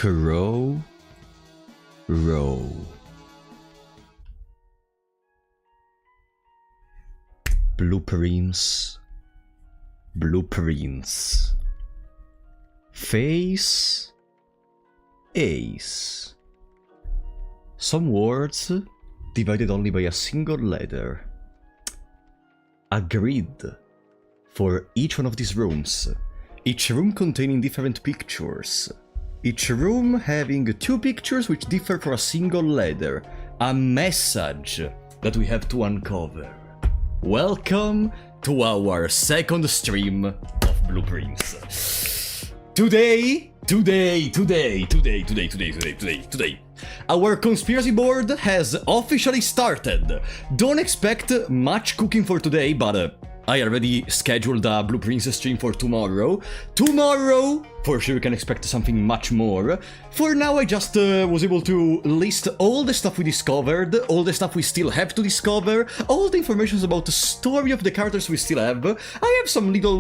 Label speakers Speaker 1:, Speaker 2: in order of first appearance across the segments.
Speaker 1: Crow Row. Blueprints. Blueprints. Face. Ace. Some words divided only by a single letter. A grid for each one of these rooms. Each room containing different pictures. Each room having two pictures which differ for a single letter. A message that we have to uncover. Welcome to our second stream of Blueprints. Today, our conspiracy board has officially started. Don't expect much cooking for today, but I already scheduled a Blueprints stream for tomorrow. Tomorrow for sure you can expect something much more. For now, I just was able to list all the stuff we discovered, all the stuff we still have to discover, all the information about the story of the characters we still have. I have some little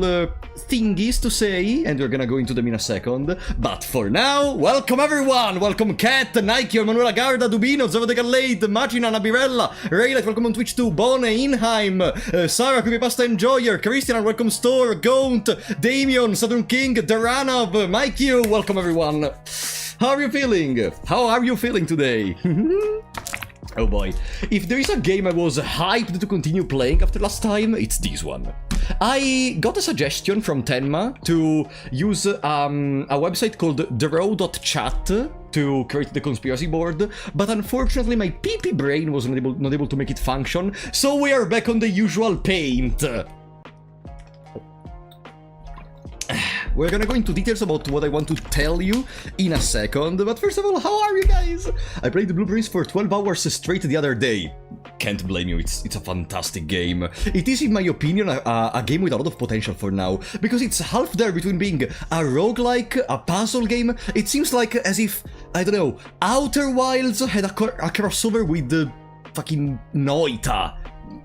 Speaker 1: thingies to say, and we're gonna go into them in a second. But for now, welcome everyone! Welcome Kat, Nike, Manuela Garda, Dubino, Zova de Gallade, Magina, Nabirella, Raylight, welcome on Twitch too, Bone, Inheim, Sarah, Creepypasta Enjoyer, Christian, welcome Store, Gaunt, Damien, Saturn King, Daranov, Mike Q, welcome everyone. How are you feeling? How are you feeling today? Oh boy. If there is a game I was hyped to continue playing after last time, it's this one. I got a suggestion from Tenma to use a website called therow.chat to create the conspiracy board, but unfortunately my PP brain was not able to make it function, so we are back on the usual paint. We're gonna go into details about what I want to tell you in a second, but first of all, how are you guys? I played the Blueprints for 12 hours straight the other day. Can't blame you, it's a fantastic game. It is, in my opinion, a game with a lot of potential for now, because it's half there between being a roguelike, a puzzle game. It seems like as if, I don't know, Outer Wilds had a crossover with the fucking Noita.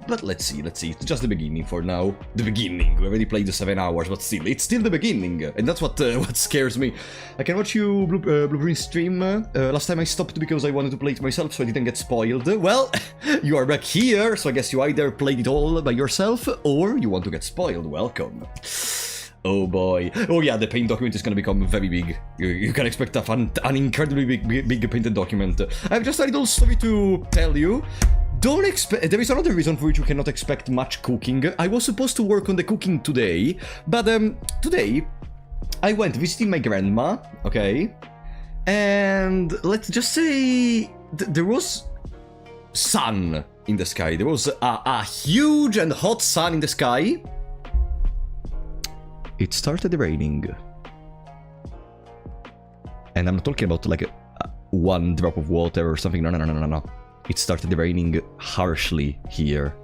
Speaker 1: But let's see, it's just the beginning for now. The beginning, we already played the 7 hours, but still, it's still the beginning, and that's what scares me. I can watch you Blueprint stream. Last time I stopped because I wanted to play it myself, so I didn't get spoiled. Well, you are back here, so I guess you either played it all by yourself, or you want to get spoiled. Welcome. Oh boy. Oh yeah, the paint document is gonna become very big. You can expect an incredibly big painted document. I have just a little story to tell you. Don't expect. There is another reason for which you cannot expect much cooking. I was supposed to work on the cooking today, but today I went visiting my grandma, okay? And let's just say there was sun in the sky. There was a huge and hot sun in the sky. It started raining. And I'm not talking about like one drop of water or something. No. It started raining harshly here.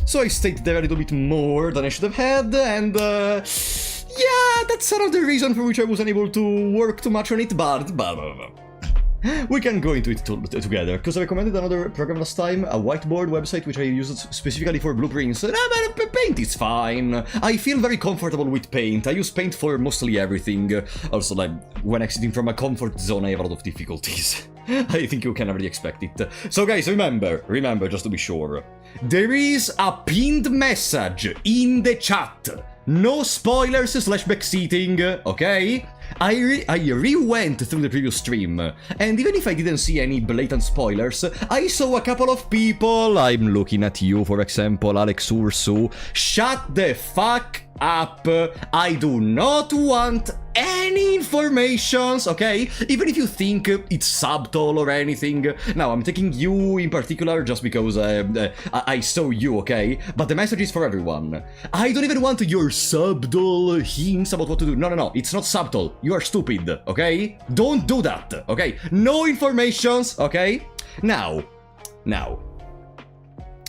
Speaker 1: So I stayed there a little bit more than I should have had, and yeah, that's another reason for which I was unable to work too much on it, but we can go into it together, because I recommended another program last time, a whiteboard website which I used specifically for blueprints. But paint is fine. I feel very comfortable with paint. I use paint for mostly everything. Also, like, when exiting from a comfort zone, I have a lot of difficulties. I think you can already expect it. So guys, remember, just to be sure, there is a pinned message in the chat. No spoilers / backseating, okay? I re-went through the previous stream, and even if I didn't see any blatant spoilers, I saw a couple of people, I'm looking at you for example, Alex Ursu, shut the fuck up. I do not want any informations, okay? Even if you think it's subtle or anything. Now, I'm taking you in particular just because I saw you, okay? But the message is for everyone. I don't even want your subtle hints about what to do. No, it's not subtle. You are stupid, okay? Don't do that, okay? No informations, okay? Now.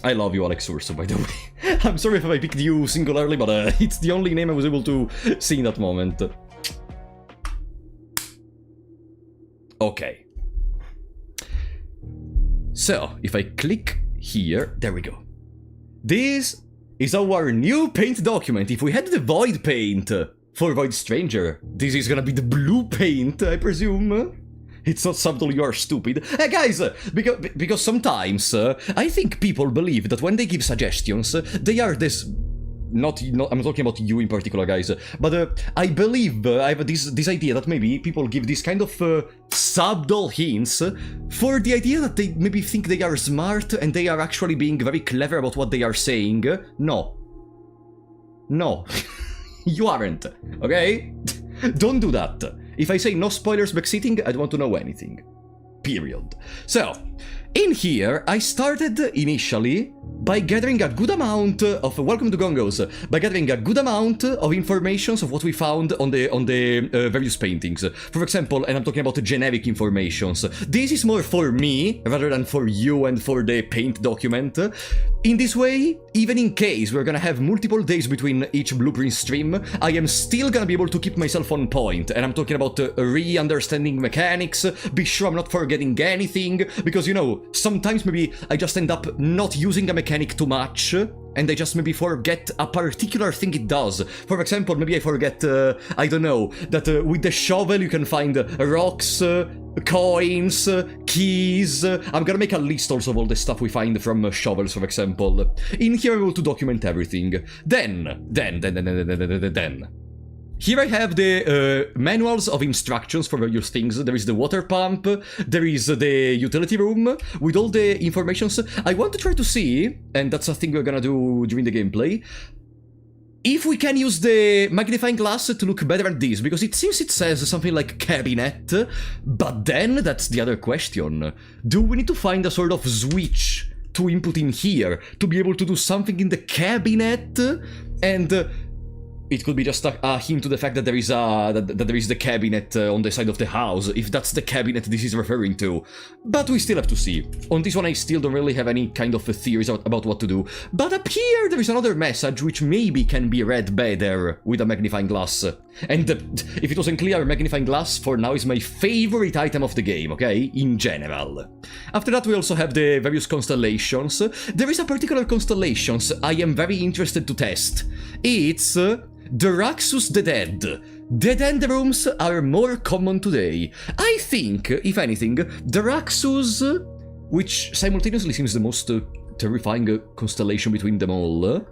Speaker 1: I love you, Alex Urso, by the way. I'm sorry if I picked you singularly, but it's the only name I was able to see in that moment. Okay. So, if I click here, there we go. This is our new paint document. If we had the void paint for Void Stranger, this is gonna be the blue paint, I presume. It's not subtle, you are stupid. Guys, because sometimes I think people believe that when they give suggestions, they are this... Not I'm talking about you in particular, guys, but I believe I have this idea that maybe people give this kind of subtle hints for the idea that they maybe think they are smart and they are actually being very clever about what they are saying. No. You aren't, okay? Don't do that. If I say no spoilers backseating, I don't want to know anything. Period. So, In here, I started initially by gathering a good amount of welcome to Gongos, by gathering a good amount of informations of what we found on the various paintings. For example, and I'm talking about generic informations. This is more for me rather than for you and for the paint document. In this way, even in case we're gonna have multiple days between each blueprint stream, I am still gonna be able to keep myself on point. And I'm talking about re-understanding mechanics, be sure I'm not forgetting anything, because you know, sometimes maybe I just end up not using a mechanic too much, and I just maybe forget a particular thing it does. For example, maybe I forget, I don't know, that with the shovel you can find rocks, coins, keys. I'm gonna make a list also of all the stuff we find from shovels, for example. In here I'm able to document everything. Then. Here I have the manuals of instructions for various things. There is the water pump, there is the utility room, with all the informations. I want to try to see, and that's a thing we're gonna do during the gameplay, if we can use the magnifying glass to look better at this, because it seems it says something like cabinet, but then that's the other question. Do we need to find a sort of switch to input in here to be able to do something in the cabinet? And it could be just a hint to the fact that there is the cabinet on the side of the house, if that's the cabinet this is referring to. But we still have to see. On this one I still don't really have any kind of theories about what to do. But up here there is another message which maybe can be read better with a magnifying glass. And if it wasn't clear, magnifying glass for now is my favorite item of the game, okay? In general. After that we also have the various constellations. There is a particular constellations I am very interested to test. It's Daraxus the Dead. Dead-end rooms are more common today. I think, if anything, Daraxus, which simultaneously seems the most terrifying constellation between them all,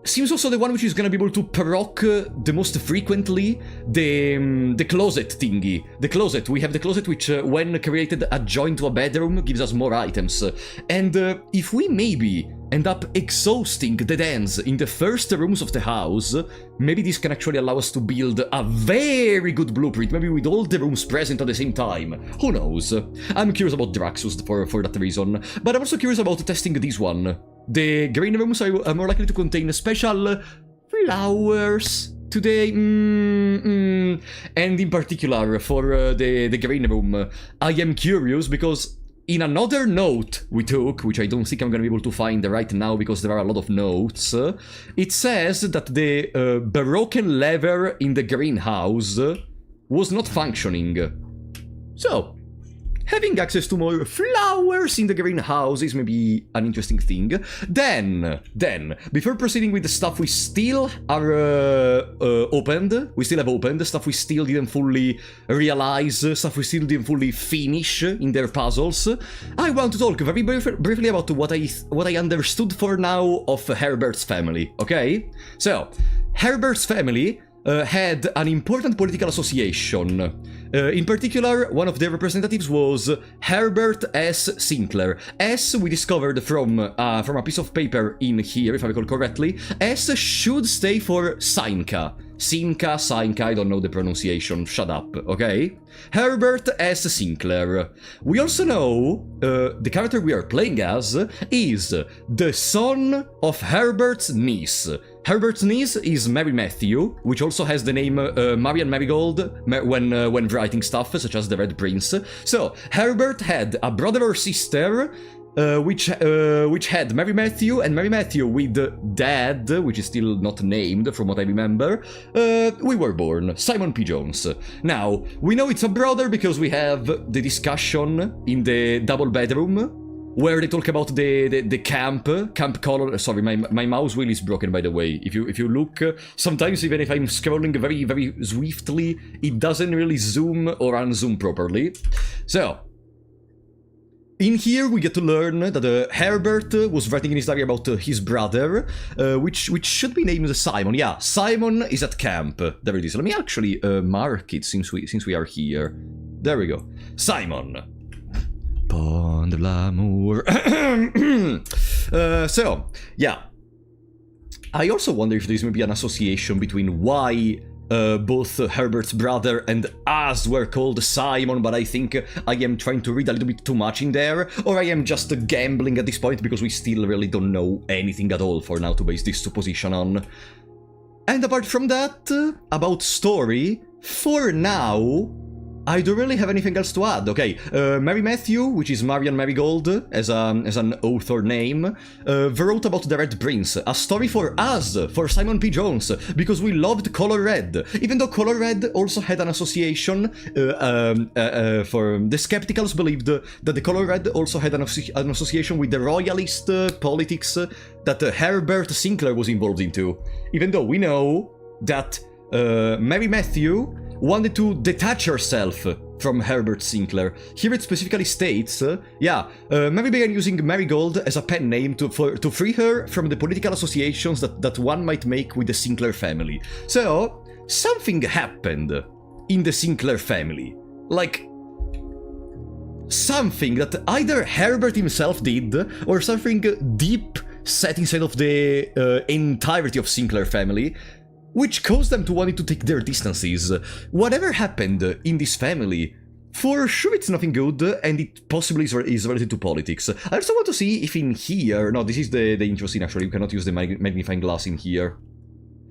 Speaker 1: seems also the one which is gonna be able to proc the most frequently the closet thingy. The closet. We have the closet which, when created adjoined to a bedroom, gives us more items. And if we maybe end up exhausting the ends in the first rooms of the house, maybe this can actually allow us to build a very good blueprint, maybe with all the rooms present at the same time. Who knows? I'm curious about Draxus for that reason, but I'm also curious about testing this one. The green rooms are more likely to contain special flowers today. And in particular, for the green room, I am curious because in another note we took, which I don't think I'm gonna be able to find right now because there are a lot of notes, it says that the broken lever in the greenhouse was not functioning. So, having access to more flowers in the greenhouse is maybe an interesting thing. Then, before proceeding with the stuff we still are opened, we still have opened, stuff we still didn't fully realize, stuff we still didn't fully finish in their puzzles, I want to talk very briefly about what I understood for now of Herbert's family, okay? So, Herbert's family had an important political association. In particular, one of their representatives was Herbert S. Sinclair. S we discovered from a piece of paper in here, if I recall correctly. S should stay for Sinca. Sinca, I don't know the pronunciation, shut up, okay? Herbert S. Sinclair. We also know the character we are playing as is the son of Herbert's niece. Herbert's niece is Mary Matthew, which also has the name Marian Marigold when writing stuff, such as The Red Prince. So, Herbert had a brother or sister which had Mary Matthew, and Mary Matthew with dad, which is still not named from what I remember, we were born, Simon P. Jones. Now, we know it's a brother because we have the discussion in the double bedroom, where they talk about the camp color. Sorry, my mouse wheel is broken, by the way. If you look, sometimes even if I'm scrolling very, very swiftly, it doesn't really zoom or unzoom properly. So, in here we get to learn that Herbert was writing in his diary about his brother, which should be named Simon. Yeah, Simon is at camp. There it is. Let me actually mark it since we are here. There we go. Simon. Pont de l'amour. So, yeah. I also wonder if there's maybe an association between why both Herbert's brother and us were called Simon, but I think I am trying to read a little bit too much in there, or I am just gambling at this point because we still really don't know anything at all for now to base this supposition on. And apart from that, about story, for now, I don't really have anything else to add. Okay, Mary Matthew, which is Marian Marigold as an author name, wrote about the Red Prince, a story for us, for Simon P. Jones, because we loved Color Red, even though Color Red also had an association, for the Skepticals believed that the Color Red also had an association with the royalist politics that Herbert Sinclair was involved into, even though we know that Mary Matthew wanted to detach herself from Herbert Sinclair. Here it specifically states, Mary began using Marigold as a pen name to free her from the political associations that one might make with the Sinclair family. So, something happened in the Sinclair family. Like, something that either Herbert himself did, or something deep set inside of the entirety of Sinclair family, which caused them to wanting to take their distances. Whatever happened in this family, for sure it's nothing good, and it possibly is related to politics. I also want to see if in here... No, this is the intro scene actually, we cannot use the magnifying glass in here.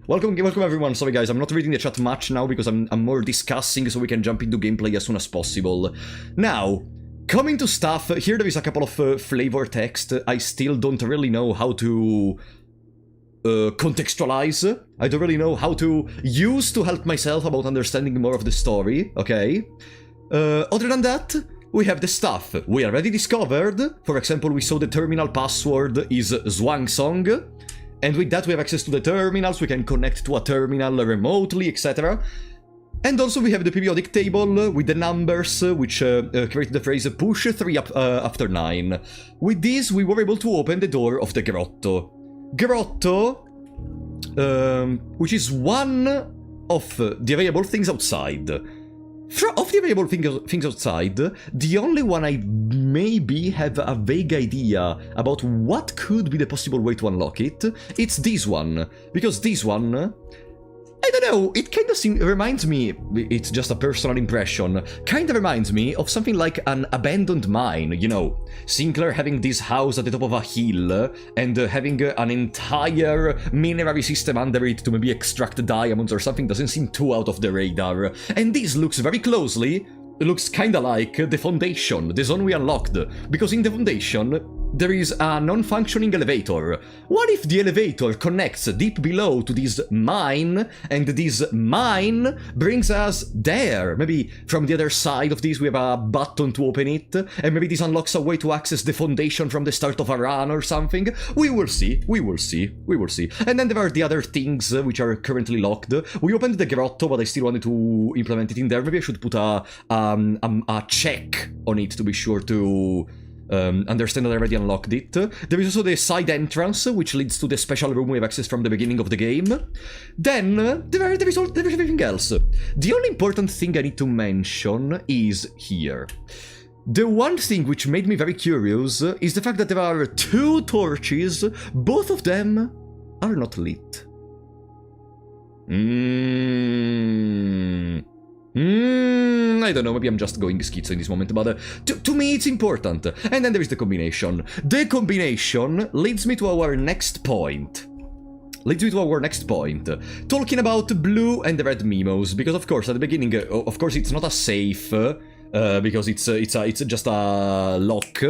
Speaker 1: Welcome everyone, sorry guys, I'm not reading the chat much now because I'm more discussing so we can jump into gameplay as soon as possible. Now, coming to stuff, here there is a couple of flavor text. I still don't really know how to contextualize. I don't really know how to use to help myself about understanding more of the story, okay? Other than that, we have the stuff we already discovered. For example, we saw the terminal password is Zwangsong, and with that we have access to the terminals, we can connect to a terminal remotely, etc. And also we have the periodic table with the numbers, which created the phrase push 3 after 9. With this, we were able to open the door of the grotto. Grotto, which is one of the available things outside. Of the available things outside, the only one I maybe have a vague idea about what could be the possible way to unlock it, it's this one. Because this one... I don't know, it kind of reminds me, it's just a personal impression, kind of reminds me of something like an abandoned mine, you know, Sinclair having this house at the top of a hill, and having an entire minerary system under it to maybe extract diamonds or something doesn't seem too out of the radar, and this looks very closely, looks kinda like the Foundation, the zone we unlocked, because in the Foundation, there is a non-functioning elevator. What if the elevator connects deep below to this mine, and this mine brings us there? Maybe from the other side of this we have a button to open it, and maybe this unlocks a way to access the Foundation from the start of a run or something. We will see, we will see, we will see. And then there are the other things which are currently locked. We opened the grotto, but I still wanted to implement it in there. Maybe I should put a check on it to be sure to... understand that I already unlocked it. There is also the side entrance, which leads to the special room we have access from the beginning of the game. Then, there is everything else. The only important thing I need to mention is here. The one thing which made me very curious is the fact that there are 2 torches, both of them are not lit. I don't know, maybe I'm just going schizo in this moment, but to me it's important. And then there is the combination. The combination leads me to our next point. Talking about blue and red memos, because of course at the beginning, of course it's not a safe, because it's just a lock.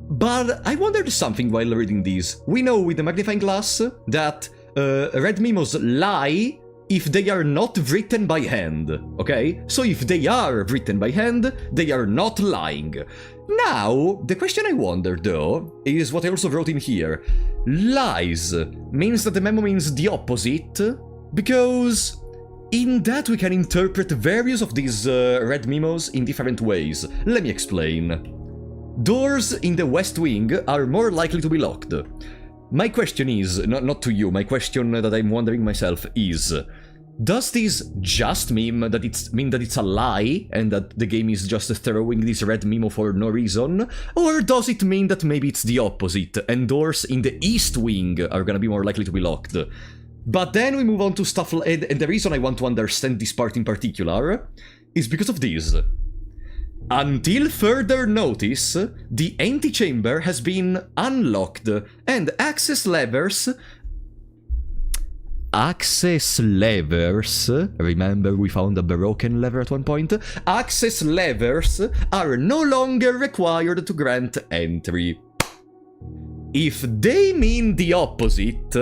Speaker 1: But I wondered something while reading this. We know with the magnifying glass that red memos lie if they are not written by hand, okay? So if they are written by hand, they are not lying. Now, the question I wonder, though, is what I also wrote in here. Lies means that the memo means the opposite, because in that we can interpret various of these red memos in different ways. Let me explain. Doors in the West Wing are more likely to be locked. My question is, not to you, my question that I'm wondering myself is, does this just mean that it's a lie and that the game is just throwing this red memo for no reason? Or does it mean that maybe it's the opposite and doors in the East Wing are gonna be more likely to be locked? But then we move on to stuff, and the reason I want to understand this part in particular is because of this. Until further notice, the antechamber has been unlocked, and access levers, remember we found a broken lever at one point, access levers are no longer required to grant entry. If they mean the opposite,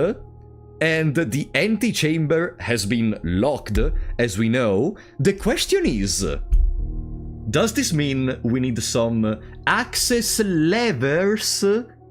Speaker 1: and the antechamber has been locked, as we know, the question is, does this mean we need some access levers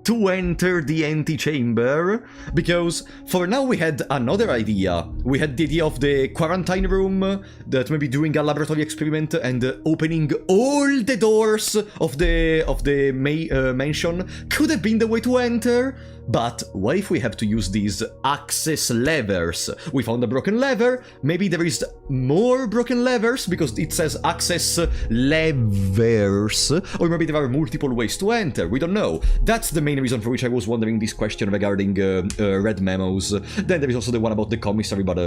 Speaker 1: to enter the antechamber? Because for now we had another idea. We had the idea of the quarantine room, that maybe doing a laboratory experiment and opening all the doors of the mansion could have been the way to enter. But what if we have to use these access levers? We found a broken lever, maybe there is more broken levers because it says access levers, or maybe there are multiple ways to enter, we don't know. That's the main reason for which I was wondering this question regarding red memos. Then there is also the one about the commissary, but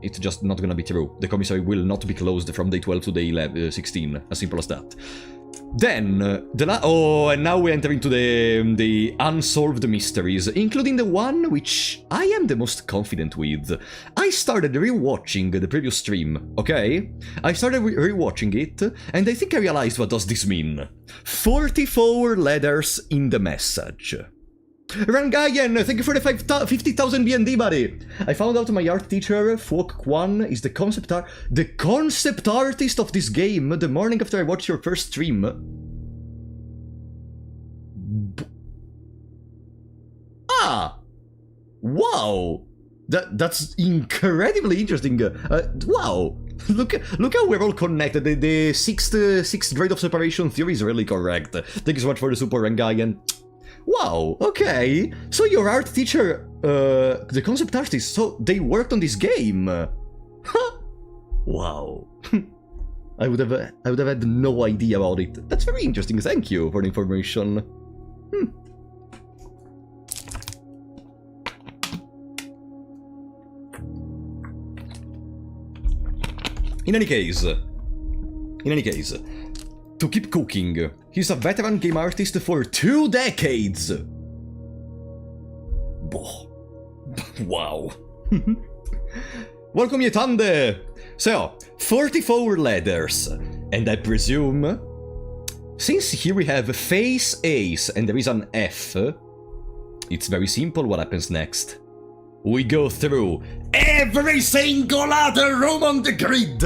Speaker 1: it's just not gonna be true. The commissary will not be closed from day 12 to day 16, as simple as that. Then, and now we enter into the unsolved mysteries, including the one which I am the most confident with. I started rewatching the previous stream, okay? I started rewatching it, and I think I realized what does this mean. 44 letters in the message. Rangayan, thank you for the 50,000 BND, buddy! I found out my art teacher, Fuok Kwan, is the concept artist of this game the morning after I watched your first stream. Wow! That's incredibly interesting. Wow! Look how we're all connected. The sixth grade of separation theory is really correct. Thank you so much for the support, Rangayan. Wow, okay. So your art teacher, the concept artist, so they worked on this game. Huh. Wow. I would have had no idea about it. That's very interesting. Thank you for the information. In any case, to keep cooking, he's a veteran game artist for 2 decades! Wow. Welcome, Yetande! So, 44 letters, and I presume, since here we have face ace and there is an F, it's very simple what happens next. We go through every single other room on the grid.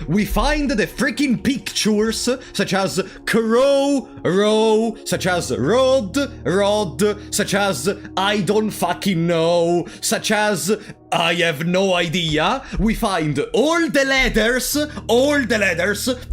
Speaker 1: We find the freaking pictures, such as crow, row, such as rod, such as I don't fucking know, such as I have no idea. We find all the letters,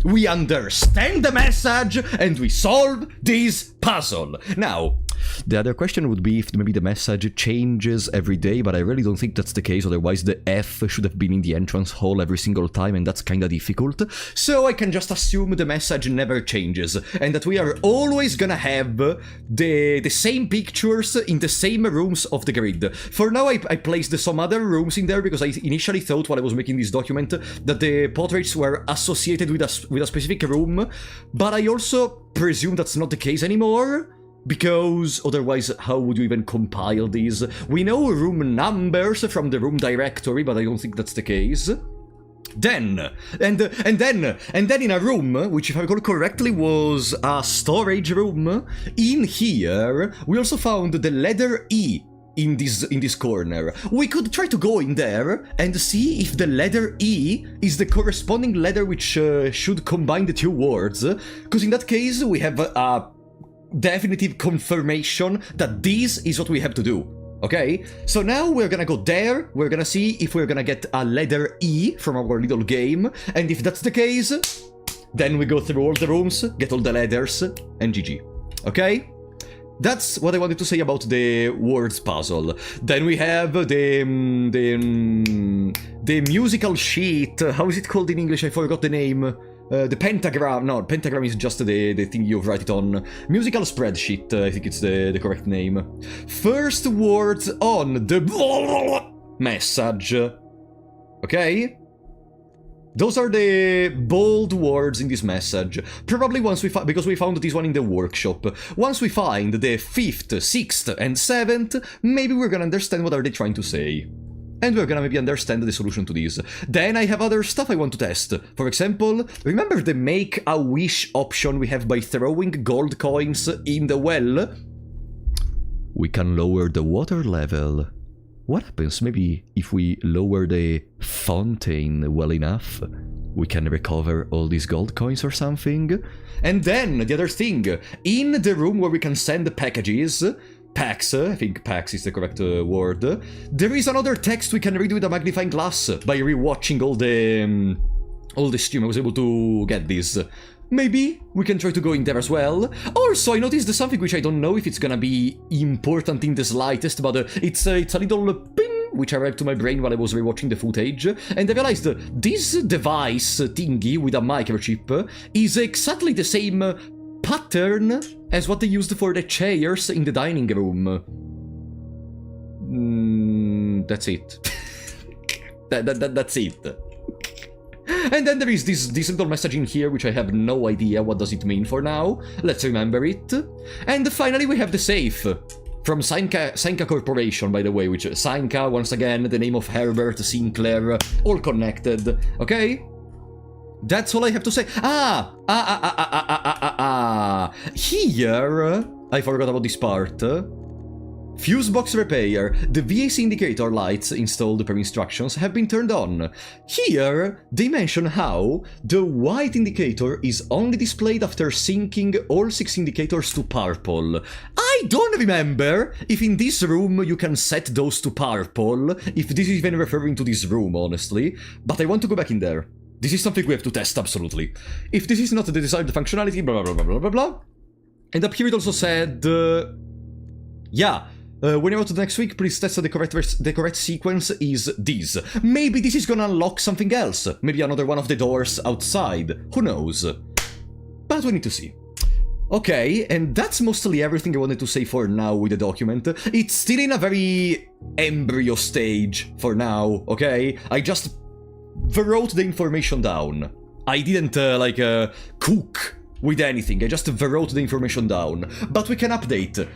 Speaker 1: we understand the message, and we solve this puzzle. Now, the other question would be if maybe the message changes every day, but I really don't think that's the case, otherwise the F should have been in the entrance hall every single time, and that's kinda difficult. So I can just assume the message never changes, and that we are always gonna have the same pictures in the same rooms of the grid. For now, I placed some other rooms in there because I initially thought while I was making this document that the portraits were associated with a specific room, but I also presume that's not the case anymore. Because otherwise, how would you even compile these? We know room numbers from the room directory, but I don't think that's the case. Then in a room, which if I recall correctly was a storage room, in here, we also found the letter E in this corner. We could try to go in there and see if the letter E is the corresponding letter which should combine the two words, because in that case, we have a definitive confirmation that this is what we have to do. Okay? So now we're gonna go there, we're gonna see if we're gonna get a letter E from our little game, and if that's the case, then we go through all the rooms, get all the letters, and GG. Okay? That's what I wanted to say about the words puzzle. Then we have the musical sheet. How is it called in English? I forgot the name. The pentagram. No, pentagram is just the thing you write it on. Musical spreadsheet, I think it's the correct name. First words on the message. Okay? Those are the bold words in this message. Probably once we because we found this one in the workshop. Once we find the 5th, 6th, and 7th, maybe we're gonna understand what are they trying to say. And we're gonna maybe understand the solution to this. Then I have other stuff I want to test. For example, remember the make a wish option we have by throwing gold coins in the well? We can lower the water level. What happens maybe if we lower the fountain well enough? We can recover all these gold coins or something? And then, the other thing, in the room where we can send packages, packs, I think packs is the correct word, there is another text we can read with a magnifying glass by rewatching all the stream. I was able to get this. Maybe we can try to go in there as well. Also, I noticed something which I don't know if it's gonna be important in the slightest, but it's a little ping which arrived to my brain while I was rewatching the footage, and I realized this device thingy with a microchip is exactly the same pattern as what they used for the chairs in the dining room. That's it. That's it. And then there is this little message in here, which I have no idea what does it mean for now. Let's remember it. And finally we have the safe. From Sanka Corporation, by the way, which Sanka, once again, the name of Herbert Sinclair, all connected, okay? That's all I have to say. Here, I forgot about this part. Fuse box repair. The VAC indicator lights installed per instructions have been turned on. Here, they mention how the white indicator is only displayed after syncing all 6 indicators to purple. I don't remember if in this room you can set those to purple, if this is even referring to this room, honestly, but I want to go back in there. This is something we have to test, absolutely. If this is not the desired functionality, blah blah blah blah blah blah. And up here it also said, yeah, when you're out next week, please test that the correct sequence is this. Maybe this is gonna unlock something else. Maybe another one of the doors outside. Who knows? But we need to see. Okay, and that's mostly everything I wanted to say for now with the document. It's still in a very embryo stage for now, okay? I just wrote the information down. I didn't, cook with anything. I just wrote the information down. But we can update.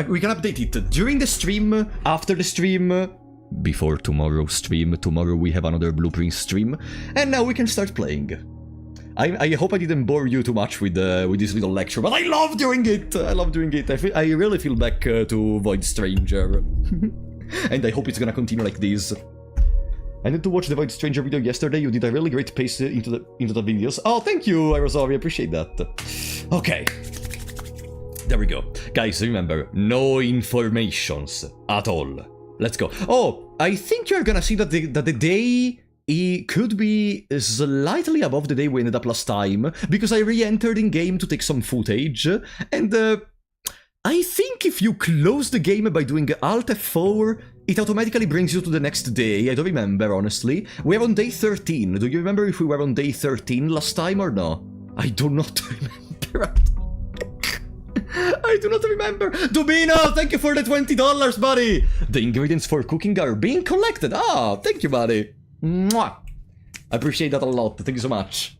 Speaker 1: We can update it during the stream, after the stream, before tomorrow's stream. Tomorrow we have another Blueprint stream. And now we can start playing. I hope I didn't bore you too much with this little lecture, but I love doing it! I love doing it. I really feel back to Void Stranger. And I hope it's gonna continue like this. I need to watch the Void Stranger video yesterday. You did a really great pace into the videos. Oh, thank you, Aerosauri. I appreciate that. Okay. There we go. Guys, remember, no informations at all. Let's go. Oh, I think you're gonna see that the day it could be slightly above the day we ended up last time, because I re-entered in game to take some footage, and I think if you close the game by doing Alt F4, it automatically brings you to the next day. I don't remember, honestly. We're on day 13. Do you remember if we were on day 13 last time or no? I do not remember. I do not remember. Dubino, thank you for the $20, buddy. The ingredients for cooking are being collected. Ah, thank you, buddy. Mwah. I appreciate that a lot. Thank you so much.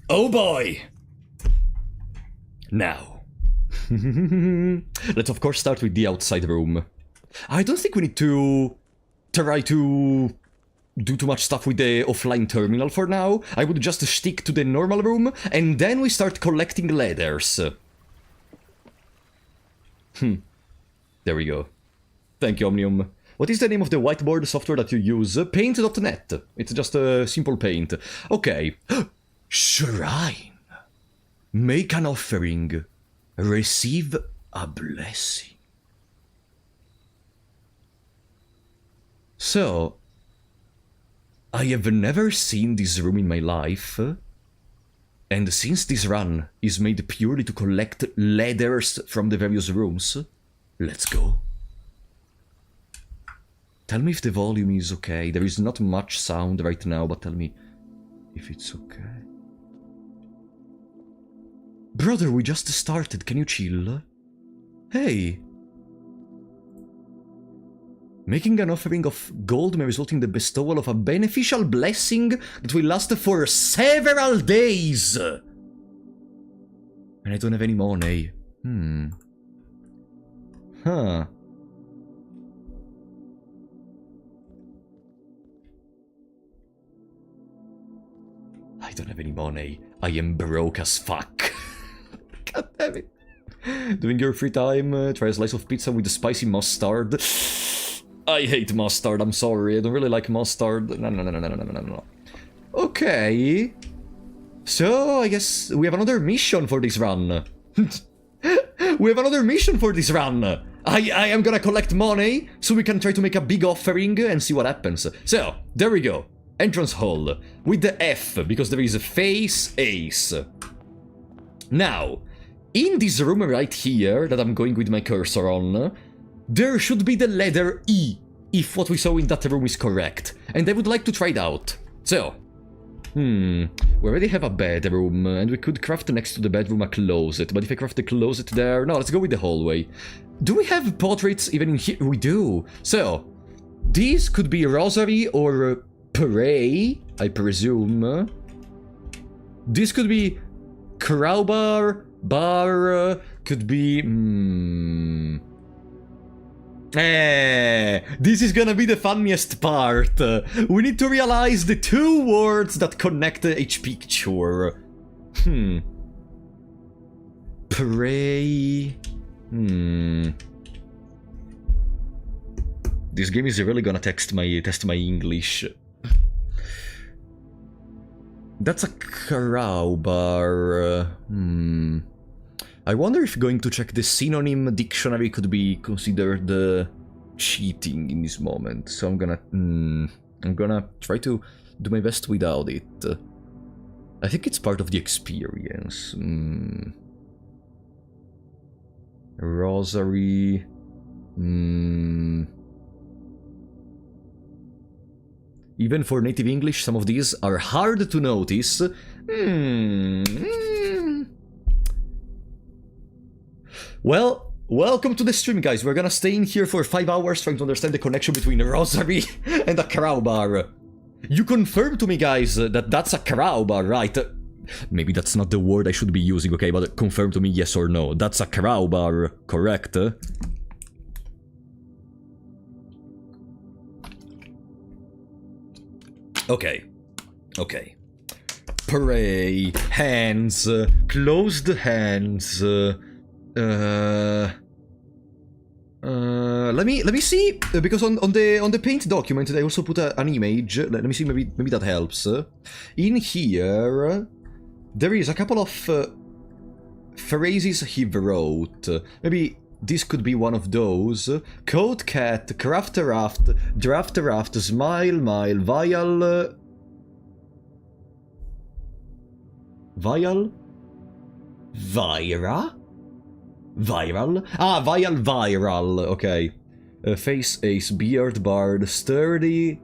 Speaker 1: Oh boy. Now. Let's of course start with the outside room. I don't think we need to try to do too much stuff with the offline terminal for now. I would just stick to the normal room, and then we start collecting ladders. There we go. Thank you, Omnium. What is the name of the whiteboard software that you use? Paint.net. It's just a simple paint. Okay. Shrine. Make an offering. Receive a blessing. So, I have never seen this room in my life, and since this run is made purely to collect ladders from the various rooms, let's go. Tell me if the volume is okay. There is not much sound right now, but tell me if it's okay. Brother, we just started. Can you chill? Hey. Making an offering of gold may result in the bestowal of a beneficial blessing that will last for several days. And I don't have any money. Huh. I don't have any money. I am broke as fuck. God damn it. During your free time, try a slice of pizza with the spicy mustard. I hate mustard, I'm sorry. I don't really like mustard. No. Okay. So, I guess we have another mission for this run. We have another mission for this run. I am gonna collect money so we can try to make a big offering and see what happens. So, there we go. Entrance hall. With the F, because there is a face ace. Now, in this room right here, that I'm going with my cursor on, there should be the letter E, if what we saw in that room is correct. And I would like to try it out. So, we already have a bedroom, and we could craft next to the bedroom a closet. But if I craft the closet there... No, let's go with the hallway. Do we have portraits even in here? We do. So, these could be Rosary or Pray, I presume. This could be Crowbar, Bar, could be... this is gonna be the funniest part. We need to realize the two words that connect each picture. Pray. This game is really gonna test my English. That's a crowbar. I wonder if going to check the synonym dictionary could be considered cheating in this moment. So I'm gonna try to do my best without it. I think it's part of the experience. Rosary. Even for native English, some of these are hard to notice. Well, welcome to the stream, guys. We're gonna stay in here for 5 hours trying to understand the connection between a rosary and a crowbar. You confirm to me, guys, that that's a crowbar, right? Maybe that's not the word I should be using, okay, but confirm to me yes or no. That's a crowbar, correct? Okay. Pray. Hands. Closed hands. Let me see, because on the paint document I also put an image. Let me see, maybe that helps. In here there is a couple of phrases he wrote. Maybe this could be one of those. Code cat, craft raft, draft raft, smile mile, vial. Vial? Vira? Viral? Ah, viral, okay. Face ace, beard bard, sturdy...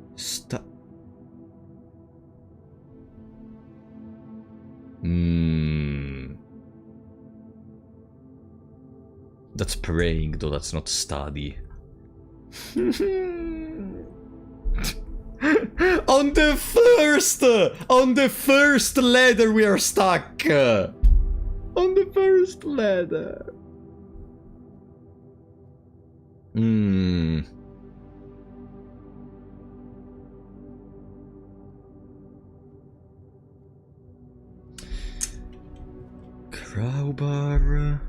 Speaker 1: That's praying, though, that's not study. On the first letter we are stuck! On the first letter. Crowbar.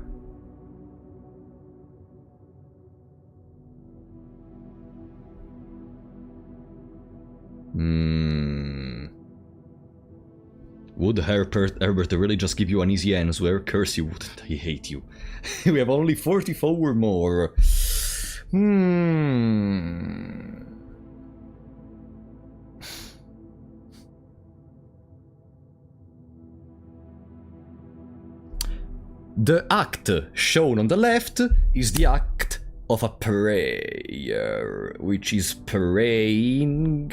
Speaker 1: Would Herbert really just give you an easy answer? Curse you wouldn't, I hate you. We have only 44 more. The act shown on the left is the act of a prayer, which is praying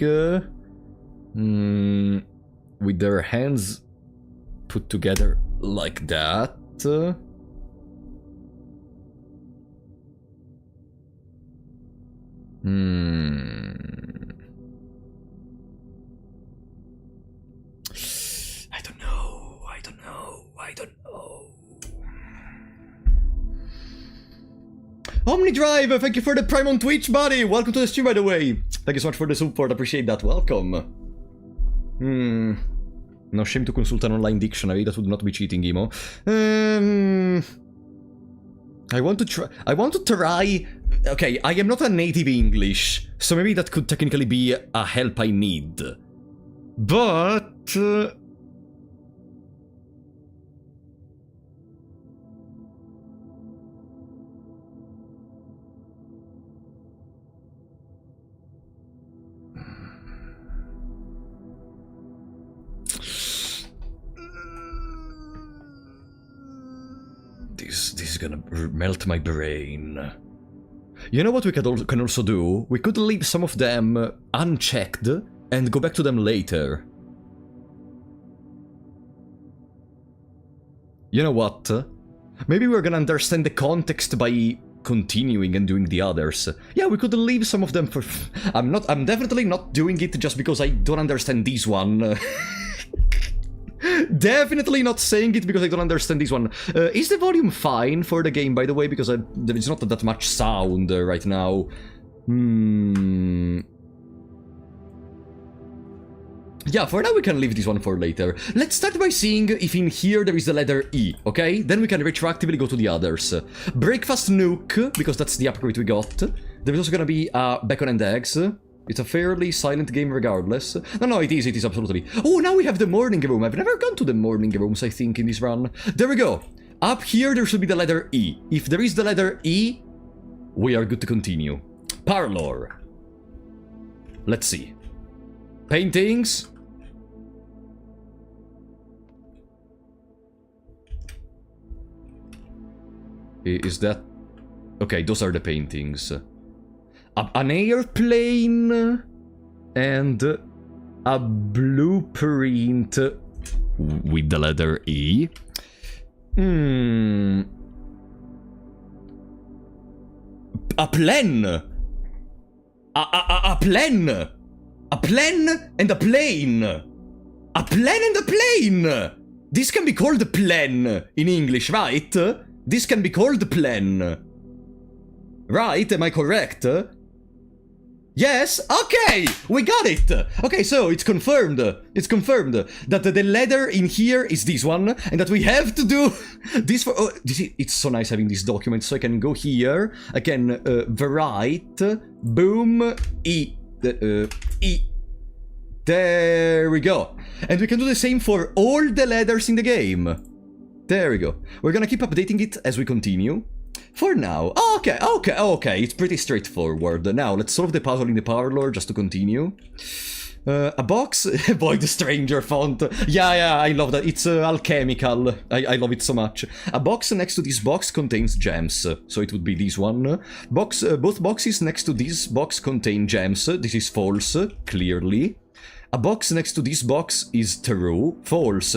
Speaker 1: with their hands put together like that. Omnidrive, thank you for the Prime on Twitch, buddy! Welcome to the stream, by the way! Thank you so much for the support, appreciate that, welcome. No shame to consult an online dictionary, that would not be cheating, Emo. I want to try... Okay, I am not a native English, so maybe that could technically be a help I need. But... This is gonna melt my brain. You know what we can also do? We could leave some of them unchecked and go back to them later. You know what? Maybe we're gonna understand the context by continuing and doing the others. Yeah, we could leave some of them for... I'm definitely not doing it just because I don't understand this one. Definitely not saying it because I don't understand this one. Is the volume fine for the game, by the way? Because there is not that much sound right now. Yeah, for now we can leave this one for later. Let's start by seeing if in here there is the letter E, okay? Then we can retroactively go to the others. Breakfast Nuke, because that's the upgrade we got. There is also gonna be bacon and eggs. It's a fairly silent game regardless. No, it is absolutely. Oh, now we have the morning room. I've never gone to the morning rooms, I think, in this run. There we go. Up here, there should be the letter E. If there is the letter E, we are good to continue. Parlor. Let's see. Paintings. Is that... Okay, those are the paintings. An airplane and a blueprint with the letter E. A plan. A plan. A plan and a plane. A plan and a plane. This can be called a plan in English, right? This can be called a plan. Right? Am I correct? Yes? Okay! We got it! Okay, so it's confirmed. It's confirmed that the letter in here is this one, and that we have to do this for... Oh, it's so nice having this document, so I can go here, I can write, boom, E. E. There we go. And we can do the same for all the letters in the game. There we go. We're gonna keep updating it as we continue. For now. Okay, it's pretty straightforward. Now, let's solve the puzzle in the parlor just to continue. A box? Boy, the stranger font. Yeah, I love that. It's alchemical. I love it so much. A box next to this box contains gems. So it would be this one. Both boxes next to this box contain gems. This is false, clearly. A box next to this box is true. False,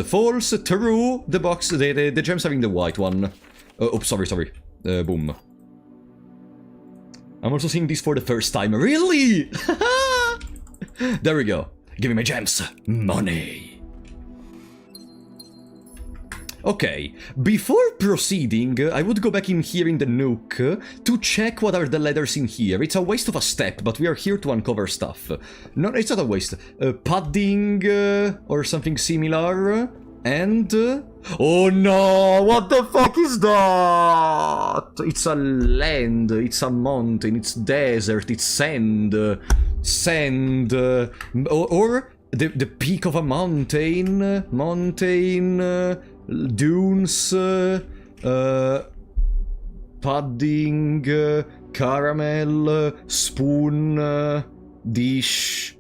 Speaker 1: true. The box, the gems are in the white one. Oh, sorry. Boom. I'm also seeing this for the first time. Really? There we go. Give me my gems. Money. Okay, before proceeding, I would go back in here in the Nook to check what are the letters in here. It's a waste of a step, but we are here to uncover stuff. No, it's not a waste. Padding or something similar. And... oh no! What the fuck is that? It's a land, it's a mountain, it's desert, it's sand. Sand. Or the peak of a mountain. Mountain. Dunes. Pudding. Caramel. Spoon. Dish.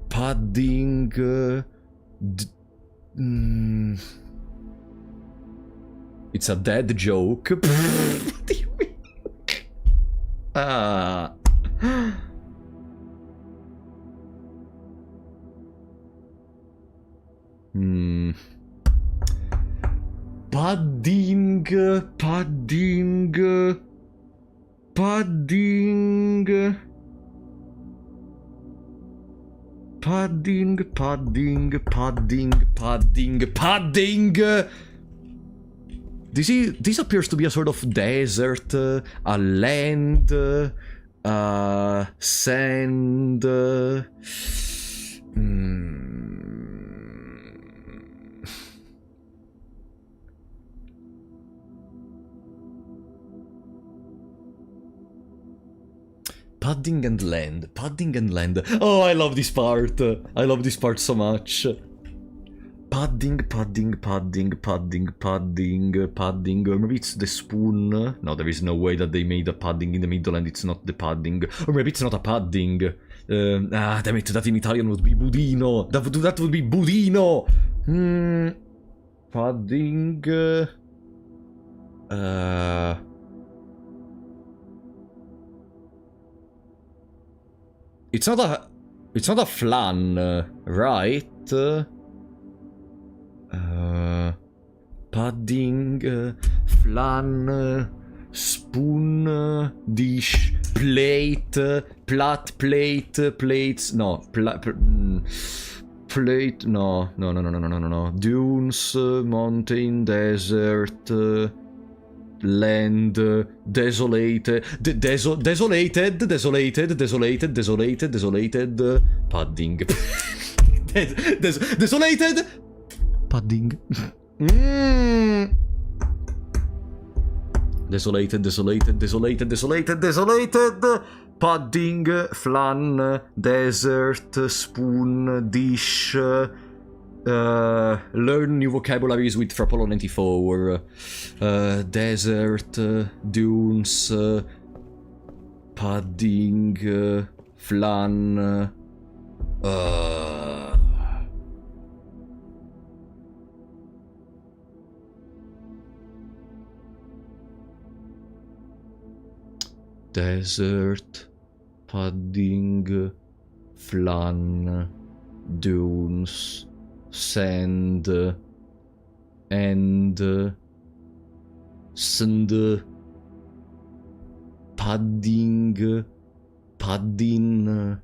Speaker 1: Pudding. It's a dead joke. What do you mean? Pudding. Padding, padding, padding, padding, padding! This appears to be a sort of desert, a land, sand... Padding and land, padding and land. Oh, I love this part. I love this part so much. Padding, padding, padding, padding, padding, padding. Or maybe it's the spoon. No, there is no way that they made a padding in the middle and it's not the padding. Or maybe it's not a padding. Damn it, that in Italian would be budino. That would be budino. Padding. It's not a flan, right? Padding, flan, spoon, dish, plate, plates, no, plate, no. Dunes, mountain, desert, land, desolated, desolated, padding. Desolated, padding. Desolated, padding, flan, desert, spoon, dish. Learn new vocabularies with Frapolo 94. Desert, dunes, padding, flan. Desert, padding, flan, dunes, sand, and sand, padding, padding,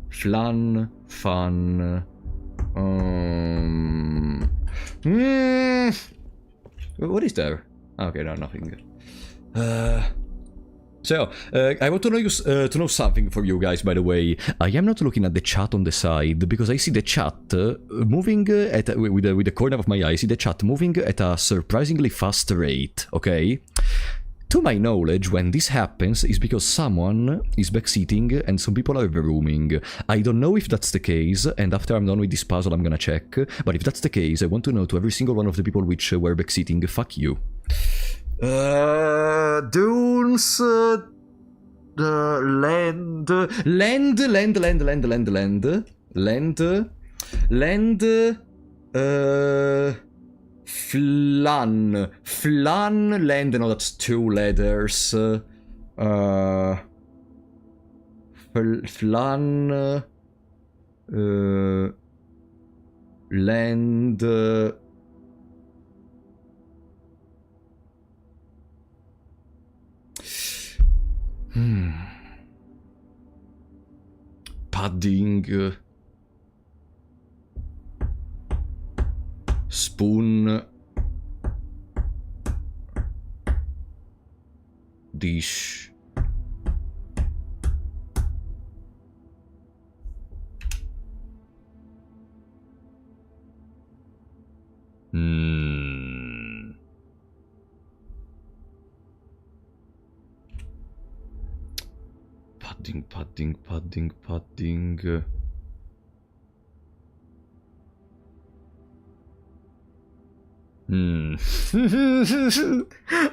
Speaker 1: flan, fun. What is there? Okay, no, nothing. So, I want to know something from you guys, by the way. I am not looking at the chat on the side, because I see the chat moving with the corner of my eye, I see the chat moving at a surprisingly fast rate, okay? To my knowledge, when this happens, is because someone is backseating and some people are rooming. I don't know if that's the case, and after I'm done with this puzzle I'm gonna check, but if that's the case, I want to know to every single one of the people which were backseating, fuck you. Dunes, land, flan, land, no, that's two letters, flan, land, padding, spoon, dish, padding.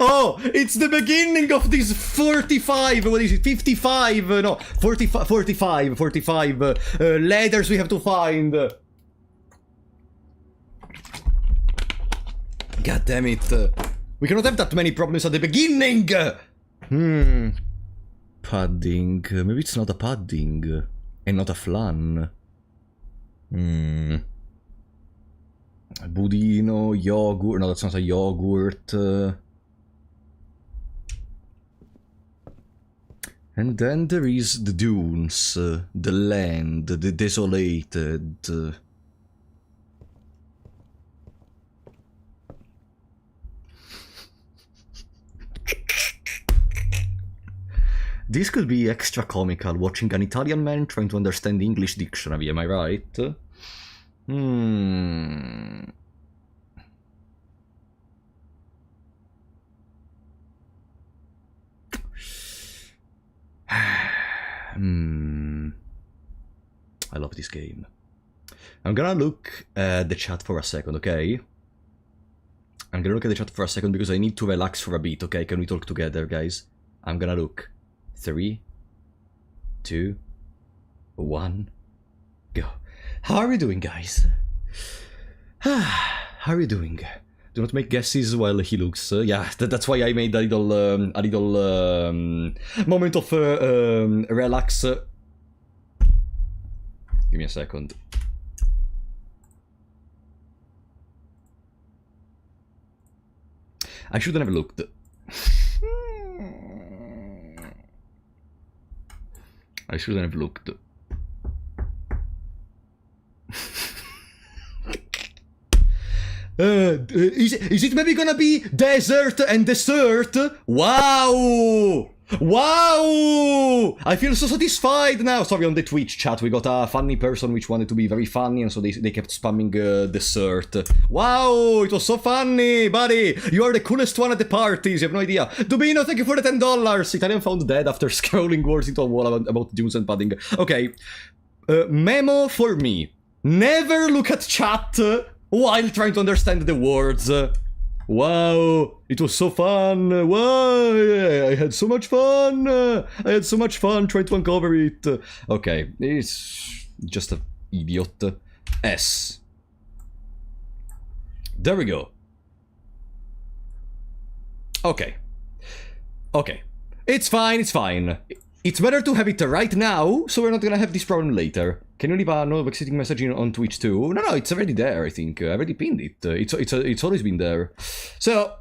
Speaker 1: Oh, it's the beginning of this 45, what is it, 55, no, 45 letters we have to find. God damn it. We cannot have that many problems at the beginning. Padding. Maybe it's not a padding. And not a flan. Budino, yogurt. No, that's not a yogurt. And then there is the dunes, the land, the desolated. This could be extra comical, watching an Italian man trying to understand the English dictionary, am I right? I love this game. I'm gonna look at the chat for a second, okay? I'm gonna look at the chat for a second because I need to relax for a bit, okay? Can we talk together, guys? I'm gonna look. 3, 2, 1, go. How are we doing, guys? How are you doing? Do not make guesses while he looks. Yeah, that's why I made a little moment of relax. Give me a second. I shouldn't have looked. I shouldn't have looked. Is it maybe gonna be desert and dessert? Wow! Wow! I feel so satisfied now. Sorry, on the Twitch chat, we got a funny person which wanted to be very funny, and so they kept spamming dessert. Wow! It was so funny, buddy! You are the coolest one at the parties, you have no idea. Dubino, thank you for the $10! Italian found dead after scrolling words into a wall about dunes and padding. Okay. Memo for me. Never look at chat while trying to understand the words. Wow, it was so fun. Wow, I had so much fun. I had so much fun trying to uncover it. Okay, it's just an idiot. S. There we go. Okay. Okay. It's fine, it's fine. It's better to have it right now, so we're not gonna have this problem later. Can you leave a no exiting message on Twitch too? No, it's already there, I think. I already pinned it. It's always been there. So,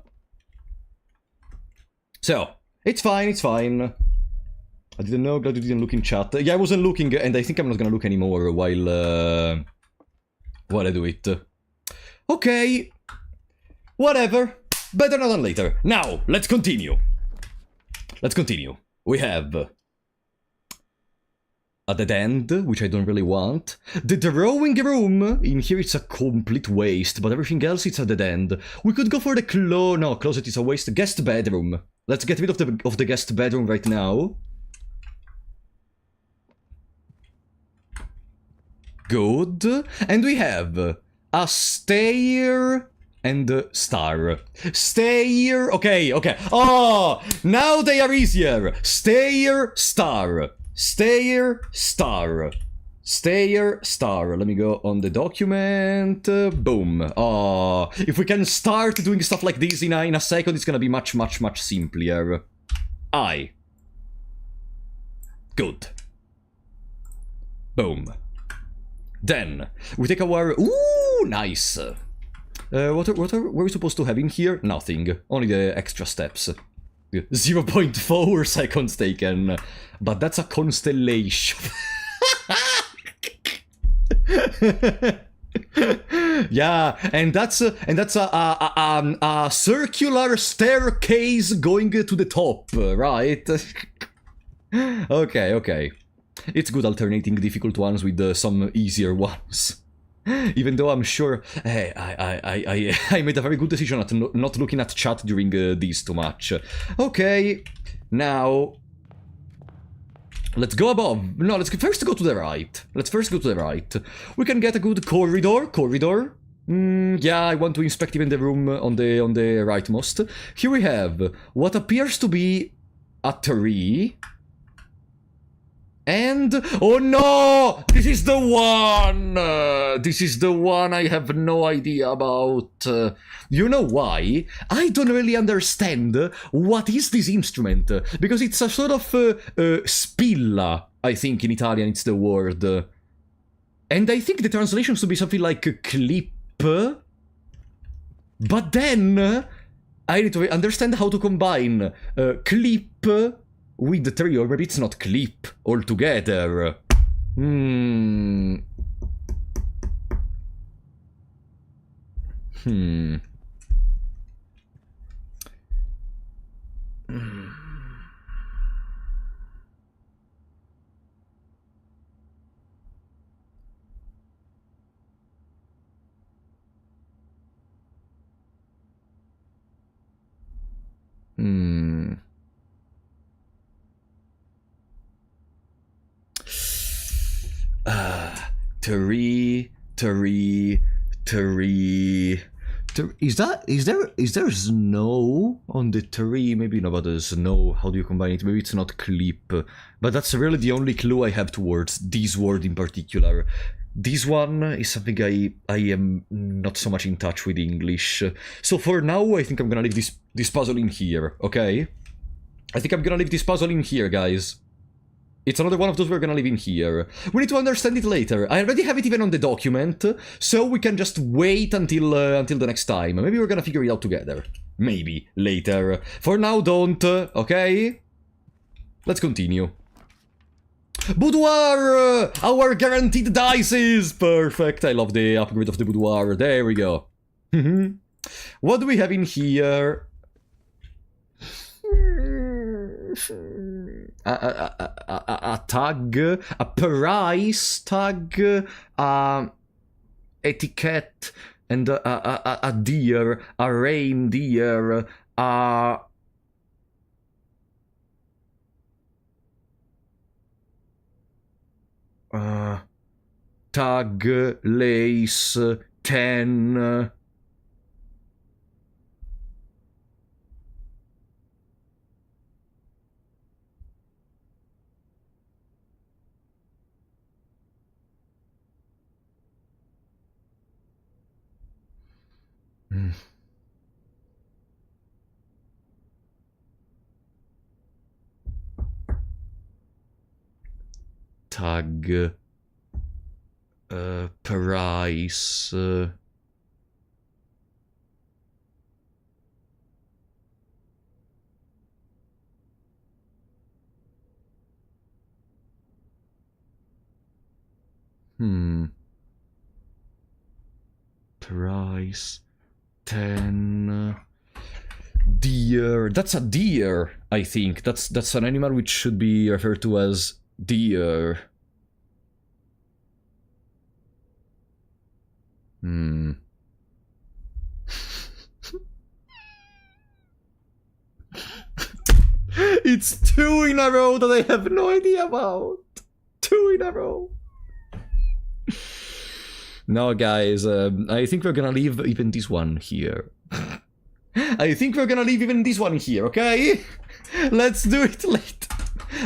Speaker 1: it's fine, it's fine. I didn't know, glad you didn't look in chat. Yeah, I wasn't looking, and I think I'm not gonna look anymore while I do it. Okay. Whatever. Better now than later. Now, let's continue. Let's continue. We have a dead end, which I don't really want. The drawing room, in here it's a complete waste, but everything else it's a dead end. We could go for the no, closet is a waste. Guest bedroom. Let's get rid of the guest bedroom right now. Good. And we have a stair and star. Stair, okay. Oh, now they are easier. Stair, star. Stair, star. Stair, star. Let me go on the document. Boom. Oh, if we can start doing stuff like this in a second, it's gonna be much simpler. Good. Boom. Then, we take our... Ooh, nice. What are we supposed to have in here? Nothing. Only the extra steps. 0.4 seconds taken. But that's a constellation. Yeah, and that's a circular staircase going to the top, right? Okay. It's good alternating difficult ones with some easier ones. Even though I'm sure I made a very good decision at not looking at chat during these too much. Okay, now let's go above. No, let's first go to the right. We can get a good corridor. Yeah, I want to inspect even the room on the rightmost. Here we have what appears to be a tree. And, oh no! This is the one! I have no idea about. You know why? I don't really understand what is this instrument. Because it's a sort of spilla, I think in Italian it's the word. And I think the translation should be something like clip. But then, I need to understand how to combine clip with the 3, or maybe it's not clip altogether. Hmm. Hmm. Hmm. Three. Is there snow on the tree? Maybe not about the snow. How do you combine it? Maybe it's not clip. But that's really the only clue I have towards this word in particular. This one is something I am not so much in touch with English. So for now, I think I'm gonna leave this puzzle in here, okay? I think I'm gonna leave this puzzle in here, guys. It's another one of those we're gonna leave in here. We need to understand it later. I already have it even on the document, so we can just wait until the next time. Maybe we're gonna figure it out together. Maybe later. For now, don't, okay? Let's continue. Boudoir! Our guaranteed dices! Perfect. I love the upgrade of the boudoir. There we go. What do we have in here? A tag, a price tag, etiquette, and a deer, a reindeer, tag, lace, 10. Tag, price, price, 10. Deer. That's a deer, I think. That's an animal which should be referred to as deer. It's 2 in a row that I have no idea about. 2 in a row. No, guys, I think we're gonna leave even this one here. I think we're gonna leave even this one here, okay? Let's do it later.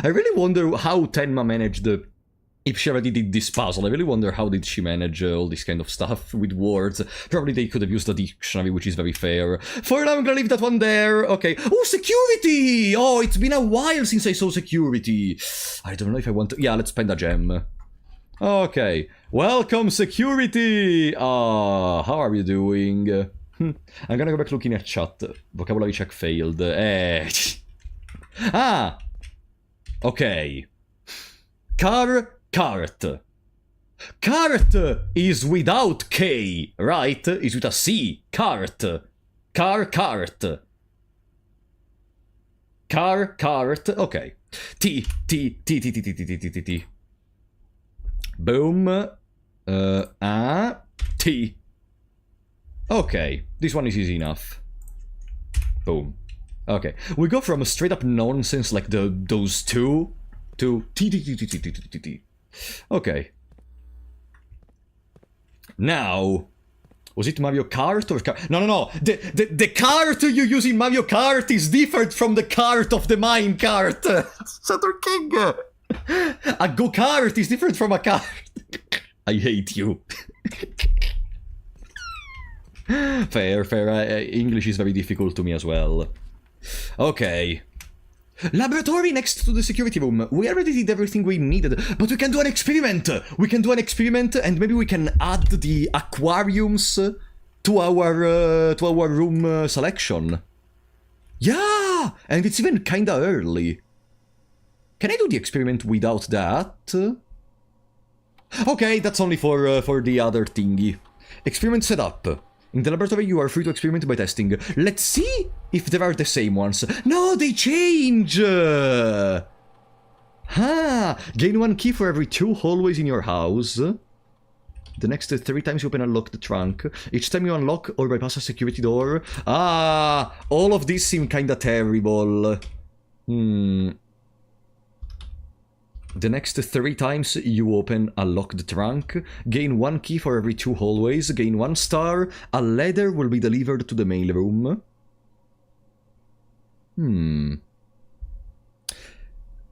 Speaker 1: I really wonder how Tenma managed if she already did this puzzle. I really wonder how did she manage all this kind of stuff with words. Probably they could have used a dictionary, which is very fair. For now, I'm gonna leave that one there. Okay. Oh, security! Oh, it's been a while since I saw security. I don't know if I want to... Yeah, let's spend a gem. Okay. Welcome, security! How are you doing? I'm gonna go back looking at chat. Vocabulary check failed. Ah! Okay. Cart. Cart is without K, right? Is with a C. Cart. Cart. Okay. T. Boom. T. Okay. This one is easy enough. Boom. Okay. We go from straight up nonsense like those two to T. Okay. Now, was it Mario Kart or No. The cart you use in Mario Kart is different from the cart of the mine cart. Saturn King. A go-kart is different from a cart. I hate you. Fair. English is very difficult to me as well. Okay. Laboratory next to the security room. We already did everything we needed, but we can do an experiment. And maybe we can add the aquariums to our room selection. Yeah, and it's even kinda early. Can I do the experiment without that? Okay, that's only for the other thingy. Experiment setup. In the laboratory, you are free to experiment by testing. Let's see if there are the same ones. No, they change! Gain 1 key for every 2 hallways in your house. The next 3 times you open and unlock the trunk. Each time you unlock or bypass a security door. All of these seem kinda terrible. The next 3 times you open, unlock the trunk. Gain 1 key for every 2 hallways. Gain 1 star. A ladder will be delivered to the mailroom.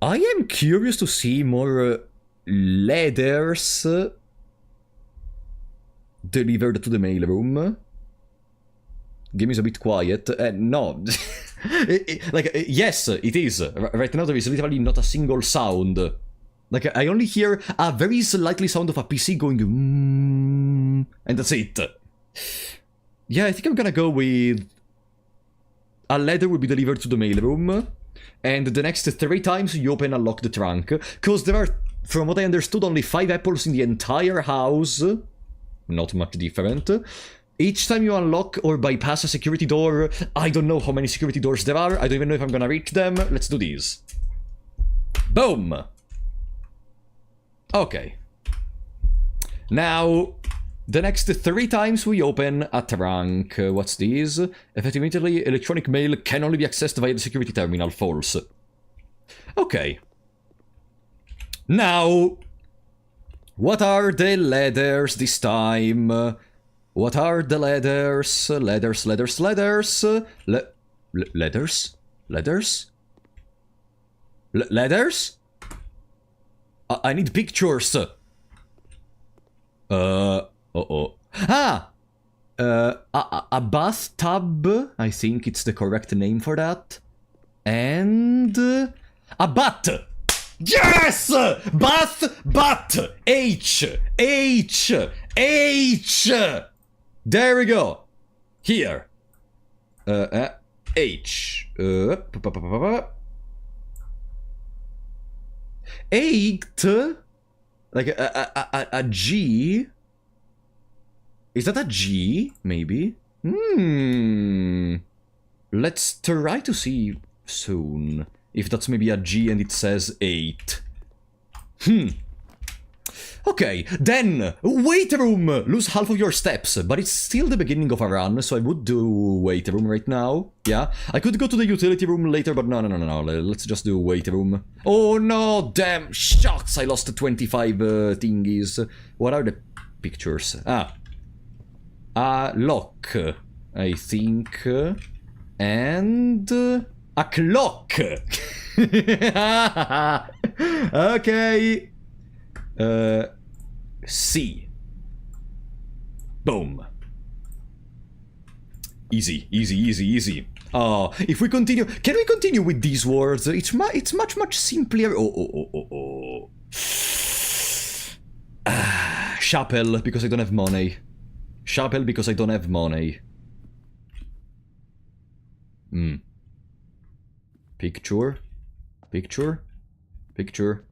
Speaker 1: I am curious to see more ladders delivered to the mailroom. Game is a bit quiet. No. Yes, it is. Right now there is literally not a single sound. Like, I only hear a very slightly sound of a PC going and that's it. Yeah, I think I'm gonna go with a ladder will be delivered to the mailroom, and the next 3 times you open and unlock the trunk. Because there are, from what I understood, only 5 apples in the entire house. Not much different. Each time you unlock or bypass a security door, I don't know how many security doors there are. I don't even know if I'm gonna reach them. Let's do these. Boom! Okay. Now, the next 3 times we open a trunk. What's this? Effectively, electronic mail can only be accessed via the security terminal. False. Okay. Now, what are the ladders this time? What are the ladders? Ladders? Ladders? I need pictures. Uh-oh. A bathtub. I think it's the correct name for that. And a bat. Yes! Bat. H. There we go. Here. H. 8. Like a G. Is that a G? Maybe. Let's try to see soon if that's maybe a G and it says 8. Okay, then, weight room! Lose half of your steps, but it's still the beginning of a run, so I would do weight room right now. Yeah, I could go to the utility room later, but no, let's just do weight room. Oh no, damn, shucks, I lost 25 thingies. What are the pictures? A lock, I think, and a clock. Okay. C. Boom. Easy. Oh, if we continue... Can we continue with these words? It's much simpler. Chapel, because I don't have money. Chapel, because I don't have money. Picture. Picture? Picture?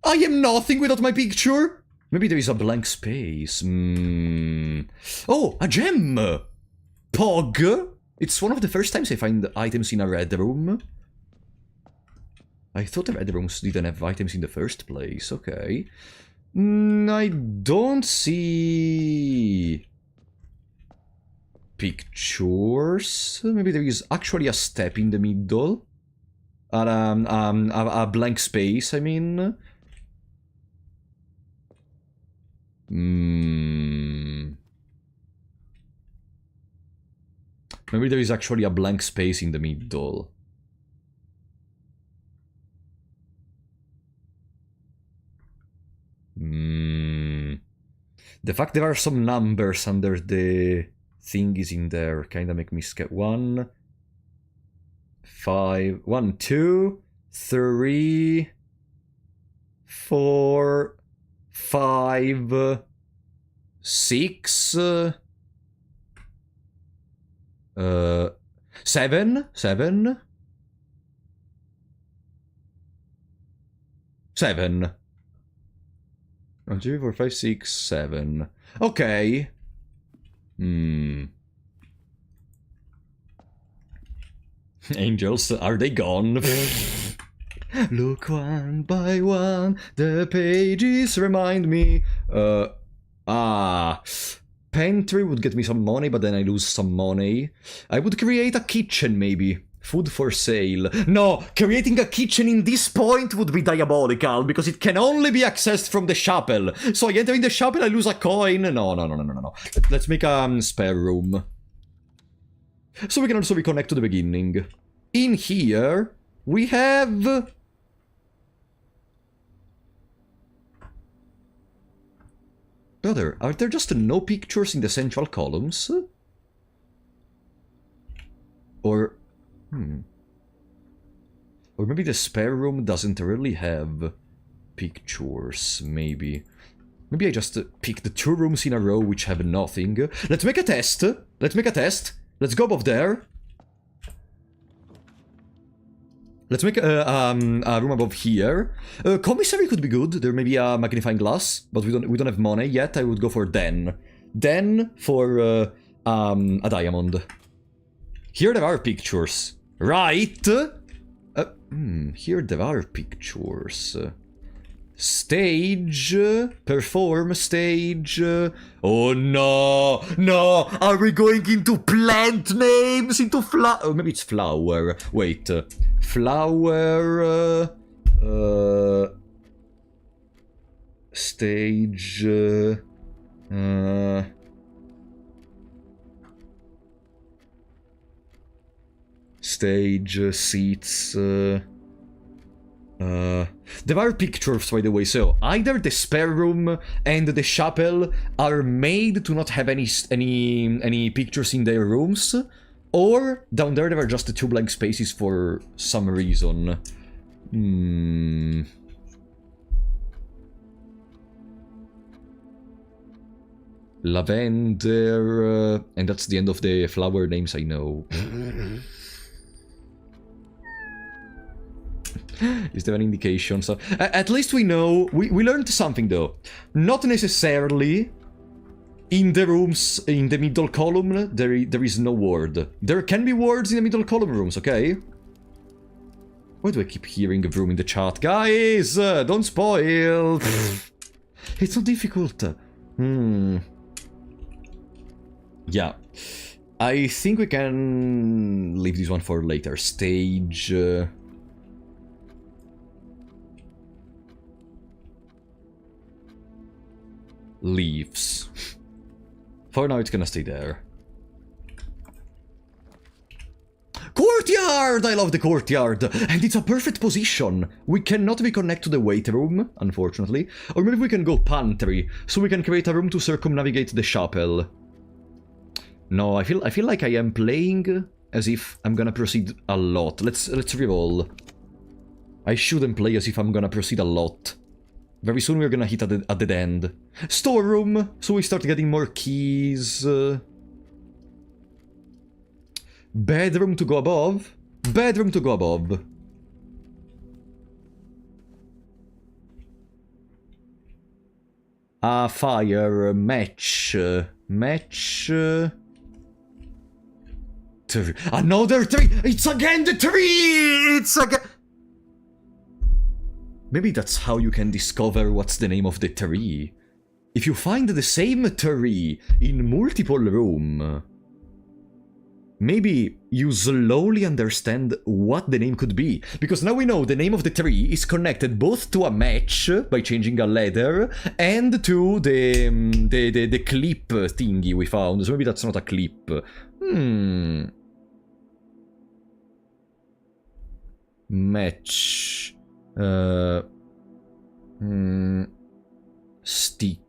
Speaker 1: I am nothing without my picture? Maybe there is a blank space. Oh, a gem! Pog! It's one of the first times I find items in a red room. I thought the red rooms didn't have items in the first place. Okay. I don't see pictures. Maybe there is actually a step in the middle. A blank space, I mean. Maybe there is actually a blank space in the middle. The fact there are some numbers under the thingies in there kinda make me scared. 1, 5, 1, 2, 3, 4, 5, 6... 7? 7? 7. 1, 2, 3, 4, 5, 6, 7. Ok. Angels, are they gone? Look one by one, the pages remind me. Pantry would get me some money, but then I lose some money. I would create a kitchen, maybe. Food for sale. No, creating a kitchen in this point would be diabolical, because it can only be accessed from the chapel. So I enter in the chapel, I lose a coin. No. Let's make a spare room. So we can also reconnect to the beginning. In here, we have... Brother, are there just no pictures in the central columns? Or... Or maybe the spare room doesn't really have pictures, maybe. Maybe I just pick the 2 rooms in a row which have nothing. Let's make a test! Let's go above there. Let's make a room above here. Commissary could be good. There may be a magnifying glass, but we don't have money yet. I would go for den. Den for a diamond. Here there are pictures, right? Here there are pictures. Stage, perform stage. Oh no, no! Are we going into plant names? Into flower? Oh, maybe it's flower. Wait, flower. Stage. Stage, seats. There are pictures, by the way, so either the spare room and the chapel are made to not have any pictures in their rooms, or down there are just the 2 blank spaces for some reason. Lavender, and that's the end of the flower names I know. Is there an indication? So, at least we know, we learned something though. Not necessarily in the rooms, in the middle column, there is no word. There can be words in the middle column rooms, okay? Why do I keep hearing a room in the chat? Guys, don't spoil! It's not difficult. Yeah. I think we can leave this one for later. Stage... leaves. For now, it's gonna stay there. Courtyard! I love the courtyard! And it's a perfect position! We cannot reconnect to the weight room, unfortunately. Or maybe we can go pantry, so we can create a room to circumnavigate the chapel. No, I feel like I am playing as if I'm gonna proceed a lot. Let's reroll. I shouldn't play as if I'm gonna proceed a lot. Very soon we're gonna hit at the dead end. Storeroom! So we start getting more keys. Bedroom to go above. Bedroom to go above. Fire. Match. Match. Another tree! It's again the tree! It's again... Maybe that's how you can discover what's the name of the tree. If you find the same tree in multiple rooms, maybe you slowly understand what the name could be. Because now we know the name of the tree is connected both to a match by changing a letter and to the clip thingy we found. So maybe that's not a clip. Match. Stick.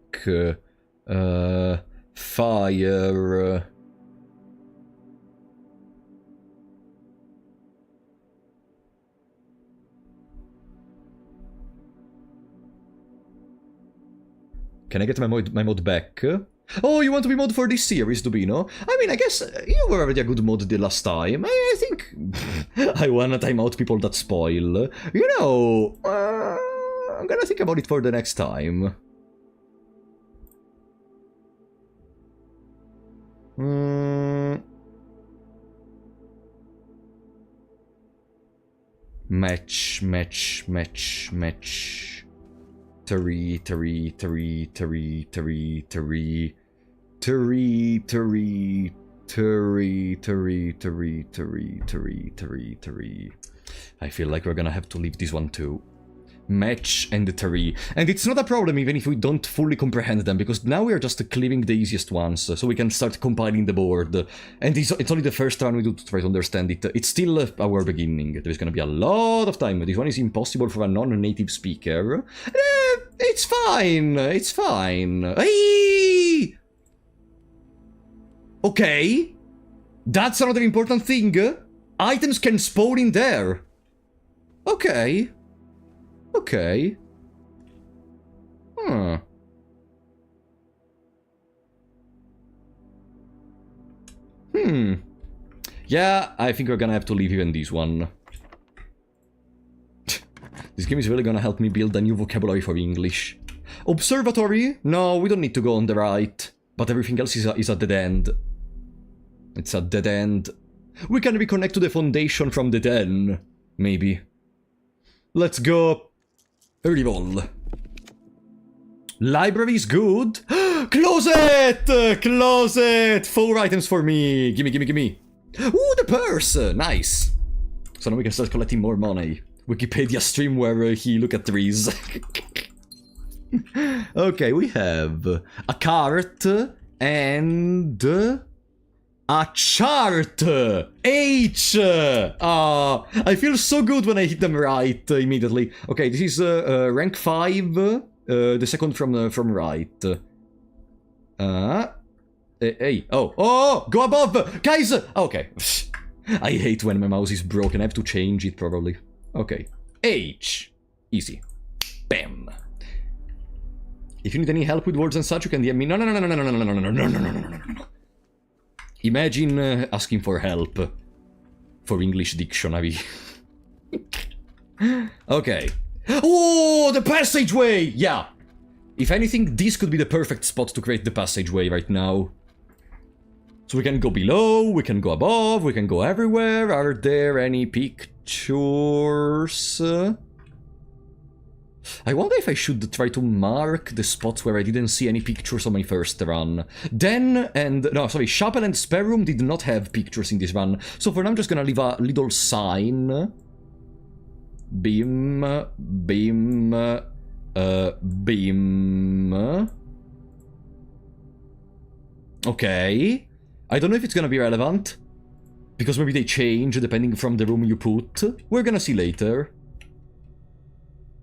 Speaker 1: Fire. Can I get my mod back? Oh, you want to be mod for this series, Dubino? I mean, I guess you were already a good mod the last time. I think I wanna time out people that spoil. You know, I'm gonna think about it for the next time. Match. 3. I feel like we're gonna have to leave this one too. Match and the 3. And it's not a problem even if we don't fully comprehend them, because now we are just clearing the easiest ones, so we can start compiling the board. And it's only the first run we do to try to understand it. It's still our beginning. There's gonna be a lot of time. This one is impossible for a non-native speaker. It's fine. It's fine. Hey! Okay. That's another important thing. Items can spawn in there. Okay. Okay. Huh. Yeah, I think we're gonna have to leave even this one. This game is really gonna help me build a new vocabulary for English. Observatory? No, we don't need to go on the right. But everything else is a dead end. It's a dead end. We can reconnect to the foundation from the den. Maybe. Let's go. Reroll. Library is good. Closet! Closet! 4 items for me. Gimme. Ooh, the purse! Nice. So now we can start collecting more money. Wikipedia stream where he look at trees. Okay, we have a cart and a chart. H. I feel so good when I hit them right immediately. Okay, this is rank 5. The second from right. Hey. Oh, go above, guys. Okay. I hate when my mouse is broken. I have to change it probably. Okay. H. Easy. Bam. If you need any help with words and such, you can DM me. No. Imagine asking for help for English dictionary. Okay. Oh, the passageway! Yeah. If anything, this could be the perfect spot to create the passageway right now. So we can go below, we can go above, we can go everywhere. Are there any pictures? I wonder if I should try to mark the spots where I didn't see any pictures on my first run. Chapel and spare room did not have pictures in this run. So for now I'm just gonna leave a little sign. Beam. Okay. I don't know if it's gonna be relevant, because maybe they change depending from the room you put. We're gonna see later.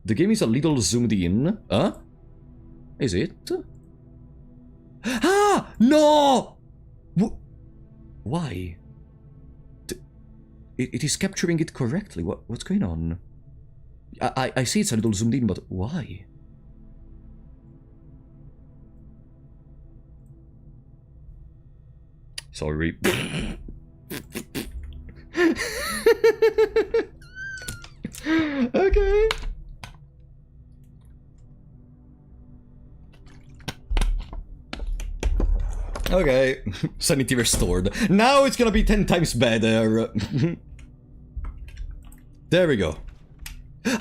Speaker 1: The game is a little zoomed in. Huh? Is it? Ah! No! Why? It is capturing it correctly. What's going on? I see it's a little zoomed in, but why? Sorry. Okay. Okay. Sanity restored. Now it's gonna be 10 times better. There we go.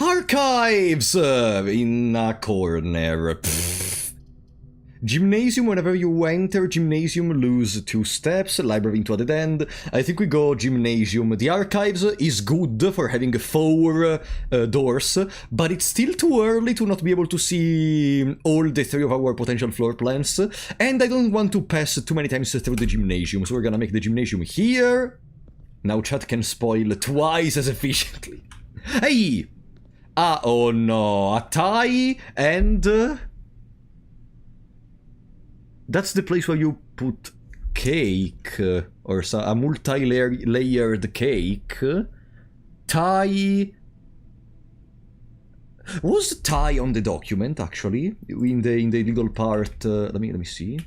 Speaker 1: Archives! In a corner. Gymnasium, whenever you enter Gymnasium, lose 2 steps, library into a dead end. I think we go Gymnasium. The Archives is good for having 4 doors, but it's still too early to not be able to see all the 3 of our potential floor plans, and I don't want to pass too many times through the Gymnasium, so we're gonna make the Gymnasium here. Now chat can spoil twice as efficiently. Hey! Oh no, a tie and... That's the place where you put cake, or a multi-layered cake. Tie... Was tie on the document, actually? In the little part... let me see.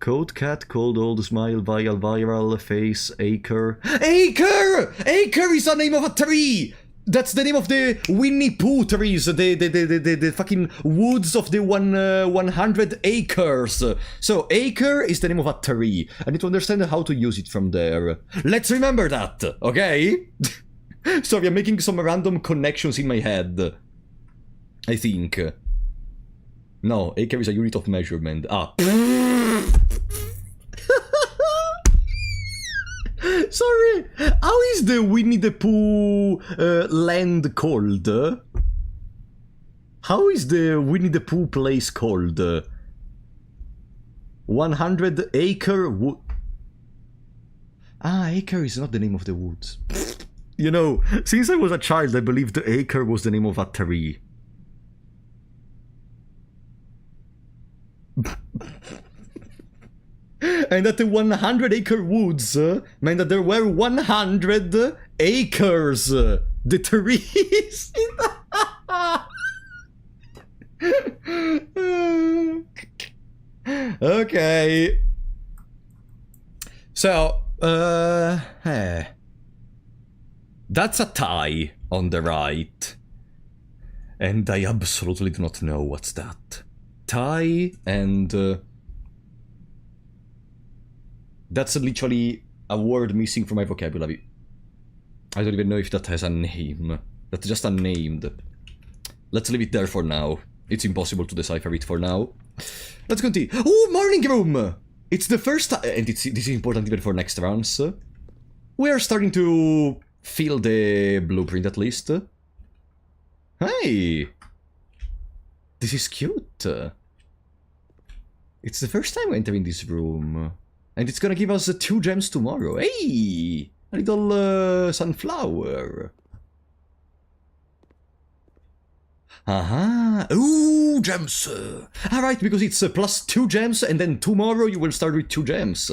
Speaker 1: Cold cat, cold old smile, viral face, acre. Acre! Acre is the name of a tree! That's the name of the Winnie Pooh trees, the fucking woods of the 100 acres. So, acre is the name of a tree. I need to understand how to use it from there. Let's remember that, okay? Sorry, I'm making some random connections in my head. I think. No, acre is a unit of measurement. Ah. Sorry, how is the Winnie the Pooh land called? How is the Winnie the Pooh place called? 100 acre wood. Ah, acre is not the name of the woods. You know, since I was a child, I believed the acre was the name of a tree. And that the 100 acre woods meant that there were 100 acres. The trees. Okay. So, that's a tie on the right. And I absolutely do not know what's that. Tie and... that's literally a word missing from my vocabulary. I don't even know if that has a name. That's just a name. Let's leave it there for now. It's impossible to decipher it for now. Let's continue. Oh, morning room! It's the first time, and this is important even for next rounds. We are starting to feel the blueprint at least. Hey! This is cute. It's the first time we're entering this room. And it's gonna give us 2 gems tomorrow. Hey! A little sunflower. Aha! Ooh, gems! Alright, because it's plus 2 gems, and then tomorrow you will start with 2 gems.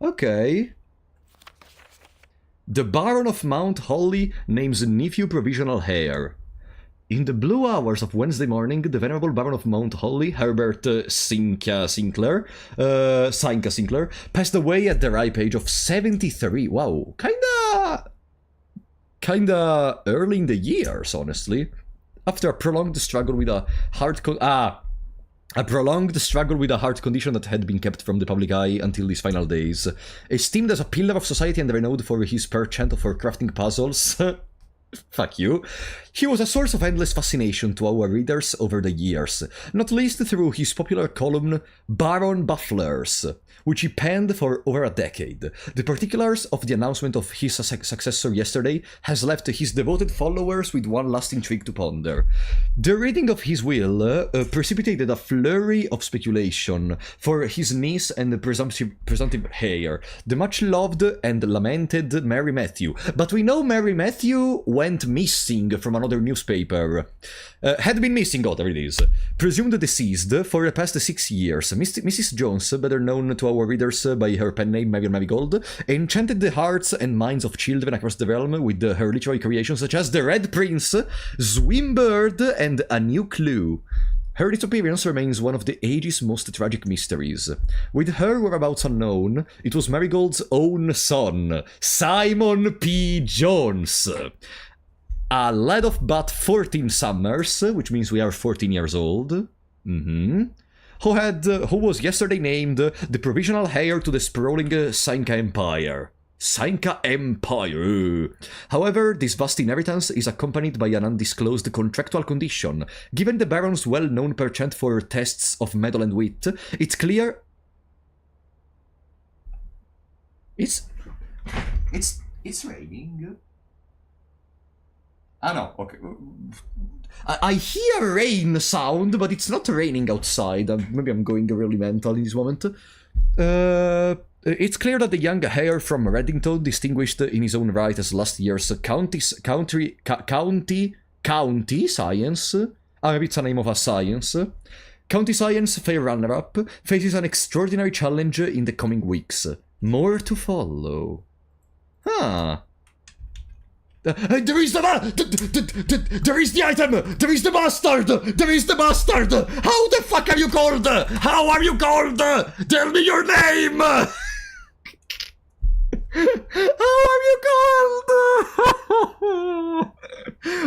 Speaker 1: Okay. The Baron of Mount Holly names nephew provisional heir. In the blue hours of Wednesday morning, the venerable Baron of Mount Holly, Herbert Sinka Sinclair, passed away at the ripe age of 73. Wow, kinda early in the years, honestly. After a prolonged struggle with a heart condition that had been kept from the public eye until his final days. Esteemed as a pillar of society and renowned for his penchant for crafting puzzles. Fuck you. He was a source of endless fascination to our readers over the years, not least through his popular column Baron Bufflers, which he penned for over a decade. The particulars of the announcement of his successor yesterday has left his devoted followers with one last intrigue to ponder. The reading of his will precipitated a flurry of speculation for his niece and presumptive heir, the much-loved and lamented Mary Matthew. But we know Mary Matthew went missing from another newspaper. Had been missing, whatever it is. Presumed deceased for the past 6 years. Mrs. Jones, better known to our readers by her pen name Marion Marigold, enchanted the hearts and minds of children across the realm with her literary creations such as The Red Prince, Swimbird, and A New Clue. Her disappearance remains one of the age's most tragic mysteries. With her whereabouts unknown, it was Marigold's own son, Simon P. Jones. A lad of but 14 summers, which means we are 14 years old, who was yesterday named the provisional heir to the sprawling Sanka Empire. Sanka Empire. However, this vast inheritance is accompanied by an undisclosed contractual condition. Given the Baron's well-known penchant for tests of mettle and wit, it's clear... It's raining. Ah, no, okay. I hear rain sound, but it's not raining outside. Maybe I'm going really mental in this moment. It's clear that the young heir from Reddington, distinguished in his own right as last year's county science, maybe it's a name of a science, county science fair runner-up, faces an extraordinary challenge in the coming weeks. More to follow. Huh. There is there is the item! There is the bastard! There is the bastard! How the fuck are you called? How are you called? Tell me your name! How are you called?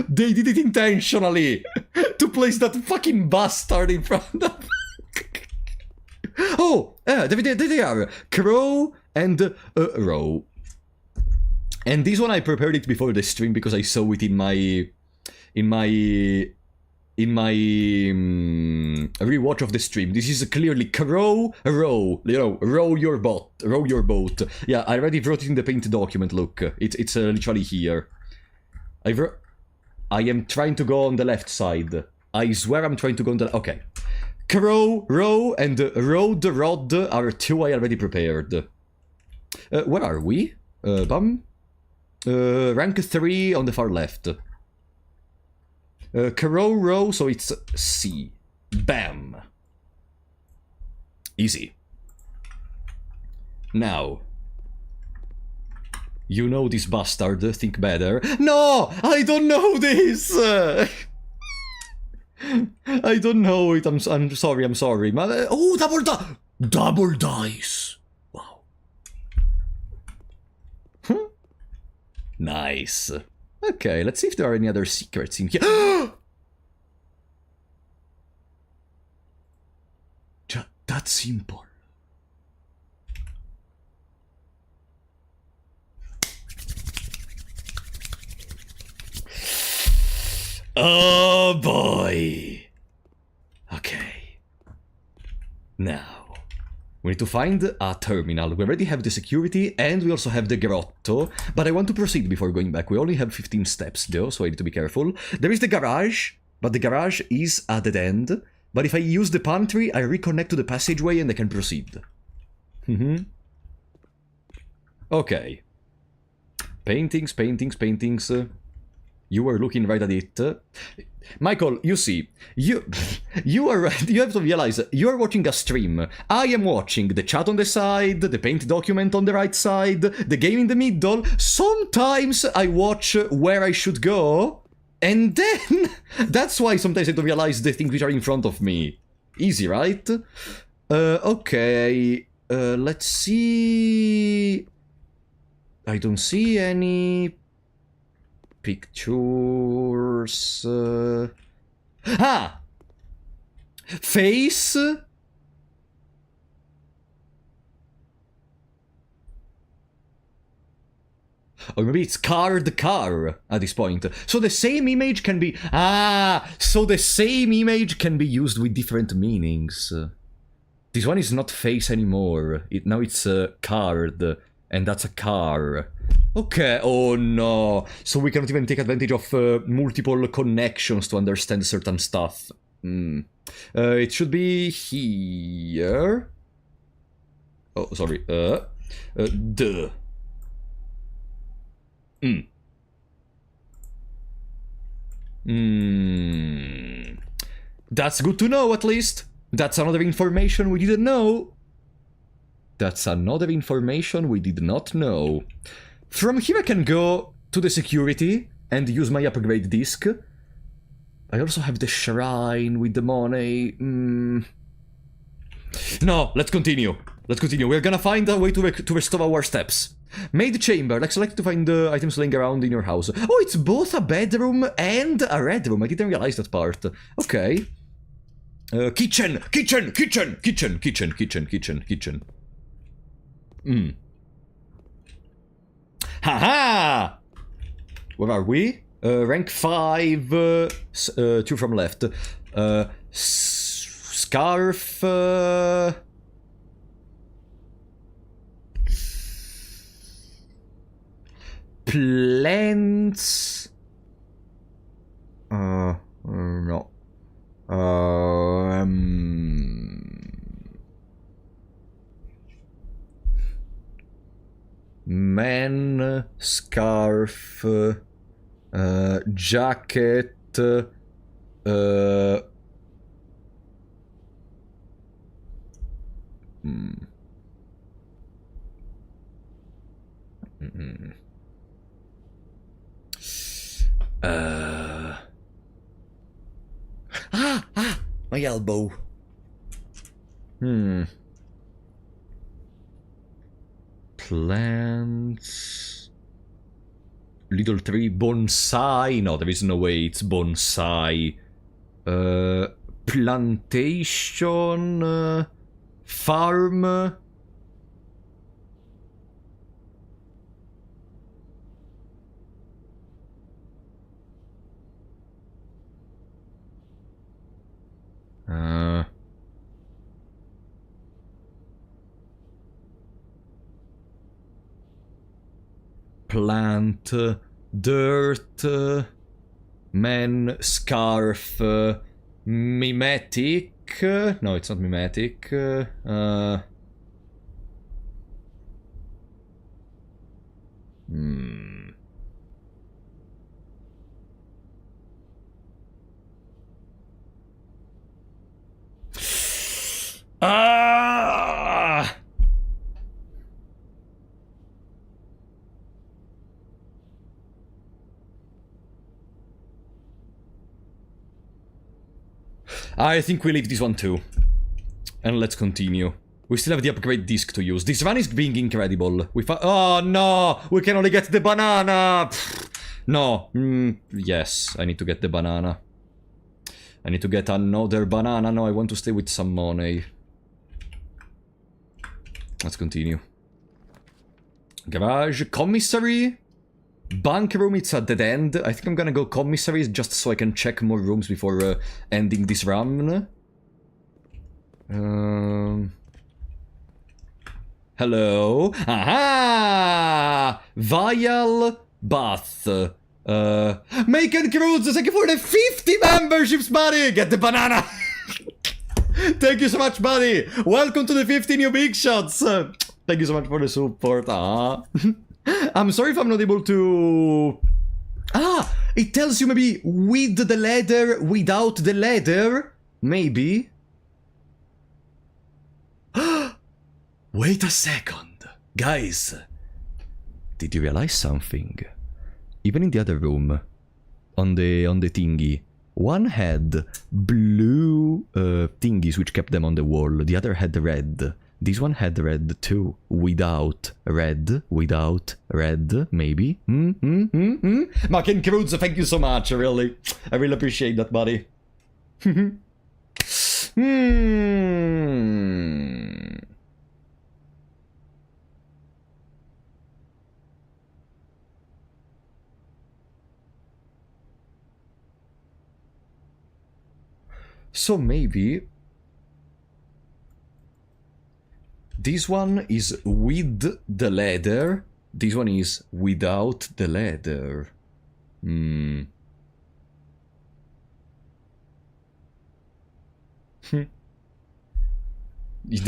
Speaker 1: They did it intentionally to place that fucking bastard in front of. Oh, there they are. Crow and Row. And this one I prepared it before the stream because I saw it in my rewatch of the stream. This is clearly Crow, Row, you know, row your boat. Yeah, I already wrote it in the paint document. Look, it's literally here. I am trying to go on the left side. I swear I'm trying to go on the... Okay. Crow, Row, and Rod are two I already prepared. Where are we? Bum? Rank 3 on the far left. Crow, Row, so it's C. Bam. Easy. Now. You know this bastard, think better. No! I don't know this! I don't know it, I'm sorry. Oh, double dice! Wow. Huh? Nice. Okay, let's see if there are any other secrets in here. That simple. Oh boy. Okay. Now, we need to find a terminal. We already have the security and we also have the grotto, but I want to proceed before going back. We only have 15 steps though, so I need to be careful. There is the garage, but the garage is a dead end. But if I use the pantry, I reconnect to the passageway and I can proceed. Okay. Paintings. You were looking right at it. Michael, you see, you have to realize, you are watching a stream. I am watching the chat on the side, the paint document on the right side, the game in the middle. Sometimes I watch where I should go, and then that's why sometimes I don't realize the things which are in front of me. Easy, right? Okay. Let's see. I don't see any pictures. Face. Or maybe it's car at this point. So the same image can be... so the same image can be used with different meanings. This one is not face anymore. Now it's a card, and that's a car. Okay, oh no. So we cannot even take advantage of multiple connections to understand certain stuff. It should be here. Oh, sorry. That's good to know, at least. That's another information we didn't know. That's another information we did not know. From here I can go to the security and use my upgrade disc. I also have the shrine with the money. No, let's continue. We're gonna find a way to restore our steps. Maid chamber. Let's select to find the items laying around in your house. Oh, it's both a bedroom and a red room. I didn't realize that part. Okay. Kitchen. Haha! Where are we? Rank 5, 2 from left. Scarf. Plants. No. Man, scarf, jacket, My elbow. Plants. Little tree. Bonsai. No, there is no way it's bonsai. Plantation. Farm. Plant, dirt, man, scarf, mimetic. No, it's not mimetic. Ah! I think we leave this one too. And let's continue. We still have the upgrade disc to use. This run is being incredible. Oh no! We can only get the banana! No. Yes, I need to get the banana. I need to get another banana. No, I want to stay with some money. Let's continue. Garage. Commissary. Bank room, it's a dead end. I think I'm gonna go commissary just so I can check more rooms before ending this run. Hello. Aha! Vial bath. Macon Cruz, thank you for the 50 memberships, buddy! Get the banana! Thank you so much, buddy! Welcome to the 50 new big shots! Thank you so much for the support. I'm sorry if I'm not able to... It tells you maybe with the leather, without the leather? Maybe. Wait a second. Guys. Did you realize something? Even in the other room, on the thingy, one had blue thingies which kept them on the wall. The other had red. This one had red too. Without red. Maybe. Mackin Cruz, thank you so much, really. I really appreciate that, buddy. So maybe... this one is with the leather. This one is without the leather. The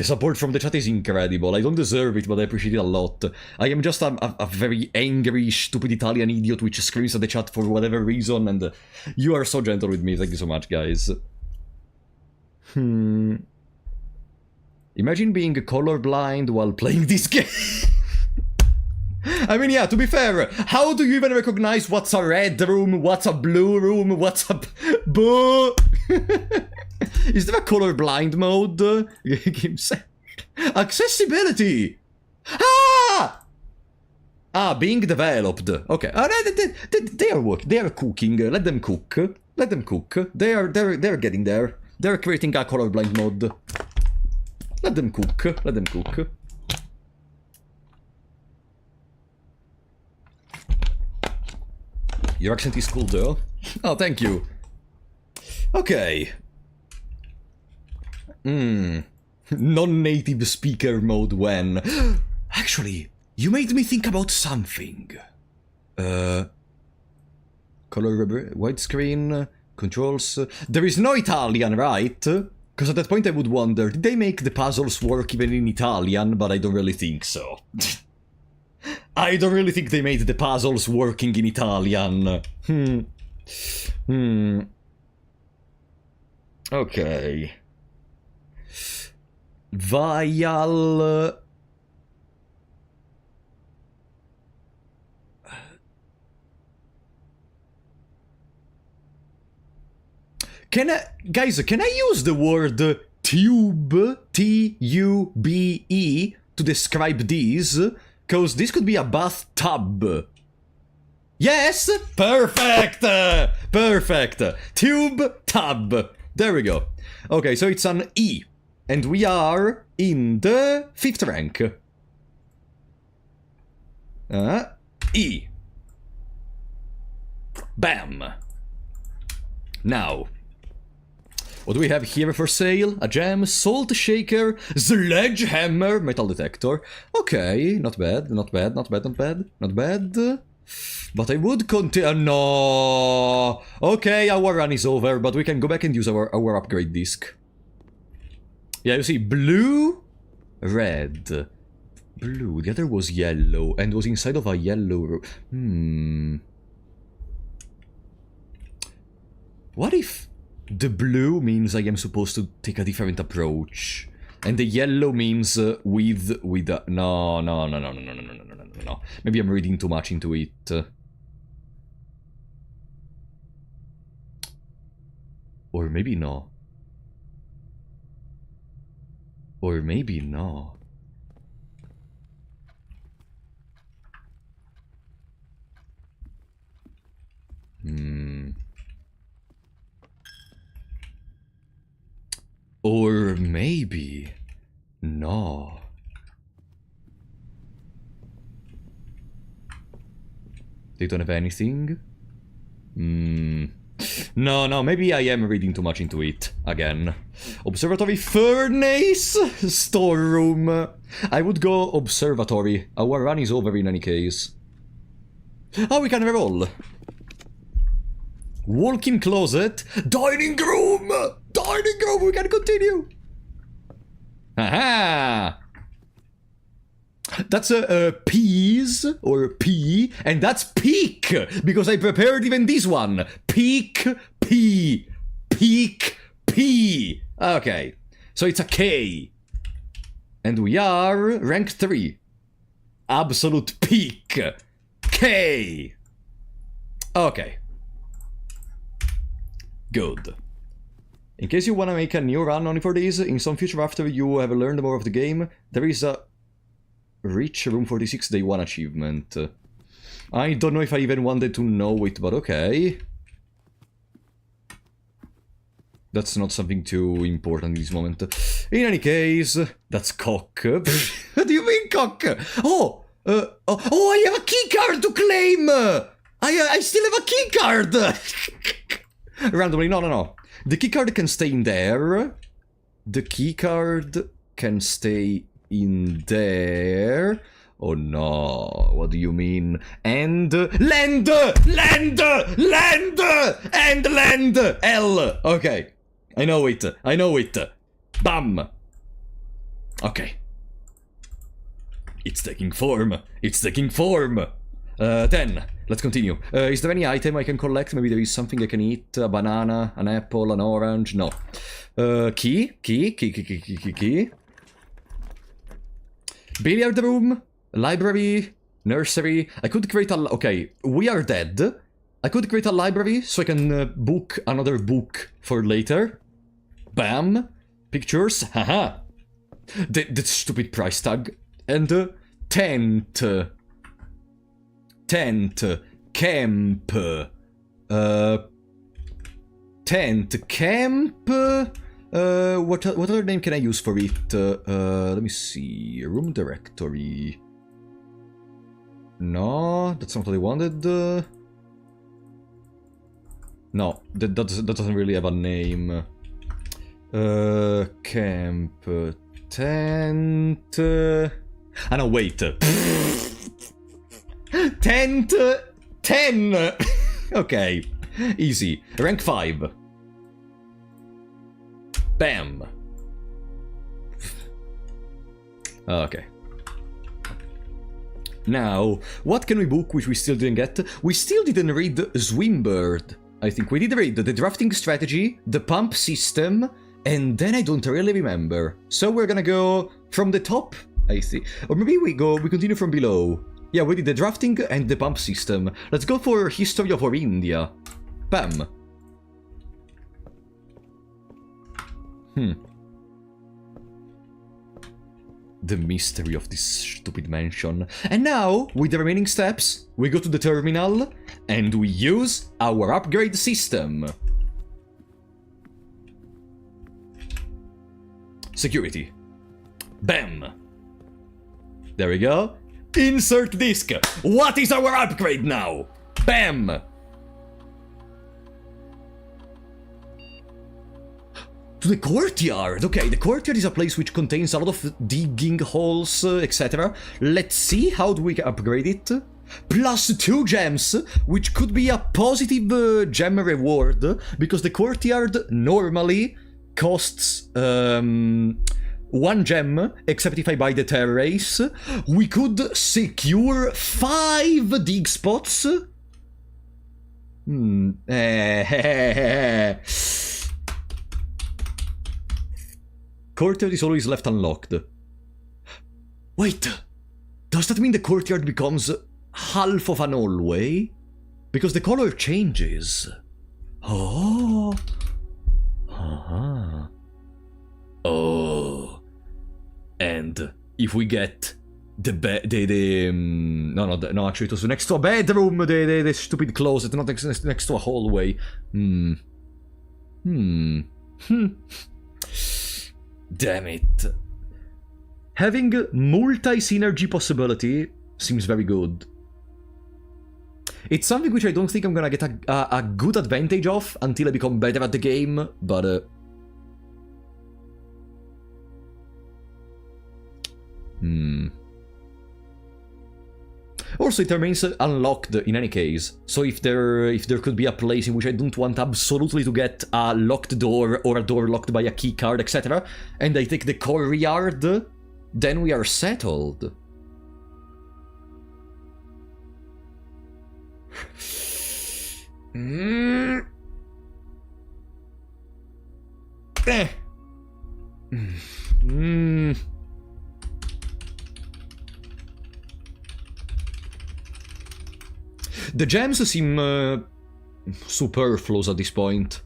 Speaker 1: support from the chat is incredible. I don't deserve it, but I appreciate it a lot. I am just a very angry, stupid Italian idiot which screams at the chat for whatever reason, and you are so gentle with me. Thank you so much, guys. Imagine being colorblind while playing this game. I mean, yeah, to be fair, how do you even recognize what's a red room, what's a blue room, what's a... Boo! Is there a colorblind mode? Accessibility! Being developed. Okay. They are working. They are cooking. Let them cook. Let them cook. They're getting there. They're creating a colorblind mode. Let them cook. Let them cook. Your accent is cool, though. Oh, thank you. Okay. Non-native speaker mode when... Actually, you made me think about something. Color widescreen, controls... There is no Italian, right? Because at that point I would wonder, did they make the puzzles work even in Italian? But I don't really think so. I don't really think they made the puzzles working in Italian. Okay. Vial... Guys, can I use the word tube, T-U-B-E, to describe these? Because this could be a bathtub. Yes! Perfect! Perfect! Tube, tub. There we go. Okay, so it's an E. And we are in the 5th rank. E. Bam! Now, what do we have here for sale? A gem, salt shaker, sledgehammer, metal detector. Okay, not bad, not bad, not bad, not bad, not bad. But I would continue. No! Okay, our run is over, but we can go back and use our upgrade disc. Yeah, you see, blue, red, blue. The other was yellow, and was inside of a yellow room. What if the blue means I am supposed to take a different approach, and the yellow means with no. Maybe I'm reading too much into it. Or maybe no. Or maybe no. Or maybe no. They don't have anything? No, maybe I am reading too much into it, again. Observatory furnace? Storeroom. I would go observatory. Our run is over in any case. Oh, we can reroll. Walk-in closet. Dining room! Dining room, we can continue! Aha! That's peas, or P, and that's peak, because I prepared even this one. Peak, P. Peak, P. Okay, so it's a K. And we are rank 3. Absolute peak. K. Okay. Good. In case you want to make a new run only for this, in some future after you have learned more of the game, there is a reach Room 46 Day 1 achievement. I don't know if I even wanted to know it, but okay. That's not something too important in this moment. In any case, that's cock. What do you mean cock? Oh, I have a keycard to claim! I still have a keycard! Randomly, no. The keycard can stay in there. The keycard can stay in there. Oh no, what do you mean? And land! L! Okay. I know it. Bam! Okay. It's taking form. Then, let's continue. Is there any item I can collect? Maybe there is something I can eat. A banana, an apple, an orange. No. Key. Billiard room. Library. Nursery. I could create a... Okay, we are dead. I could create a library so I can book another book for later. Bam. Pictures. Haha. The stupid price tag. And tent. Tent. Camp. Tent. Camp. What other name can I use for it? Let me see. Room directory. No, that's not what I wanted. No, that doesn't really have a name. Camp. Tent. Ah no, wait. Tent. 10. Okay, easy. Rank 5. Bam. Okay. Now, what can we book which we still didn't get? We still didn't read Swimbird. I think we did read the drafting strategy, the pump system, and then I don't really remember. So we're gonna go from the top, I see. Or maybe we continue from below. Yeah, we did the drafting and the pump system. Let's go for History of our India. Bam. The mystery of this stupid mansion. And now, with the remaining steps, we go to the terminal and we use our upgrade system. Security. Bam! There we go. Insert disc! What is our upgrade now? Bam! To the courtyard! Okay, the courtyard is a place which contains a lot of digging holes, etc. Let's see how do we upgrade it. Plus 2 gems, which could be a positive gem reward, because the courtyard normally costs 1 gem, except if I buy the terrace. We could secure 5 dig spots. Courtyard is always left unlocked. Wait, does that mean the courtyard becomes half of an hallway? Because the color changes. Oh. Uh-huh. Oh. And if we get no, actually it was next to a bedroom, the stupid closet, not next to a hallway. Damn it. Having multi-synergy possibility seems very good. It's something which I don't think I'm gonna get a good advantage of until I become better at the game, but... Also, it remains unlocked in any case, so if there could be a place in which I don't want absolutely to get a locked door or a door locked by a key card, etc., and I take the courtyard, then we are settled. The gems seem superfluous at this point.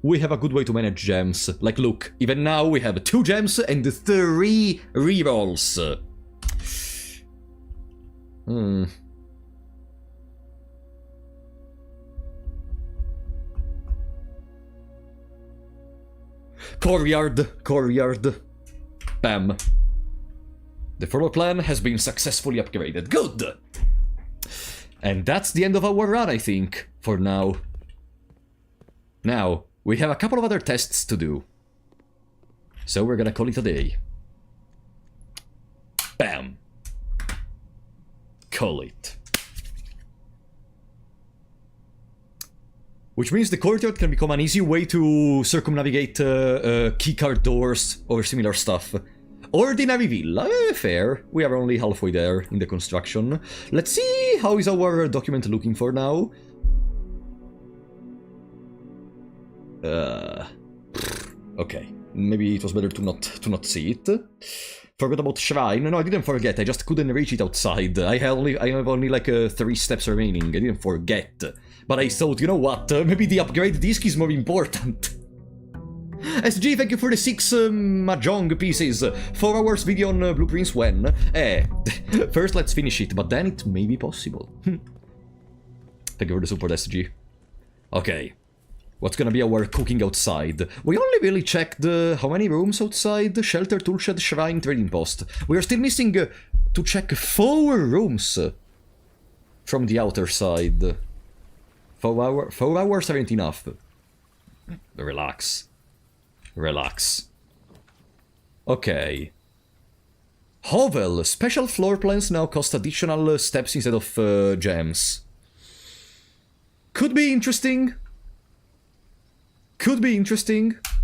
Speaker 1: We have a good way to manage gems. Like, look, even now we have 2 gems and 3 rerolls. Courtyard. Bam. The floor plan has been successfully upgraded. Good! And that's the end of our run, I think, for now. Now, we have a couple of other tests to do. So we're gonna call it a day. Bam. Call it. Which means the courtyard can become an easy way to circumnavigate keycard doors or similar stuff. Ordinary villa, fair. We are only halfway there in the construction. Let's see how is our document looking for now. Okay, maybe it was better to not see it. Forgot about shrine. No, I didn't forget. I just couldn't reach it outside. I have only like 3 steps remaining. I didn't forget, but I thought, you know what? Maybe the upgrade disc is more important. SG, thank you for the 6 mahjong pieces. 4 hours video on blueprints when? First let's finish it, but then it may be possible. Thank you for the support, SG. Okay. What's gonna be our cooking outside? We only really checked how many rooms outside? Shelter, toolshed, shrine, trading post. We are still missing to check 4 rooms from the outer side. 4 hours aren't enough. Relax. Okay. Hovel. Special floor plans now cost additional steps instead of gems. Could be interesting.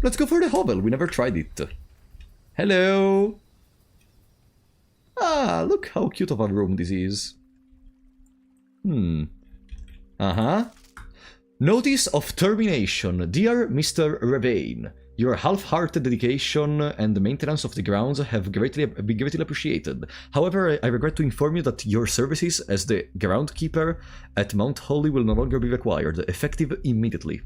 Speaker 1: Let's go for the hovel. We never tried it. Hello. Ah, look how cute of a room this is. Notice of termination. Dear Mr. Ravane, Your half-hearted dedication and the maintenance of the grounds have been greatly appreciated. However, I regret to inform you that your services as the groundkeeper at Mount Holy will no longer be required, effective immediately.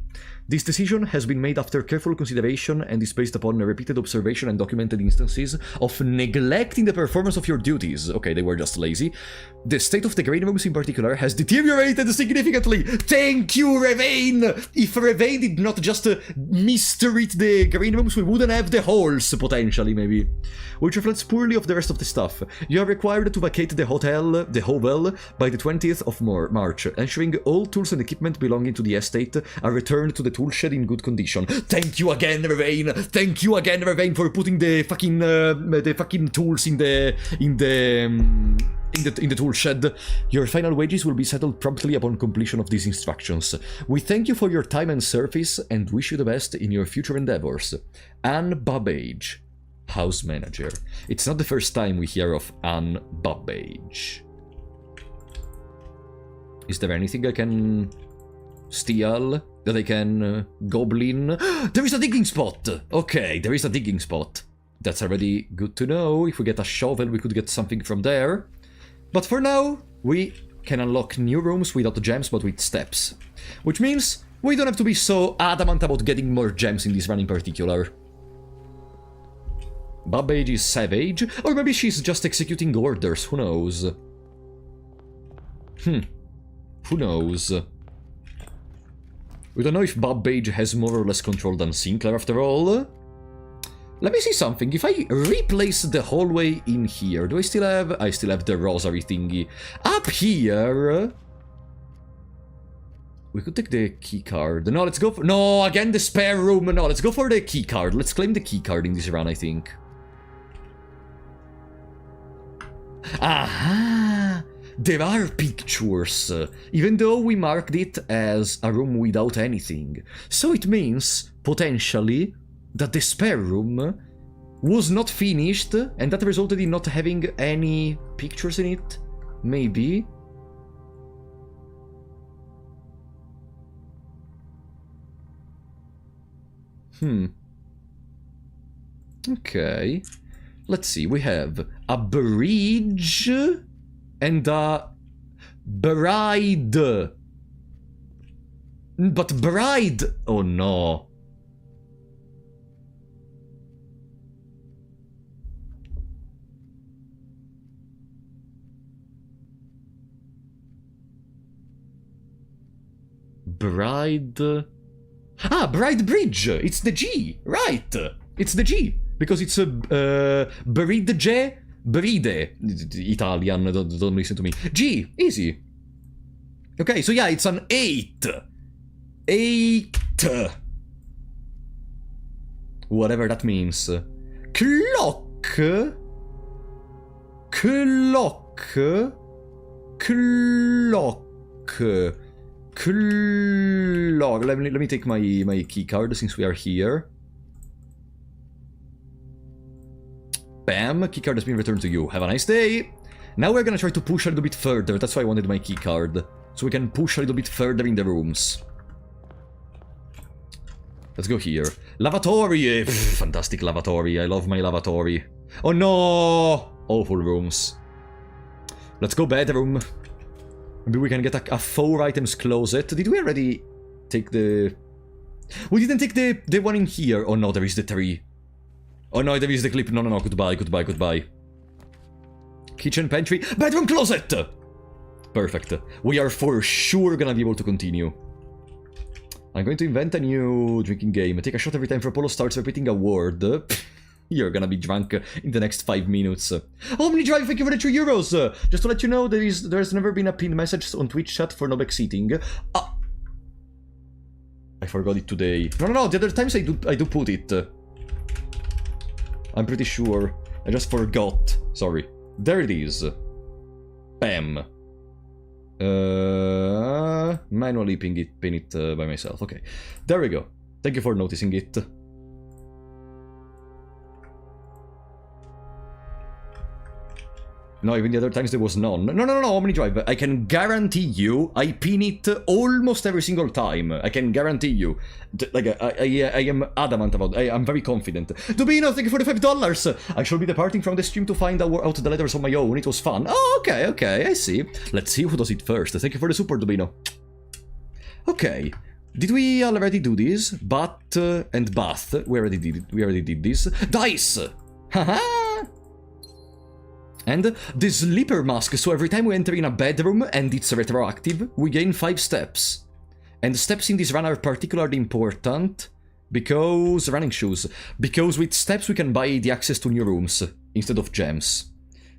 Speaker 1: This decision has been made after careful consideration and is based upon repeated observation and documented instances of neglecting the performance of your duties. Okay, they were just lazy. The state of the grain rooms in particular has deteriorated significantly. Thank you, Revain! If Revain did not just mistreat the grain rooms, we wouldn't have the holes, potentially, maybe. Which reflects poorly of the rest of the stuff. You are required to vacate the hovel, by the 20th of March, ensuring all tools and equipment belonging to the estate are returned to the tool shed in good condition. Thank you again, Revain! Thank you again, Revain, for putting the fucking tools in the tool shed. Your final wages will be settled promptly upon completion of these instructions. We thank you for your time and service and wish you the best in your future endeavors. Anne Babbage, house manager. It's not the first time we hear of Anne Babbage. Is there anything I can steal? That I can goblin? There is a digging spot! Okay, there is a digging spot. That's already good to know. If we get a shovel, we could get something from there. But for now, we can unlock new rooms without gems, but with steps. Which means we don't have to be so adamant about getting more gems in this run in particular. Babbage is savage, or maybe she's just executing orders, who knows? Who knows? We don't know if Babbage has more or less control than Sinclair after all. Let me see something. If I replace the hallway in here, do I still have... I still have the rosary thingy. Up here... We could take the keycard. No, let's go for... No, again, the spare room. No, let's go for the keycard. Let's claim the keycard in this run, I think. Aha! There are pictures, even though we marked it as a room without anything. So it means, potentially, that the spare room was not finished, and that resulted in not having any pictures in it? Maybe? Okay. Let's see, we have a bridge and a bride. But bride... Oh no. Bride... Ah, Bride Bridge! It's the G! Right! It's the G! Because it's a... Bride... Bride. Italian, don't listen to me. G! Easy! Okay, so yeah, it's an 8! 8! Whatever that means. Clock! Clock! Clock! Clock. Let me take my key card since we are here. Bam, key card has been returned to you. Have a nice day. Now we're gonna try to push a little bit further. That's why I wanted my key card, so we can push a little bit further in the rooms. Let's go here. Lavatory. Fantastic lavatory. I love my lavatory. Oh no! Awful rooms. Let's go bedroom. Maybe we can get a 4 items closet. Did we already take the... We didn't take the one in here. Oh no, there is the 3. Oh no, there is the clip. No, no, no. Goodbye, goodbye, goodbye. Kitchen, pantry, bedroom, closet! Perfect. We are for sure gonna be able to continue. I'm going to invent a new drinking game. Take a shot every time Apollo starts repeating a word. You're gonna be drunk in the next 5 minutes. Omnidrive, thank you for the 2 euros! Just to let you know, there's never been a pinned message on Twitch chat for no backseating. Ah! I forgot it today. No, no, no, the other times I do put it. I'm pretty sure. I just forgot. Sorry. There it is. Bam. Manually pin it by myself. Okay. There we go. Thank you for noticing it. No, even the other times there was none. No, Omni Drive. I can guarantee you, I pin it almost every single time. I can guarantee you. Like, I am adamant about it. I'm very confident. Dubino, thank you for the $5. I shall be departing from the stream to find out the letters on my own. It was fun. Oh, okay, I see. Let's see who does it first. Thank you for the support, Dubino. Okay. Did we already do this? Bat and Bath. We already did it. We already did this. Dice! Haha! And the sleeper mask, so every time we enter in a bedroom and it's retroactive, we gain 5 steps. And steps in this run are particularly important because... running shoes. Because with steps we can buy the access to new rooms instead of gems.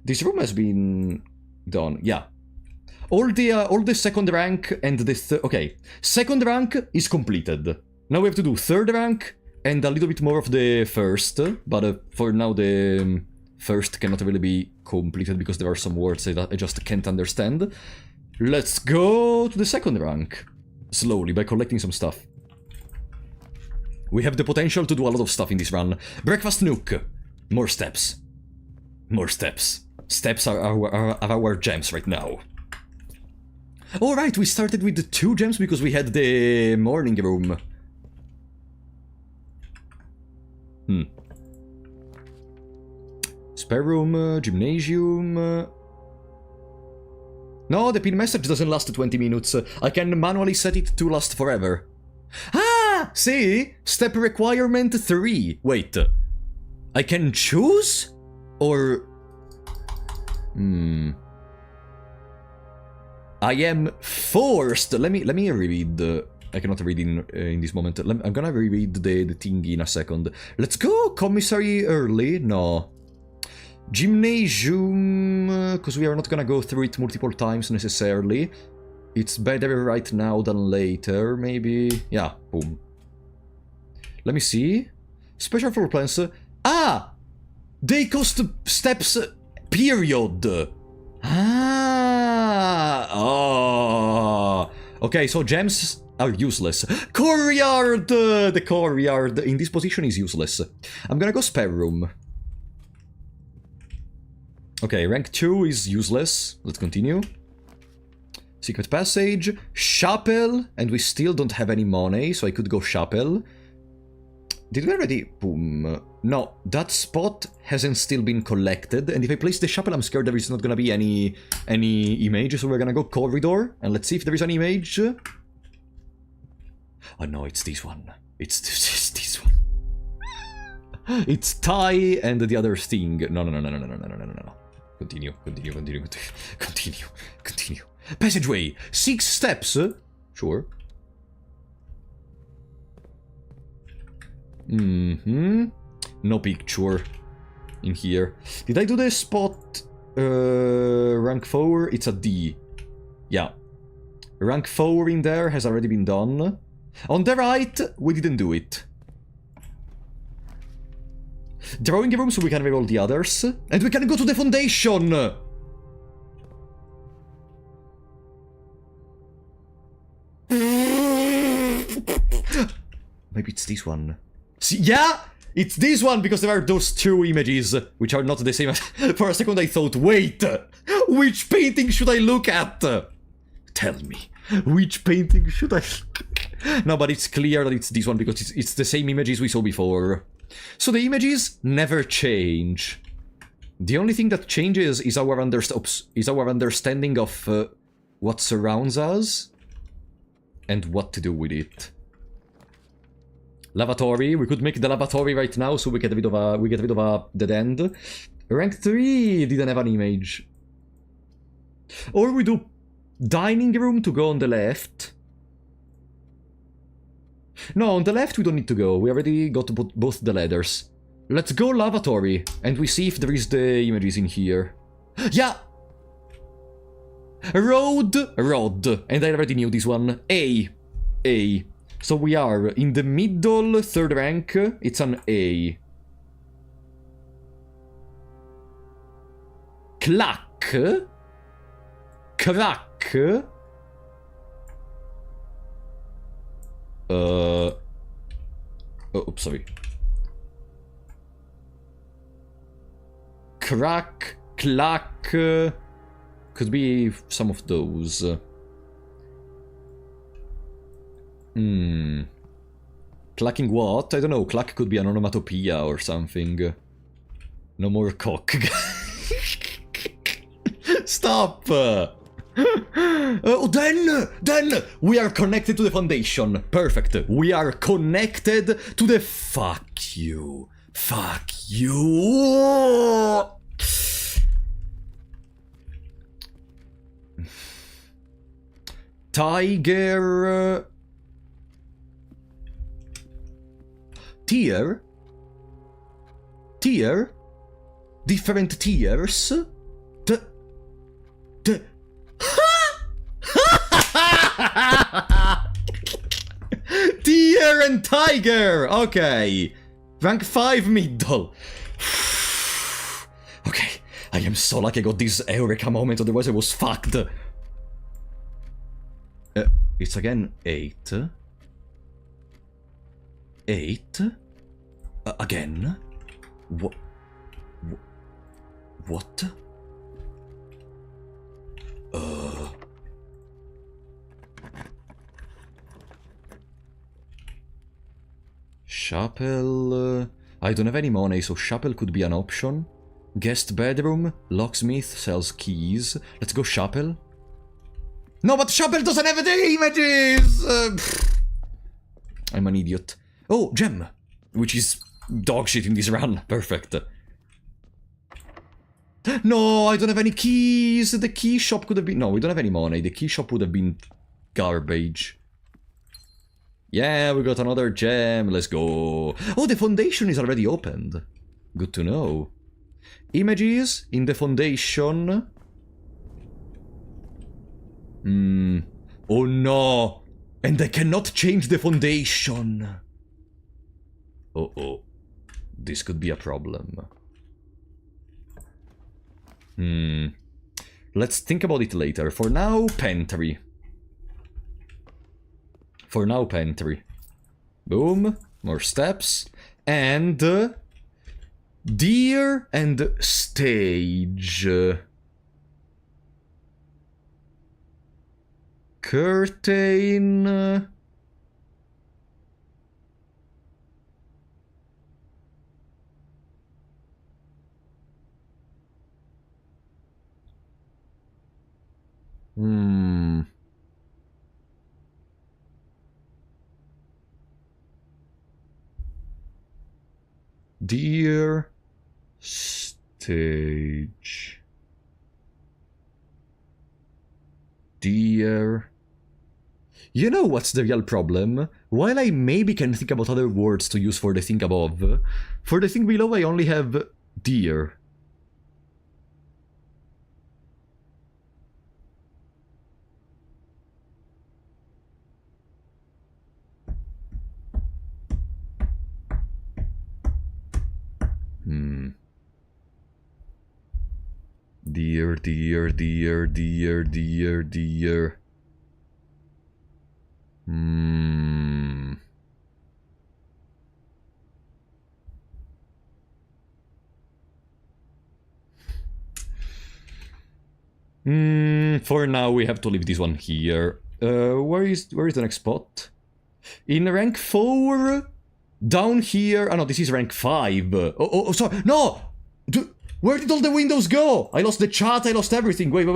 Speaker 1: This room has been done, yeah. All the second rank and the okay, second rank is completed. Now we have to do third rank and a little bit more of the first, but for now the first cannot really be completed because there are some words that I just can't understand. Let's go to the second rank. Slowly, by collecting some stuff. We have the potential to do a lot of stuff in this run. Breakfast Nook. More steps. More steps. Steps are our gems right now. Alright, we started with the 2 gems because we had the morning room. Spare room, gymnasium... No, the pin message doesn't last 20 minutes. I can manually set it to last forever. Ah! See? Step requirement 3. Wait. I can choose? Or... I am forced. Let me reread. I cannot read in this moment. I'm gonna reread the thing in a second. Let's go commissary early. No. Gymnasium, because we are not gonna go through it multiple times necessarily. It's better right now than later, maybe. Yeah, boom. Let me see. Special floor plans. Ah! They cost steps, period. Ah! Oh. Okay, so gems are useless. Courtyard! The courtyard in this position is useless. I'm gonna go spare room. Okay, rank 2 is useless. Let's continue. Secret passage. Chapel. And we still don't have any money, so I could go chapel. Did we already... Boom. No, that spot hasn't still been collected. And if I place the chapel, I'm scared there is not gonna be any image. So we're gonna go corridor. And let's see if there is an image. Oh no, it's this one. It's this one. It's Thai and the other thing. No. Continue. Passageway. 6 steps. Sure. No picture in here. Did I do the spot rank 4? It's a D. Yeah. Rank 4 in there has already been done. On the right, we didn't do it. Drawing room so we can reroll the others. And we can go to the foundation! Maybe it's this one. See, yeah! It's this one because there are those 2 images, which are not the same. For a second I thought, wait! Which painting should I look at? Tell me, which painting should I look at? No, but it's clear that it's this one because it's the same images we saw before. So the images never change. The only thing that changes is our understanding of what surrounds us and what to do with it. Lavatory. We could make the lavatory right now, so we get rid of a dead end. Rank 3 didn't have an image. Or we do dining room to go on the left. No, on the left we don't need to go. We already got both the ladders. Let's go lavatory, and we see if there is the images in here. Yeah! Rod, and I already knew this one. A. So we are in the middle, 3rd rank. It's an A. Clack. Crack. Oh, oops, sorry. Crack, Clack could be some of those. Clacking what? I don't know. Clack could be an onomatopoeia or something. No more cock. Stop! Oh, then we are connected to the foundation. Perfect. We are connected to the. Fuck you. Fuck you. Tiger. Tier. Different tiers. Tier and Tiger! Okay. Rank 5 middle. Okay. I am so lucky I got this Eureka moment, otherwise I was fucked. It's again 8. 8? Again? What? What? Chapel... I don't have any money, so chapel could be an option. Guest bedroom. Locksmith sells keys. Let's go chapel. No, but chapel doesn't have the images! I'm an idiot. Oh, gem! Which is dog shit in this run. Perfect. No, I don't have any keys. The key shop could have been... No, we don't have any money. The key shop would have been garbage. Yeah, we got another gem. Let's go. Oh, the foundation is already opened. Good to know. Images in the foundation. Oh no. And I cannot change the foundation. Uh-oh. This could be a problem. Let's think about it later. For now, pantry. For now, pantry. Boom. More steps. And... deer and stage. Curtain... Dear stage. Dear. You know what's the real problem? While I maybe can think about other words to use for the thing above, for the thing below I only have dear. Dear, dear, dear, dear, dear, dear. For now we have to leave this one here. Where is the next spot? In rank 4? Down here? Oh no, this is rank 5. Oh, sorry. No! Where did all the windows go? I lost the chat, I lost everything. Wait.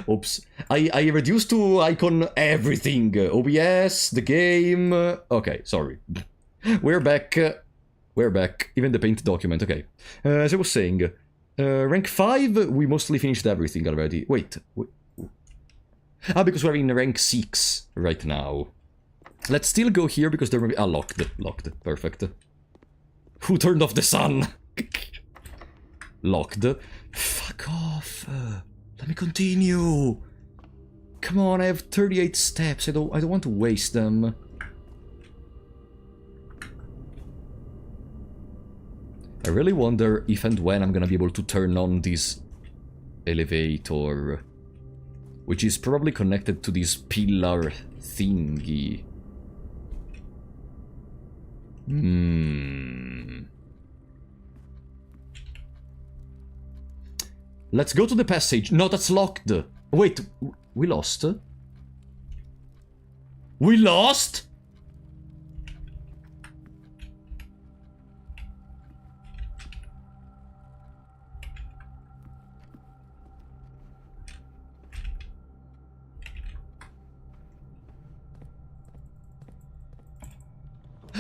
Speaker 1: Oops. I reduced to icon everything. OBS, the game. Okay, sorry. We're back. We're back. Even the paint document, okay. As I was saying, rank 5, we mostly finished everything already. Wait. Ah, because we're in rank 6 right now. Let's still go here because there will be... Ah, locked. Locked. Perfect. Who turned off the sun? Locked. Fuck off. Let me continue. Come on, I have 38 steps. I don't want to waste them. I really wonder if and when I'm gonna be able to turn on this elevator, which is probably connected to this pillar thingy. Let's go to the passage. No, that's locked. Wait, we lost? We lost?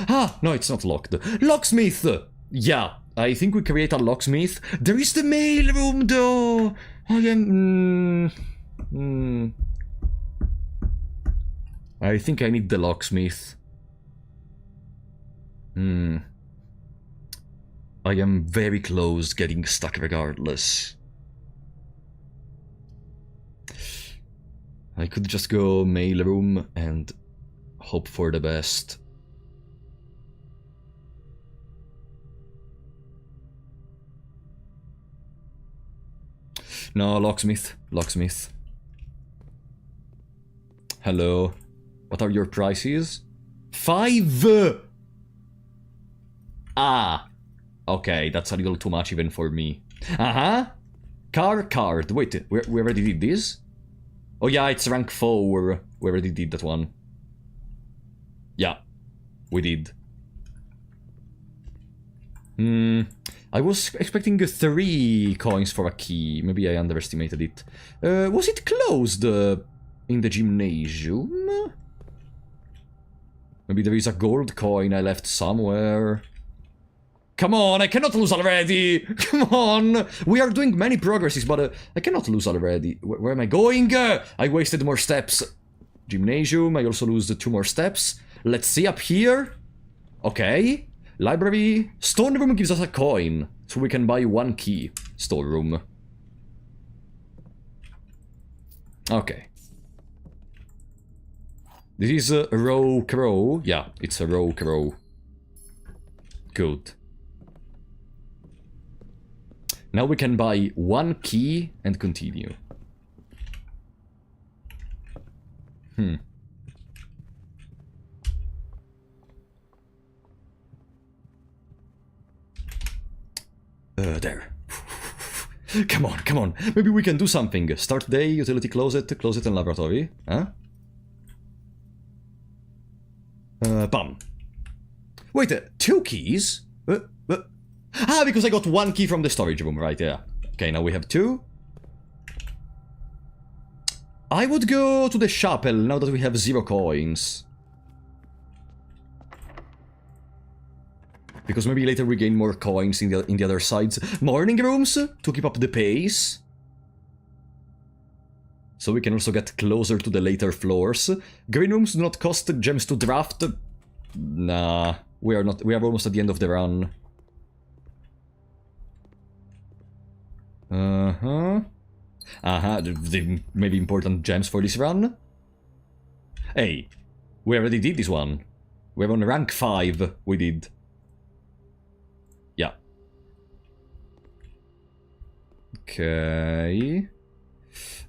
Speaker 1: Ah, no, it's not locked. Locksmith! Yeah, I think we create a locksmith. There is the mail room, though! I am... I think I need the locksmith. I am very close getting stuck regardless. I could just go mail room and hope for the best. No, locksmith. Locksmith. Hello. What are your prices? 5! Ah. Okay, that's a little too much even for me. Uh-huh. Card. Wait, we already did this? Oh yeah, it's rank 4. We already did that one. Yeah, we did. I was expecting 3 coins for a key. Maybe I underestimated it. Was it closed in the gymnasium? Maybe there is a gold coin I left somewhere. Come on, I cannot lose already! Come on! We are doing many progresses, but I cannot lose already. Where am I going? I wasted more steps. Gymnasium, I also lose the 2 more steps. Let's see up here. Okay. Library. Storeroom gives us a coin, so we can buy 1 key. Storeroom. Okay. This is a row crow. Yeah, it's a row crow. Good. Now we can buy 1 key and continue. There. Come on, come on. Maybe we can do something. Start day, utility closet, and laboratory. Huh? Bum. Wait, 2 keys? Ah, because I got 1 key from the storage room, right, yeah. Okay, now we have 2. I would go to the chapel now that we have 0 coins. Because maybe later we gain more coins in the other sides. Morning rooms to keep up the pace. So we can also get closer to the later floors. Green rooms do not cost gems to draft. Nah, we are not. We are almost at the end of the run. The maybe important gems for this run. Hey, we already did this one. We're on rank 5. We did. Yeah. Okay.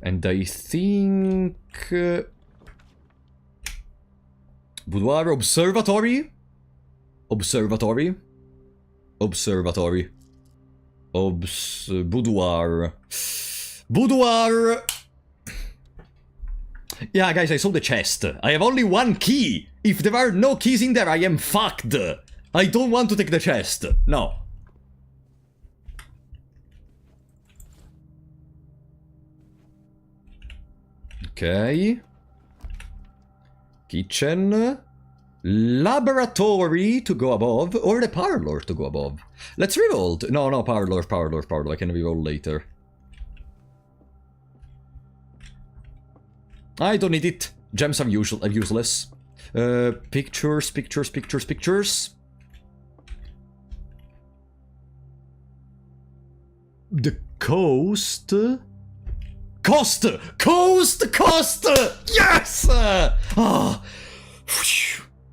Speaker 1: And I think... Boudoir, observatory? Observatory. Boudoir. Boudoir! Yeah, guys, I saw the chest. I have only 1 key. If there are no keys in there, I am fucked. I don't want to take the chest. No. Okay. Kitchen. Laboratory to go above, or the parlor to go above. Let's reroll. No, parlor. I can reroll later. I don't need it. Gems are useless. Pictures. The coast. Coast! Yes!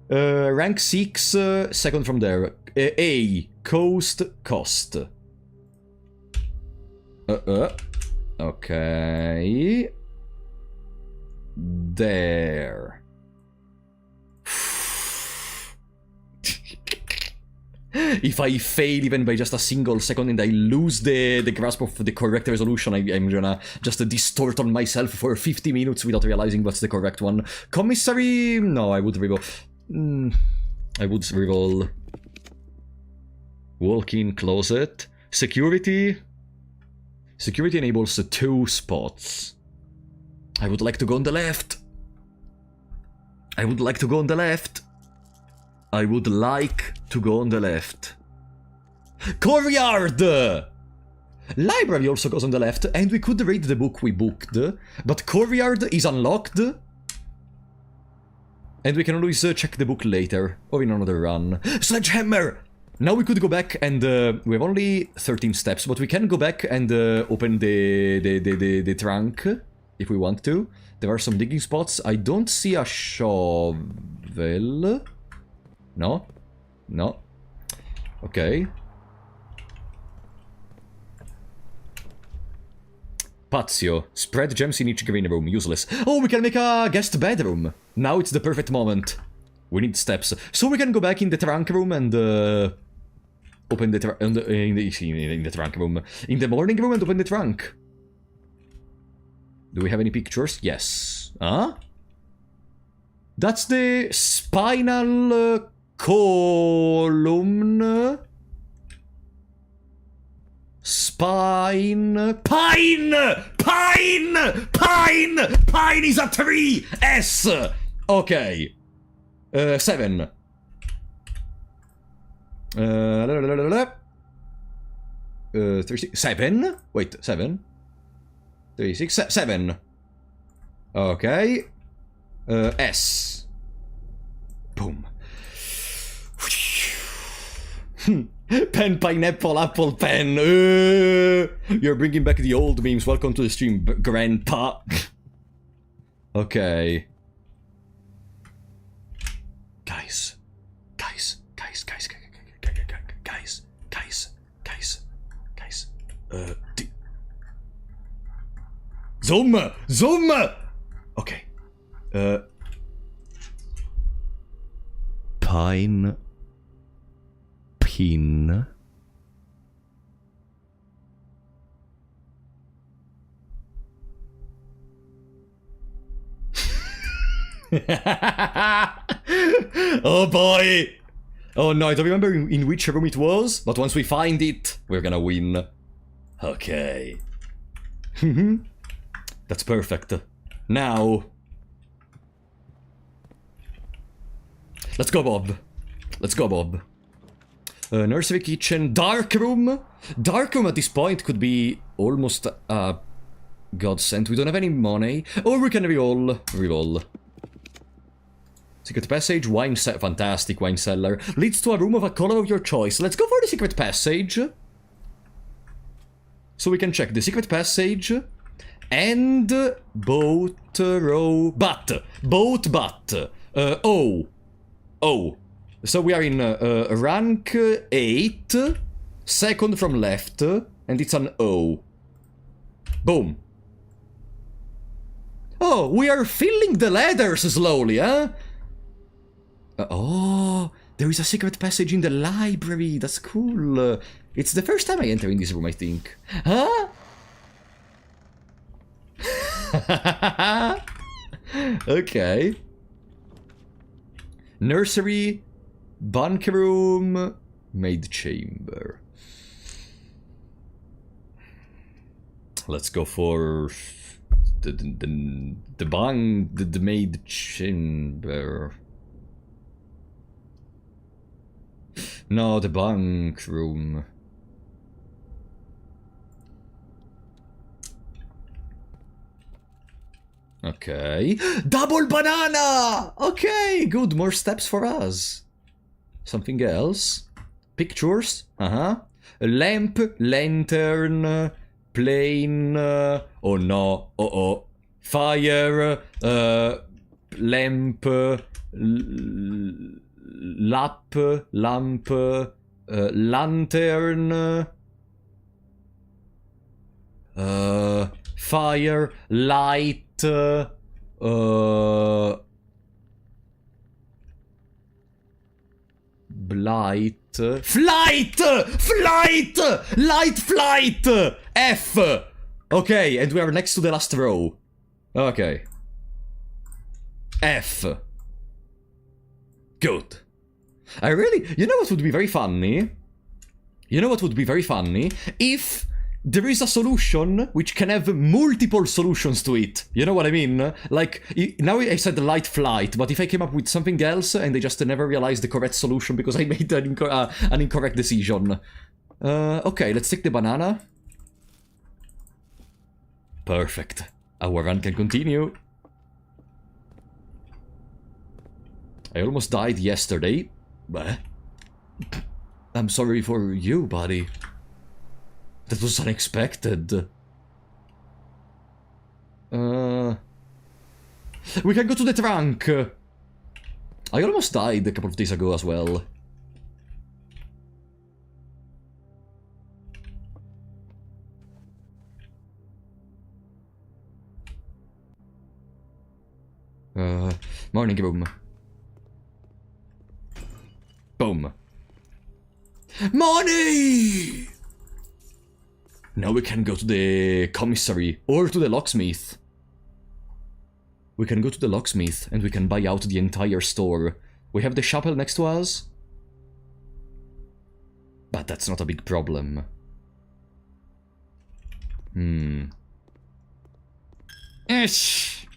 Speaker 1: Rank 6, second from there. A. Coast. Okay. There. if I fail even by just a single second and I lose the grasp of the correct resolution, I'm gonna just distort on myself for 50 minutes without realizing what's the correct one. Commissary? No, I would reroll. I would reroll. Walk-in closet. Security. Security enables 2 spots. I would like to go on the left. I would like to go on the left. I would like to go on the left. Courtyard! Library also goes on the left, and we could read the book we booked, but Courtyard is unlocked. And we can always check the book later, or in another run. Sledgehammer! Now we could go back and, we have only 13 steps, but we can go back and open the trunk, if we want to. There are some digging spots. I don't see a shovel. No? No. Okay. Patio. Spread gems in each green room. Useless. Oh, we can make a guest bedroom. Now it's the perfect moment. We need steps. So we can go back in the trunk room and open the trunk in the trunk room. In the morning room and open the trunk. Do we have any pictures? Yes. Huh? That's the spinal column. Spine. Pine! Pine! Pine! Pine is a tree! S! Okay. 7. 7? Wait, 7? 3, 6, 7. Okay. S. Boom. Pen, pineapple, apple, pen. You're bringing back the old memes. Welcome to the stream, Grandpa. Okay. Guys. Zoom! Okay. Pine. Pin. Oh boy! Oh no, I don't remember in which room it was, but once we find it, we're gonna win. Okay. That's perfect. Now... Let's go, Bob. Let's go, Bob. Nursery kitchen, dark room. Dark room at this point could be almost a godsend. We don't have any money. Or we can reroll. Secret passage, wine cellar. Fantastic, wine cellar. Leads to a room of a color of your choice. Let's go for the secret passage. So we can check the secret passage. And boat row. But. Boat but. O. So we are in rank 8, second from left, and it's an O. Boom. Oh, we are filling the ladders slowly, huh? Oh, there is a secret passage in the library. That's cool. It's the first time I enter in this room, I think. Huh? Okay. Nursery, bunk room, maid chamber. Let's go for the maid chamber. No, the bunk room. Okay. Double banana! Okay, good. More steps for us. Something else? Pictures? Uh-huh. A lamp, lantern, plane. Oh no. Uh-oh. Fire. Lamp. Lamp. Lantern. Fire. Light. Blight. Flight! Flight! Light flight! F! Okay, and we are next to the last row. Okay. F. Good. I really... You know what would be very funny? You know what would be very funny? If there is a solution which can have multiple solutions to it. You know what I mean? Like, now I said light flight, but if I came up with something else and they just never realized the correct solution because I made an incorrect decision. Okay, let's take the banana. Perfect. Our run can continue. I almost died yesterday. But I'm sorry for you, buddy. That was unexpected. We can go to the trunk. I almost died a couple of days ago as well. Morning room. Boom. Money! Now we can go to the commissary or to the locksmith. We can go to the locksmith and we can buy out the entire store. We have the chapel next to us. But that's not a big problem. Ish.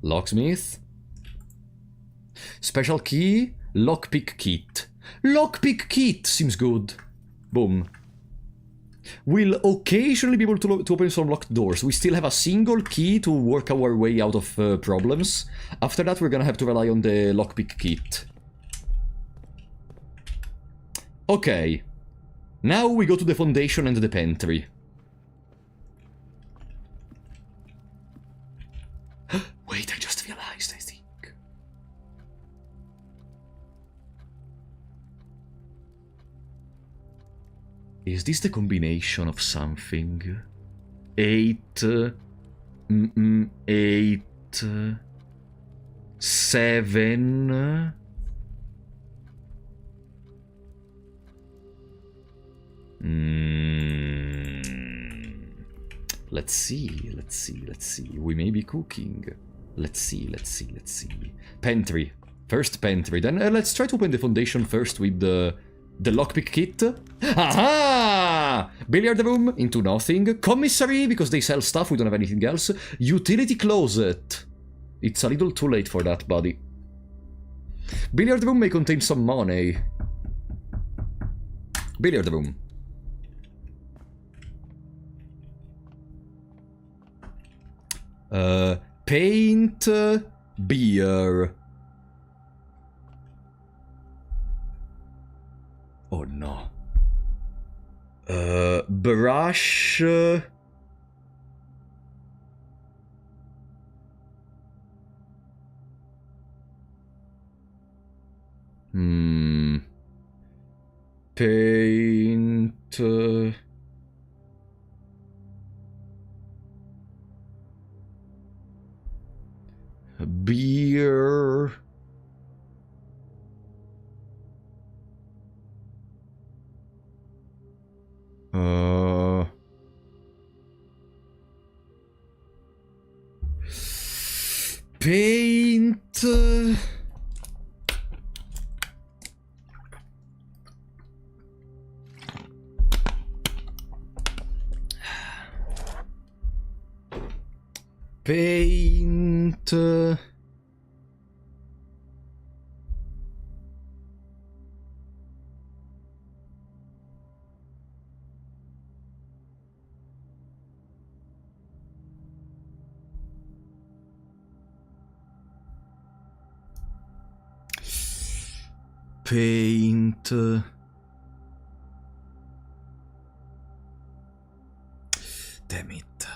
Speaker 1: Locksmith. Special key. Lockpick kit. Lockpick kit seems good. Boom. We'll occasionally be able to open some locked doors. We still have a single key to work our way out of problems. After that, we're gonna have to rely on the lockpick kit. Okay. Now we go to the foundation and the pantry. Wait, I just realized, I think. Is this the combination of something? 8... 8... 7... Let's see. We may be cooking. Let's see. Pantry. First pantry. Then let's try to open the foundation first with the lockpick kit. Aha! Billiard room into nothing. Commissary, because they sell stuff, we don't have anything else. Utility closet. It's a little too late for that, buddy. Billiard room may contain some money. Billiard room. Paint, beer. Oh no. Brush. Paint. Beer. Paint. Paint. Paint. Damn it.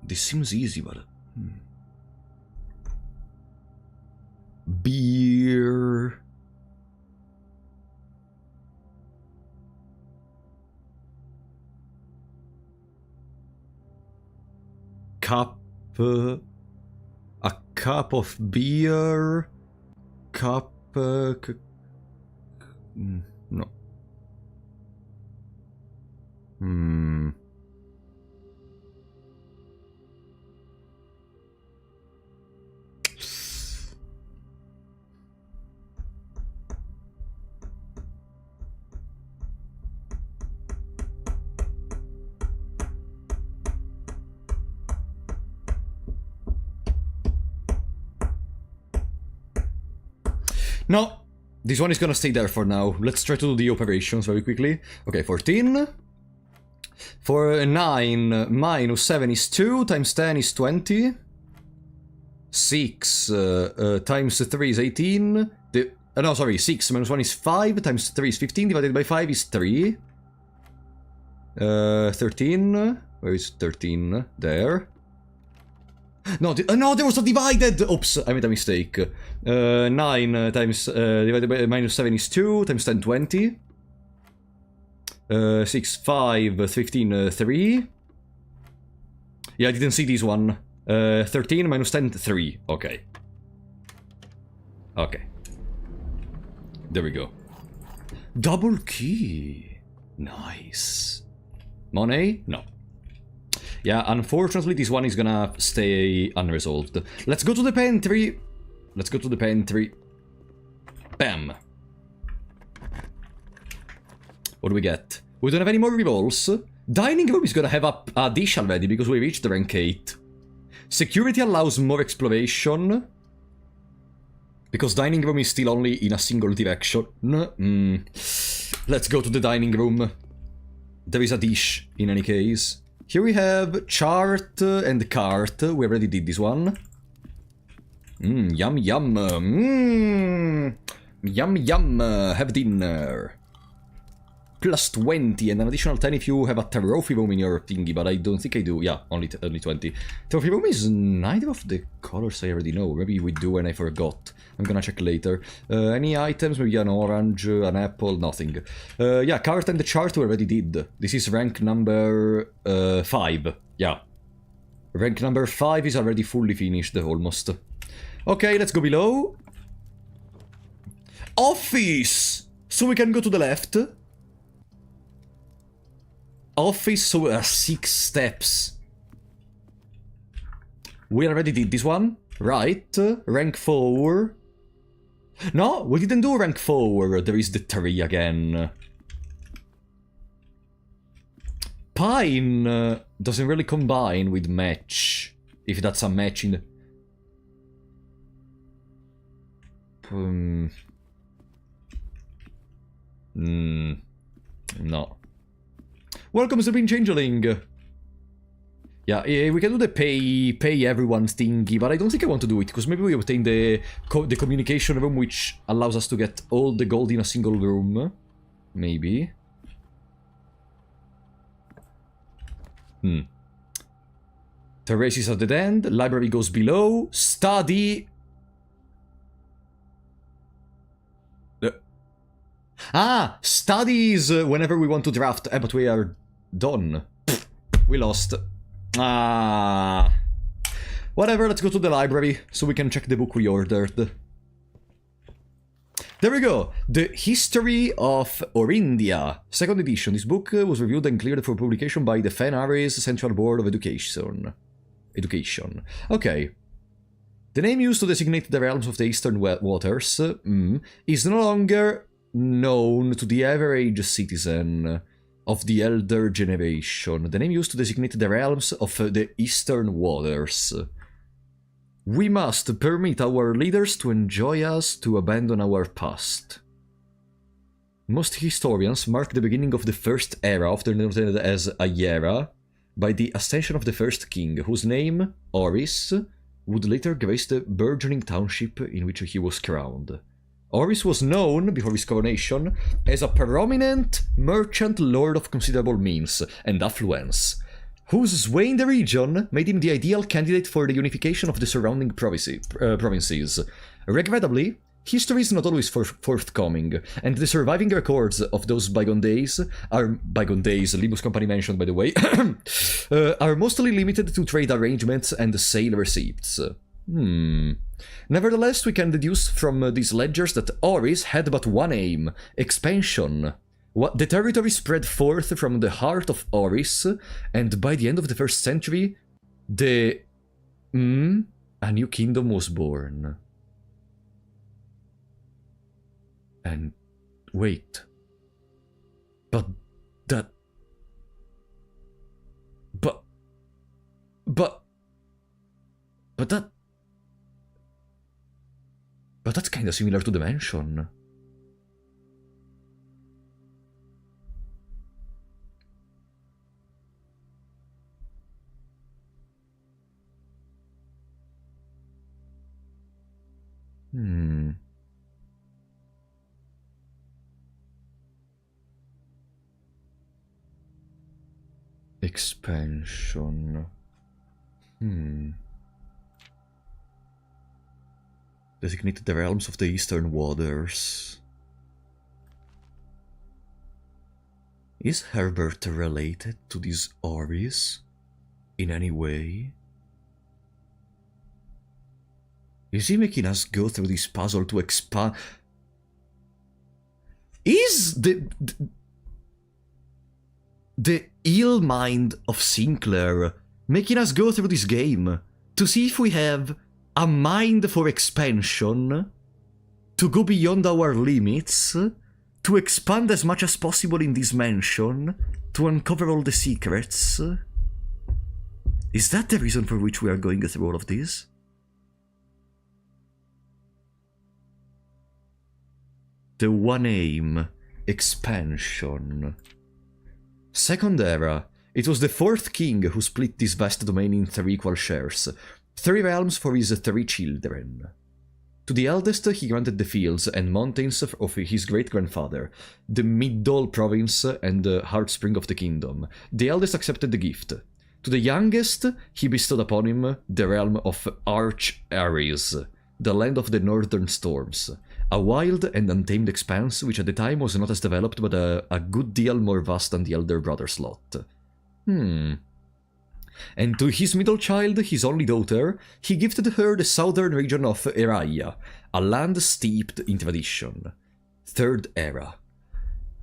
Speaker 1: This seems easy, but... Beer... Cup... A cup of beer. Cup... no. No, this one is gonna stay there for now. Let's try to do the operations very quickly. Okay, 14. For 9, minus 7 is 2, times 10 is 20. 6 times 3 is 18. No, sorry, 6 minus 1 is 5, times 3 is 15, divided by 5 is 3. 13. Where is 13? There. No, no, there was a divided! Oops, I made a mistake. 9 times divided by minus 7 is 2, times 10, 20. 6, 5, 15, 3. Yeah, I didn't see this one. 13 minus 10, 3. Okay. Okay. There we go. Double key. Nice. Money? No. Yeah, unfortunately this one is gonna stay unresolved. Let's go to the pantry. Let's go to the pantry. Bam. What do we get? We don't have any more revolves. Dining room is gonna have a dish already because we reached rank 8. Security allows more exploration. Because dining room is still only in a single direction. Let's go to the dining room. There is a dish in any case. Here we have chart and cart. We already did this one. Yum yum. Yum yum. Have dinner. Plus 20 and an additional 10 if you have a trophy room in your thingy, but I don't think I do. Yeah, only 20. Trophy room is neither of the colors I already know. Maybe we do and I forgot. I'm gonna check later. Any items? Maybe an orange, an apple, nothing. Yeah, cart and the chart we already did. This is rank number 5. Yeah. Rank number 5 is already fully finished, almost. Okay, let's go below. Office! So we can go to the left. Office, so 6 steps. We already did this one, right? Rank 4. No, we didn't do rank 4. There is the 3 again. Pine doesn't really combine with match. If that's a match in the... No. Welcome, Supreme Changeling! Yeah, we can do the pay everyone thingy, but I don't think I want to do it, because maybe we obtain the communication room, which allows us to get all the gold in a single room. Maybe. Terrace is at the end, library goes below, study... studies whenever we want to draft. But we are done. We lost. Whatever, let's go to the library so we can check the book we ordered. There we go. The History of Orindia. 2nd edition. This book was reviewed and cleared for publication by the Fenaris Central Board of Education. Okay. The name used to designate the realms of the Eastern Waters is no longer known to the average citizen of the elder generation. The name used to designate the realms of the Eastern Waters. We must permit our leaders to enjoy us to abandon our past. Most historians mark the beginning of the first era, often noted as a Era, by the ascension of the first king, whose name, Oris, would later grace the burgeoning township in which he was crowned. Oris was known, before his coronation, as a prominent merchant lord of considerable means and affluence, whose sway in the region made him the ideal candidate for the unification of the surrounding provinces. Regrettably, history is not always forthcoming, and the surviving records of those bygone days, Limbus Company mentioned by the way, are mostly limited to trade arrangements and sale receipts. Nevertheless, we can deduce from these ledgers that Oris had but one aim: expansion. The territory spread forth from the heart of Oris, and by the end of the 1st century, a new kingdom was born. And wait. But that... But that's kinda similar to the mansion. Expansion. Designated the realms of the Eastern Waters. Is Herbert related to these Oris in any way? Is he making us go through this puzzle to expand? Is the ill mind of Sinclair making us go through this game to see if we have a mind for expansion, to go beyond our limits, to expand as much as possible in this mansion, to uncover all the secrets? Is that the reason for which we are going through all of this? The one aim, expansion. Second era. It was the 4th king who split this vast domain in 3 equal shares. 3 realms for his 3 children. To the eldest he granted the fields and mountains of his great-grandfather, the Middle province and the heartspring of the kingdom. The eldest accepted the gift. To the youngest he bestowed upon him the realm of Arch Ares, the land of the northern storms. A wild and untamed expanse which at the time was not as developed but a good deal more vast than the elder brother's lot. And to his middle child, his only daughter, he gifted her the southern region of Eraia, a land steeped in tradition. 3rd era.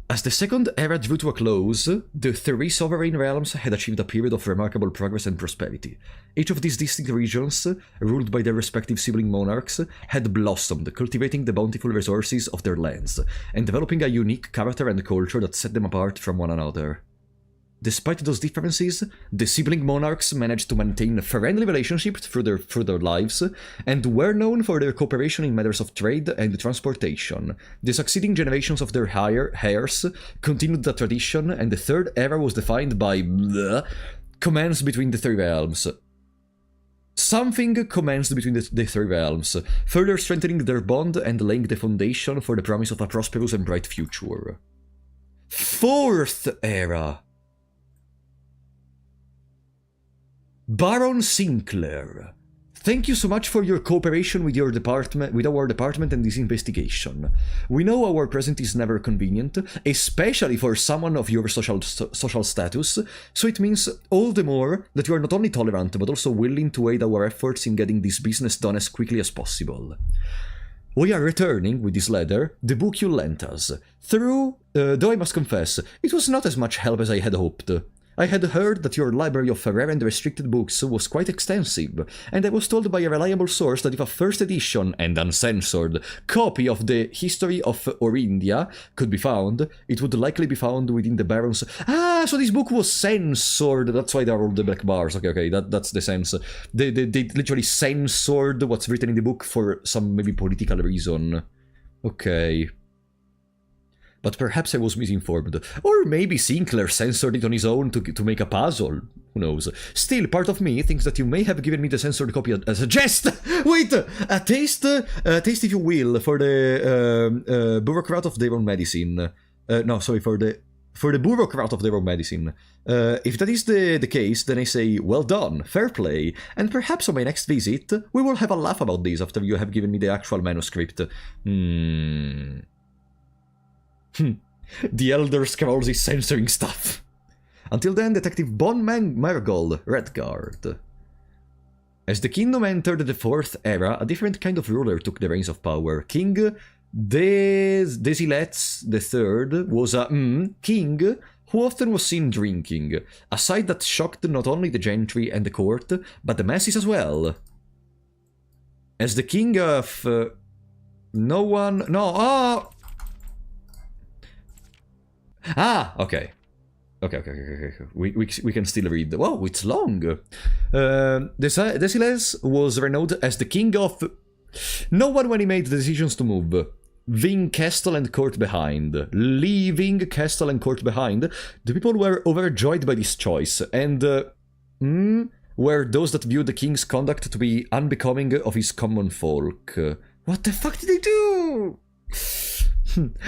Speaker 1: As the 2nd era drew to a close, the 3 sovereign realms had achieved a period of remarkable progress and prosperity. Each of these distinct regions, ruled by their respective sibling monarchs, had blossomed, cultivating the bountiful resources of their lands, and developing a unique character and culture that set them apart from one another. Despite those differences, the sibling monarchs managed to maintain friendly relationships through their lives, and were known for their cooperation in matters of trade and transportation. The succeeding generations of their heirs continued that tradition, and the 3rd era was defined by commands between the 3 realms. Something commenced between the 3 realms, further strengthening their bond and laying the foundation for the promise of a prosperous and bright future. 4th era. Baron Sinclair, thank you so much for your cooperation with our department and this investigation. We know our presence is never convenient, especially for someone of your social status, so it means all the more that you are not only tolerant but also willing to aid our efforts in getting this business done as quickly as possible. We are returning, with this letter, the book you lent us. Though I must confess, it was not as much help as I had hoped. I had heard that your library of rare and restricted books was quite extensive, and I was told by a reliable source that if a first edition and uncensored copy of the History of Orindia could be found, it would likely be found within the Baron's... Ah, so this book was censored, that's why there are all the black bars. Okay, that's the sense. They literally censored what's written in the book for some maybe political reason. Okay. But perhaps I was misinformed. Or maybe Sinclair censored it on his own to make a puzzle. Who knows? Still, part of me thinks that you may have given me the censored copy as a jest! Wait! A taste if you will, for the bureaucrat of their own medicine. No, sorry, for the bureaucrat of their own medicine. If that is the case, then I say, well done, fair play, and perhaps on my next visit, we will have a laugh about this after you have given me the actual manuscript. The Elder Scrolls is censoring stuff. Until then, Detective Bon Marigold, Redguard. As the kingdom entered the Fourth Era, a different kind of ruler took the reins of power. King Desilets III was a king who often was seen drinking, a sight that shocked not only the gentry and the court, but the masses as well. As the king of... Okay. Okay. We can still read. Wow, it's long. Desiles was renowned as the king of... No one when he made the decisions to move. Leaving castle and court behind. The people were overjoyed by this choice, and were those that viewed the king's conduct to be unbecoming of his common folk. What the fuck did they do?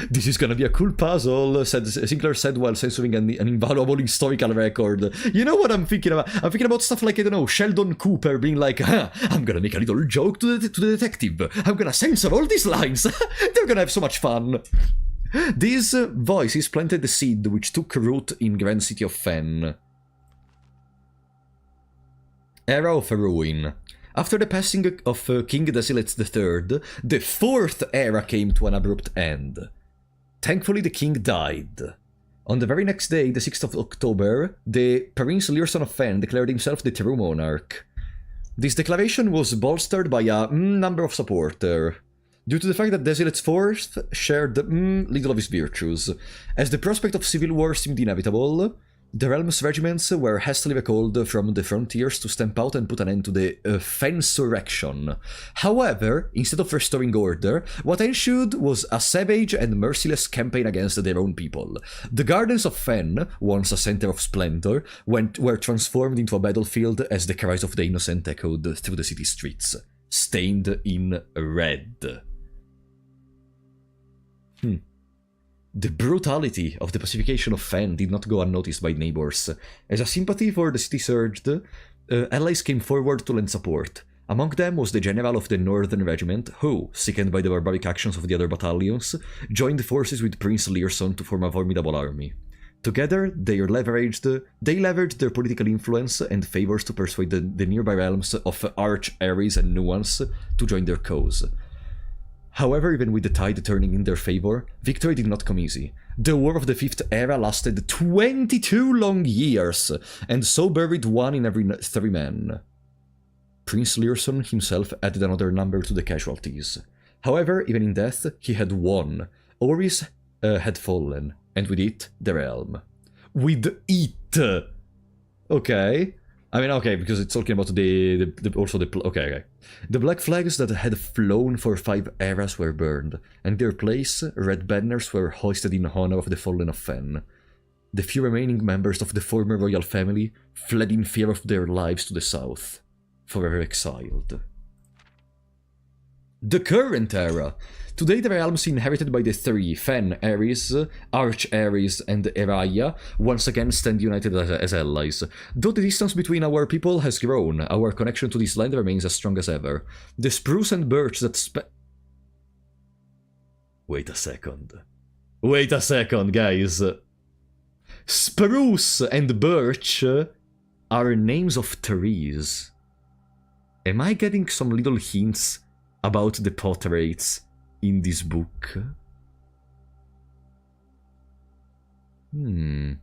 Speaker 1: This is gonna be a cool puzzle, Sinclair said while censoring an invaluable historical record. You know what I'm thinking about? I'm thinking about stuff like, I don't know, Sheldon Cooper being like, I'm gonna make a little joke to the detective. I'm gonna censor all these lines. They're gonna have so much fun. These voices planted the seed which took root in Grand City of Fen. Era of Ruin. After the passing of King Desilets III, the Fourth Era came to an abrupt end. Thankfully, the king died. On the very next day, the 6th of October, the Prince Learson of Fen declared himself the true monarch. This declaration was bolstered by a number of supporters, due to the fact that Desilets IV shared little of his virtues. As the prospect of civil war seemed inevitable, the realm's regiments were hastily recalled from the frontiers to stamp out and put an end to the Fensurrection. However, instead of restoring order, what ensued was a savage and merciless campaign against their own people. The gardens of Fen, once a center of splendor, were transformed into a battlefield as the cries of the innocent echoed through the city streets, stained in red. The brutality of the pacification of Fen did not go unnoticed by neighbors. As a sympathy for the city surged, allies came forward to lend support. Among them was the general of the Northern Regiment, who, sickened by the barbaric actions of the other battalions, joined forces with Prince Learson to form a formidable army. Together, they leveraged their political influence and favors to persuade the nearby realms of Arch, Ares, and Nuance to join their cause. However, even with the tide turning in their favor, victory did not come easy. The War of the Fifth Era lasted 22 long years, and so buried one in every 3 men. Prince Learson himself added another number to the casualties. However, even in death, he had won. Oris had fallen, and with it, the realm. With it! Okay. I mean, okay, because it's talking about okay. The black flags that had flown for 5 eras were burned, and in their place, red banners were hoisted in honor of the fallen of Fen. The few remaining members of the former royal family fled in fear of their lives to the south, forever exiled. The current era. Today the realms inherited by the 3, Fen, Ares, Arch Ares, and Eraya, once again stand united as allies. Though the distance between our people has grown, our connection to this land remains as strong as ever. The spruce and birch that Wait a second, guys. Spruce and birch are names of trees. Am I getting some little hints about the portraits in this book? Maybe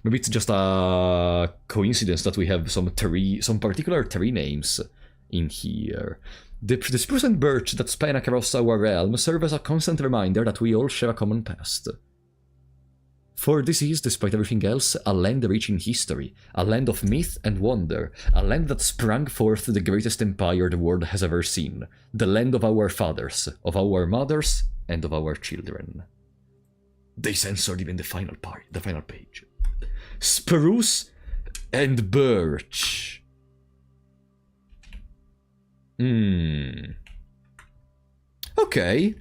Speaker 1: it's just a coincidence that we have some particular tree names in here. The spruce and birch that span across our realm serve as a constant reminder that we all share a common past. For this is, despite everything else, a land rich in history, a land of myth and wonder, a land that sprang forth the greatest empire the world has ever seen, the land of our fathers, of our mothers, and of our children. They censored even the final page. Spruce and birch. Okay.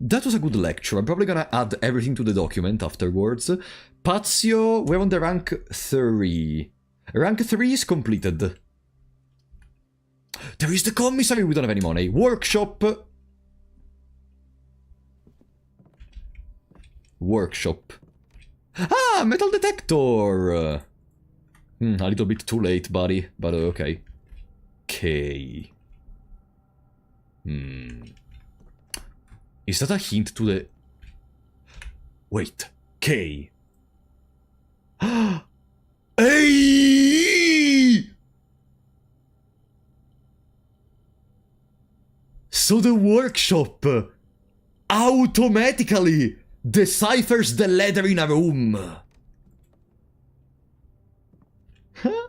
Speaker 1: That was a good lecture. I'm probably gonna add everything to the document afterwards. Pazio, we're on the rank 3. Rank 3 is completed. There is the commissary, we don't have any money. Workshop. Ah, metal detector! A little bit too late, buddy, but okay. K. Is that a hint to the... Wait. K. Hey! So the workshop automatically deciphers the letter in a room. Huh?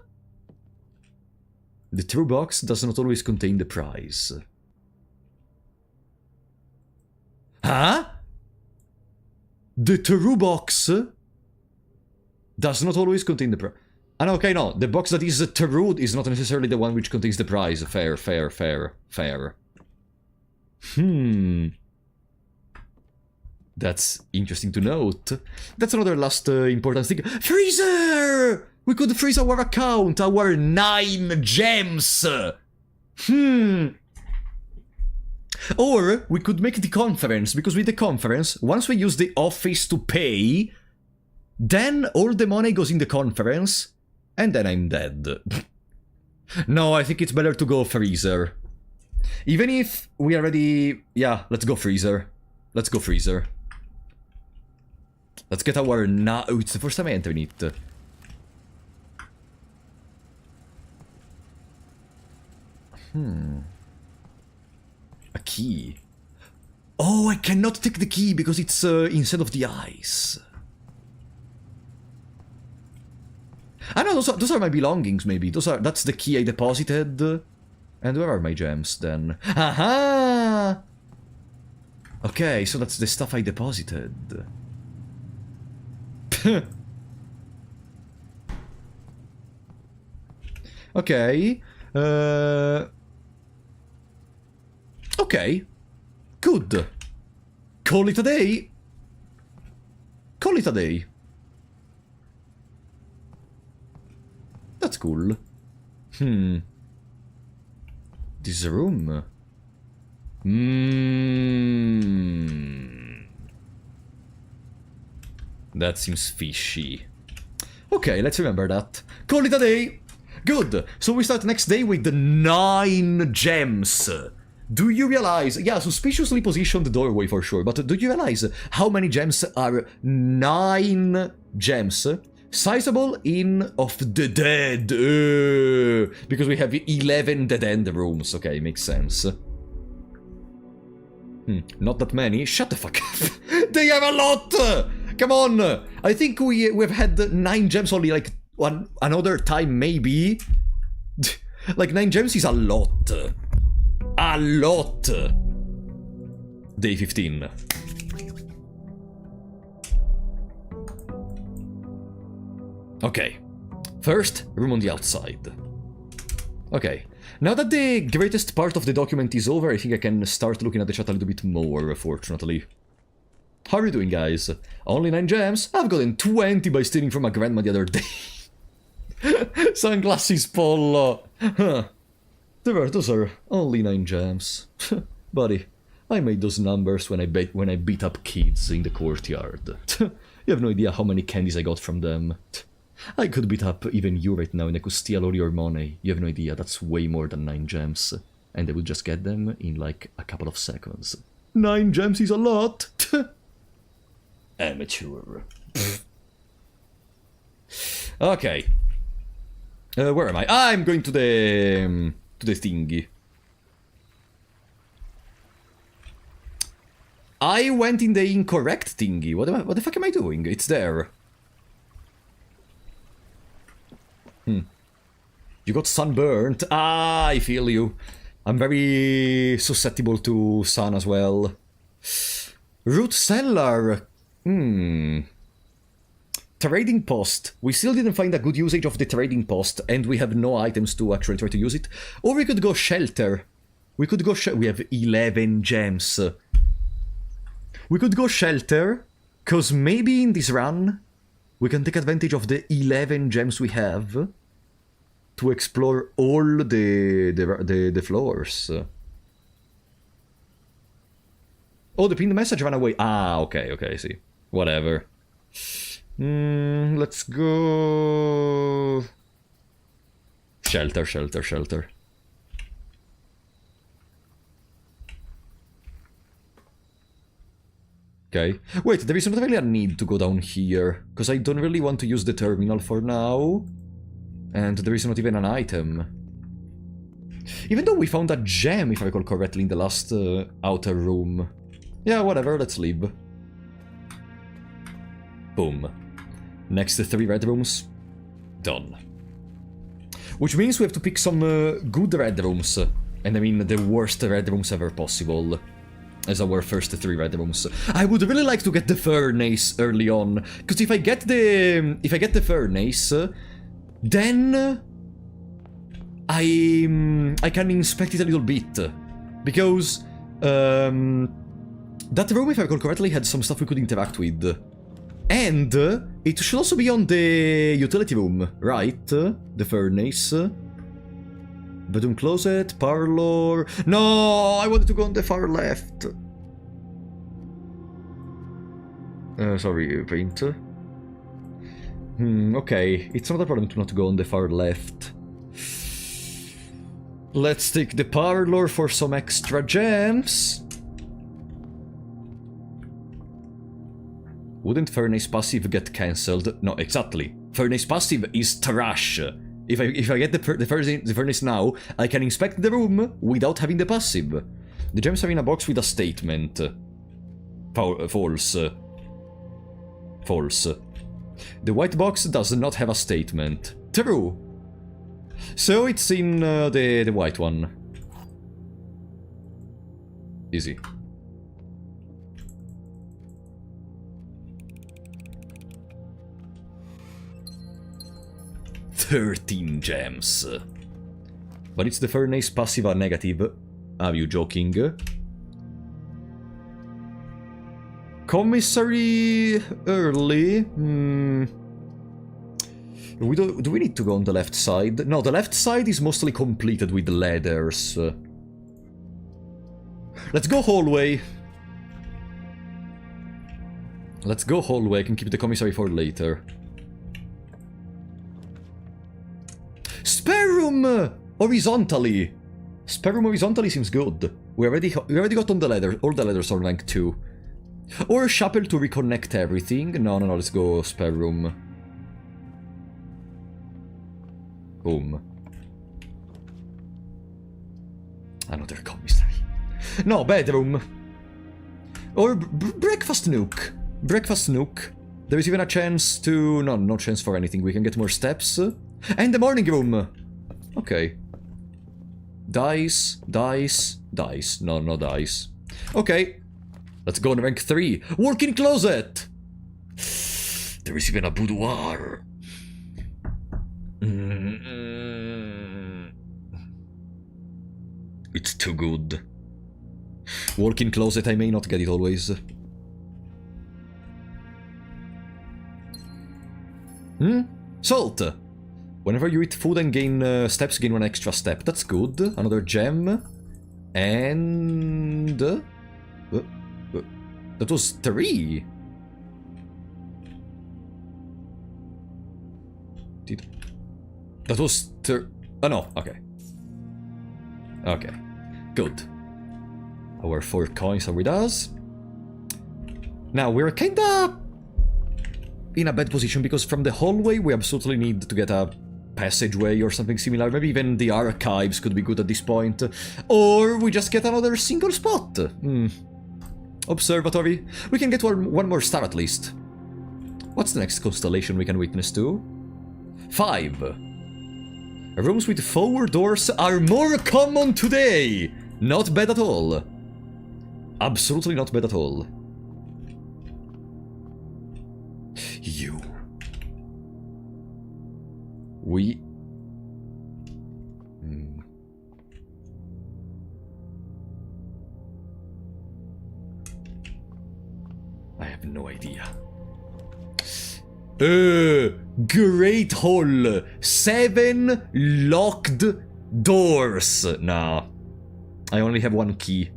Speaker 1: The true box does not always contain the prize. Huh? The true box does not always contain the prize. And okay, no, the box that is true is not necessarily the one which contains the prize. Fair. That's interesting to note. That's another last important thing. Freezer! We could freeze our account, our 9 gems! Or we could make the conference, because with the conference, once we use the office to pay, then all the money goes in the conference, and then I'm dead. No, I think it's better to go freezer. Even if we already... Yeah, let's go freezer. Let's go freezer. Let's get our... Oh, it's the first time I enter it. A key. Oh, I cannot take the key because it's instead of the ice. I know those are my belongings. Maybe that's the key I deposited. And where are my gems then? Aha! Okay, so that's the stuff I deposited. Okay. Okay. Good. Call it a day. Call it a day. That's cool. This room. That seems fishy. Okay, let's remember that. Call it a day. Good. So we start next day with the 9 gems. Do you realize... Yeah, suspiciously positioned doorway for sure, but do you realize how many gems are 9 gems? Sizable in of the dead. Because we have 11 dead end rooms. Okay, makes sense. Not that many. Shut the fuck up. They have a lot! Come on! I think we've had 9 gems only like another time, maybe. Like 9 gems is a lot. A lot. Day 15. Okay. First, room on the outside. Okay. Now that the greatest part of the document is over, I think I can start looking at the chat a little bit more, fortunately. How are you doing, guys? Only 9 gems? I've gotten 20 by stealing from my grandma the other day. Sunglasses Polo. Huh. Those are only 9 gems. Buddy, I made those numbers when I beat up kids in the courtyard. You have no idea how many candies I got from them. I could beat up even you right now and I could steal all your money. You have no idea, that's way more than 9 gems. And I would just get them in like a couple of seconds. 9 gems is a lot! Amateur. Okay. Where am I? I'm going to the thingy. I went in the incorrect thingy. What the fuck am I doing? It's there. You got sunburnt. Ah, I feel you. I'm very susceptible to sun as well. Root cellar. Trading post. We still didn't find a good usage of the trading post, and we have no items to actually try to use it. Or we could go shelter. We could go we have 11 gems. We could go shelter, cause maybe in this run we can take advantage of the 11 gems we have to explore all the floors. Oh, the pinned message ran away. Ah, okay, I see. Whatever. Let's go... Shelter. Okay. Wait, there is not really a need to go down here, because I don't really want to use the terminal for now. And there is not even an item. Even though we found a gem, if I recall correctly, in the last outer room. Yeah, whatever, let's leave. Boom. Next 3 red rooms. Done. Which means we have to pick some good red rooms. And I mean the worst red rooms ever possible. As our first 3 red rooms. I would really like to get the furnace early on. Because if I get the furnace, then I can inspect it a little bit. Because that room, if I recall correctly, had some stuff we could interact with. And it should also be on the utility room, right? The furnace. Bedroom closet, parlor... No! I wanted to go on the far left. Sorry, paint. Okay. It's not a problem to not go on the far left. Let's take the parlor for some extra gems. Wouldn't furnace passive get cancelled? No, exactly. Furnace passive is trash. If I get the furnace now, I can inspect the room without having the passive. The gems are in a box with a statement. False. False. The white box does not have a statement. True. So it's in the white one. Easy. "13 gems. But it's the furnace passive or negative. Are you joking? Commissary early. Do we need to go on the left side? No, the left side is mostly completed with ladders. Let's go hallway. Let's go hallway. I can keep the commissary for later. Spare room horizontally. Spare room horizontally seems good. We already got on the ladder. All the ladders are rank 2. Or a chapel to reconnect everything. No, let's go spare room. Boom. Another commissary. No, bedroom. Or breakfast nook. Breakfast nook. There is even a chance to... No chance for anything. We can get more steps. And the morning room. Okay. Dice. No dice. Okay. Let's go on rank 3. Working closet! There is even a boudoir. It's too good. Working closet, I may not get it always. Salt! Whenever you eat food and gain steps, gain 1 extra step. That's good. Another gem. And... that was 3. That was... Oh no, okay. Okay. Good. Our 4 coins are with us. Now, we're kinda... in a bad position, because from the hallway we absolutely need to get a passageway or something similar. Maybe even the archives could be good at this point. Or we just get another single spot. Observatory. We can get one more star at least. What's the next constellation we can witness to? 5. Rooms with 4 doors are more common today. Not bad at all. Absolutely not bad at all. You. We... I have no idea. Great Hall. 7 locked doors. Nah. I only have 1 key.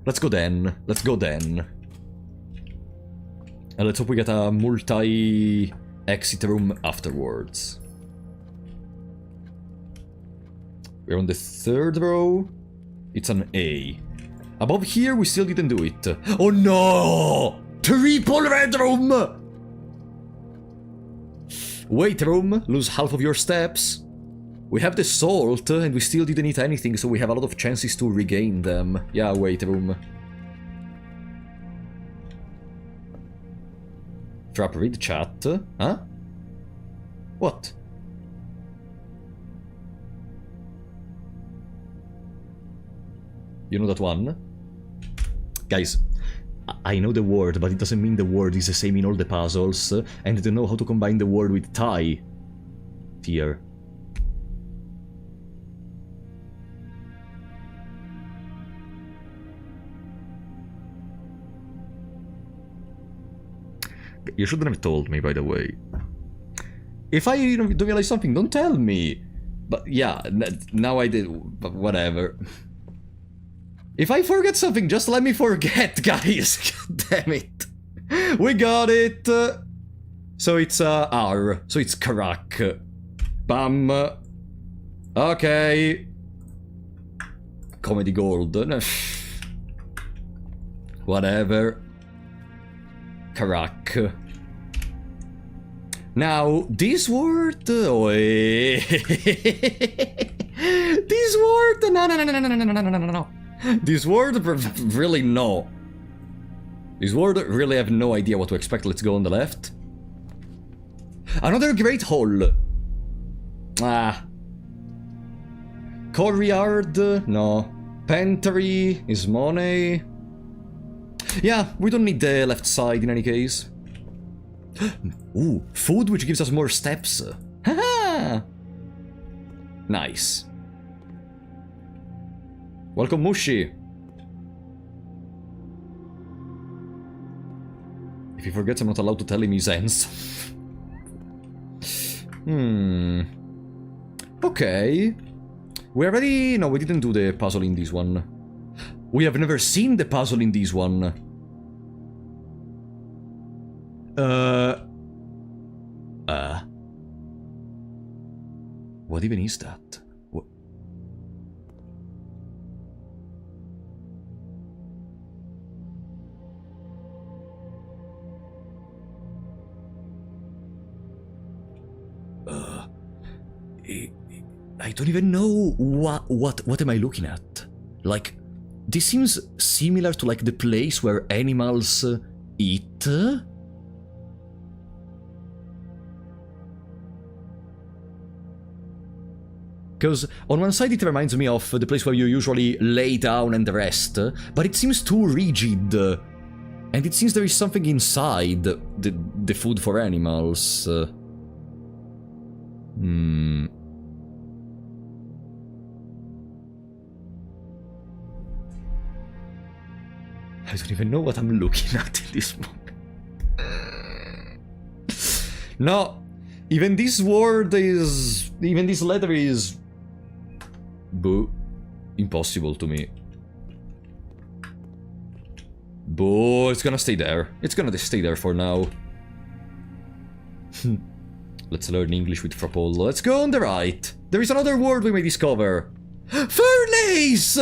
Speaker 1: Let's go then. Let's go then. And let's hope we get a multi-exit room afterwards. We're on the 3rd row. It's an A. Above here, we still didn't do it. Oh no! Triple red room! Wait room, lose half of your steps. We have the salt, and we still didn't eat anything, so we have a lot of chances to regain them. Yeah, wait room. Trap, read chat. Huh? What? You know that one? Guys, I know the word, but it doesn't mean the word is the same in all the puzzles, and I don't know how to combine the word with tie. Tier. You shouldn't have told me, by the way. If I don't realize something, don't tell me. But yeah, now I did. But whatever. If I forget something, just let me forget, guys. God damn it. We got it. So it's R. So it's Karak. Bam. Okay. Comedy gold. Whatever. Karak. Now, this word... this word... No. This word... Really, no. This word really have no idea what to expect. Let's go on the left. Another great hall. Ah. Courtyard? No. Pantry is money. Yeah, we don't need the left side in any case. Ooh, food which gives us more steps. Haha! Nice. Welcome, Mushi. If he forgets, I'm not allowed to tell him his ends. Okay. We already... No, we didn't do the puzzle in this one. We have never seen the puzzle in this one. What even is that? What? I don't even know what am I looking at? Like, this seems similar to like the place where animals eat. Because on one side it reminds me of the place where you usually lay down and rest, but it seems too rigid. And it seems there is something inside the food for animals. I don't even know what I'm looking at in this moment. No, even this word is... Even this letter is... Boo. Impossible to me. Boo, it's gonna stay there. It's gonna stay there for now. Let's learn English with Frapolo. Let's go on the right. There is another word we may discover. Furnace!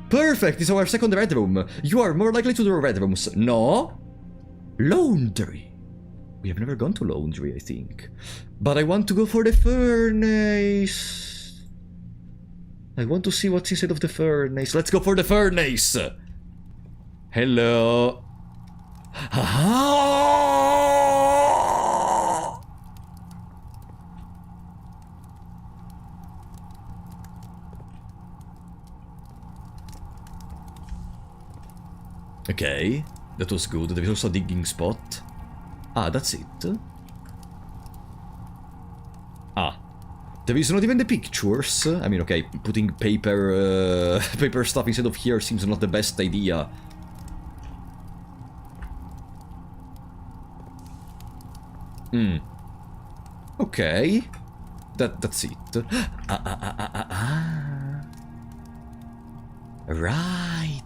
Speaker 1: Perfect, it's our second red room. You are more likely to do red rooms. No? Laundry. We have never gone to laundry, I think. But I want to go for the furnace. I want to see what's inside of the furnace. Let's go for the furnace. Hello. Okay, that was good. There is also a digging spot. Ah, that's it. Ah. There is not even the pictures. I mean, okay, putting paper paper stuff instead of here seems not the best idea. Okay. That's it. Right.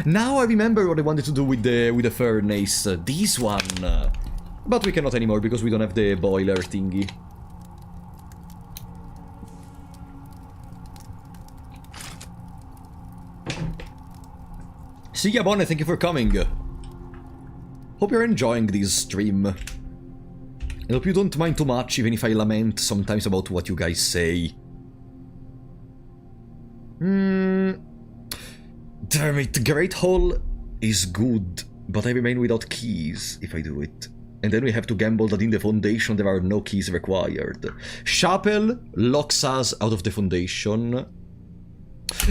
Speaker 1: Now I remember what I wanted to do with the furnace. This one. But we cannot anymore because we don't have the boiler thingy. See ya, Bonnie, thank you for coming. Hope you're enjoying this stream. I hope you don't mind too much, even if I lament sometimes about what you guys say. Damn it, Great Hall is good, but I remain without keys if I do it. And then we have to gamble that in the foundation there are no keys required. Chapel locks us out of the foundation.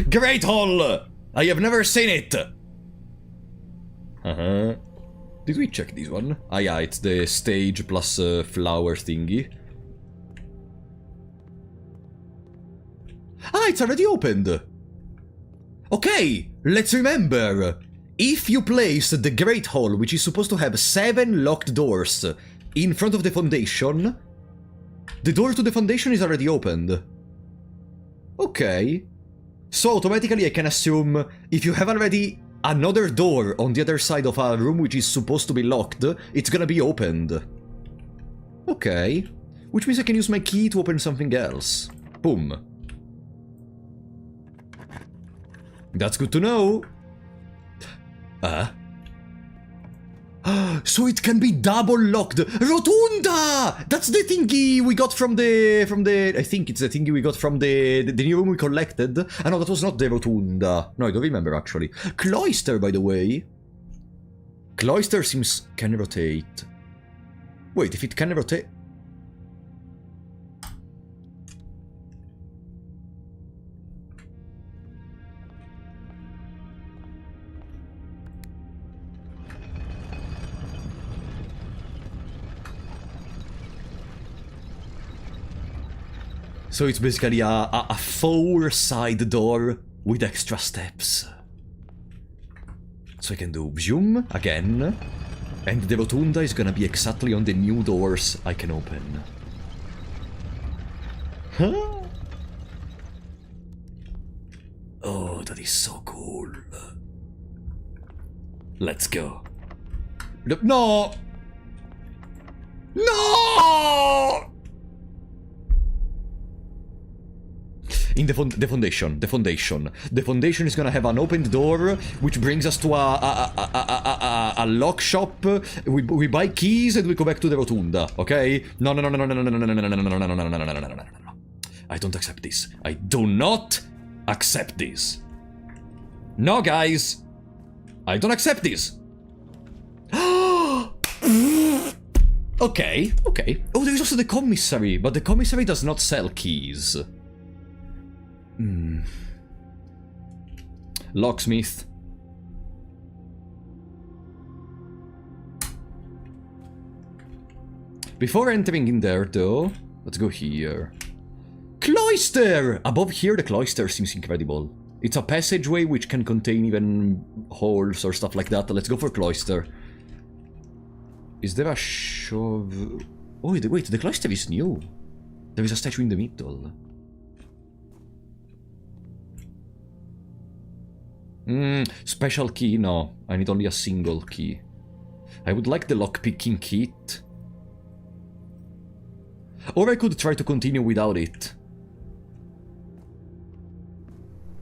Speaker 1: Great Hall! I have never seen it! Did we check this one? Ah yeah, it's the stage plus flower thingy. Ah, it's already opened! Okay, let's remember. If you place the Great Hall, which is supposed to have 7 locked doors, in front of the foundation, the door to the foundation is already opened. Okay. So automatically I can assume if you have already another door on the other side of a room which is supposed to be locked, it's gonna be opened. Okay. Which means I can use my key to open something else. Boom. That's good to know. So it can be double locked. Rotunda! That's the thingy we got from the I think it's the thingy we got from the new room we collected. Ah no, that was not the Rotunda. No, I don't remember actually. Cloister, by the way. Cloister seems can rotate. Wait, if it can rotate. So it's basically a 4-side door with extra steps. So I can do zoom again. And the Rotunda is gonna be exactly on the new doors I can open. Huh? Oh, that is so cool. Let's go. No! No! In the foundation. The foundation is gonna have an opened door, which brings us to a lock shop. We buy keys and we go back to the Rotunda, okay? No. I don't accept this. I do not accept this. No, guys. I don't accept this. Okay. Oh, there's also the commissary, but the commissary does not sell keys. Locksmith. Before entering in there, though, let's go here. Cloister! Above here, the cloister seems incredible. It's a passageway which can contain even holes or stuff like that. Let's go for cloister. Is there a shove? Oh, wait, the cloister is new. There is a statue in the middle. Special key? No, I need only a single key. I would like the lockpicking kit. Or I could try to continue without it.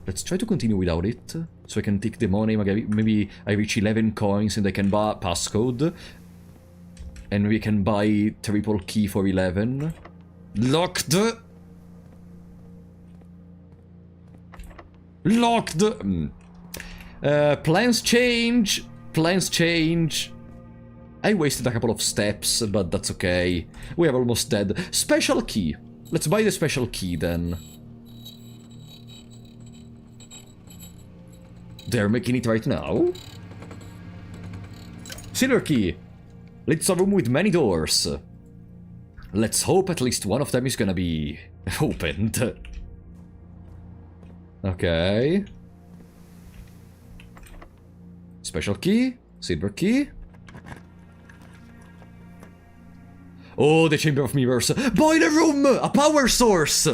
Speaker 1: Let's try to continue without it. So I can take the money, maybe I reach 11 coins and I can buy passcode. And we can buy triple key for 11. Locked! Locked! Plans change. I wasted a couple of steps, but that's okay. We are almost dead. Special key. Let's buy the special key then. They're making it right now. Silver key. It's a room with many doors. Let's hope at least one of them is gonna be opened. Okay. Special key. Silver key. Oh, the Chamber of Mirrors. Boiler room! A power source!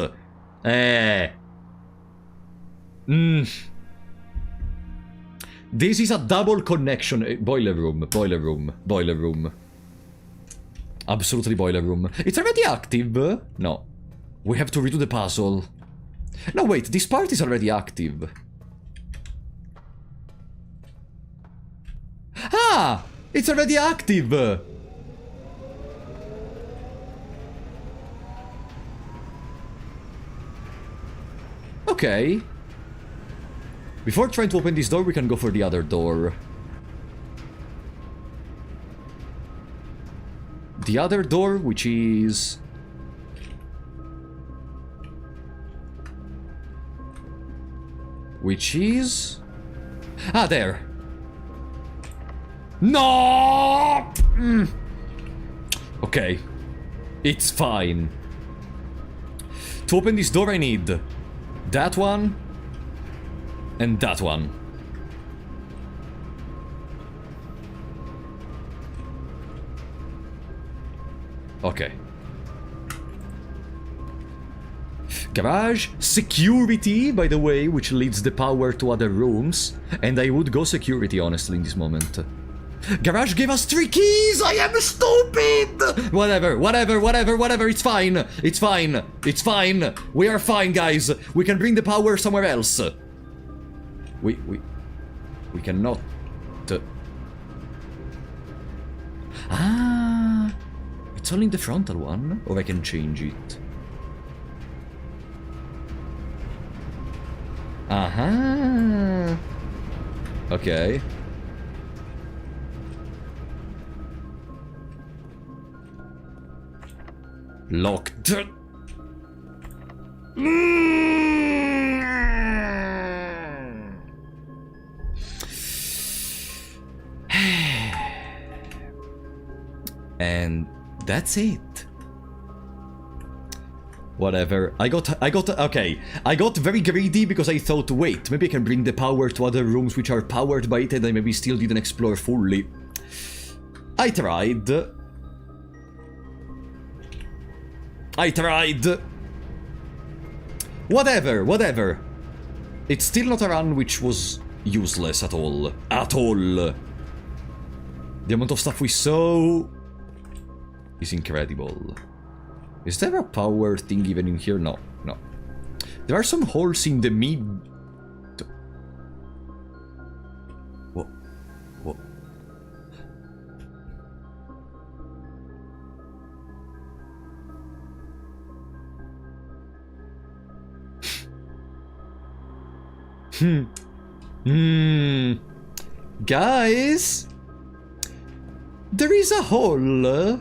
Speaker 1: This is a double connection. Boiler room. Absolutely boiler room. It's already active? No. We have to redo the puzzle. No, wait, this part is already active. It's already active! Okay. Before trying to open this door, we can go for the other door. The other door, which is... Ah, there. No! Okay. It's fine. To open this door, I need that one and that one. Okay. Garage, security, by the way, which leads the power to other rooms. And I would go security, honestly, in this moment. Garage gave us 3 keys! I am stupid! Whatever, it's fine. It's fine. We are fine, guys. We can bring the power somewhere else. We cannot... Ah... It's only the frontal one, or I can change it. Aha! Okay. Locked. And that's it. Whatever. I got very greedy because I thought, wait, maybe I can bring the power to other rooms which are powered by it and I maybe still didn't explore fully. I tried. Whatever. It's still not a run which was useless at all. The amount of stuff we saw is incredible. Is there a power thing even in here? No. There are some holes in the mid... What? Guys? There is a hole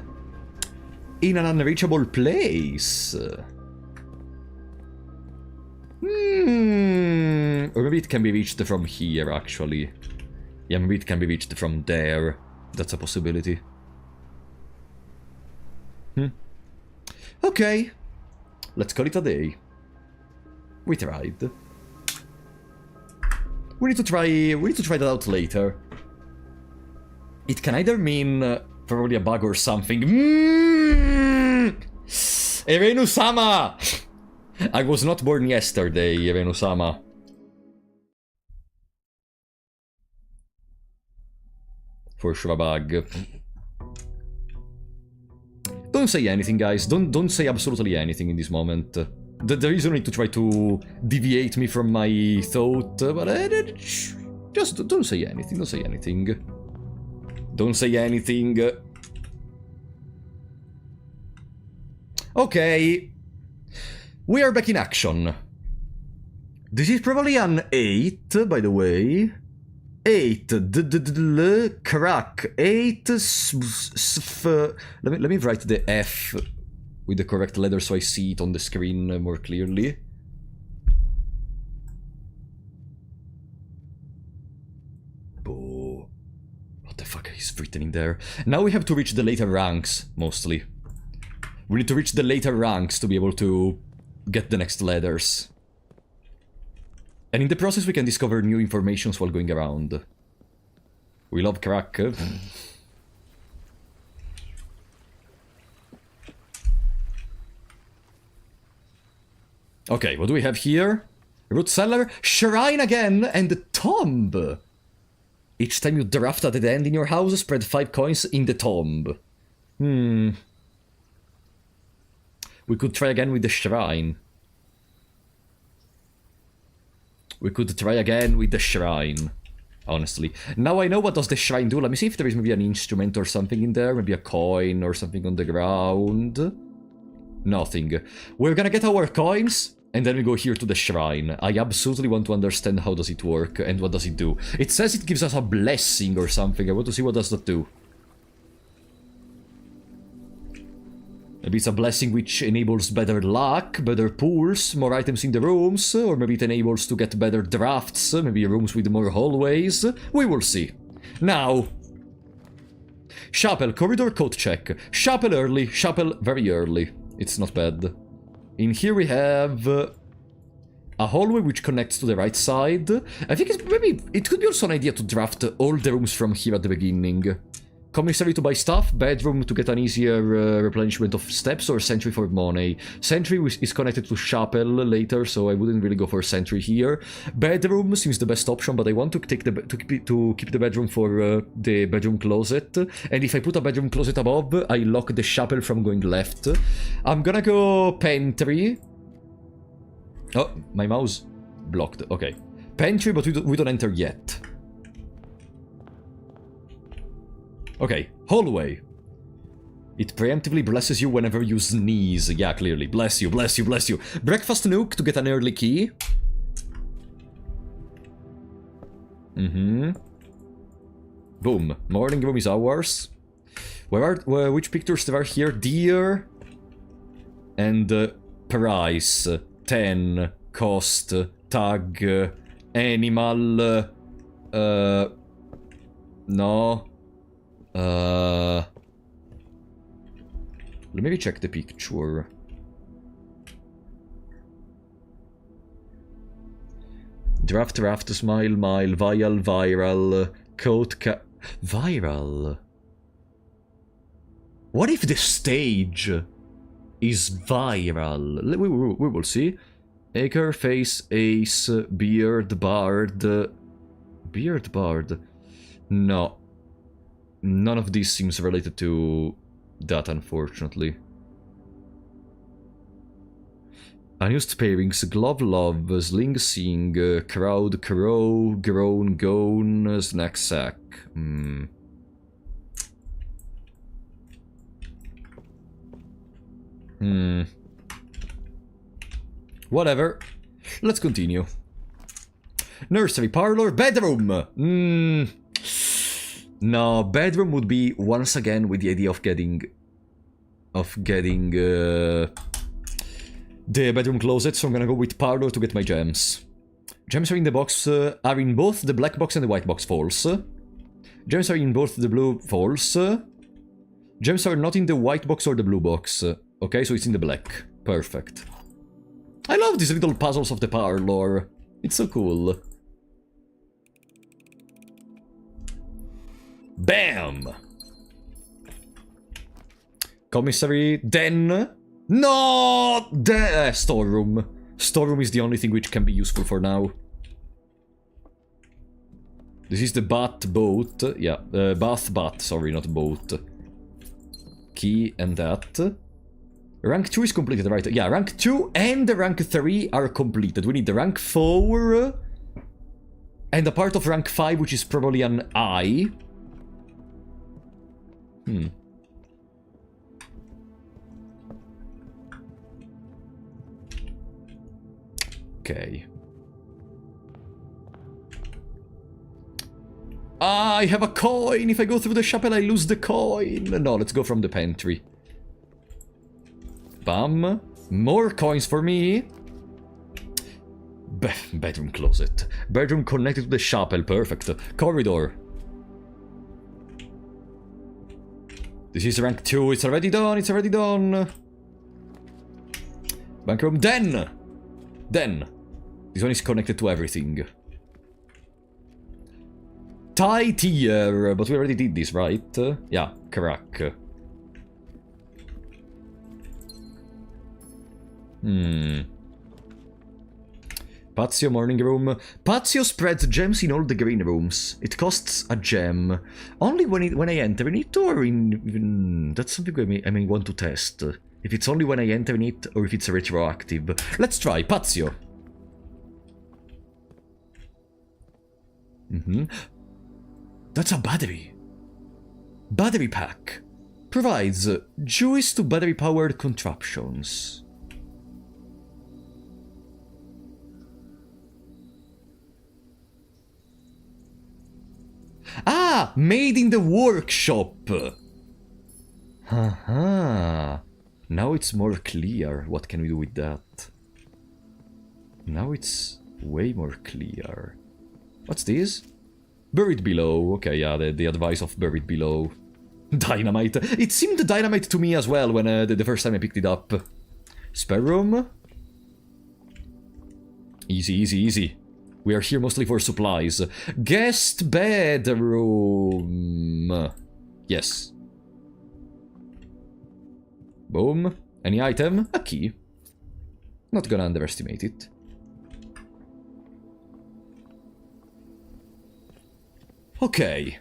Speaker 1: in an unreachable place. Or maybe it can be reached from here, actually. Yeah, maybe it can be reached from there. That's a possibility. Okay. Let's call it a day. We tried. We need to try that out later. It can either mean probably a bug or something. Irenu-sama! I was not born yesterday, Irenu-sama. For sure a bug. Don't say anything, guys. Don't say absolutely anything in this moment. There is no need to try to deviate me from my thought, but just don't say anything. Don't say anything. Okay. We are back in action. This is probably an 8, by the way. 8. Crack. 8. Let me write the F with the correct letter so I see it on the screen more clearly. Oh. What the fuck is written in there? Now we have to reach the later ranks, mostly. We need to reach the later ranks to be able to get the next letters. And in the process we can discover new informations while going around. We love crack. Okay, what do we have here? Root cellar, shrine again, and the tomb. Each time you draft at the end in your house, spread 5 coins in the tomb. We could try again with the shrine. honestly. Now I know what does the shrine do. Let me see if there is maybe an instrument or something in there. Maybe a coin or something on the ground. Nothing. We're gonna get our coins, and then we go here to the shrine. I absolutely want to understand how does it work, and what does it do. It says it gives us a blessing or something. I want to see what does that do. Maybe it's a blessing which enables better luck, better pools, more items in the rooms, or maybe it enables to get better drafts, maybe rooms with more hallways. We will see. Now, chapel, corridor code check. Chapel early, chapel very early. It's not bad. In here we have a hallway which connects to the right side. I think it's maybe it could be also an idea to draft all the rooms from here at the beginning. Commissary to buy stuff, bedroom to get an easier replenishment of steps, or sentry for money. Sentry is connected to chapel later, so I wouldn't really go for sentry here. Bedroom seems the best option, but I want to take to keep the bedroom for the bedroom closet. And if I put a bedroom closet above, I lock the chapel from going left. I'm gonna go pantry. Oh, my mouse blocked. Okay, pantry, but we don't enter yet. Okay, hallway. It preemptively blesses you whenever you sneeze. Yeah, clearly. Bless you, bless you, bless you. Breakfast nook to get an early key. Boom. Morning room is ours. Which pictures there are here? Deer. And price. 10. Cost. Tag. Animal. No. Let me check the picture. Draft, smile, mile, viral, coat, viral. What if the stage is viral? We will see. Acre, face, ace, beard, bard. Beard, bard. No. None of these seems related to that, unfortunately. Unused pairings, glove, love, sling, sing, crowd, crow, groan, gone, snack, sack. Whatever. Let's continue. Nursery, parlor, bedroom. No, bedroom would be once again with the idea of getting the bedroom closet, so I'm gonna go with parlor to get my gems. Gems are in the box, are in both the black box and the white box, false. Gems are in both the blue, false. Gems are not in the white box or the blue box. Okay, so it's in the black. Perfect. I love these little puzzles of the parlor. It's so cool. Bam! Commissary, den. No! Storeroom. Storeroom is the only thing which can be useful for now. This is the boat. Yeah, bath, sorry, not boat. Key and that. Rank 2 is completed, right? Yeah, rank 2 and rank 3 are completed. We need the rank 4. And a part of rank 5, which is probably an I. Okay. I have a coin! If I go through the chapel, I lose the coin! No, let's go from the pantry. Bam. More coins for me. Bedroom closet. Bedroom connected to the chapel. Perfect. Corridor. This is rank 2. It's already done. It's already done. Bank room. Den. This one is connected to everything. Tie tier. But we already did this, right? Yeah. Crack. Patio morning room. Patio spreads gems in all the green rooms. It costs a gem. Only when I enter in it, or in... That's something I may want to test. If it's only when I enter in it, or if it's retroactive. Let's try. Patio. That's a battery. Battery pack. Provides juice to battery-powered contraptions. Ah! Made in the workshop! Haha. Now it's more clear. What can we do with that? Now it's way more clear. What's this? Buried below. Okay, yeah, the advice of buried below. Dynamite. It seemed dynamite to me as well when the first time I picked it up. Spare room. Easy, easy, easy. We are here mostly for supplies. Guest bedroom. Yes. Boom. Any item? A key. Not gonna underestimate it. Okay.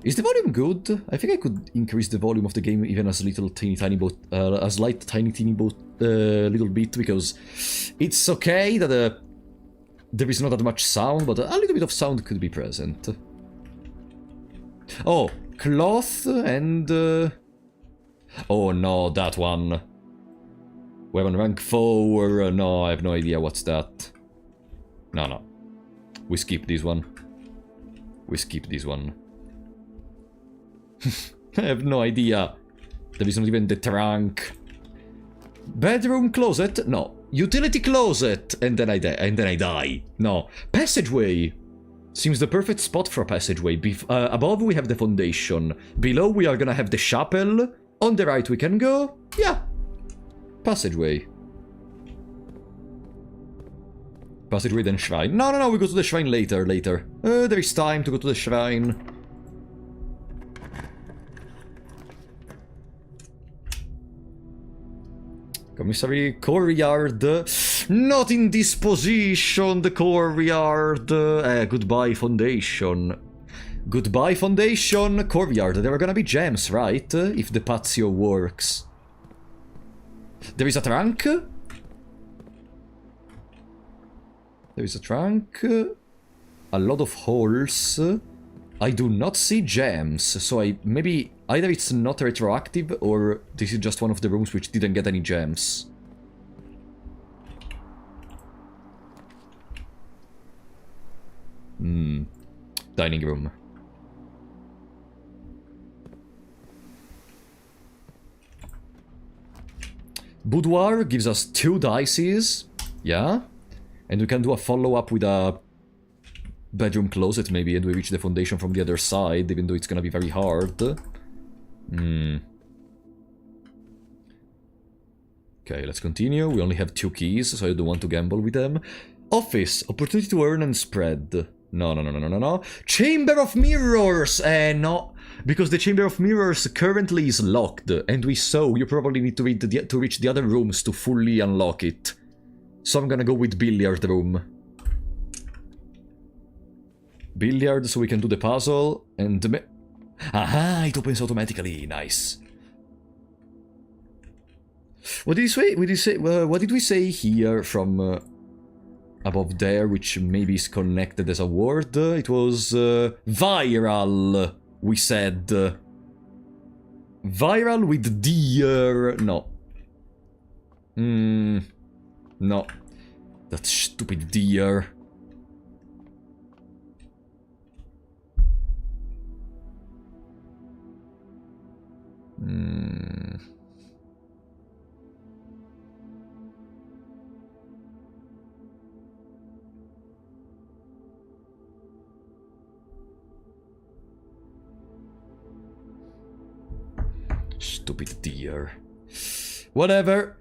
Speaker 1: Is the volume good? I think I could increase the volume of the game even as little tiny bit, a slight tiny bit, little bit, because it's okay that there is not that much sound, but a little bit of sound could be present. Oh, cloth and... oh no, that one. Weapon rank 4, no, I have no idea what's that. No. We skip this one. We skip this one. I have no idea. There is not even the trunk. Bedroom closet? No. Utility closet! And then I die. No. Passageway! Seems the perfect spot for a passageway. Above we have the foundation. Below we are gonna have the chapel. On the right we can go. Yeah. Passageway. Passageway then shrine. No, we go to the shrine later. There is time to go to the shrine. Commissary courtyard. Not in this position, the courtyard. Goodbye, foundation. Goodbye, foundation. Courtyard. There are gonna be gems, right? If the patio works. There is a trunk. There is a trunk. A lot of holes. I do not see gems, so maybe either it's not retroactive or this is just one of the rooms which didn't get any gems. Dining room. Boudoir gives us 2 dices. Yeah. And we can do a follow-up with a bedroom closet, maybe, and we reach the foundation from the other side, even though it's gonna be very hard. Okay, let's continue. We only have 2 keys, so I don't want to gamble with them. Office. Opportunity to earn and spread. No. Chamber of Mirrors! No. Because the Chamber of Mirrors currently is locked, and you probably need to reach the other rooms to fully unlock it. So I'm gonna go with billiard room. Billiard, so we can do the puzzle, and... aha, it opens automatically, nice. What did we say? What did we say here from above there, which maybe is connected as a word? It was viral, we said. Viral with deer, no. No. That stupid deer. Stupid deer. Whatever.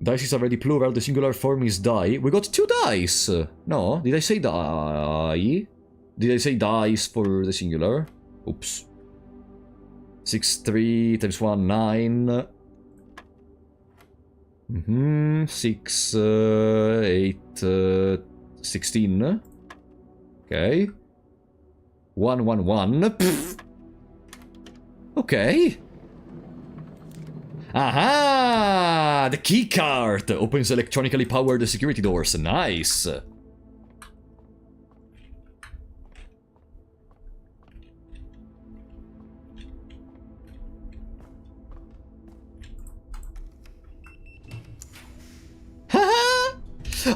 Speaker 1: Dice is already plural, the singular form is die. We got 2 dice! No, did I say die? Did I say dice for the singular? Oops. 6, 3 times 1, 9. 6, 8, 16. Okay. 1, 1, 1. Pfft. Okay. Aha! The key card opens electronically powered security doors. Nice.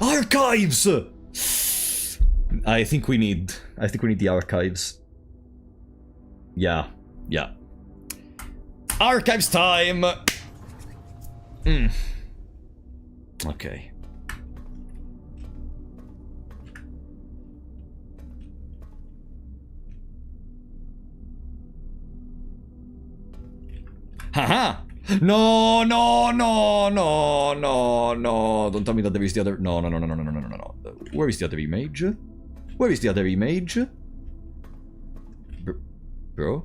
Speaker 1: Archives! I think we need the archives. Yeah. Archives time! Okay. Haha! No! Don't tell me that there is the other... No. Where is the other image? Where is the other image? Bro?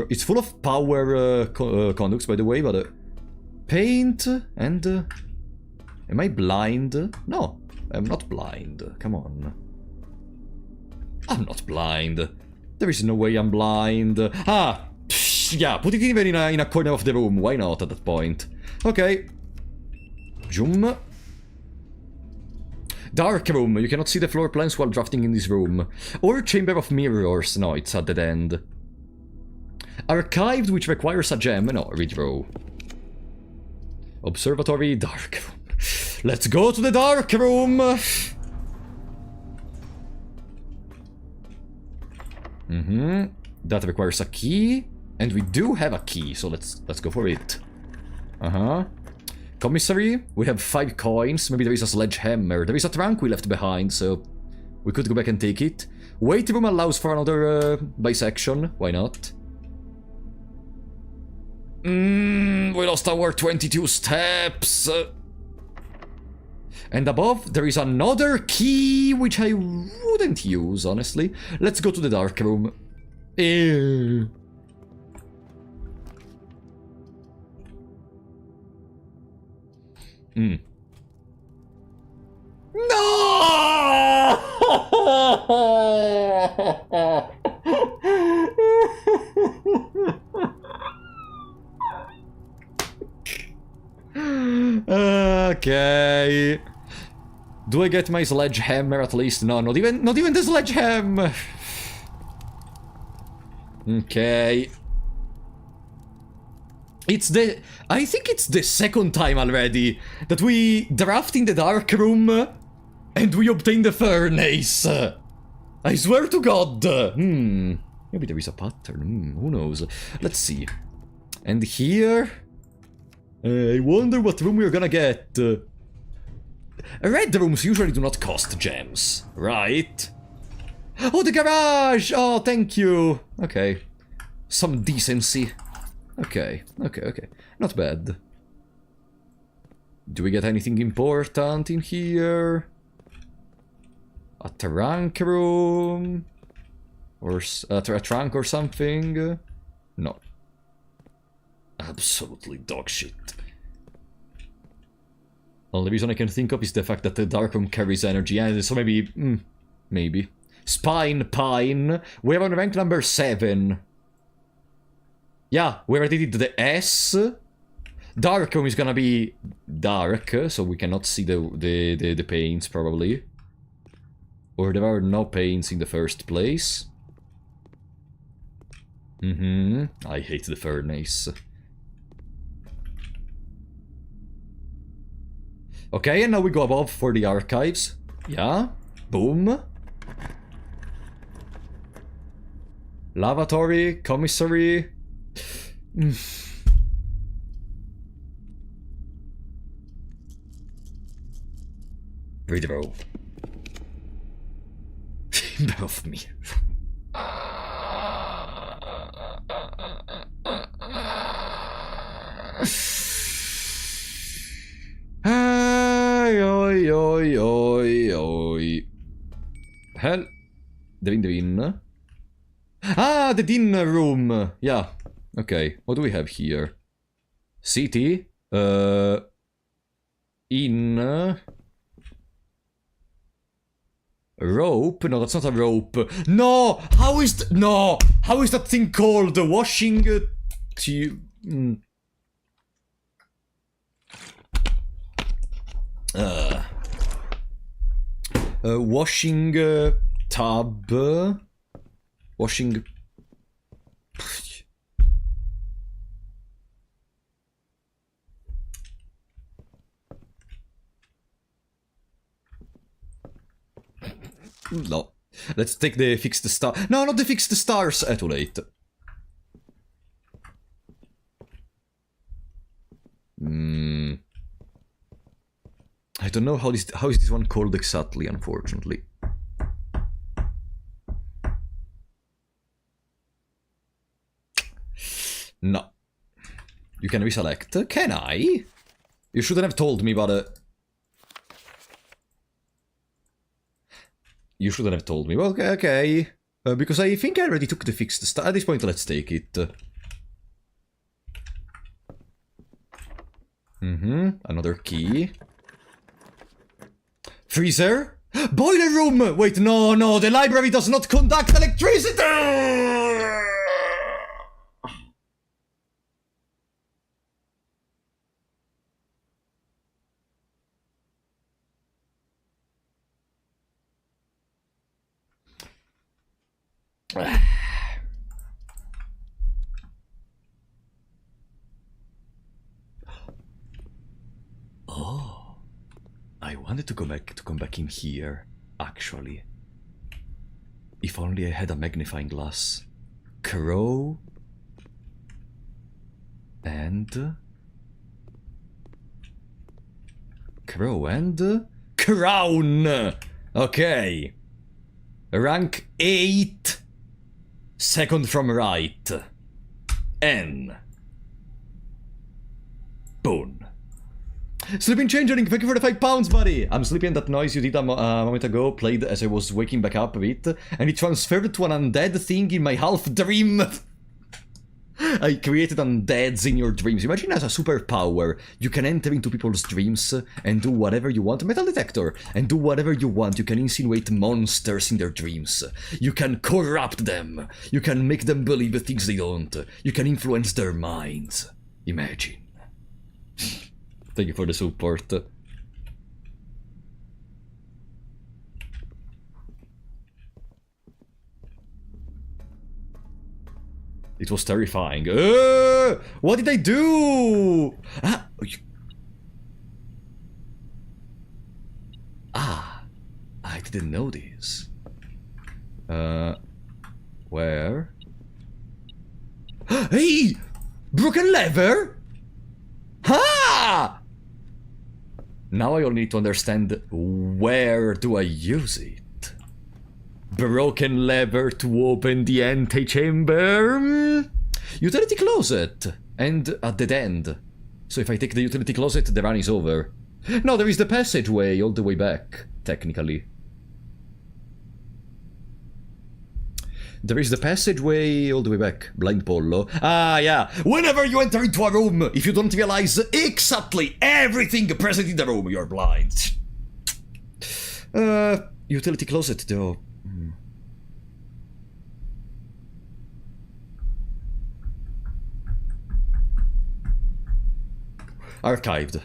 Speaker 1: It's full of power conducts, by the way, but... paint and... am I blind? No, I'm not blind. Come on. I'm not blind. There is no way I'm blind. Ah! Yeah, put it even in a corner of the room. Why not at that point? Okay. Zoom. Dark room. You cannot see the floor plans while drafting in this room. Or chamber of mirrors. No, it's at the end. Archived, which requires a gem. No, redraw. Observatory, dark room. Let's go to the dark room! That requires a key. And we do have a key, so let's go for it. Commissary, we have 5 coins. Maybe there is a sledgehammer. There is a trunk we left behind, so we could go back and take it. Wait room allows for another bisection. Why not? We lost our 22 steps. And above, there is another key, which I wouldn't use, honestly. Let's go to the dark room. Ew. No! Okay. Do I get my sledgehammer at least? No, not even the sledgehammer. Okay. I think it's the second time already that we draft in the dark room and we obtain the furnace. I swear to God. Maybe there is a pattern. Who knows? Let's see. And here, I wonder what room we're gonna get. Red rooms usually do not cost gems, right? Oh, the garage! Oh, thank you. Okay. Some decency. Okay. Not bad. Do we get anything important in here? A trunk room? Or a trunk or something? No. Absolutely dog shit. Only reason I can think of is the fact that the dark room carries energy, and so maybe... maybe. Spine Pine. We have on rank number 7. Yeah, we already did the S. Dark room is gonna be dark, so we cannot see the paints, probably. Or there are no paints in the first place. I hate the furnace. Okay, and now we go above for the archives. Yeah. Boom. Lavatory, commissary. Redraw. Above me. Oi. Hell. Drin. Ah, the dinner room. Yeah. Okay. What do we have here? City. In. Rope? No, that's not a rope. No! How is that thing called? Washing tube. Washing tub. Washing. No. Let's take the fix the star. No, not the fix the stars. Too late. I don't know how is this one called exactly, unfortunately. No. You can reselect. Can I? You shouldn't have told me, but... You shouldn't have told me. Well, okay. Because I think I already took the fixed star. At this point, let's take it. Another key. Freezer? Boiler room! Wait, no, the library does not conduct electricity! Oh, I wanted to come back in here, actually. If only I had a magnifying glass. Crow and crown. Okay. Rank 8. Second from right. N. Boom. Sleeping Changeling, thank you for the £5, buddy! I'm sleeping, that noise you did a moment ago played as I was waking back up a bit, and it transferred to an undead thing in my half-dream. I created undeads in your dreams. Imagine as a superpower, you can enter into people's dreams and do whatever you want. Metal detector. And do whatever you want. You can insinuate monsters in their dreams. You can corrupt them. You can make them believe things they don't. You can influence their minds. Imagine. Thank you for the support. It was terrifying. What did I do? I didn't know this. Where? Hey! Broken lever? Ha! Now I only need to understand where do I use it. Broken lever to open the antechamber. Utility closet. And a dead end. So if I take the utility closet, the run is over. No, there is the passageway all the way back, technically. There is the passageway all the way back. Blind Polo. Ah, yeah. Whenever you enter into a room, if you don't realize exactly everything present in the room, you're blind. Utility closet, though. Archived.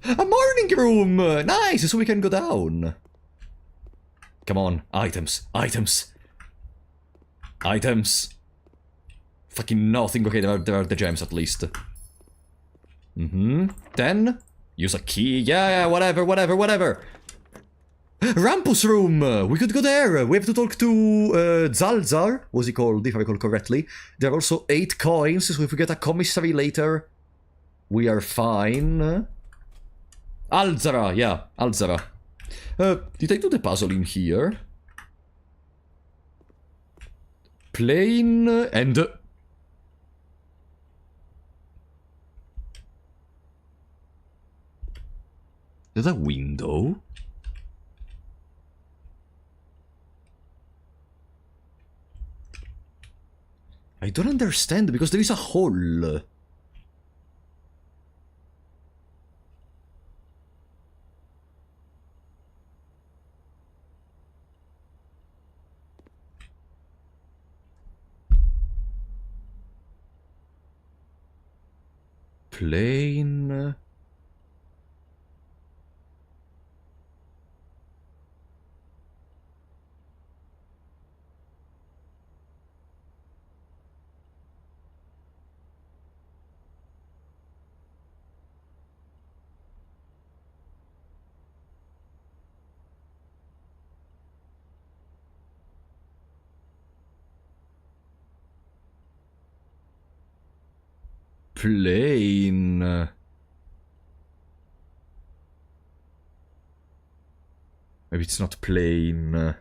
Speaker 1: A morning room! Nice, so we can go down. Come on, items, items. Items. Fucking nothing. Okay, there are the gems at least. 10. Use a key. Yeah, whatever. Rampus room! We could go there. We have to talk to Zalzar, was he called, if I recall correctly. There are also 8 coins, so if we get a commissary later, we are fine. Alzara, yeah, Alzara. Did I do the puzzle in here? Plane and... Is that a window? I don't understand, because there is a hole. Plane... plain. Maybe it's not plain.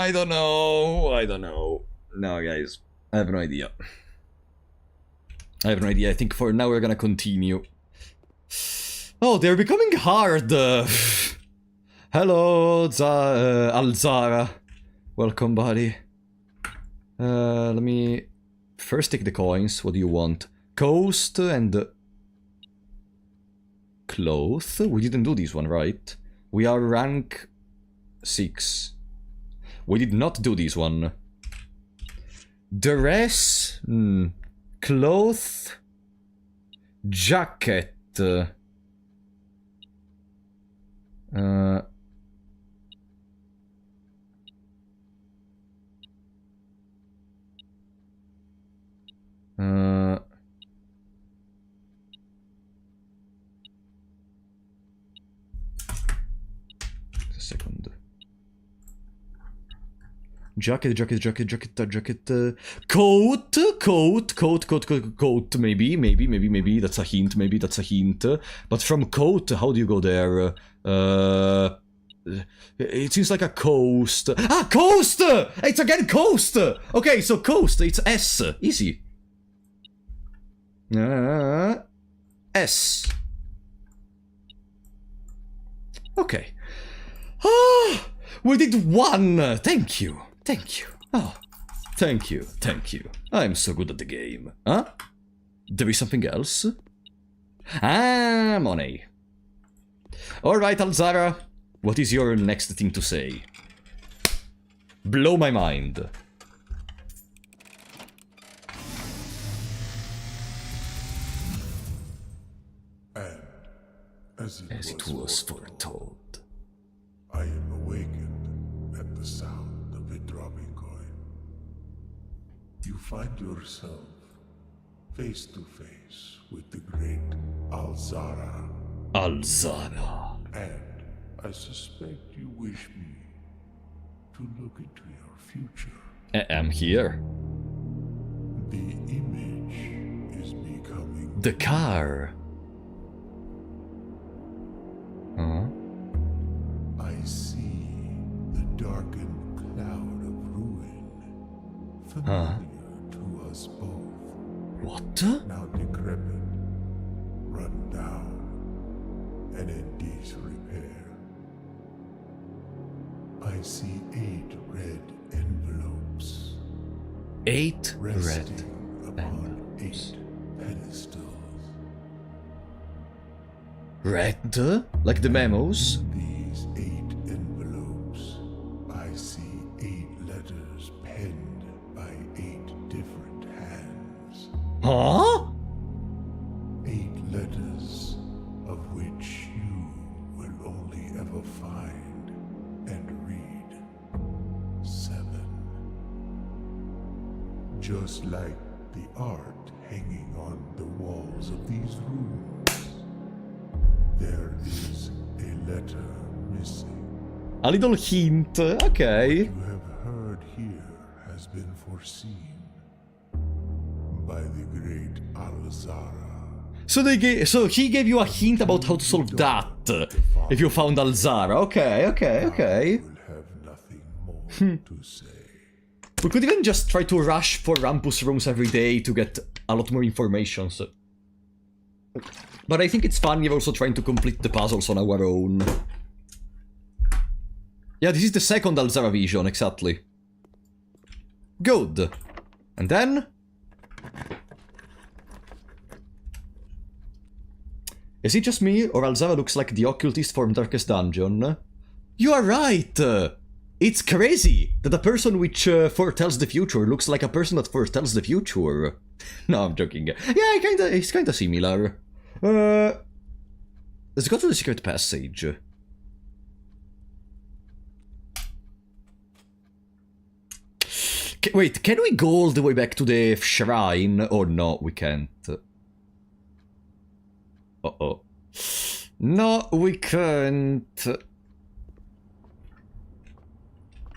Speaker 1: I don't know. I don't know. No, guys. I have no idea. I have no idea. I think for now we're gonna continue. Oh, they're becoming hard. Hello, Alzara. Welcome, buddy. Let me first take the coins. What do you want? Coast and cloth? We didn't do this one, right? We are rank 6. We did not do this one. Dress, cloth, jacket. A second. Jacket, coat, maybe, that's a hint, but from coat, how do you go there? It seems like a coast. Ah, coast! It's again coast! Okay, so coast, it's S, easy. S. Okay. Ah, we did one! Thank you. Oh, thank you. I'm so good at the game. Huh? There is something else? Ah, money. Alright, Alzara. What is your next thing to say? Blow my mind.
Speaker 2: And as it
Speaker 1: was foretold.
Speaker 2: I am awakened at the sound of a dropping coin. You find yourself face to face with the great Alzara. And I suspect you wish me to look into your future.
Speaker 1: I'm here.
Speaker 2: The image is becoming...
Speaker 1: The car. Huh?
Speaker 2: I see the darkened cloud of ruin, familiar to us both.
Speaker 1: What?
Speaker 2: Now decrepit, run down, and in disrepair. I see 8 red envelopes.
Speaker 1: 8
Speaker 2: resting
Speaker 1: red
Speaker 2: upon
Speaker 1: envelopes.
Speaker 2: 8 pedestals.
Speaker 1: Red? Like the memos?
Speaker 2: These 8 envelopes, I see 8 letters penned by 8 different hands.
Speaker 1: Huh?
Speaker 2: 8 letters of which you will only ever find and read 7. Just like the art hanging on the walls of these rooms. There is a letter missing.
Speaker 1: A little hint, okay.
Speaker 2: You have heard here has been foreseen by the great Alzara.
Speaker 1: So he gave you a hint about how to solve that. If you found Alzara. Okay.
Speaker 2: I will have nothing more to say.
Speaker 1: We could even just try to rush for Rampus rooms every day to get a lot more information. So. But I think it's fun you're also trying to complete the puzzles on our own. Yeah, this is the second Alzara vision, exactly. Good. And then? Is it just me, or Alzara looks like the occultist from Darkest Dungeon? You are right! It's crazy that a person which foretells the future looks like a person that foretells the future. No, I'm joking. Yeah, it's kinda similar. Let's go to the secret passage. Wait, can we go all the way back to the shrine? Or no, we can't. Uh-oh. No, we can't.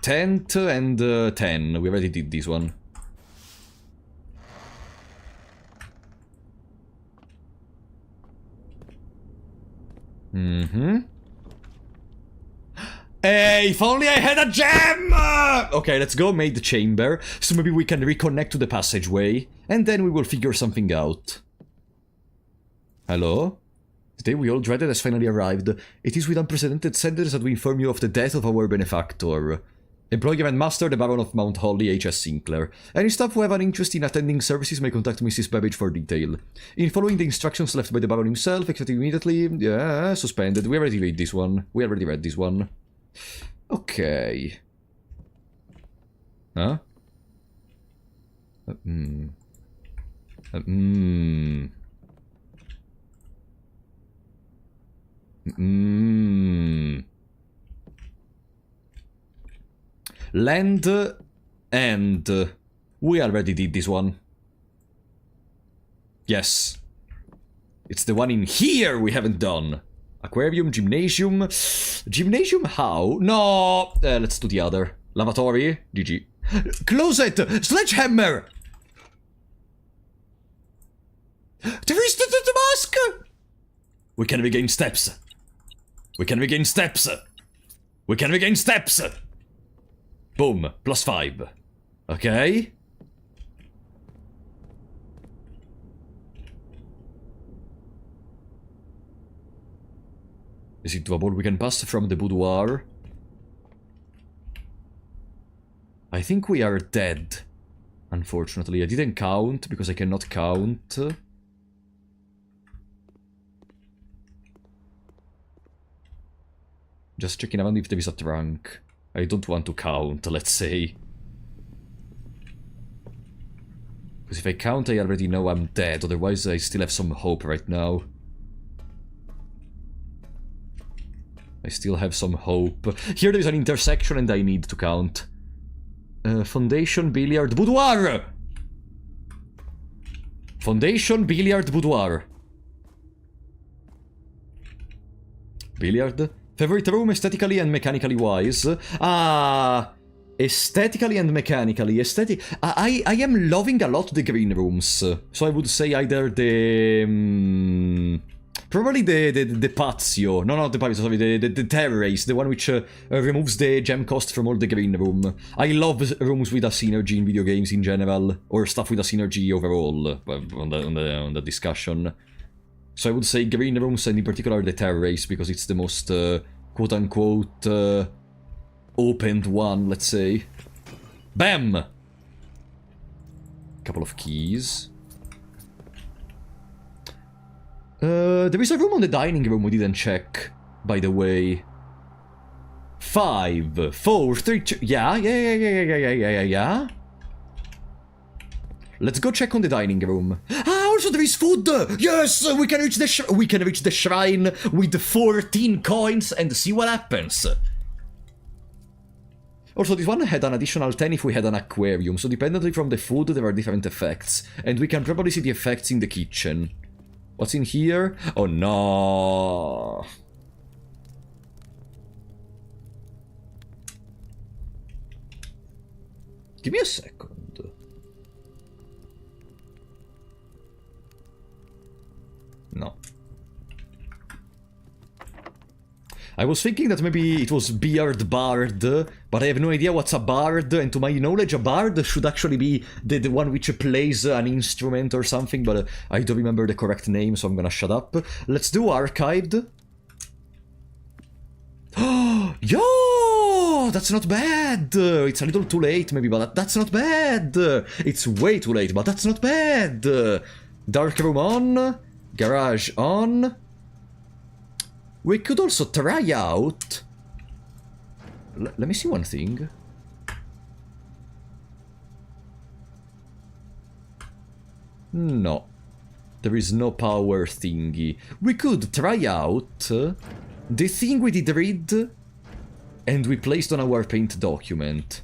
Speaker 1: Tent and 10. We already did this one. Mm-hmm. Hey, if only I had a gem! Okay, let's go made the chamber, so maybe we can reconnect to the passageway, and then we will figure something out. Hello? The day we all dreaded has finally arrived. It is with unprecedented sadness that we inform you of the death of our benefactor. Employer and Master, the Baron of Mount Holly, H.S. Sinclair. Any staff who have an interest in attending services may contact Mrs. Babbage for detail. In following the instructions left by the Baron himself, except immediately... Yeah, suspended. We already read this one. Okay. Huh? Land and we already did this one. Yes. It's the one in here we haven't done. Aquarium, gymnasium. Gymnasium how? No! Let's do the other. Lavatory. GG. Closet! Sledgehammer! There is the mask! We can regain steps. We can regain steps. We can regain steps. Boom. +5. Okay. Is it doable? We can pass from the boudoir. I think we are dead. Unfortunately, I didn't count because I cannot count. Just checking around if there is a trunk. I don't want to count, let's say. Because if I count, I already know I'm dead. Otherwise, I still have some hope right now. I still have some hope. Here there is an intersection and I need to count. Foundation, billiard, boudoir! Foundation, billiard, boudoir. Billiard. Favorite room aesthetically and mechanically wise. Aesthetically and mechanically. I am loving a lot the green rooms. So I would say either the... probably the patio. No, not the patio, sorry, the terrace. The one which removes the gem cost from all the green room. I love rooms with a synergy in video games in general. Or stuff with a synergy overall. On the discussion. So I would say green rooms and in particular the terrace because it's the most quote-unquote opened one, let's say. Bam! Couple of keys. There is a room on the dining room we didn't check, by the way. 5, 4, 3, 2... Yeah. Let's go check on the dining room. Also there is food! Yes! We can reach the shrine with 14 coins and see what happens. Also, this one had an additional 10 if we had an aquarium, so dependently from the food there are different effects. And we can probably see the effects in the kitchen. What's in here? Oh no! Give me a second. No. I was thinking that maybe it was Beard Bard, but I have no idea what's a bard, and to my knowledge a bard should actually be the one which plays an instrument or something, but I don't remember the correct name, so I'm gonna shut up. Let's do Archived. Yo! That's not bad! It's a little too late maybe, but that's not bad! It's way too late, but that's not bad! Dark room on. Garage on. We could also try out... Let me see one thing. No. There is no power thingy. We could try out the thing we did read and we placed on our paint document.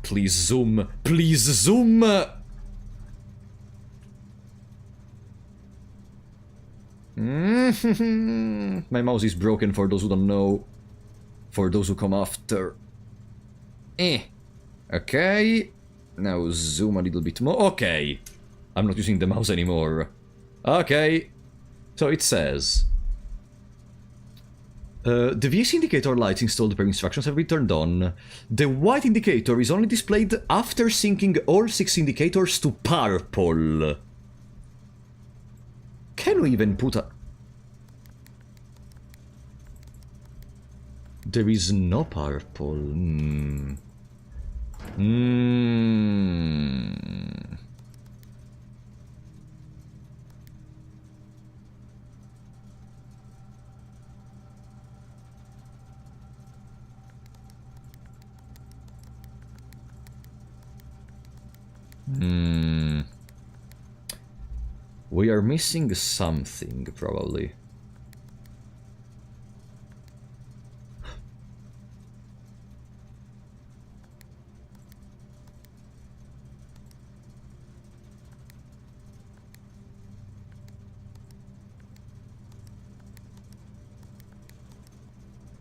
Speaker 1: Please zoom. Please zoom! My mouse is broken for those who don't know. For those who come after. Okay. Now zoom a little bit more. Okay. I'm not using the mouse anymore. Okay. So it says... the VS indicator lights installed per instructions have been turned on. The white indicator is only displayed after syncing all 6 indicators to purple. Can we even put a... There is no purple. We are missing something, probably.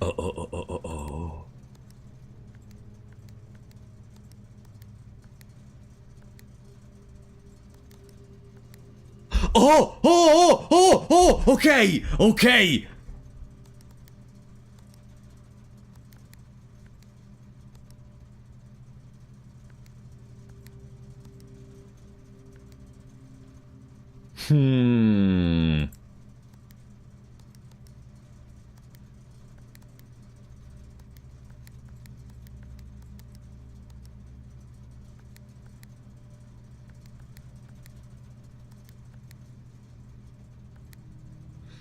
Speaker 1: Oh. Okay.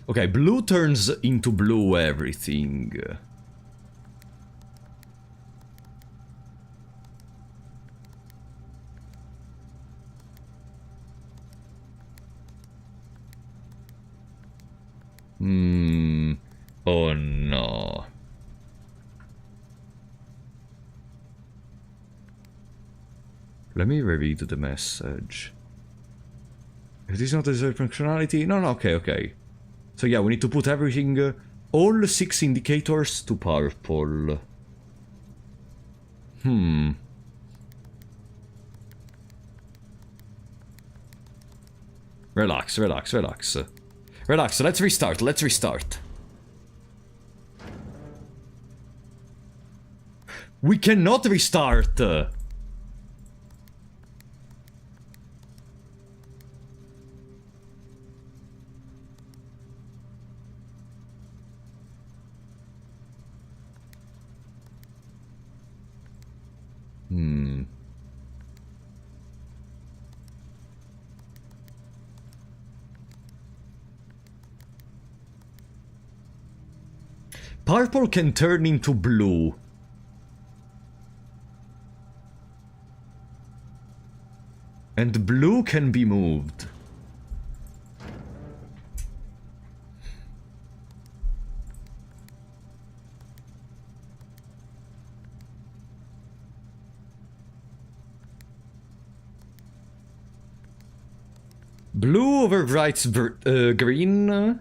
Speaker 1: Okay, blue turns into blue everything. Oh no. Let me reread the message. It is not a zero functionality. No, okay. So yeah, we need to put everything, all 6 indicators to purple. Relax, let's restart. We cannot restart! Purple can turn into blue. And blue can be moved. Blue overwrites green.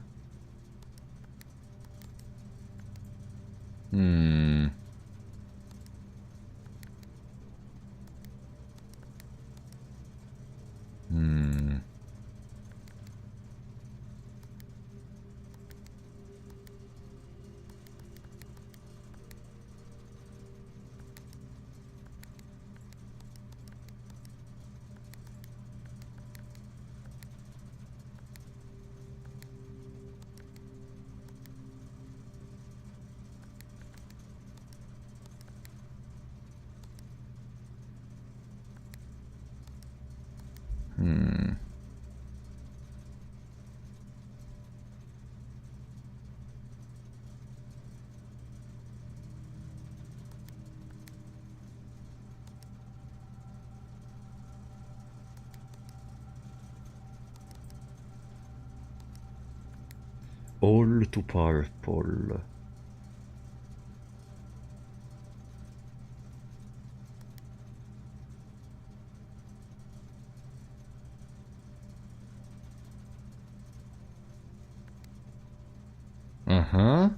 Speaker 1: all to purple. Uh-huh.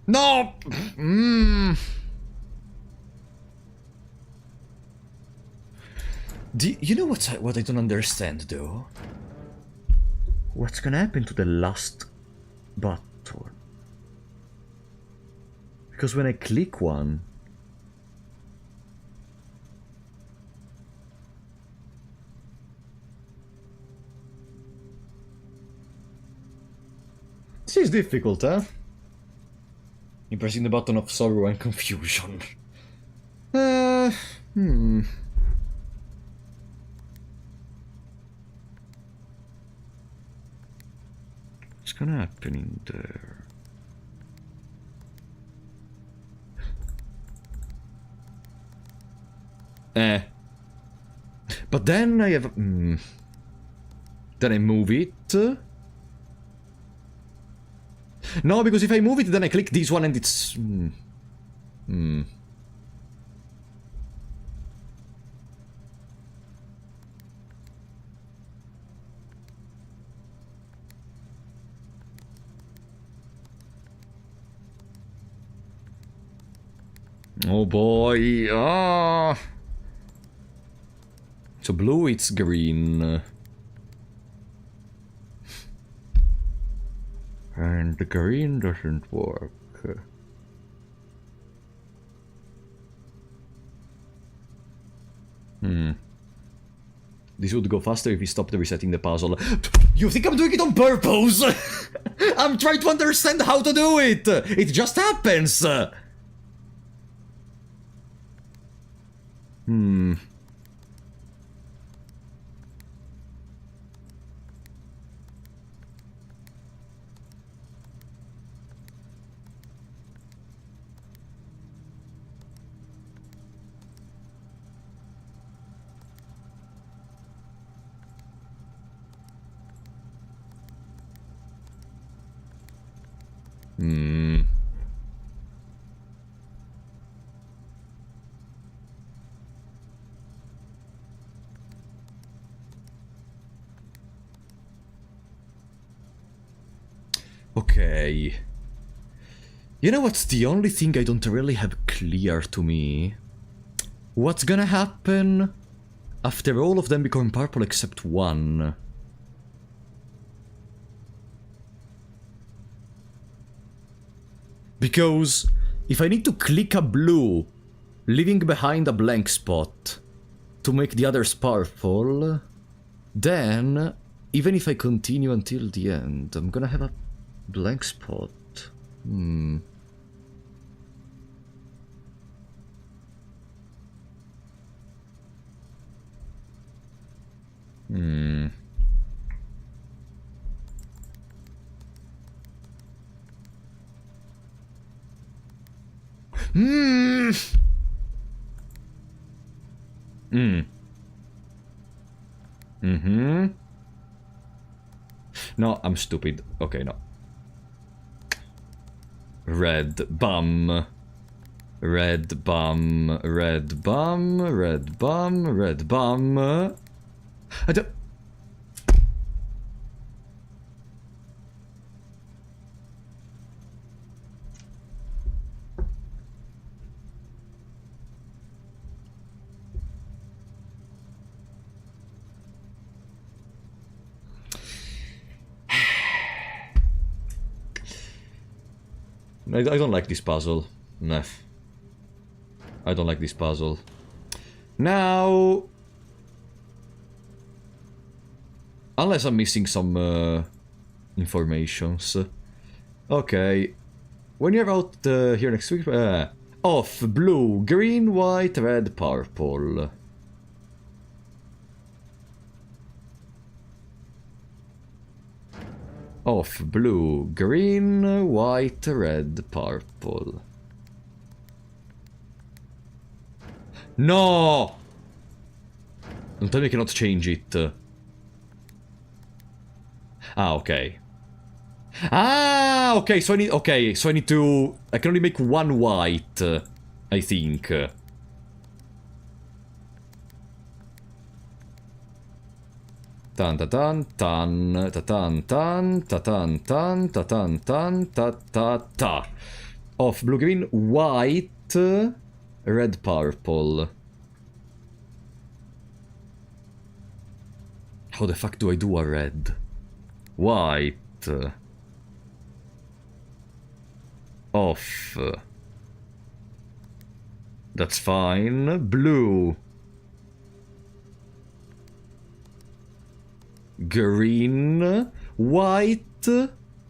Speaker 1: No! You know what I don't understand, though? What's gonna happen to the last button? Because when I click one... This is difficult, huh? I'm pressing the button of sorrow and confusion. What's gonna happen in there? But then I have... Then I move it. No, because if I move it, then I click this one and it's... Oh boy, So blue, it's green. And the green doesn't work. This would go faster if we stopped resetting the puzzle. You think I'm doing it on purpose? I'm trying to understand how to do it! It just happens! Okay. You know what's the only thing I don't really have clear to me? What's gonna happen after all of them become purple except one? Because if I need to click a blue, leaving behind a blank spot, to make the others purple, then, even if I continue until the end, I'm gonna have a blank spot. No, I'm stupid. Okay, no. Red bum. Red bum. Red bum. Red bum. Red bum. I don't... I don't like this puzzle. Nah. I don't like this puzzle. Now... Unless I'm missing some informations. Okay. When you're out here next week... off, blue, green, white, red, purple. Off, blue, green, white, red, purple. No! Don't tell me I cannot change it. Ah, okay. Ah, okay, so I need... Okay, so I need to... I can only make one white, I think. Tan ta tan tan ta tan tan ta tan tan ta tan tan ta ta ta. Of blue green, white, red purple. How the fuck do I do a red? White. Off. That's fine. Blue. Green. White.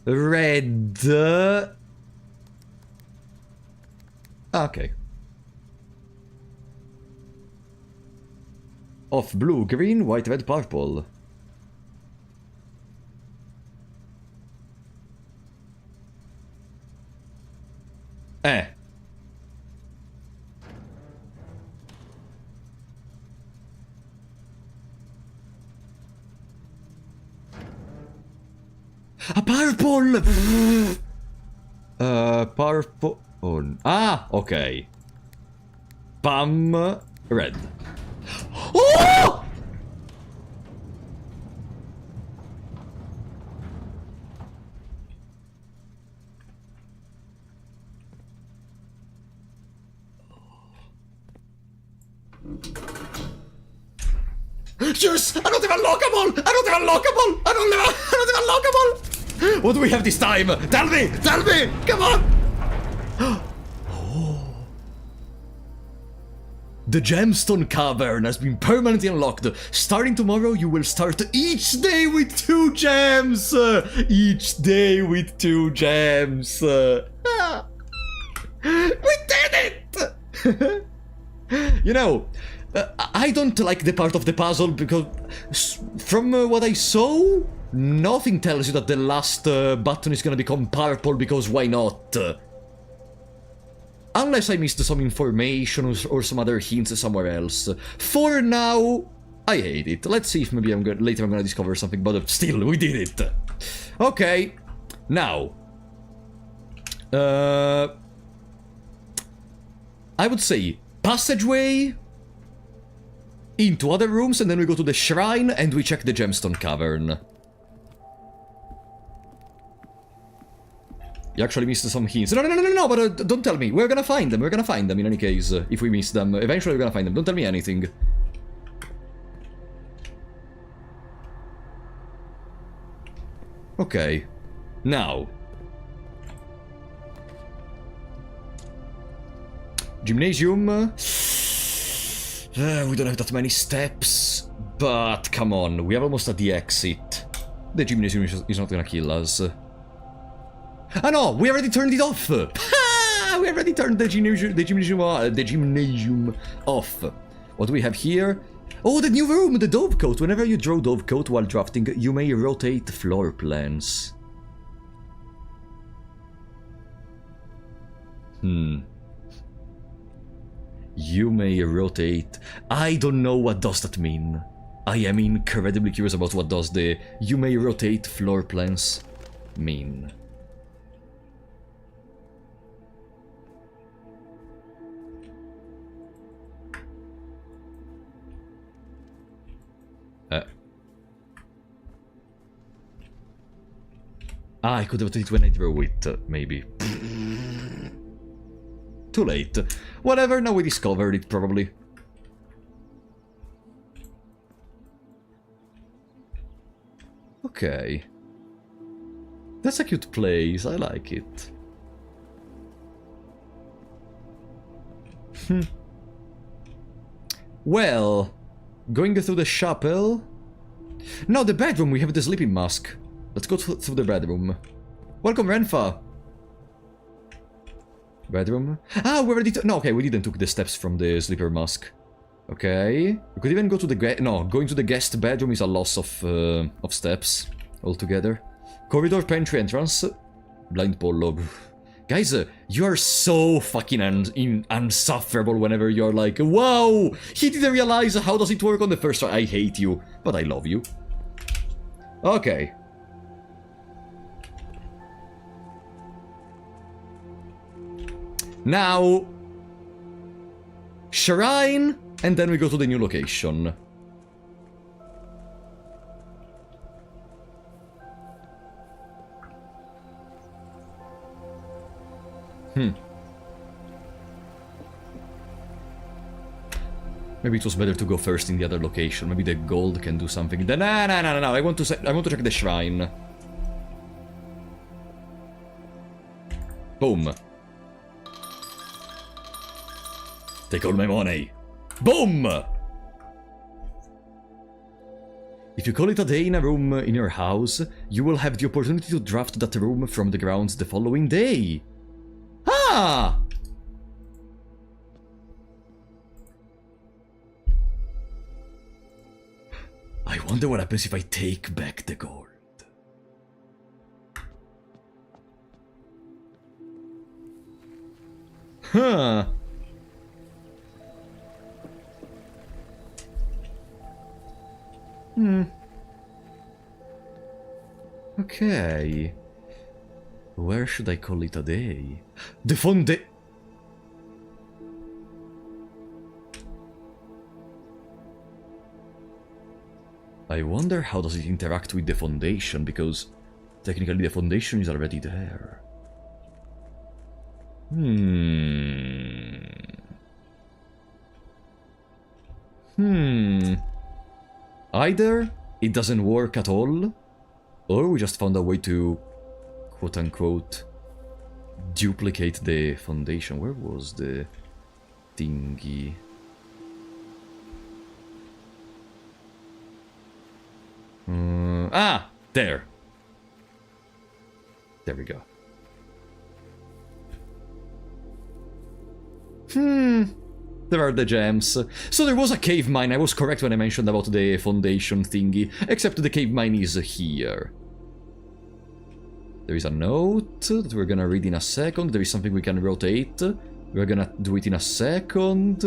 Speaker 1: Red. Okay. Off blue, green, white, red, purple. A purple! Purple... Oh, ah, okay. Bam, red. Oh! Yes! I don't have a lockable! I don't have a lockable! I don't have a lockable! What do we have this time? Tell me! Tell me! Come on! The Gemstone Cavern has been permanently unlocked. Starting tomorrow, you will start each day with 2 gems! Each day with 2 gems! We did it! You know, I don't like the part of the puzzle because from what I saw, nothing tells you that the last button is gonna become purple because why not? Unless I missed some information or some other hints somewhere else. For now, I hate it. Let's see if maybe later I'm gonna discover something, but still, we did it. Okay, now. I would say passageway into other rooms, and then we go to the shrine and we check the Gemstone Cavern. You actually missed some hints. No, but don't tell me. We're gonna find them. We're gonna find them in any case. If we miss them. Eventually we're gonna find them. Don't tell me anything. Okay. Now. Gymnasium. We don't have that many steps. But come on. We are almost at the exit. The gymnasium is not gonna kill us. Ah no, we already turned it off! We already turned the gymnasium off. What do we have here? Oh, the new room, the Dovecote. Whenever you draw Dovecote while drafting, you may rotate floor plans. You may rotate... I don't know what does that mean. I am incredibly curious about what does the you may rotate floor plans mean. I could have rotated when I drew it, maybe. Too late. Whatever, now we discovered it, probably. Okay. That's a cute place, I like it. Well, going through the chapel... No, the bedroom, we have the sleeping mask. Let's go through the bedroom. Welcome, Renfa! Bedroom? Ah, we already no, okay, we didn't took the steps from the sleeper mask. Okay. We could even go to the no, going to the guest bedroom is a loss of steps altogether. Corridor, pantry, entrance. Blind Polo. Guys, you are so fucking insufferable whenever you're like, wow, he didn't realize how does it work on the first try. I hate you, but I love you. Okay. Now... Shrine, and then we go to the new location. Maybe it was better to go first in the other location. Maybe the gold can do something. No. I want to check the shrine. Boom. Take all my money. Boom! If you call it a day in a room in your house, you will have the opportunity to draft that room from the grounds the following day. Ah! I wonder what happens if I take back the gold. Huh. Okay. Where should I call it a day? The fonda... I wonder how does it interact with the foundation, because technically the foundation is already there. Either it doesn't work at all, or we just found a way to, quote-unquote, duplicate the foundation. Where was the thingy? There. There we go. There are the gems. So there was a cave mine. I was correct when I mentioned about the foundation thingy, except the cave mine is here. There is a note that we're gonna read in a second. There is something we can rotate. We're gonna do it in a second.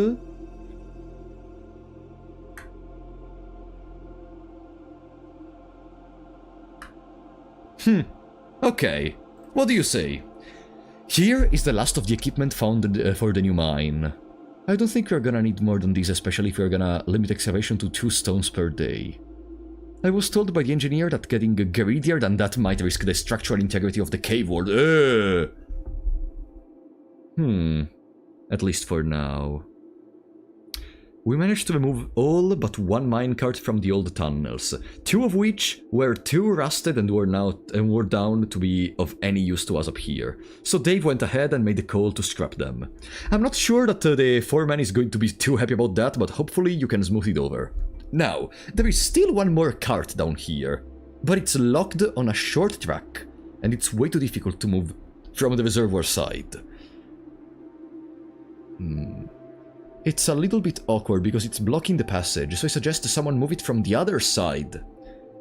Speaker 1: Okay. What do you say? Here is the last of the equipment found for the new mine. I don't think we're gonna need more than this, especially if we're gonna limit excavation to 2 stones per day. I was told by the engineer that getting greedier than that might risk the structural integrity of the cave world. At least for now. We managed to remove all but 1 minecart from the old tunnels, 2 of which were too rusted and were down to be of any use to us up here. So Dave went ahead and made the call to scrap them. I'm not sure that the foreman is going to be too happy about that, but hopefully you can smooth it over. Now, there is still 1 more cart down here, but it's locked on a short track, and it's way too difficult to move from the reservoir side. It's a little bit awkward because it's blocking the passage, so I suggest someone move it from the other side,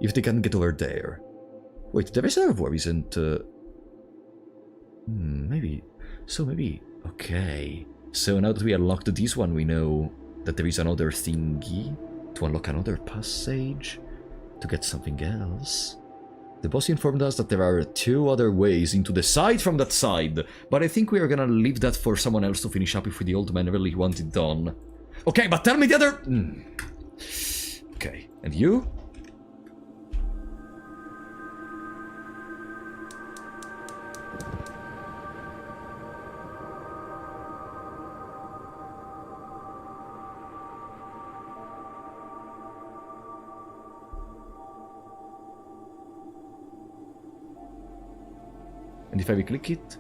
Speaker 1: if they can get over there. Wait, the reservoir isn't... maybe... Okay. So now that we unlocked this one, we know that there is another thingy to unlock another passage, to get something else. The boss informed us that there are 2 other ways into the side from that side, but I think we are gonna leave that for someone else to finish up if the old man really wants it done. Okay, but tell me the other... Okay, and you? And if I click it?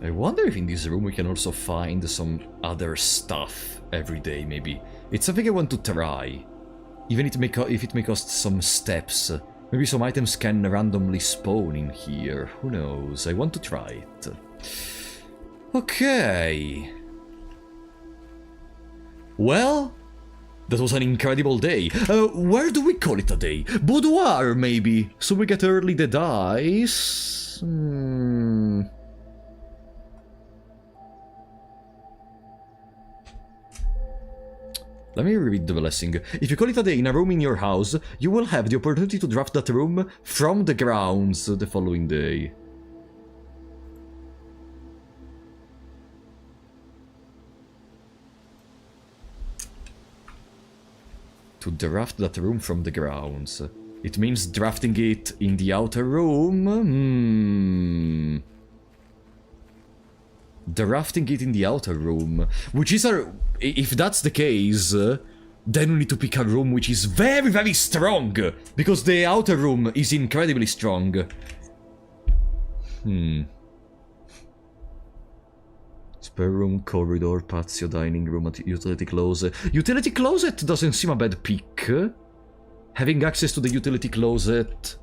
Speaker 1: I wonder if in this room we can also find some other stuff every day, maybe. It's something I want to try. Even if it may cost some steps. Maybe some items can randomly spawn in here. Who knows? I want to try it. Okay. Well, that was an incredible day. Where do we call it a day? Boudoir, maybe. So we get early the dice. Let me read the blessing. If you call it a day in a room in your house, you will have the opportunity to draft that room from the grounds the following day. To draft that room from the grounds. It means drafting it in the outer room? Drafting it in the outer room. Which is a... If that's the case, then we need to pick a room which is very, very strong. Because the outer room is incredibly strong. Spare room, corridor, patio, dining room, utility closet. Utility closet doesn't seem a bad pick. Having access to the utility closet.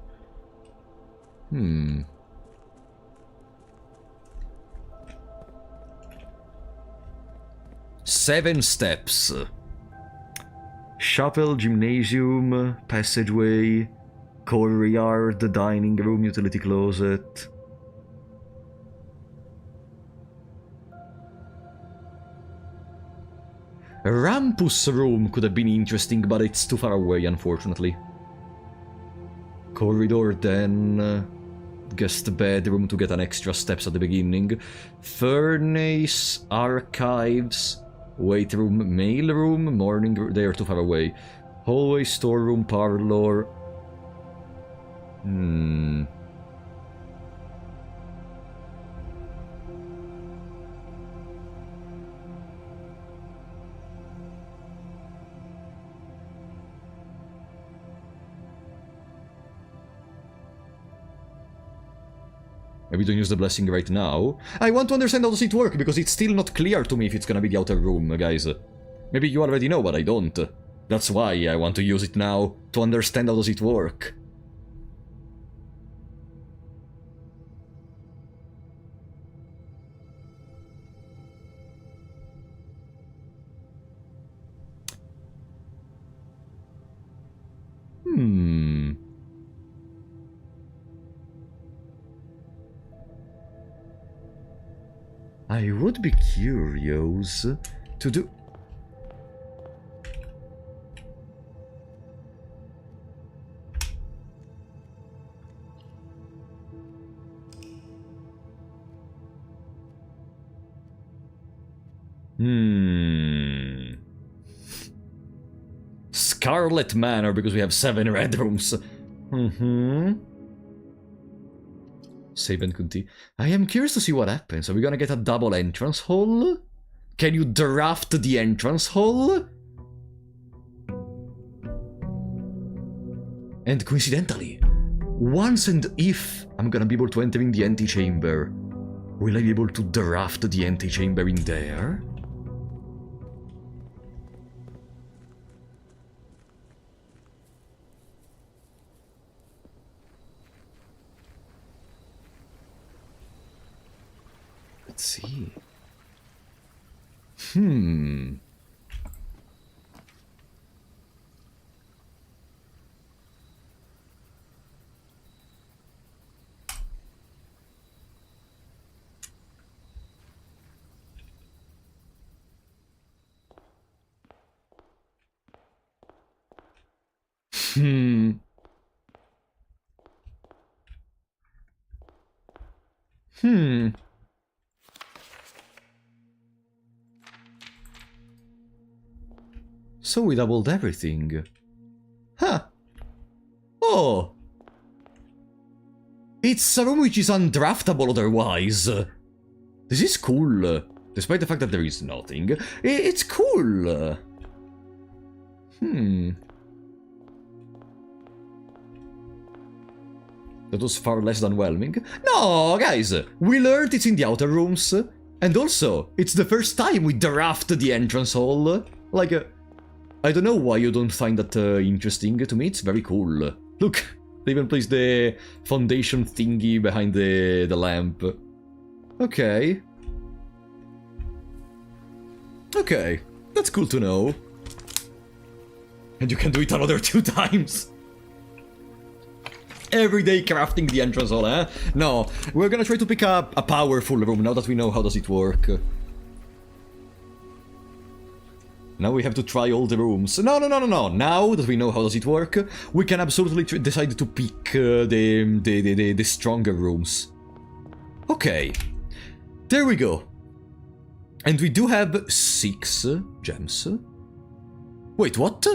Speaker 1: 7 steps. Chapel, gymnasium, passageway, courtyard, dining room, utility closet. Rampus room could have been interesting, but it's too far away, unfortunately. Corridor, then... guest bedroom to get an extra steps at the beginning. Furnace, archives, weight room, mail room, morning room, they are too far away. Hallway, storeroom, parlor... Maybe don't use the blessing right now. I want to understand how does it work, because it's still not clear to me if it's gonna be the outer room, guys. Maybe you already know, but I don't. That's why I want to use it now, to understand how does it work. I would be curious to do... Scarlet Manor, because we have 7 red rooms. Save and continue. I am curious to see what happens. Are we gonna get a double entrance hall? Can you draft the entrance hall? And coincidentally, once and if I'm gonna be able to enter in the antechamber, will I be able to draft the antechamber in there? Let's see. So we doubled everything. Huh. Oh! It's a room which is undraftable otherwise. This is cool. Despite the fact that there is nothing. It's cool. That was far less than whelming. No, guys! We learned it's in the outer rooms. And also, it's the first time we draft the entrance hall. Like, I don't know why you don't find that interesting. To me, it's very cool. Look, they even placed the foundation thingy behind the lamp. Okay. Okay, that's cool to know. And you can do it another 2 times. every day crafting the entrance hall, eh? No, we're gonna try to pick up a powerful room now that we know how does it work. Now we have to try all the rooms. No. Now that we know how does it work, we can absolutely decide to pick the stronger rooms. Okay. There we go. And we do have 6 gems. Wait, what?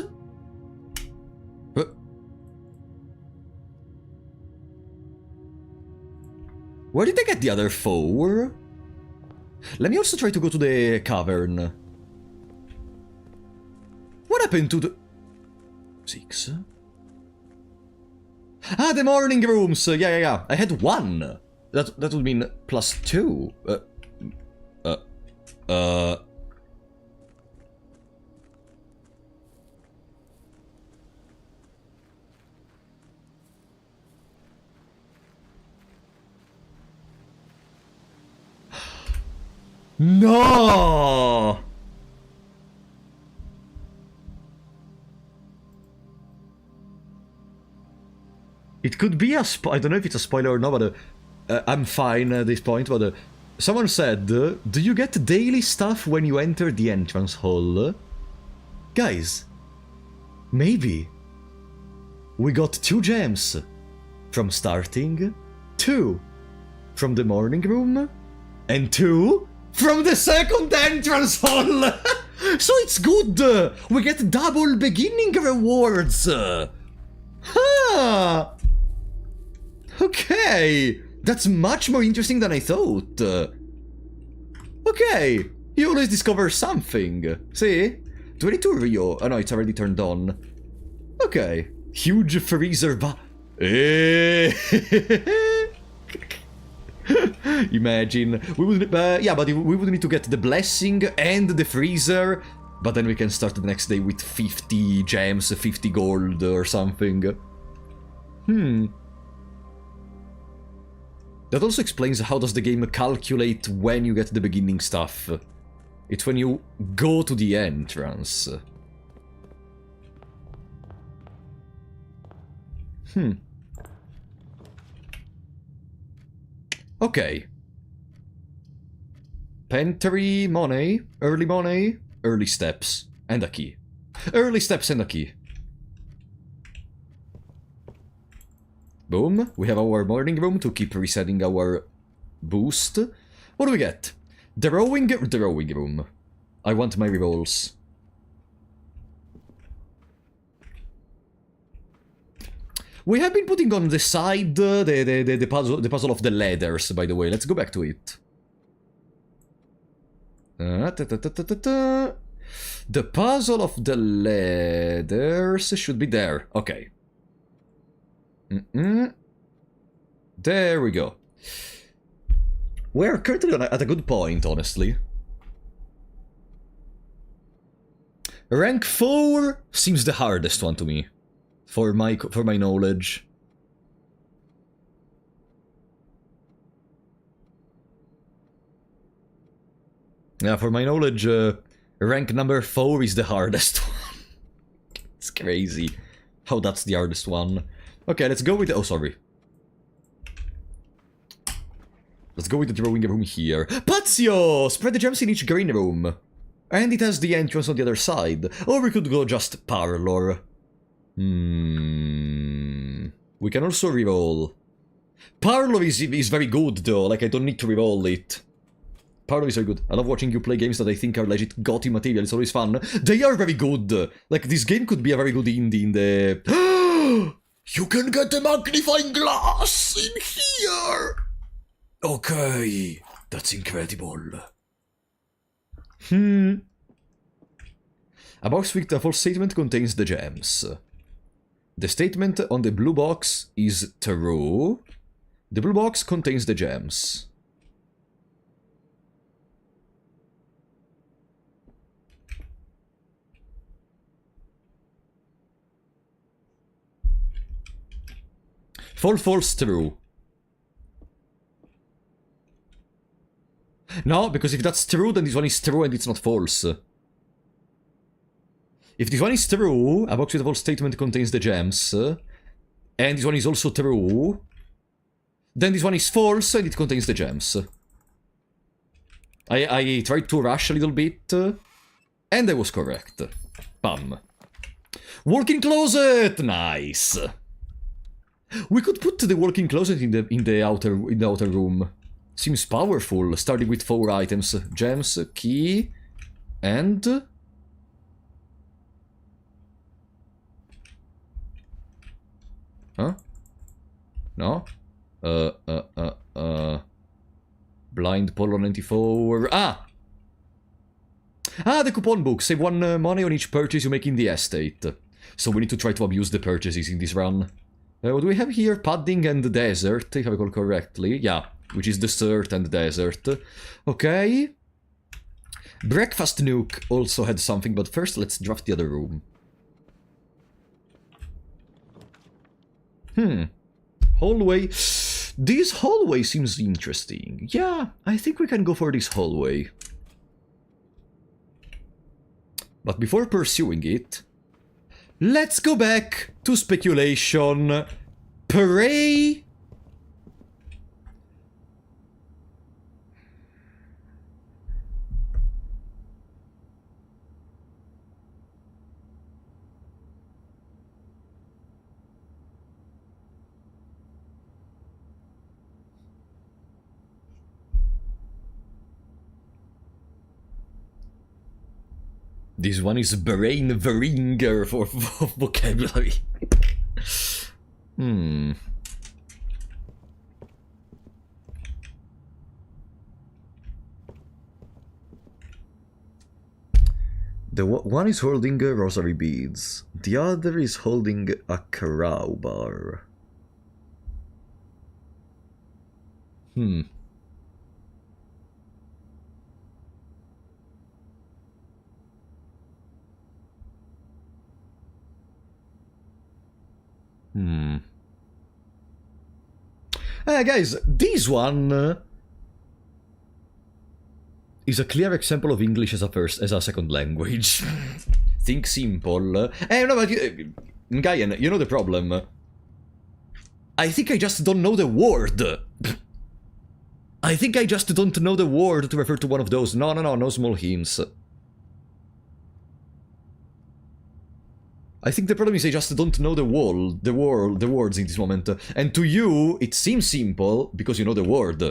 Speaker 1: Where did I get the other 4? Let me also try to go to the cavern. What happened to the... 6? Ah, the morning rooms! Yeah. I had 1. That would mean +2. No! It could be a I don't know if it's a spoiler or not, but I'm fine at this point, but someone said, do you get daily stuff when you enter the entrance hall? Guys, maybe we got 2 gems from starting, 2 from the morning room, and 2 from the second entrance hall! So it's good! We get double beginning rewards! Huh! Okay! That's much more interesting than I thought. Okay, you always discover something. See? Do I need to Rio? Oh no, it's already turned on. Okay. Huge freezer Imagine. We would, yeah, but we would need to get the blessing and the freezer, but then we can start the next day with 50 gems, 50 gold or something. That also explains how does the game calculate when you get the beginning stuff. It's when you go to the entrance. Okay. Pantry, money, early steps, and a key. Early steps and a key. Boom, we have our morning room to keep resetting our boost. What do we get? The rowing room. I want my rerolls. We have been putting on the side the puzzle of the ladders, by the way. Let's go back to it. The puzzle of the ladders should be there. Okay. There we go. We're currently at a good point, honestly. Rank 4 seems the hardest one to me, for my knowledge. Yeah, for my knowledge, rank number 4 is the hardest one. It's crazy how that's the hardest one. Okay, let's go with the... Oh, sorry. Let's go with the drawing room here. Pazio! Spread the gems in each green room. And it has the entrance on the other side. Or we could go just parlor. We can also reroll. Parlor is very good, though. Like, I don't need to reroll it. Parlor is very good. I love watching you play games that I think are legit GOTY material. It's always fun. They are very good. Like, this game could be a very good indie in the... You can get a magnifying glass in here! Okay, that's incredible. A box with a false statement contains the gems. The statement on the blue box is true. The blue box contains the gems. False, true. No, because if that's true, then this one is true and it's not false. If this one is true, a box with a false statement contains the gems. And this one is also true. Then this one is false, and it contains the gems. I tried to rush a little bit, and I was correct. Bam. Walk-in closet! Nice! We could put the walk-in closet in the outer room. Seems powerful, starting with 4 items. Gems, key, and... Huh? No? Blind Polo 94... Ah! Ah, the coupon book. Save 1 money on each purchase you make in the estate. So we need to try to abuse the purchases in this run. What do we have here? Padding and desert, if I recall correctly. Yeah, which is dessert and desert. Okay. Breakfast Nook also had something, but first let's draft the other room. Hallway. This hallway seems interesting. Yeah, I think we can go for this hallway. But before pursuing it, let's go back to speculation. Pray. This one is brain veringer for vocabulary. The one is holding rosary beads. The other is holding a crowbar. Guys, this one is a clear example of English as a second language. Think simple. No, but Gaien, you know the problem. I think I just don't know the word. I think I just don't know the word to refer to one of those. No small hints. I think the problem is I just don't know the words in this moment. And to you, it seems simple because you know the word.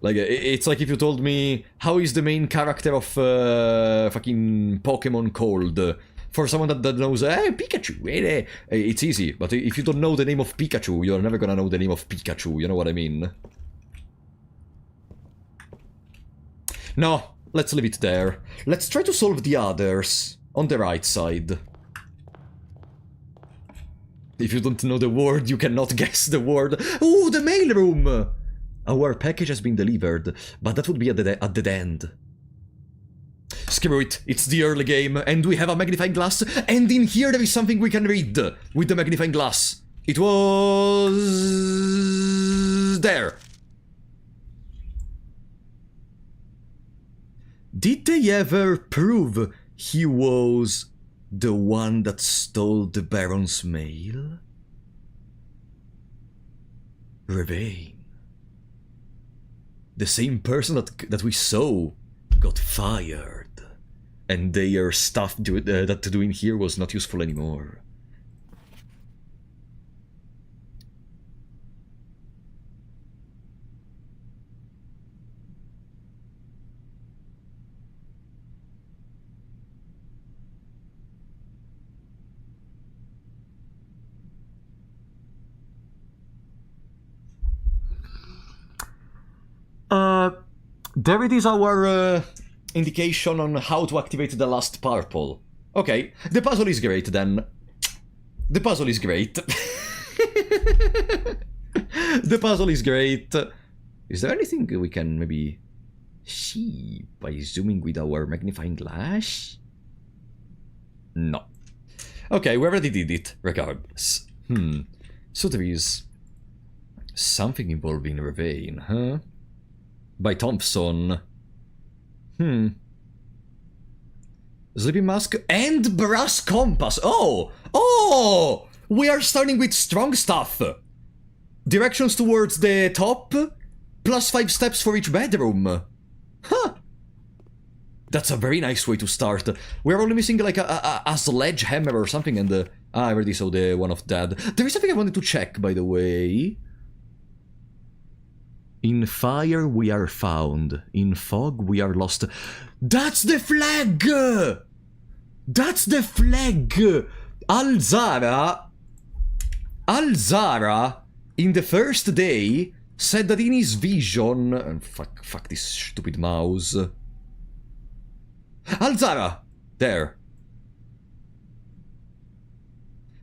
Speaker 1: Like, it's like if you told me, how is the main character of fucking Pokemon called? For someone that knows, Pikachu, it's easy. But if you don't know the name of Pikachu, you're never gonna know the name of Pikachu, you know what I mean? No, let's leave it there. Let's try to solve the others on the right side. If you don't know the word, you cannot guess the word. Ooh, the mailroom! Our package has been delivered, but that would be at the dead end. Screw it, it's the early game, and we have a magnifying glass, and in here there is something we can read with the magnifying glass. It was... there. Did they ever prove he was the one that stole the Baron's mail? Ravain. The same person that we saw got fired. And their stuff that doing here was not useful anymore. There it is, our indication on how to activate the last purple. Okay, the puzzle is great then. The puzzle is great. The puzzle is great. Is there anything we can maybe see by zooming with our magnifying glass? No. Okay, we already did it, regardless. So there is something involving Ravain, huh? By Thompson. Sleeping mask and brass compass. Oh! We are starting with strong stuff. Directions towards the top, plus 5 steps for each bedroom. Huh. That's a very nice way to start. We're only missing like a sledgehammer or something, and I already saw the one of that. There is something I wanted to check, by the way. In fire we are found. In fog we are lost. That's the flag! That's the flag! Alzara, in the first day, said that in his vision... fuck this stupid mouse. Alzara! There.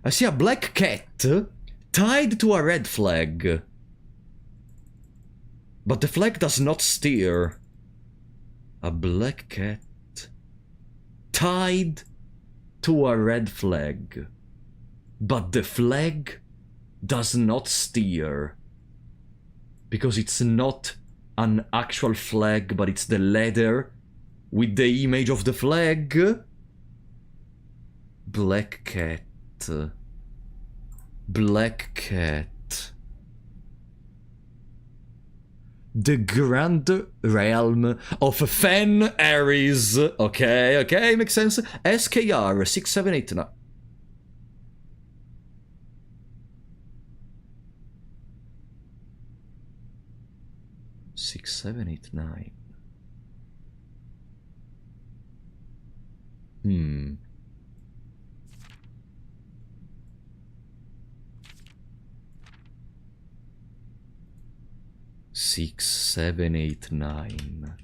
Speaker 1: I see a black cat tied to a red flag. But the flag does not steer. A black cat tied to a red flag. But the flag does not steer. Because it's not an actual flag, but it's the leather with the image of the flag. Black cat. Black cat. The Grand Realm of Fen Ares. Okay, makes sense. SKR 6789. Six, 7, 8, 9. 6, 7, 8, 9.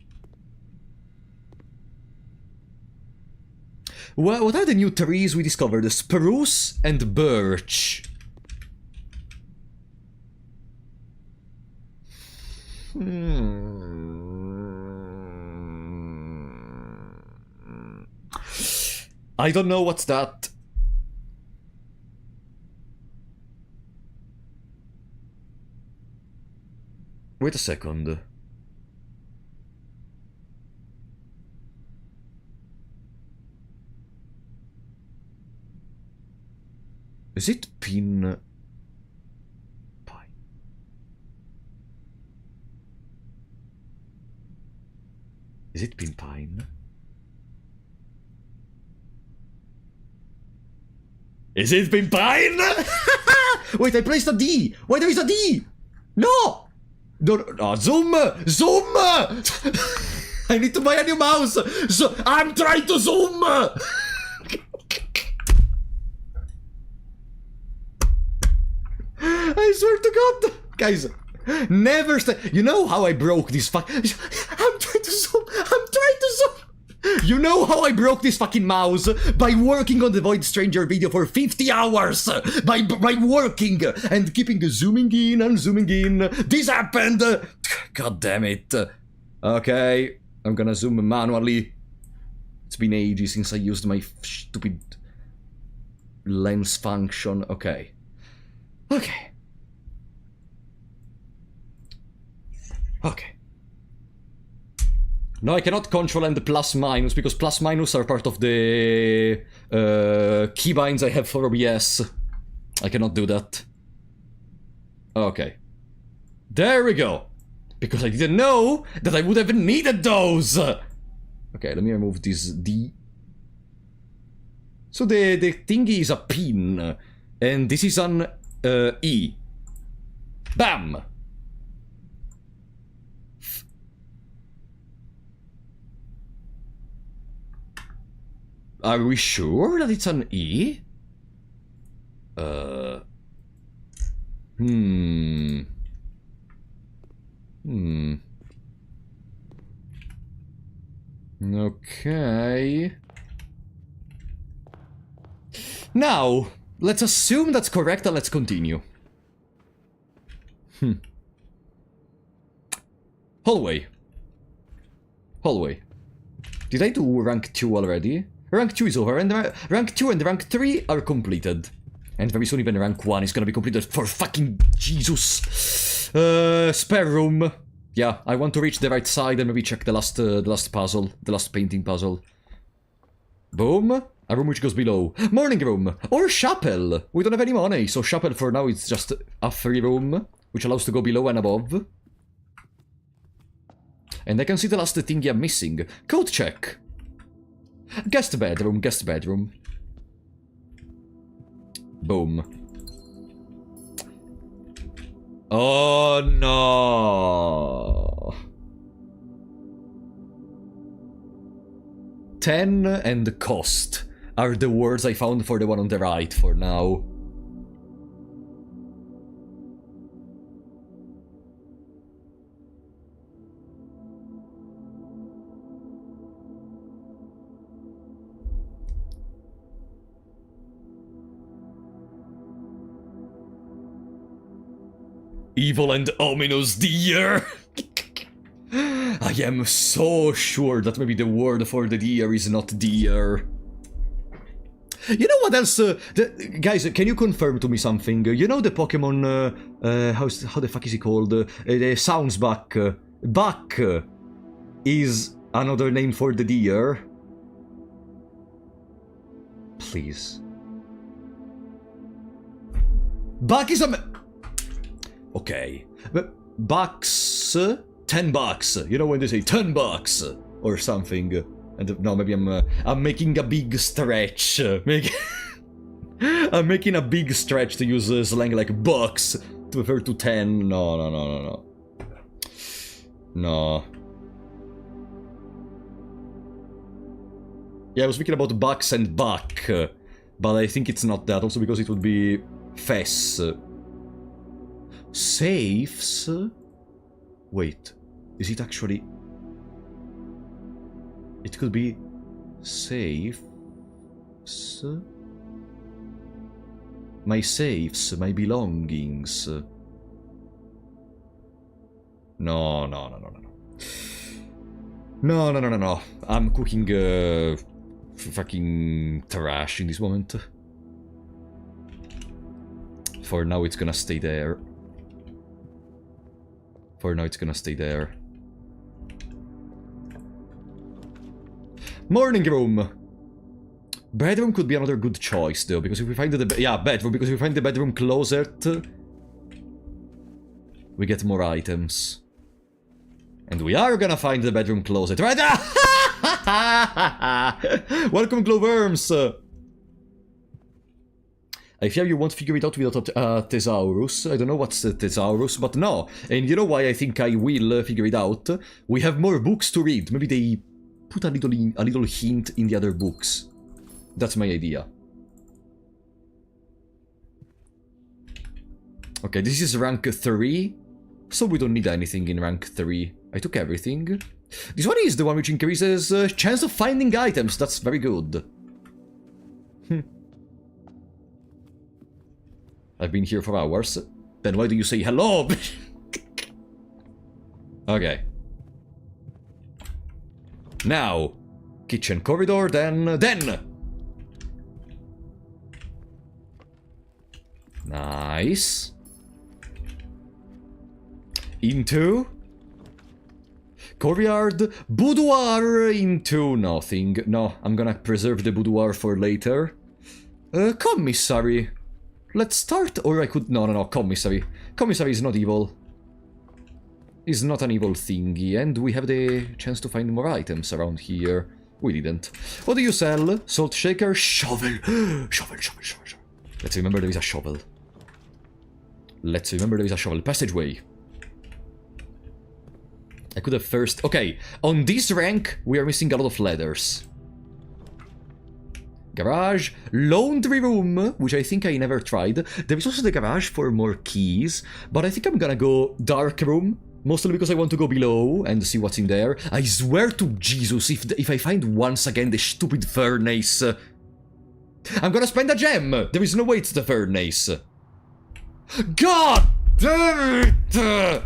Speaker 1: Well, what are the new trees we discovered? Spruce and birch. I don't know what's that. Wait a second. Is it pin... pine? Is it pin pine? Is it pin pine? Wait, I placed a D! Why there is a D? No! No, zoom! Zoom! I need to buy a new mouse! So I'm trying to zoom! I swear to God! Guys, never you know how I broke this I'm trying to zoom! I'm trying to zoom! You know how I broke this fucking mouse? By working on the Void Stranger video for 50 hours! By working and keeping zooming in and zooming in. This happened! God damn it. Okay, I'm gonna zoom manually. It's been ages since I used my stupid lens function. Okay. Okay. Okay. No, I cannot control and the plus minus because plus minus are part of the keybinds I have for OBS. I cannot do that. Okay. There we go. Because I didn't know that I would have needed those. Okay, let me remove this D. So the thingy is a pin. And this is an E. Bam! Are we sure that it's an E? Okay. Now, let's assume that's correct and let's continue. Hallway. Hallway. Did I do rank 2 already? Rank 2 is over, and rank 2 and rank 3 are completed. And very soon even rank 1 is gonna be completed for fucking Jesus. Spare room. Yeah, I want to reach the right side and maybe check the last puzzle, the last painting puzzle. Boom. A room which goes below. Morning room! Or chapel! We don't have any money, so chapel for now is just a free room, which allows to go below and above. And I can see the last thing I'm missing. Code check! Guest bedroom, guest bedroom. Boom. Oh no! 10 and cost are the words I found for the one on the right for now. Evil and ominous deer! I am so sure that maybe the word for the deer is not deer. You know what else? Guys, can you confirm to me something? You know the Pokemon, how the fuck is he called? The Sounds Buck. Buck is another name for the deer. Please. Buck is a... Okay. But bucks... 10 bucks. You know when they say 10 bucks or something. And no, maybe I'm making a big stretch. I'm making a big stretch to use slang like bucks to refer to 10. No. No. Yeah, I was thinking about bucks and buck, but I think it's not that. Also because it would be fess. Safes? Wait, is it actually... It could be safes. My safes, my belongings. No. No. I'm cooking fucking trash in this moment. For now it's gonna stay there. Morning room! Bedroom could be another good choice though, because if we find the bedroom, because if we find the bedroom closet, we get more items. And we are gonna find the bedroom closet, right? Welcome, Glowworms! I fear you won't figure it out without a thesaurus. I don't know what's a thesaurus, but no. And you know why I think I will figure it out? We have more books to read. Maybe they put a little hint in the other books. That's my idea. Okay, this is rank 3, so we don't need anything in rank 3. I took everything. This one is the one which increases chance of finding items. That's very good. I've been here for hours. Then why do you say hello? Okay. Now, kitchen corridor, then. Nice. Into courtyard, boudoir, into nothing. No, I'm gonna preserve the boudoir for later. Commissary. Let's start, or I could... No, commissary. Commissary is not evil. Is not an evil thingy, and we have the chance to find more items around here. We didn't. What do you sell? Salt shaker, shovel. Shovel. Let's remember there is a shovel. Passageway. I could have first... Okay, on this rank, we are missing a lot of leathers. Garage, laundry room, which I think I never tried. There is also the garage for more keys, but I think I'm gonna go dark room, mostly because I want to go below and see what's in there. I swear to Jesus, if I find once again the stupid furnace, I'm gonna spend a gem! There is no way it's the furnace. God damn it!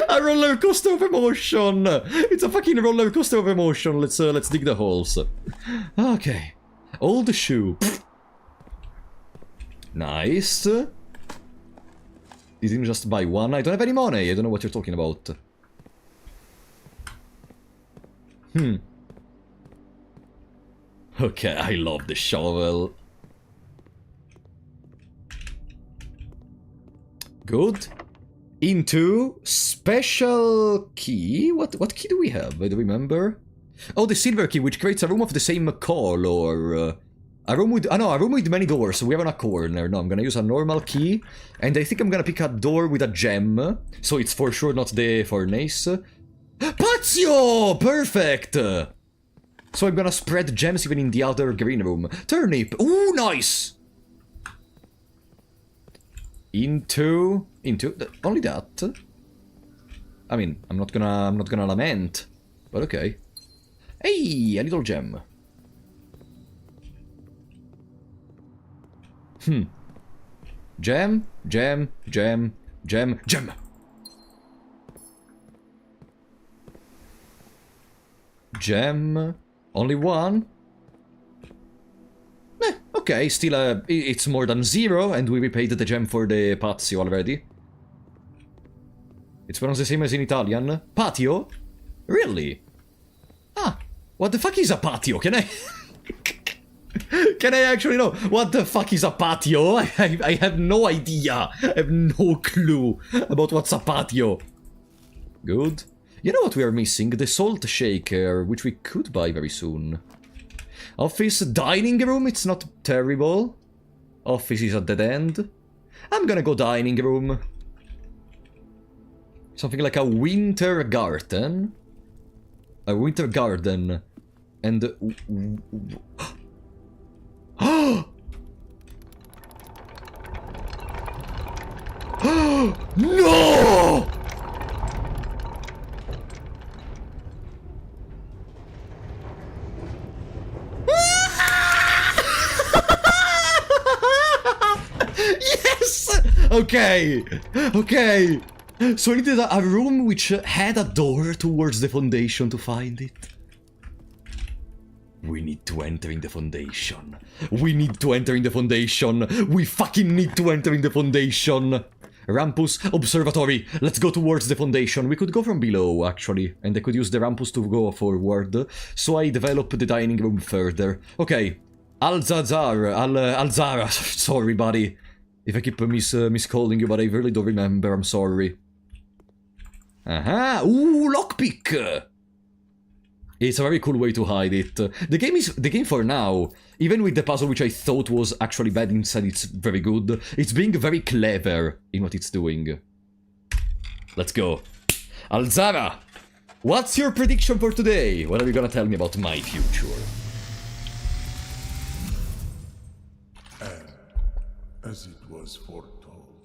Speaker 1: A roller coaster of emotion. It's a fucking roller coaster of emotion. Let's dig the holes. Okay, old shoe. Nice. You didn't just buy one? I don't have any money. I don't know what you're talking about. Okay, I love the shovel. Good. Into special key. What key do we have? I don't remember. Oh, the silver key, which creates a room of the same color. A room with a room with many doors. So we have on a corner. No, I'm gonna use a normal key, and I think I'm gonna pick a door with a gem. So it's for sure not the furnace. Pazio! Perfect! So I'm gonna spread gems even in the other green room. Turnip! Ooh, nice! Into only that. I mean, I'm not gonna lament, but okay. Hey, a little gem. Gem. Gem. Only one? Okay, still it's more than 0, and we repaid the gem for the patio already. It's pronounced the same as in Italian. Patio? Really? Ah, what the fuck is a patio? Can I... Can I actually know? What the fuck is a patio? I have no idea. I have no clue about what's a patio. Good. You know what we are missing? The salt shaker, which we could buy very soon. Office, dining room, it's not terrible. Office is a dead end. I'm gonna go dining room. Something like a winter garden. A winter garden. And... No! Yes! Okay. Okay. So I needed a room which had a door towards the foundation to find it. We need to enter in the foundation. We need to enter in the foundation. We fucking need to enter in the foundation. Rampus Observatory. Let's go towards the foundation. We could go from below, actually. And I could use the Rampus to go forward. So I develop the dining room further. Okay. Alzara. Sorry, buddy. If I keep miscalling you, but I really don't remember. I'm sorry. Aha. Ooh, lockpick. It's a very cool way to hide it. The game for now, even with the puzzle which I thought was actually bad inside, it's very good. It's being very clever in what it's doing. Let's go. Alzara, what's your prediction for today? What are you gonna tell me about my future?
Speaker 2: And, as it was foretold,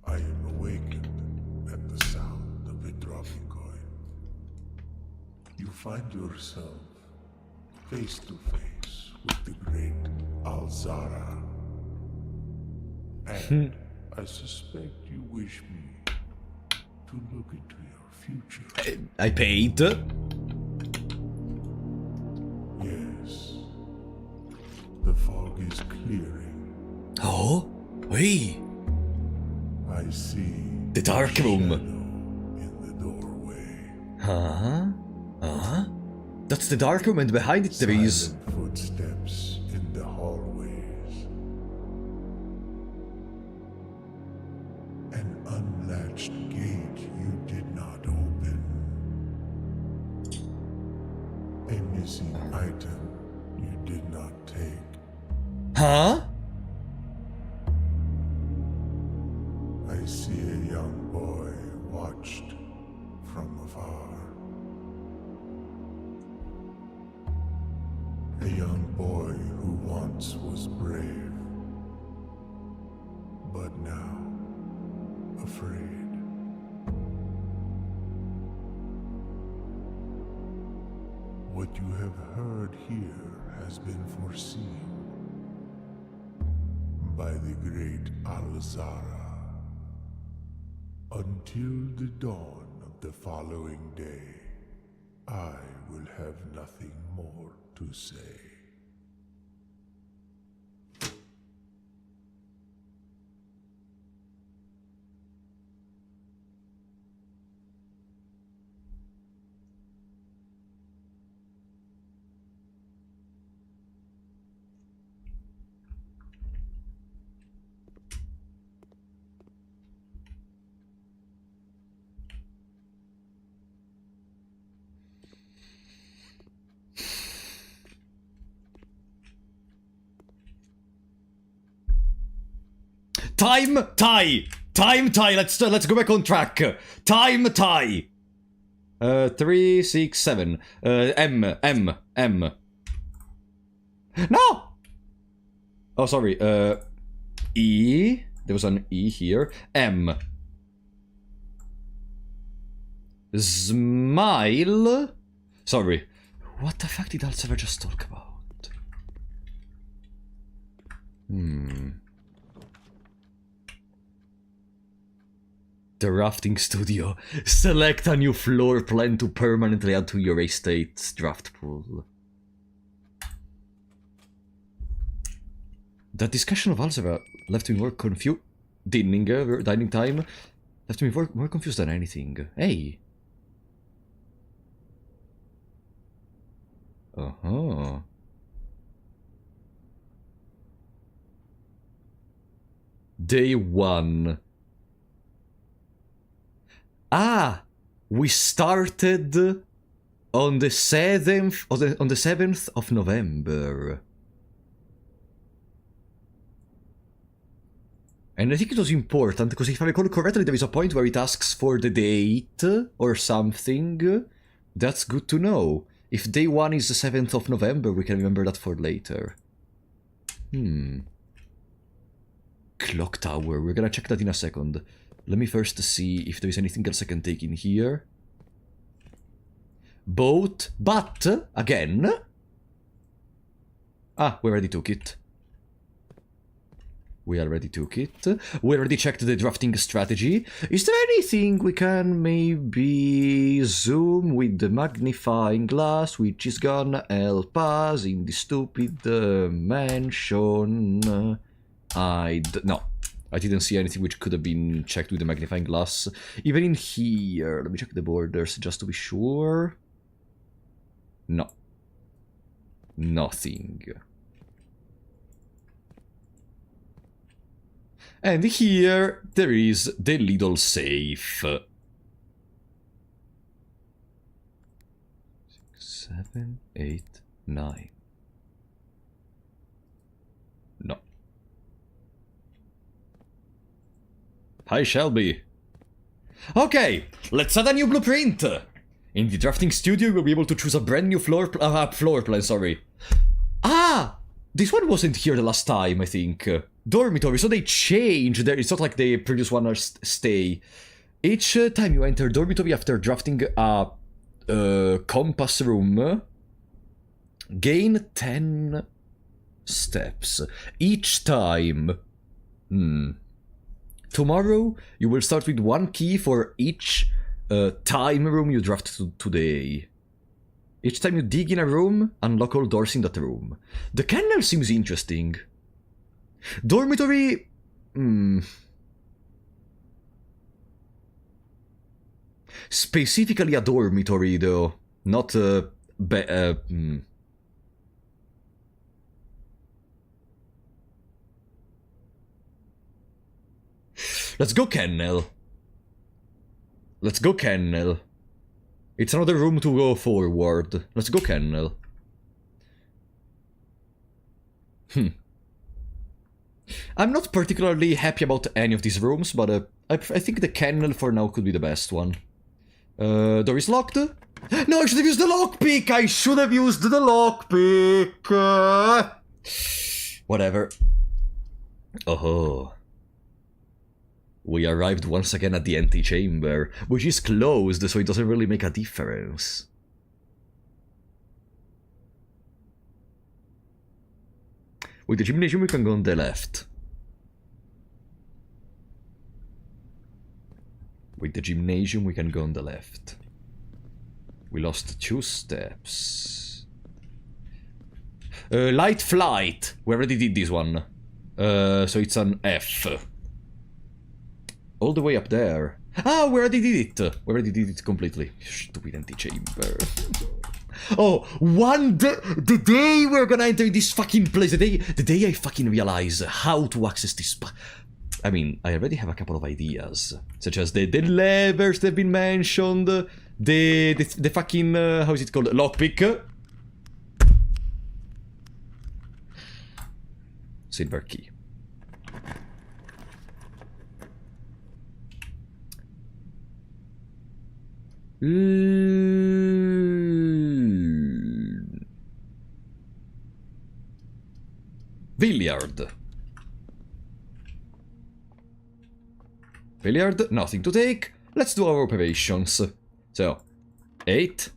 Speaker 2: I am awakened at the sound of a dropping coin. You find yourself face to face with the great Alzara. And I suspect you wish me to look into your future.
Speaker 1: I paid.
Speaker 2: Yes. The fog is clearing.
Speaker 1: Oh? Hey!
Speaker 2: I see
Speaker 1: The dark room.
Speaker 2: shadow in the doorway.
Speaker 1: Huh? Huh? That's the dark room, and behind it there is...
Speaker 2: Silent footsteps in the hallways. An unlatched gate you did not open. A missing item you did not take.
Speaker 1: Huh?
Speaker 2: I see a young boy watched from afar. A young boy who once was brave, but now afraid. What you have heard here has been foreseen by the great Alzara. Until the dawn of the following day, I will have nothing more to say.
Speaker 1: Time tie. Time tie. Let's go back on track. Time tie. 3, 6, 7. M. No. Oh, sorry. E. There was an E here. M. Smile. Sorry. What the fuck did Alcever just talk about? The rafting studio. Select a new floor plan to permanently add to your estate's draft pool. That discussion of Alcever left me more confused. Dining time left me more confused than anything. Hey. Uh-huh. Day 1. Ah! We started on the 7th on the 7th of November. And I think it was important, because if I recall correctly, there is a point where it asks for the date or something. That's good to know. If day 1 is the 7th of November, we can remember that for later. Clock tower. We're gonna check that in a second. Let me first see if there is anything else I can take in here. Boat. But, again... Ah, we already took it. We already checked the drafting strategy. Is there anything we can maybe zoom with the magnifying glass, which is gonna help us in the stupid mansion? No, I didn't see anything which could have been checked with the magnifying glass. Even in here, let me check the borders just to be sure. No. Nothing. And here, there is the little safe. 6, 7, 8, 9. No. Hi, Shelby. Okay, let's add a new blueprint. In the drafting studio, we'll be able to choose a brand new floor plan, sorry. Ah! This one wasn't here the last time, I think. Dormitory, so they changed. It's not like the previous one or stay. Each time you enter dormitory after drafting a compass room, gain 10 steps. Each time. Tomorrow, you will start with 1 key for each time room you drafted today. Each time you dig in a room, unlock all doors in that room. The kennel seems interesting. Dormitory... Specifically a dormitory, though. Not Let's go kennel. Let's go kennel. It's another room to go forward. Let's go kennel. I'm not particularly happy about any of these rooms, but I think the kennel for now could be the best one. Door is locked. No, I should have used the lockpick! I should have used the lockpick! Whatever. Oh. We arrived once again at the antechamber, which is closed, so it doesn't really make a difference. With the gymnasium, we can go on the left. With the gymnasium, we can go on the left. We lost 2 steps. Light flight. We already did this one. So it's an F. All the way up there. Ah, we already did it. We already did it completely. Stupid antechamber. Oh, the day we're gonna enter this fucking place, the day I fucking realize how to access this. I mean, I already have a couple of ideas, such as the levers that have been mentioned, the fucking how is it called, lockpick, silver key. Billiard. Billiard, nothing to take. Let's do our operations. So, 8,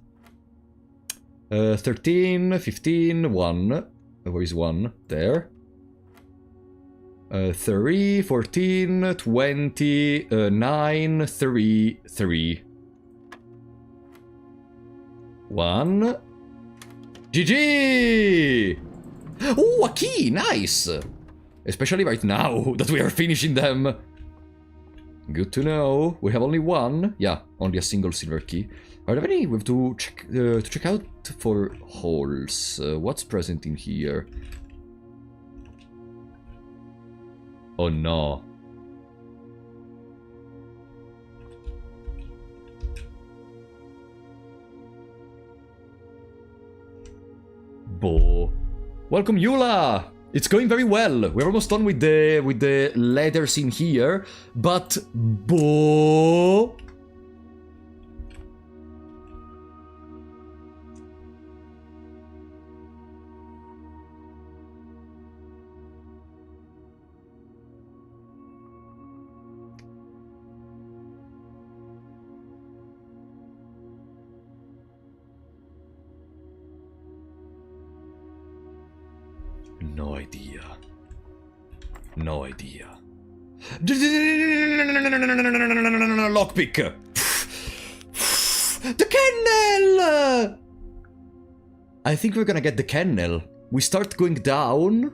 Speaker 1: 13, 15, 1. Where is 1? There. 3, 14, 20, 9, 3, 3. 1. GG! Oh, a key! Nice! Especially right now that we are finishing them. Good to know. We have only one. Yeah, only a single silver key. Are there any? We have to check out for holes. What's present in here? Oh no. Bo. Welcome, Eula! It's going very well. We're almost done with the letters in here, but Bo. No idea. No idea. Lockpick! The kennel! I think we're gonna get the kennel. We start going down.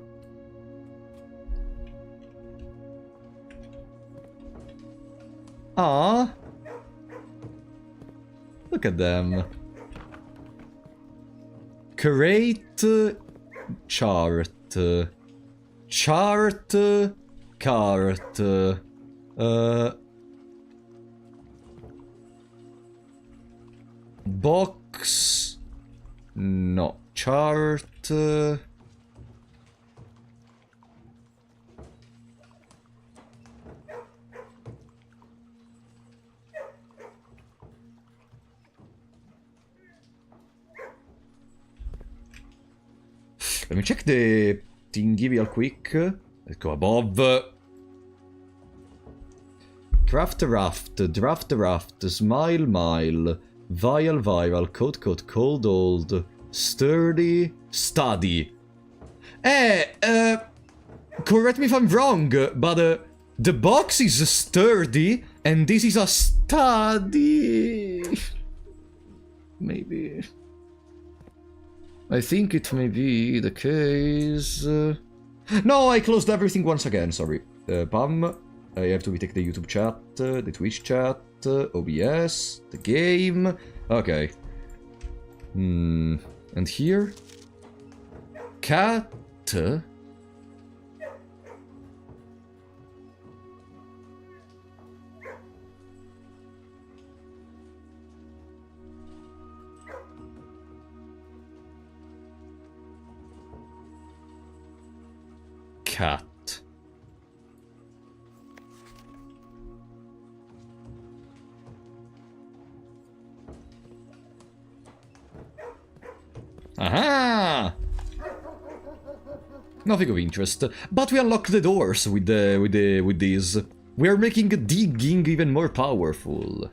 Speaker 1: Ah. Look at them. Create chart. Chart. Cart. Box. No. Chart. Let me check the thingy real quick. Let's go above. Craft raft, draft raft, smile mile, vial viral, coat coat, cold old, sturdy, study. Correct me if I'm wrong, but the box is sturdy and this is a study. Maybe. I think it may be the case. No, I closed everything once again, sorry. Bam. I have to retake the YouTube chat, the Twitch chat, OBS, the game. Okay. And here? Cat. Cat. Aha! Nothing of interest, but we unlock the doors with these. We are making digging even more powerful.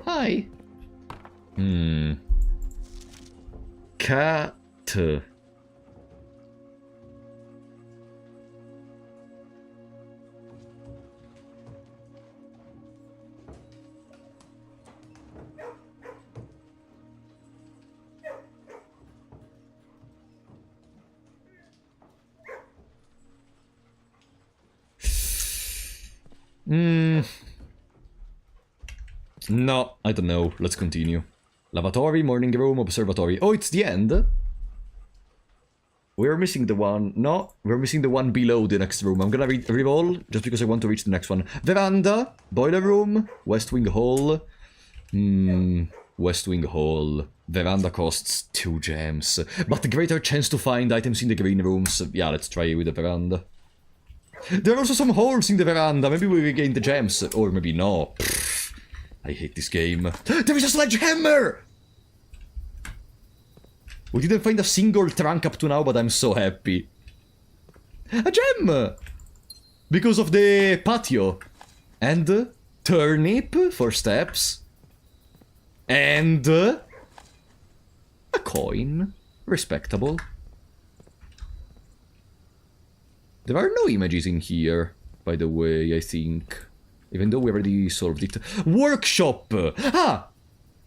Speaker 1: Hi. Cat. No, I don't know. Let's continue. Lavatory, morning room, observatory. Oh, it's the end? We're missing the one. No, we're missing the one below the next room. I'm gonna re-roll just because I want to reach the next one. Veranda, boiler room, West Wing Hall. West Wing Hall. Veranda costs 2 gems. But greater chance to find items in the green rooms. Yeah, let's try with the veranda. There are also some holes in the veranda. Maybe we regain the gems. Or maybe no. I hate this game. There is a sledgehammer! We didn't find a single trunk up to now, but I'm so happy. A gem! Because of the patio. And turnip for steps. And a coin. Respectable. There are no images in here, by the way, I think. Even though we already solved it. Workshop! Ah!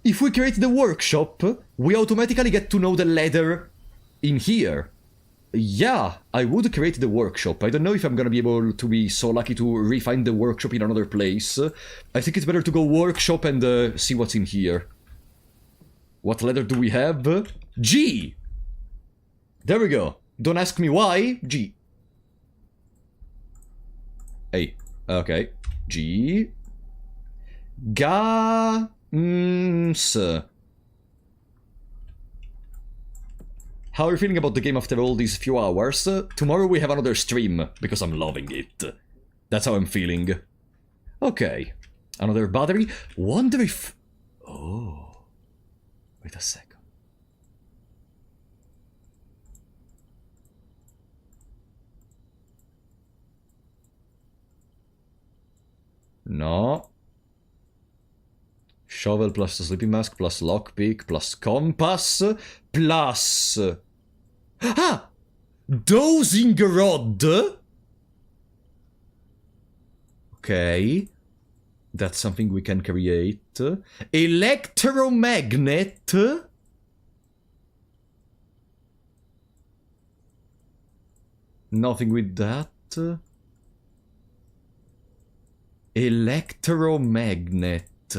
Speaker 1: If we create the workshop, we automatically get to know the ladder in here. Yeah, I would create the workshop. I don't know if I'm gonna be able to be so lucky to re-find the workshop in another place. I think it's better to go workshop and see what's in here. What ladder do we have? G! There we go. Don't ask me why. G. Hey, okay. G. Ga... How are you feeling about the game after all these few hours? Tomorrow we have another stream, because I'm loving it. That's how I'm feeling. Okay. Another battery. Wonder if... Oh. Wait a second. No. Shovel plus the sleeping mask plus lockpick plus compass plus... Ah! Dosing rod! Okay. That's something we can create. Electromagnet. Nothing with that. Electromagnet.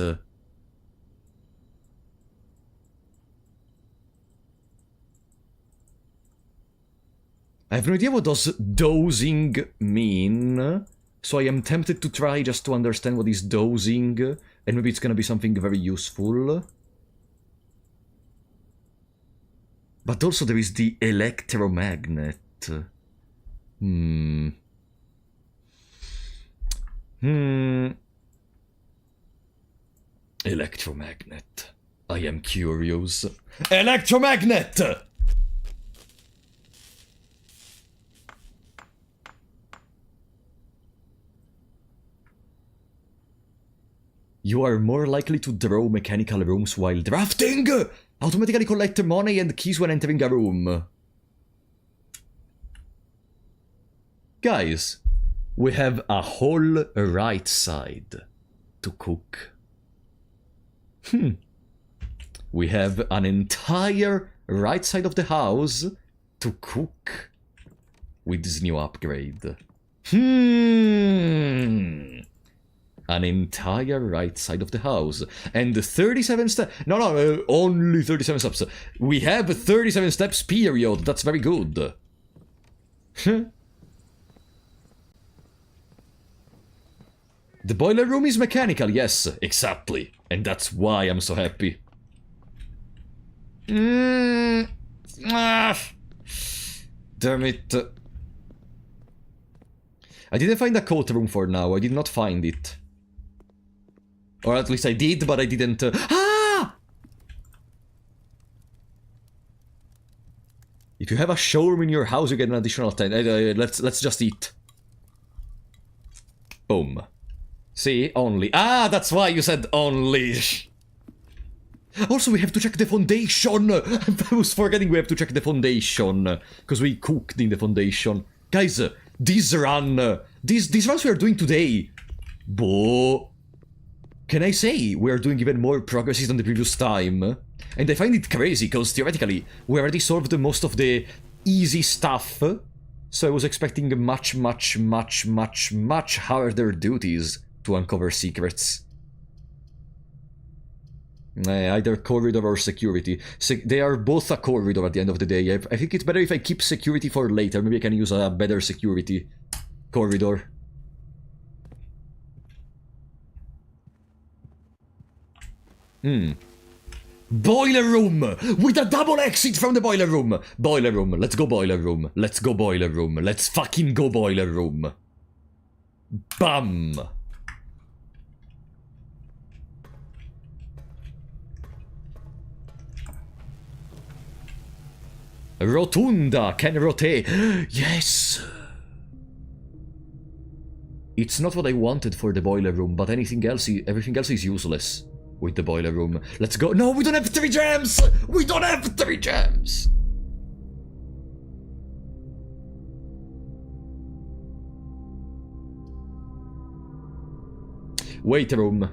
Speaker 1: I have no idea what does dosing mean, so I am tempted to try just to understand what is dosing, and maybe it's gonna be something very useful. But also there is the electromagnet. Electromagnet. I am curious. Electromagnet! You are more likely to draw mechanical rooms while drafting! Automatically collect money and keys when entering a room. Guys, we have a whole right side to cook. We have an entire right side of the house to cook with this new upgrade. An entire right side of the house. And 37 steps. No, only 37 steps. We have 37 steps, period. That's very good. The boiler room is mechanical, yes, exactly. And that's why I'm so happy. Damn it. I didn't find a coat room for now. I did not find it. Or at least I did, but I didn't... Ah! If you have a showroom in your house, you get an additional 10. Let's just eat. Boom. See? Only. Ah, that's why you said only. Also, we have to check the foundation. I was forgetting we have to check the foundation. Because we cooked in the foundation. Guys, these runs we are doing today. Bo. Can I say we are doing even more progress than the previous time? And I find it crazy, because theoretically, we already solved most of the easy stuff. So I was expecting much harder duties to uncover secrets. Either corridor or security. They are both a corridor at the end of the day. I think it's better if I keep security for later. Maybe I can use a better security corridor. Boiler room! With a double exit from the boiler room! Boiler room. Let's go boiler room. Let's go boiler room. Let's fucking go boiler room. Bam! Rotunda can rotate. Yes! It's not what I wanted for the boiler room, but everything else is useless with the boiler room. Let's go. No, we don't have 3 gems! We don't have 3 gems! Wait room.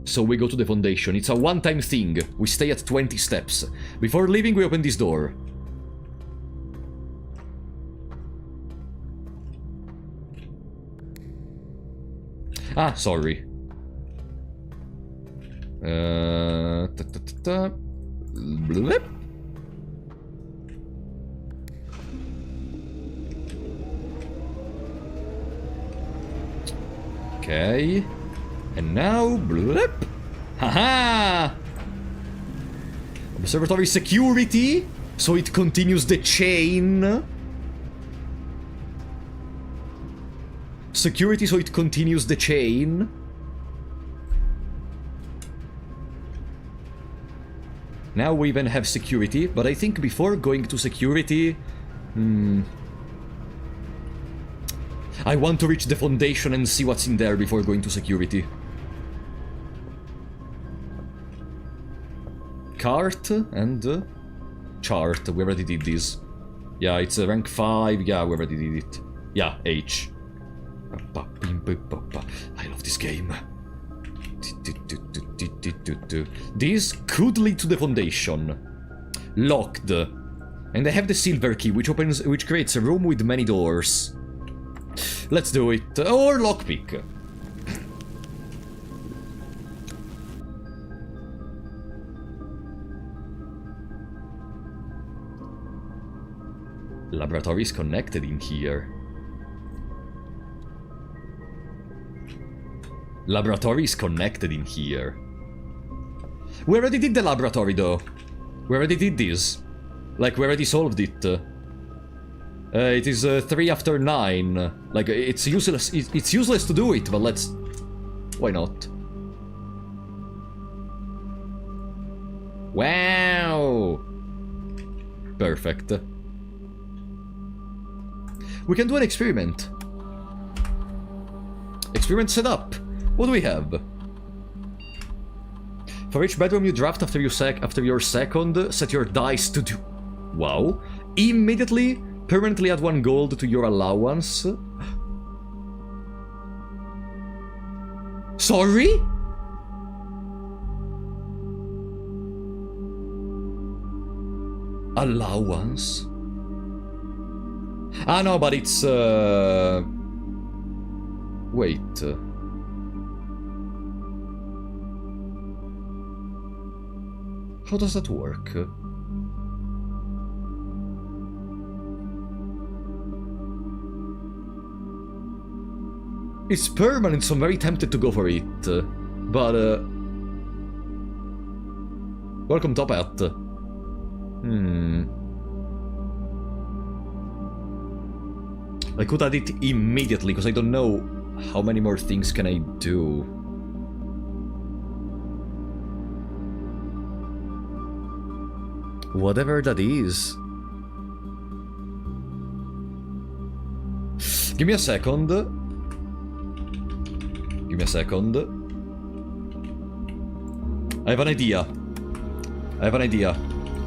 Speaker 1: So we go to the foundation. It's a one-time thing. We stay at 20 steps. Before leaving, we open this door. Ah, sorry. Blip. Okay. And now, blip. Haha! Observatory security, so it continues the chain. Security, so it continues the chain. Now we even have security, but I think before going to security... I want to reach the foundation and see what's in there before going to security. Cart and chart. We already did this. Yeah, it's rank 5. Yeah, we already did it. Yeah, H. I love this game. This could lead to the foundation. Locked. And I have the silver key, which creates a room with many doors. Let's do it. Or lockpick. Laboratory is connected in here. Laboratory is connected in here. We already did the laboratory though. We already did this. Like, we already solved it. It is 3 after 9. Like, it's useless. It's useless to do it, but let's... Why not? Wow! Perfect. We can do an experiment. Experiment set up. What do we have? For each bedroom you draft after your second, set your dice to do... Wow. Immediately, permanently add 1 gold to your allowance. Sorry? Allowance? Ah, no, but it's... Wait... How does that work? It's permanent, so I'm very tempted to go for it. But, welcome, Top Hat. I could add it immediately, because I don't know how many more things can I do. Whatever that is. Give me a second. Give me a second. I have an idea. I have an idea.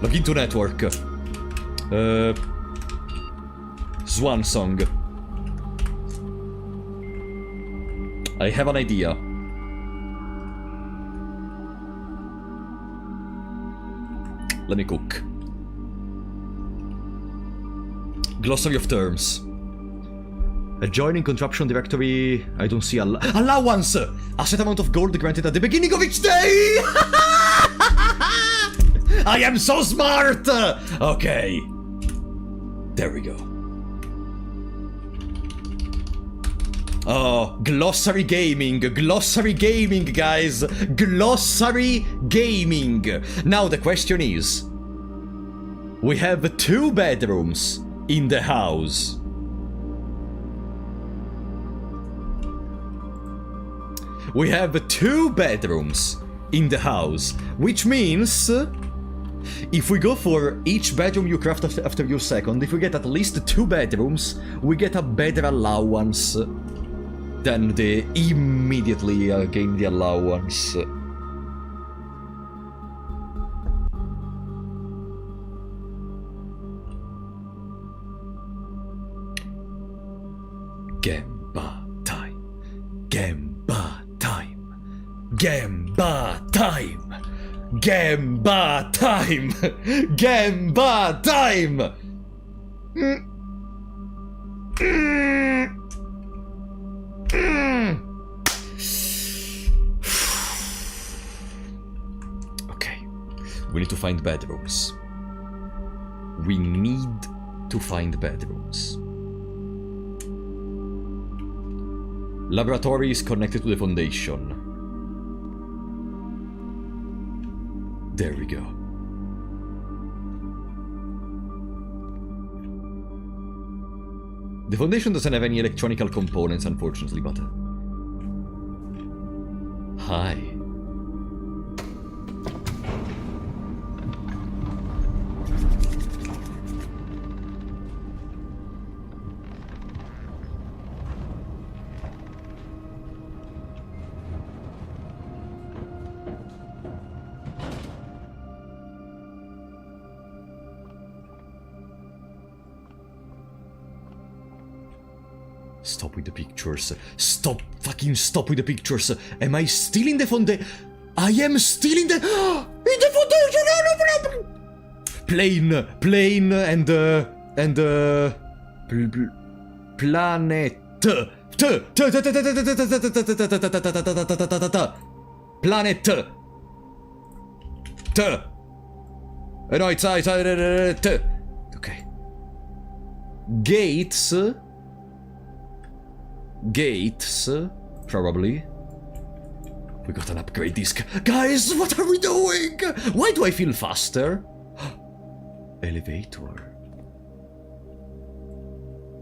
Speaker 1: Log into network. Swan Song. I have an idea. Let me cook. Glossary of terms. Adjoining contraption directory. I don't see allowance. A set amount of gold granted at the beginning of each day. I am so smart. Okay. There we go. Oh, glossary gaming, guys, glossary gaming. Now the question is, we have 2 bedrooms in the house. We have 2 bedrooms in the house, which means If we go for each bedroom you craft after your second, if we get at least 2 bedrooms, we get a better allowance than the immediately gain the allowance. Gemba time. Gemba time. Gemba time. Gemba time. Gemba time. Okay. We need to find bedrooms. We need to find bedrooms. Laboratory is connected to the foundation. There we go. The foundation doesn't have any electronical components, unfortunately, but... Hi. Stop with the pictures. Stop, fucking stop with the pictures. Am I still in the foundation? I am still in the... in the foundation! Plane, and... planet. Planet. No, it's... Okay. Gates... Gates, probably. We got an upgrade disc. Guys, what are we doing? Why do I feel faster? Elevator.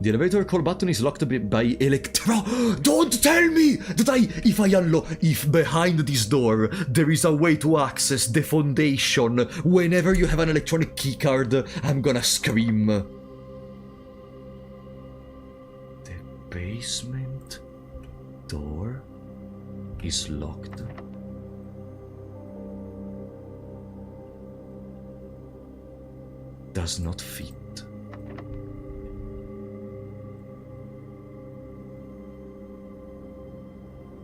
Speaker 1: The elevator call button is locked by electro. Don't tell me that if behind this door there is a way to access the foundation. Whenever you have an electronic keycard, I'm gonna scream. The basement door is locked. Does not fit.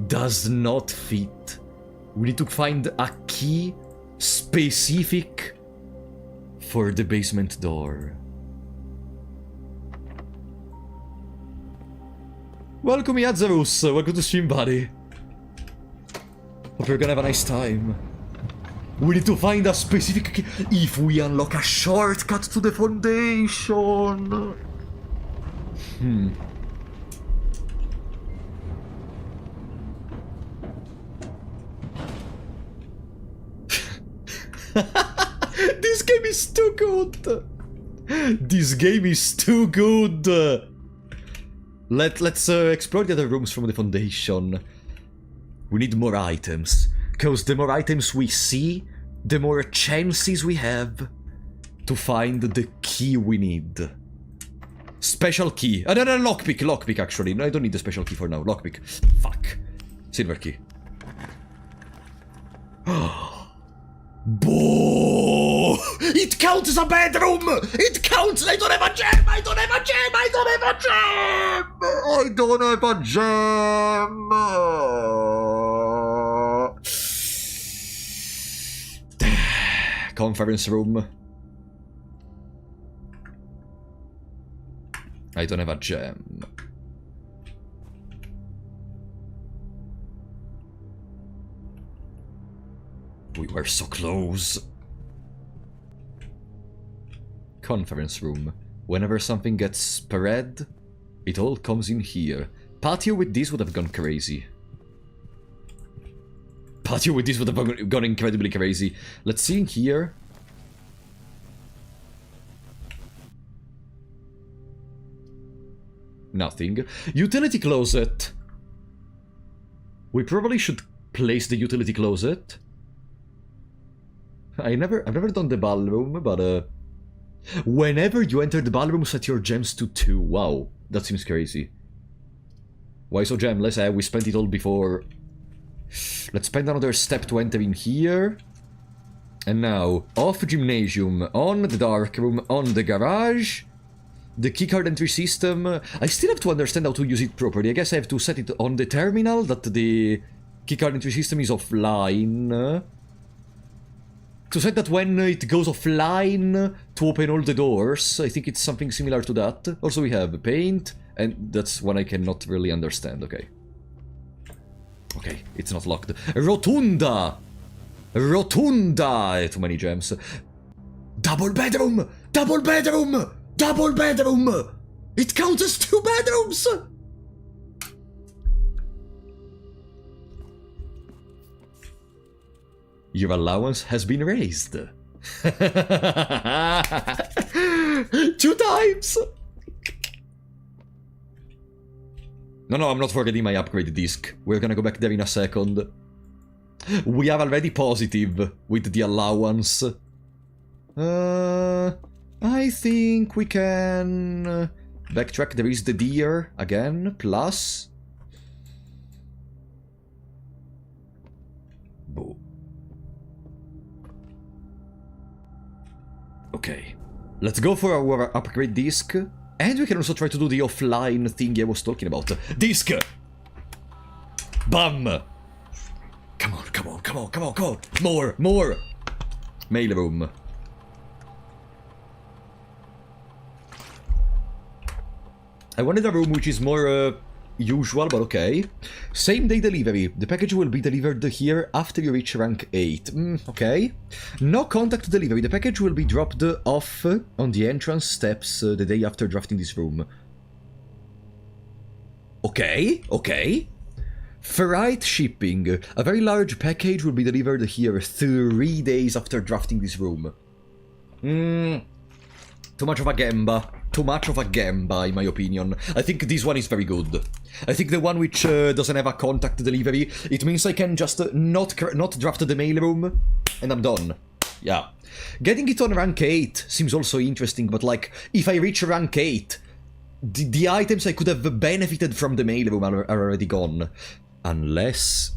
Speaker 1: Does not fit. We need to find a key specific for the basement door. Welcome, Yazarus. Welcome to stream, buddy. Hope you're gonna have a nice time. We need to find a specific key. If we unlock a shortcut to the foundation. This game is too good. This game is too good. Let's explore the other rooms from the foundation. We need more items, because the more items we see, the more chances we have to find the key we need. Special key. No, lockpick actually. No, I don't need the special key for now. Lockpick. Fuck. Silver key. Boo! It counts as a bedroom! It counts! I don't have a gem! I don't have a gem! I don't have a gem! I don't have a gem! Conference room. I don't have a gem. We were so close. Conference room. Whenever something gets spread, it all comes in here. Patio with this would have gone crazy. Patio with this would have gone incredibly crazy. Let's see in here. Nothing. Utility closet. We probably should place the utility closet. I've never done the ballroom, but whenever you enter the ballroom, set your gems to 2. Wow, that seems crazy. Why so gemless? We spent it all before. Let's spend another step to enter in here. And now, off gymnasium, on the dark room, on the garage. The keycard entry system. I still have to understand how to use it properly. I guess I have to set it on the terminal that the keycard entry system is offline. To set that when it goes offline to open all the doors. I think it's something similar to that. Also we have paint, and that's one I cannot really understand, okay. Okay, it's not locked. Rotunda! Rotunda! Too many gems. Double bedroom! Double bedroom! Double bedroom! It counts as 2 bedrooms! Your allowance has been raised. 2 times! No, I'm not forgetting my upgrade disc. We're gonna go back there in a second. We are already positive with the allowance. I think we can backtrack. There is the deer again, plus... Boo. Okay, let's go for our upgrade disc. And we can also try to do the offline thing I was talking about. Disc! Bam! Come on. More! Mailroom. I wanted a room which is more usual, but okay. Same day delivery. The package will be delivered here after you reach rank 8. Okay. No contact delivery. The package will be dropped off on the entrance steps the day after drafting this room. Okay. Freight shipping. A very large package will be delivered here 3 days after drafting this room. Too much of a gamba. Too much of a gamba, in my opinion. I think this one is very good. I think the one which doesn't have a contact delivery, it means I can just not draft the mailroom, and I'm done. Yeah. Getting it on rank 8 seems also interesting, but like, if I reach rank 8, the items I could have benefited from the mailroom are already gone. Unless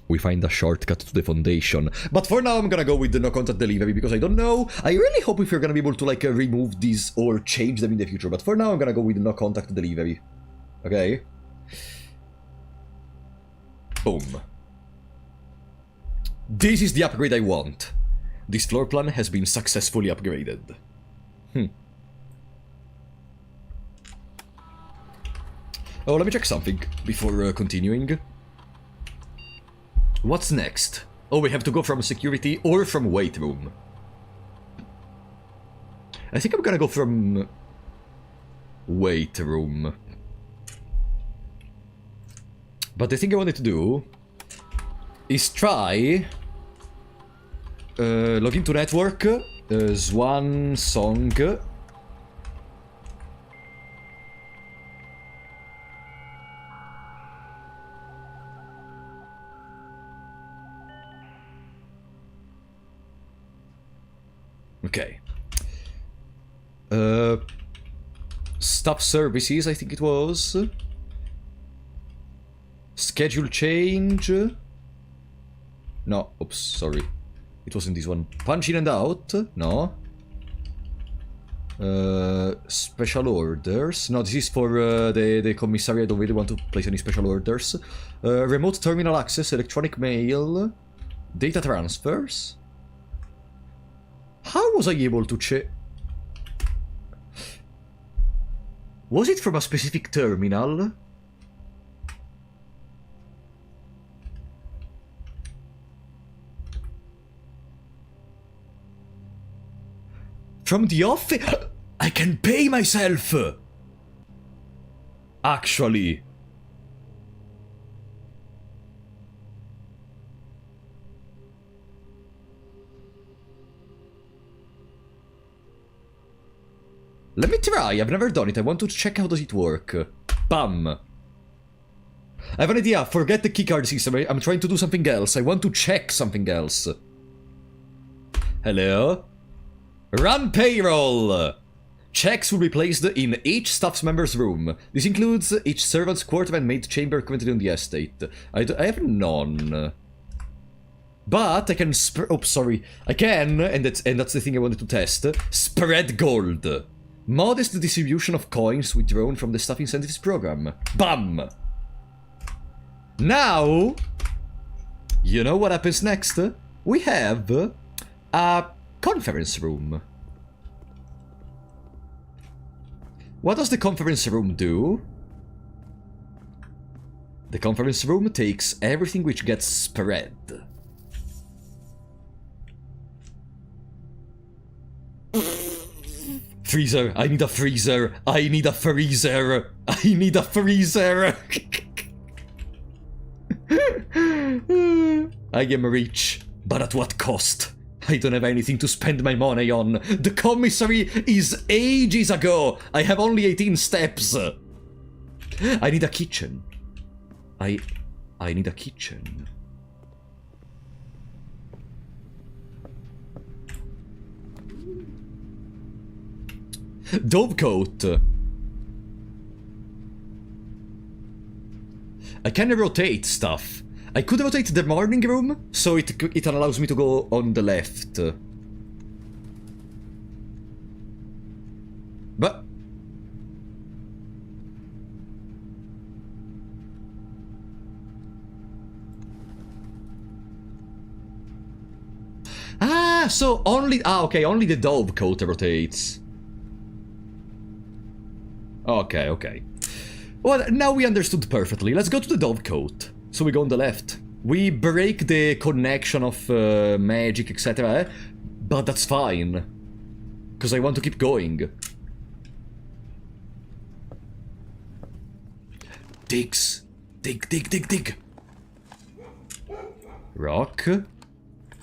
Speaker 1: we find a shortcut to the foundation. But for now I'm gonna go with the no contact delivery because I don't know. I really hope if we're gonna be able to like remove these or change them in the future. But for now I'm gonna go with the no contact delivery. Okay. Boom. This is the upgrade I want. This floor plan has been successfully upgraded. Oh, let me check something before continuing. What's next? Oh, we have to go from security or from weight room. I think I'm gonna go from weight room. But the thing I wanted to do is try log into network, Swan Song. Okay. Staff services, I think it was. Schedule change. No, oops, sorry. It wasn't this one. Punch in and out. No. Special orders. No, this is for the commissary. I don't really want to place any special orders. Remote terminal access, electronic mail, data transfers. How was I able to check? Was it from a specific terminal? From the office? I can pay myself! Actually. Let me try, I've never done it, I want to check how does it work. Bam! I have an idea. Forget the keycard system. I'm trying to do something else. I want to check something else. Hello? Run payroll! Checks will be placed in each staff member's room. This includes each servant's quarter and maid chamber commented on the estate. I have none. But I can I can, and that's the thing I wanted to test. Spread gold. Modest distribution of coins withdrawn from the staff incentives program. Bam! Now, you know what happens next? We have a conference room. What does the conference room do? The conference room takes everything which gets spread. Freezer, I need a freezer. I need a freezer. I need a freezer. I am rich, but at what cost? I don't have anything to spend my money on. The commissary is ages ago. I have only 18 steps. I need a kitchen. I need a kitchen. Dovecoat. I can rotate stuff. I could rotate the morning room, so it allows me to go on the left. But... Ah, so only... Ah, okay, only the Dovecoat rotates. Okay, okay. Well, now we understood perfectly. Let's go to the Dovecoat. So we go on the left. We break the connection of magic, etc. But that's fine. Because I want to keep going. Digs. Dig, dig, dig, dig. Rock.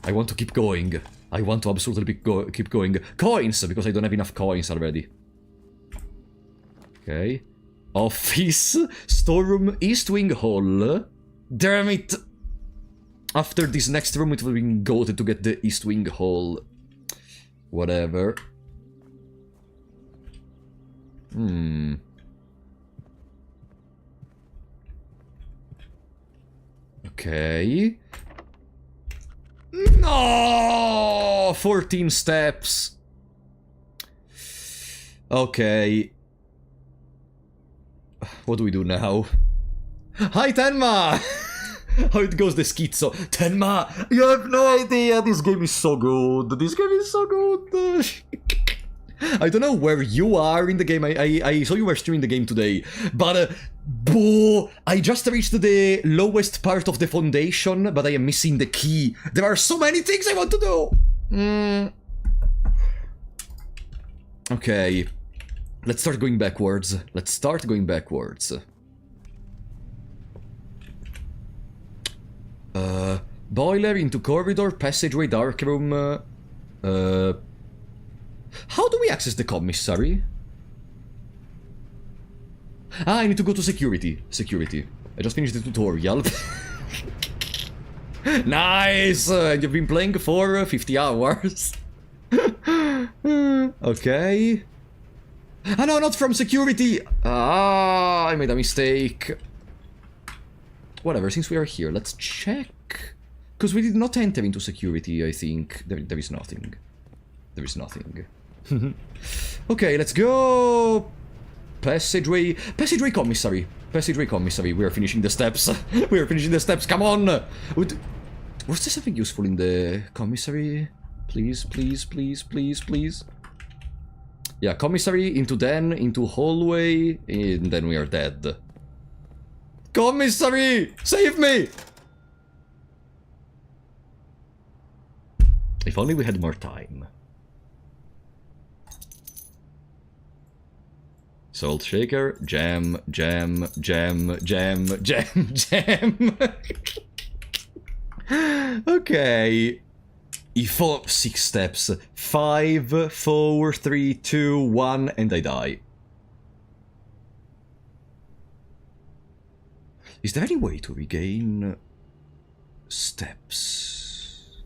Speaker 1: I want to keep going. I want to absolutely keep going. Coins, because I don't have enough coins already. Okay. Office. Storeroom. East Wing Hall. Damn it! After this next room, it will be goated to get the East Wing Hall. Whatever. Okay. No! 14 steps. Okay. What do we do now? Hi, Tenma! How it goes, the schizo. Tenma, you have no idea. This game is so good. This game is so good. I don't know where you are in the game. I saw you were streaming the game today. But, boo! I just reached the lowest part of the foundation, but I am missing the key. There are so many things I want to do. Okay. Let's start going backwards. Let's start going backwards. Boiler into corridor, passageway, dark room. How do we access the commissary? Ah, I need to go to security. Security. I just finished the tutorial. Nice! You've been playing for 50 hours. Okay. Ah, no, not from security! Ah, I made a mistake. Whatever, since we are here, let's check. Because we did not enter into security, I think. There is nothing. There is nothing. Okay, let's go. Passageway. Passageway commissary. Passageway commissary. We are finishing the steps. We are finishing the steps. Come on. Was there something useful in the commissary? Please, please, please, please, please. Yeah, commissary, into den, into hallway, and then we are dead. Commissary! Save me! If only we had more time. Salt shaker, jam, jam, jam, jam, jam, jam. Okay. 6 steps. 5, 4, 3, 2, 1, and I die. Is there any way to regain steps?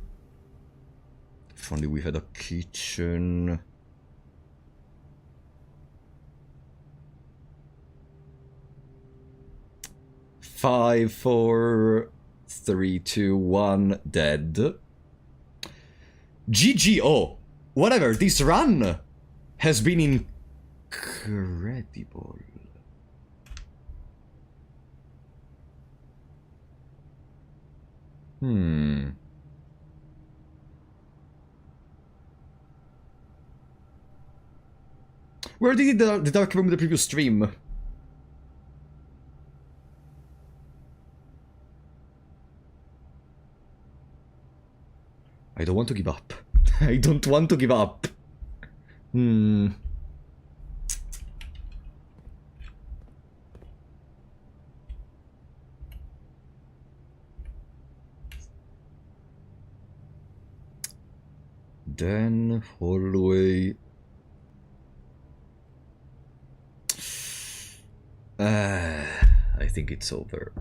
Speaker 1: If only we had a kitchen. Five, 4, 3, 2, 1, dead. GGO! Whatever, this run has been incredible. Where did the dark room in the previous stream? I don't want to give up. I don't want to give up. Then hallway. I think it's over.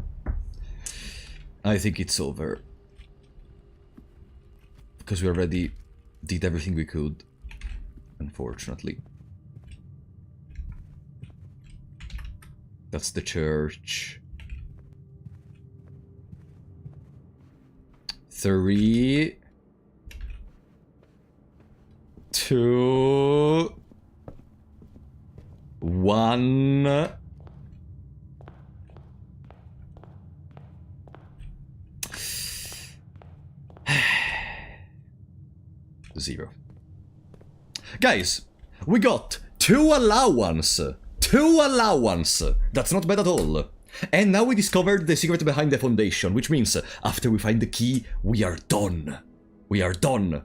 Speaker 1: I think it's over. Because we already did everything we could, unfortunately. That's the church. 3, 2, 1. Zero. Guys, we got 2 allowance. 2 allowance. That's not bad at all. And now we discovered the secret behind the foundation, which means after we find the key, we are done. We are done.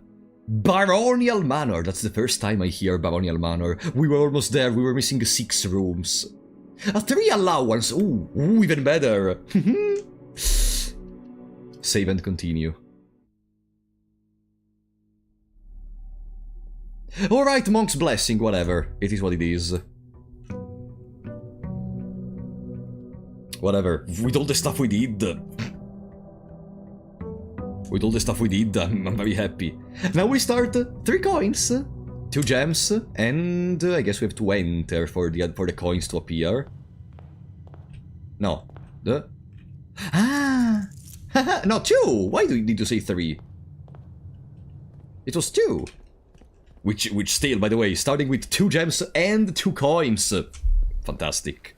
Speaker 1: Baronial Manor. That's the first time I hear Baronial Manor. We were almost there. We were missing 6 rooms. A 3 allowance. Ooh, even better. Save and continue. Alright, Monk's Blessing, whatever. It is what it is. Whatever. With all the stuff we did. With all the stuff we did, I'm very happy. Now we start 3 coins, 2 gems, and I guess we have to enter for the coins to appear. No. Ah! No, 2! Why did you say 3? It was 2. Which still, by the way, starting with 2 gems and 2 coins. Fantastic.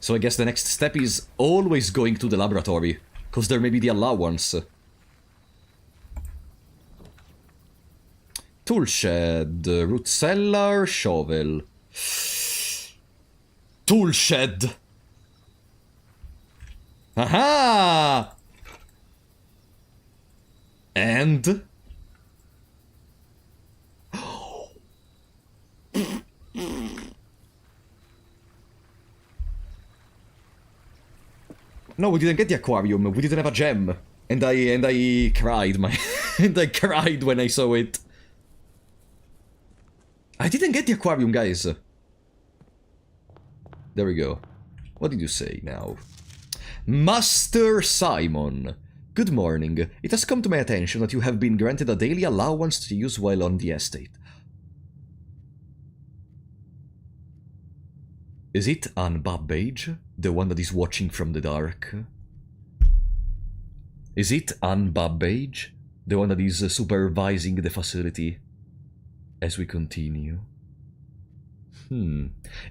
Speaker 1: So I guess the next step is always going to the laboratory, because there may be the allowance. Toolshed, root cellar, shovel. Toolshed! Aha! And... No, we didn't get the aquarium. We didn't have a gem, and I cried. And I cried when I saw it. I didn't get the aquarium, guys. There we go. What did you say now? Master Simon. Good morning. It has come to my attention that you have been granted a daily allowance to use while on the estate. Is it Anne Babbage, the one that is watching from the dark? Is it Anne Babbage, the one that is supervising the facility as we continue?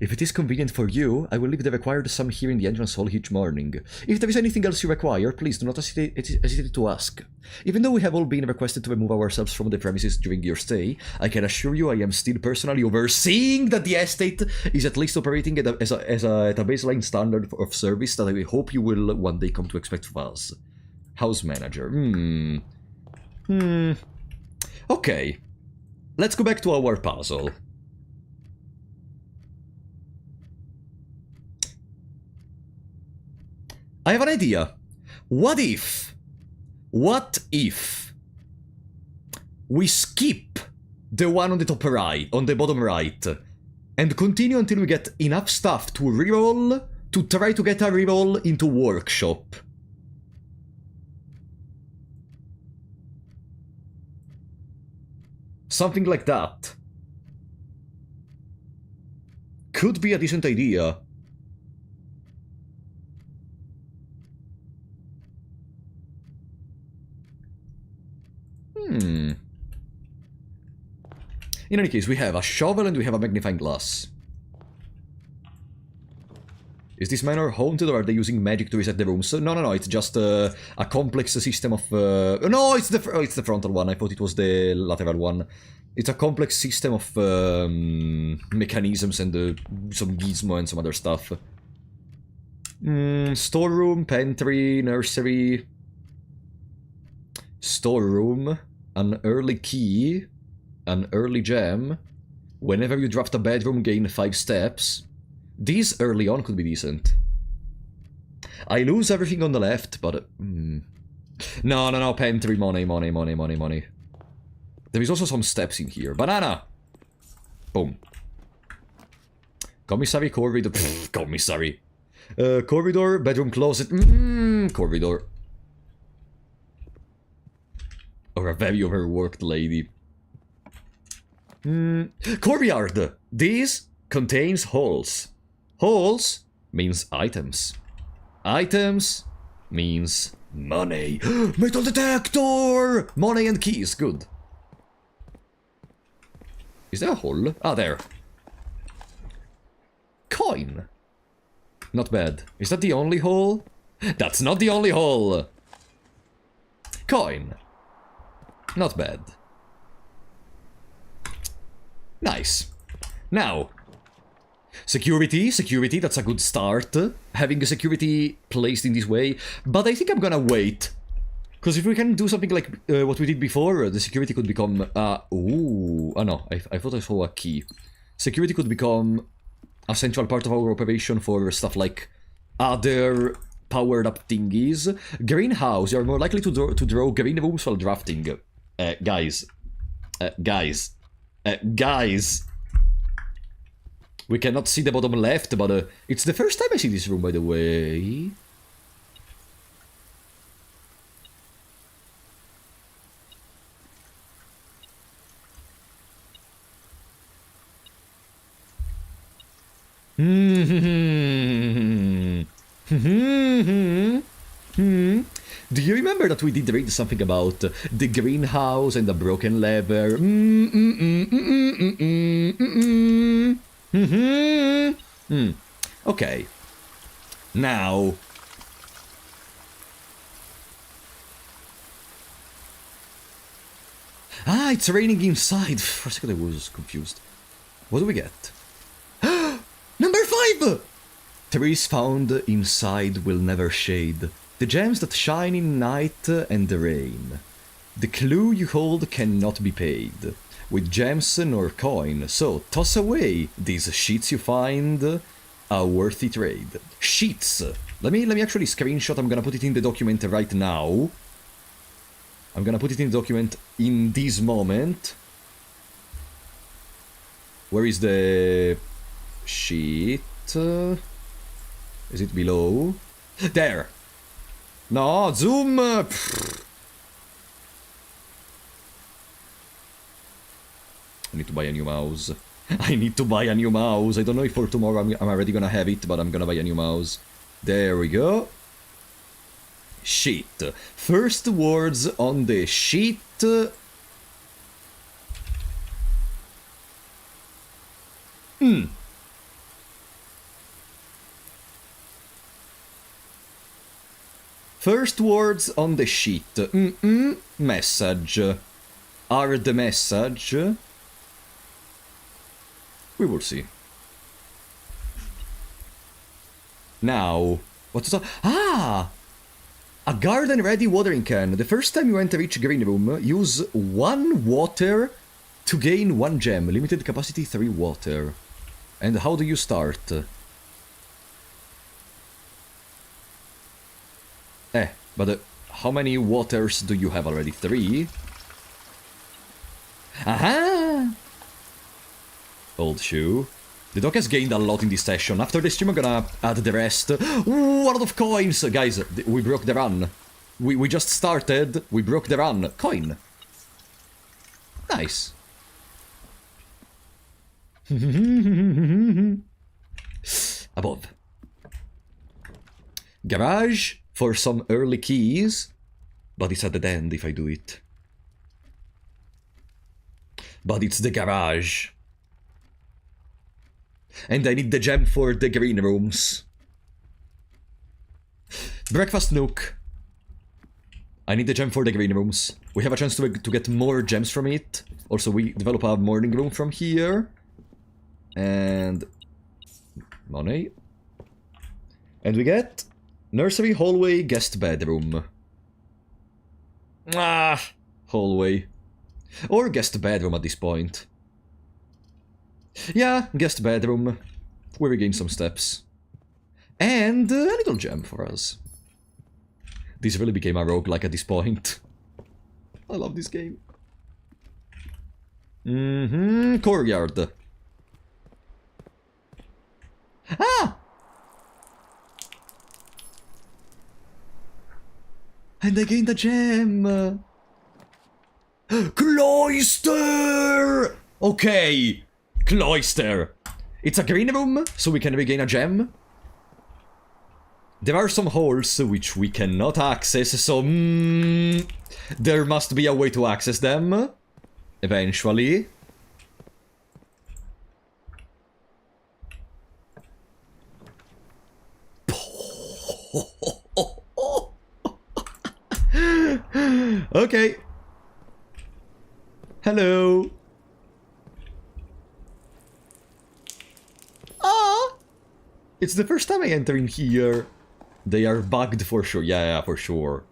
Speaker 1: If it is convenient for you, I will leave the required sum here in the entrance hall each morning. If there is anything else you require, please do not hesitate to ask. Even though we have all been requested to remove ourselves from the premises during your stay, I can assure you I am still personally overseeing that the estate is at least operating at a baseline standard of service that I hope you will one day come to expect from us. House manager. Okay. Let's go back to our puzzle. I have an idea. What if we skip the one on the bottom right, and continue until we get enough stuff to reroll to try to get a reroll into workshop. Something like that. Could be a decent idea. In any case, we have a shovel and we have a magnifying glass. Is this manor haunted or are they using magic to reset the rooms? No, it's just a complex system of... No, it's the frontal one. I thought it was the lateral one. It's a complex system of mechanisms and some gizmo and some other stuff. Storeroom, pantry, nursery... Storeroom, an early key, an early gem. Whenever you draft a bedroom, gain 5 steps. These early on could be decent. I lose everything on the left, but... No, pantry, money. There is also some steps in here. Banana! Boom. Commissary, corridor... commissary. Corridor, bedroom, closet... corridor. Or a very overworked lady. Courtyard! This contains holes. Holes means items. Items means money. Metal detector! Money and keys, good. Is there a hole? Ah, there. Coin. Not bad. Is that the only hole? That's not the only hole! Coin. Not bad. Nice. Now, security, that's a good start. Having a security placed in this way. But I think I'm gonna wait. Because if we can do something like what we did before, the security could become... ooh. Oh no, I thought I saw a key. Security could become a central part of our operation for stuff like other powered up thingies. Greenhouse, you're more likely to draw green rooms while drafting. Guys. We cannot see the bottom left, but it's the first time I see this room, by the way. Do you remember that we did read something about the greenhouse and the broken lever? Okay. Now... Ah, it's raining inside. For a second I was confused. What do we get? Number 5! Trees found inside will never shade. The gems that shine in night and the rain. The clue you hold cannot be paid with gems nor coin, so toss away these sheets you find, a worthy trade. Sheets! Let me actually screenshot, I'm gonna put it in the document right now. I'm gonna put it in the document in this moment. Where is the sheet? Is it below? There! No, zoom! I need to buy a new mouse. I don't know if for tomorrow I'm already gonna have it, but I'm gonna buy a new mouse. There we go. Sheet. First words on the sheet. First words on the sheet. Message. Are the message? We will see. Now, what's that? Ah! A garden-ready watering can. The first time you enter each green room, use 1 water to gain 1 gem. Limited capacity 3 water. And how do you start? But how many waters do you have already? 3? Aha! Old shoe. The dog has gained a lot in this session. After the stream, I'm gonna add the rest. Ooh, a lot of coins! Guys, we broke the run. We just started. We broke the run. Coin. Nice. Above. Garage for some early keys. But it's at the end if I do it. But it's the garage. And I need the gem for the green rooms. Breakfast nook. I need the gem for the green rooms. We have a chance to get more gems from it. Also, we develop a morning room from here. And... money. And we get... nursery, hallway, guest bedroom. Ah, hallway. Or guest bedroom at this point. Yeah, guest bedroom. We regain some steps. And a little gem for us. This really became a roguelike at this point. I love this game. Courtyard. Ah! And I gained a gem! Cloister! Okay, cloister. It's a green room, so we can regain a gem. There are some holes which we cannot access, so there must be a way to access them. Eventually. Okay. Hello. Ah! It's the first time I enter in here. They are bugged for sure. Yeah, for sure.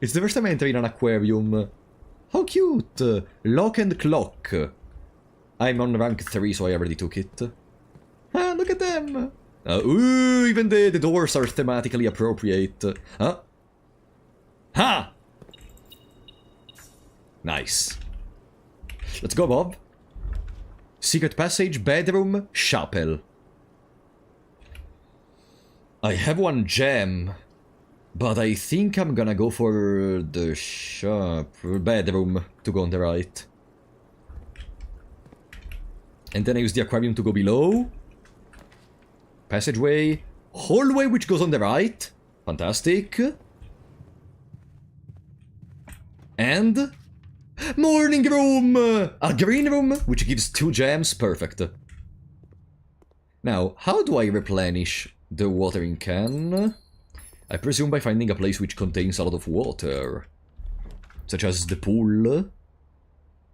Speaker 1: It's the first time I enter in an aquarium. How cute. Lock and clock. I'm on rank 3, so I already took it. Ah, look at them. Ooh, even the doors are thematically appropriate. Huh? Ha! Nice. Let's go above. Secret passage, bedroom, chapel. I have one gem, but I think I'm gonna go for the bedroom to go on the right. And then I use the aquarium to go below. Passageway. Hallway which goes on the right. Fantastic. And... morning room! A green room which gives 2 gems. Perfect. Now, how do I replenish the watering can? I presume by finding a place which contains a lot of water. Such as the pool.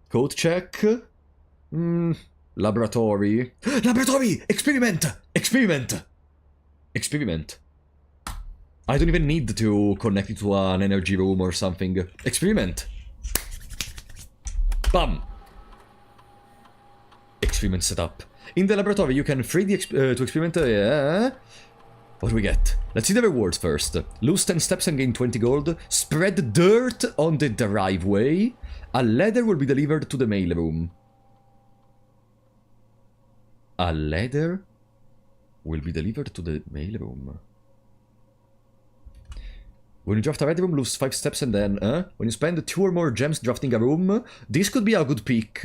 Speaker 1: Code check. Laboratory. Laboratory! Experiment! Experiment! Experiment. I don't even need to connect it to an energy room or something. Experiment. Bam! Experiment setup. In the laboratory, you can free the to experiment. What do we get? Let's see the rewards first. Lose 10 steps and gain 20 gold. Spread dirt on the driveway. A ladder will be delivered to the mailroom. A ladder will be delivered to the mailroom. When you draft a red room, lose 5 steps and then... when you spend 2 or more gems drafting a room, this could be a good pick.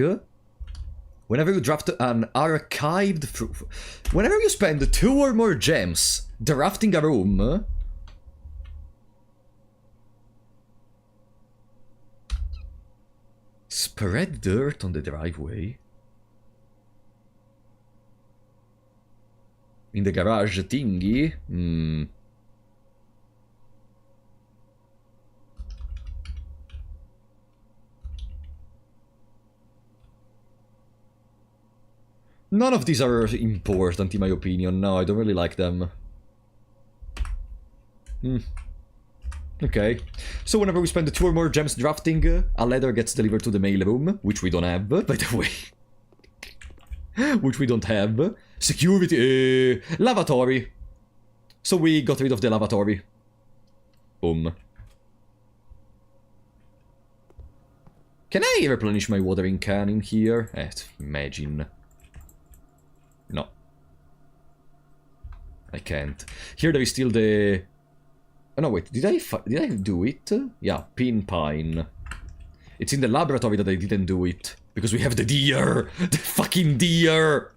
Speaker 1: Whenever you draft an archived... whenever you spend 2 or more gems drafting a room... spread dirt on the driveway. In the garage thingy? None of these are important in my opinion. No, I don't really like them. Okay. So whenever we spend 2 or more gems drafting, a ladder gets delivered to the mailroom, which we don't have, by the way. Which we don't have. Security... lavatory. So we got rid of the lavatory. Boom. Can I replenish my watering can in here? Imagine. No. I can't. Here there is still the... Oh no, wait, did I do it? Yeah, Pin Pine. It's in the laboratory that I didn't do it. Because we have the deer! The fucking deer!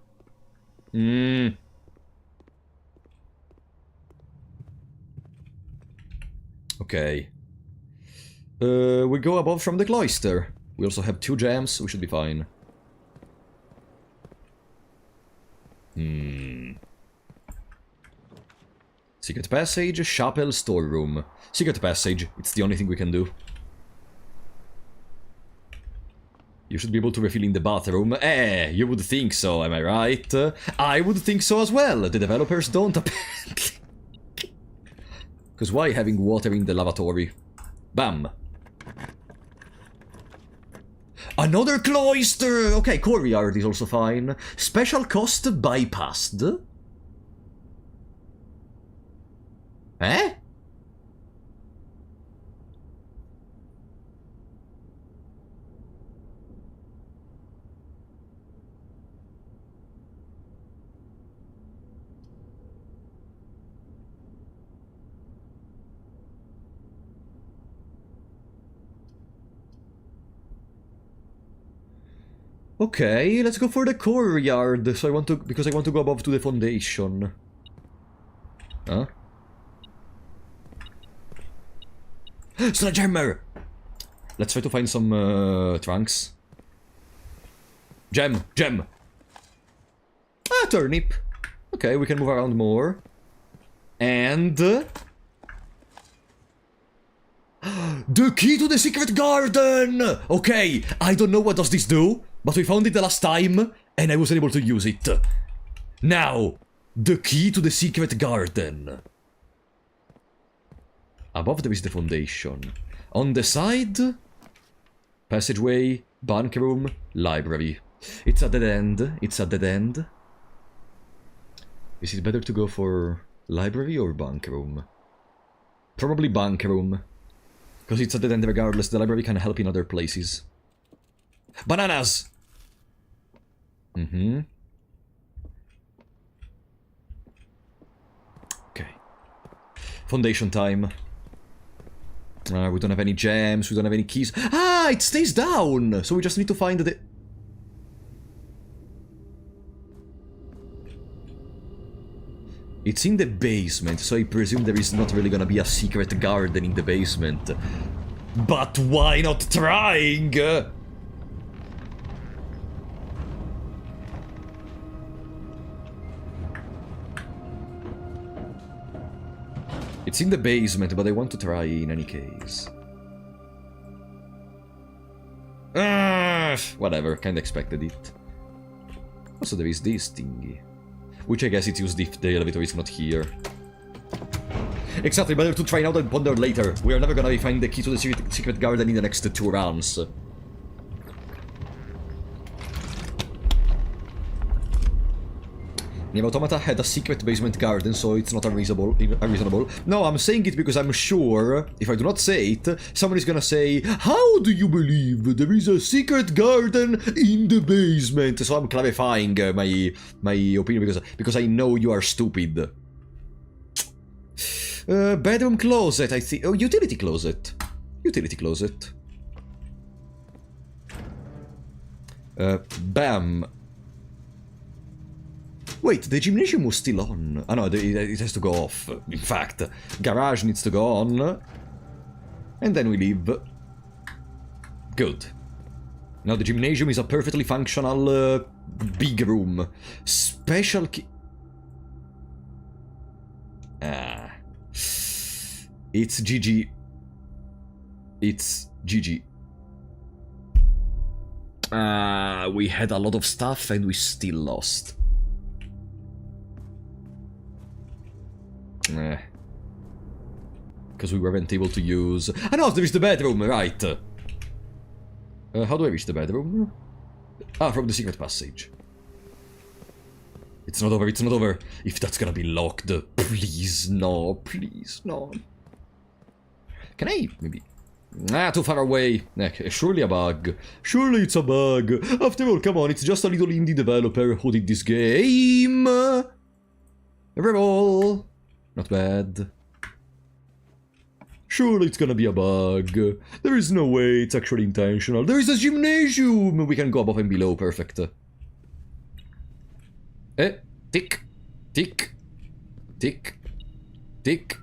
Speaker 1: Okay. We go above from the cloister. We also have 2 gems, we should be fine. Secret passage, chapel, storeroom. Secret passage, it's the only thing we can do. You should be able to refill in the bathroom. You would think so, am I right? I would think so as well. The developers don't apparently. Because why having water in the lavatory? Bam. Another cloister! Okay, courtyard is also fine. Special cost bypassed. Eh? Okay, let's go for the courtyard. So because I want to go above to the foundation. Huh? Sledgehammer! Let's try to find some trunks. Gem! Ah, turnip! Okay, we can move around more. And... the key to the secret garden! Okay, I don't know what does this do, but we found it the last time, and I wasn't able to use it. Now, the key to the secret garden. Above there is the foundation. On the side, passageway, bunk room, library. It's a dead end. It's a dead end. Is it better to go for library or bunk room? Probably bunk room. Because it's a dead end regardless. The library can help in other places. Bananas! Okay. Foundation time. We don't have any gems, we don't have any keys. Ah, it stays down! So we just need to find the... It's in the basement, so I presume there is not really gonna be a secret garden in the basement. But why not trying? It's in the basement, but I want to try in any case. Whatever, kinda expected it. Also, there is this thingy. Which I guess it's used if the elevator is not here. Exactly, better to try now than ponder later. We are never gonna find the key to the secret garden in the next 2 rounds. Nier Automata had a secret basement garden, so it's not unreasonable. No, I'm saying it because I'm sure, if I do not say it, someone is gonna say, how do you believe there is a secret garden in the basement? So I'm clarifying my opinion because I know you are stupid. Bedroom closet, I think. Oh, utility closet. Utility closet. Bam. Wait, the gymnasium was still on. Oh no, it has to go off. In fact, garage needs to go on. And then we leave. Good. Now the gymnasium is a perfectly functional big room. Special key... Ah. It's GG. It's GG. We had a lot of stuff and we still lost. Because we weren't able to use... Ah no, there is the bedroom, right. How do I reach the bedroom? Ah, from the secret passage. It's not over, it's not over. If that's gonna be locked, please, no, please, no. Can I maybe Ah, too far away. Surely a bug. Surely it's a bug. After all, come on, it's just a little indie developer who did this game. Reroll. Not bad. Surely it's gonna be a bug. There is no way it's actually intentional. There is a gymnasium! We can go above and below, perfect. Tick. Tick. Tick. Tick.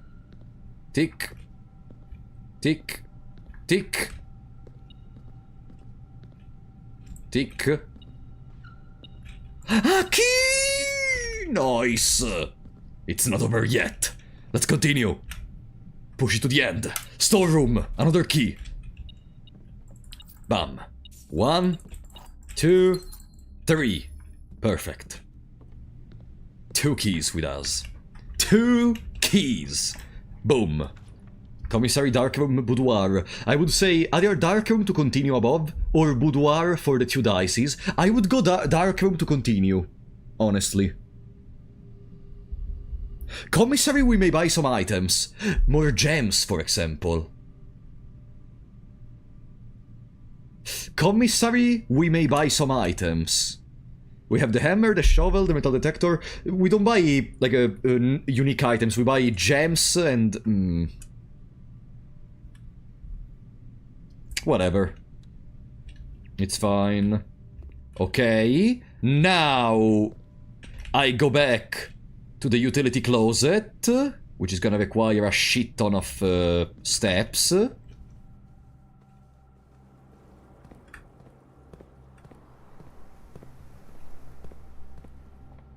Speaker 1: Tick. Tick. Tick. Tick. Ah, key! Nice! It's not over yet. Let's continue. Push it to the end. Storeroom. Another key. Bam. 1, 2, 3. Perfect. 2 keys with us. 2 keys. Boom. Commissary Darkroom Boudoir. I would say either Darkroom to continue above, or Boudoir for the 2 dices. I would go Darkroom to continue. Honestly. Commissary, we may buy some items. More gems, for example. Commissary, we may buy some items. We have the hammer, the shovel, the metal detector. We don't buy, like, unique items. We buy gems and... whatever. It's fine. Okay. Now... I go back to the utility closet, which is gonna require a shit ton of steps.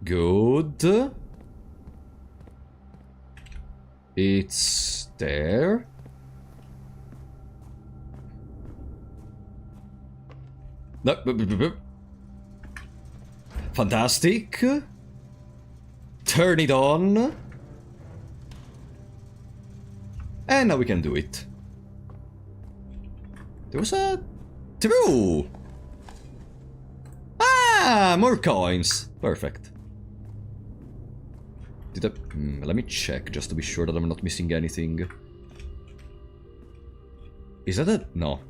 Speaker 1: Good. It's there. No. Fantastic. Turn it on. And now we can do it. There was a... True! Ah! More coins. Perfect. Did I... let me check just to be sure that I'm not missing anything. Is that a... No.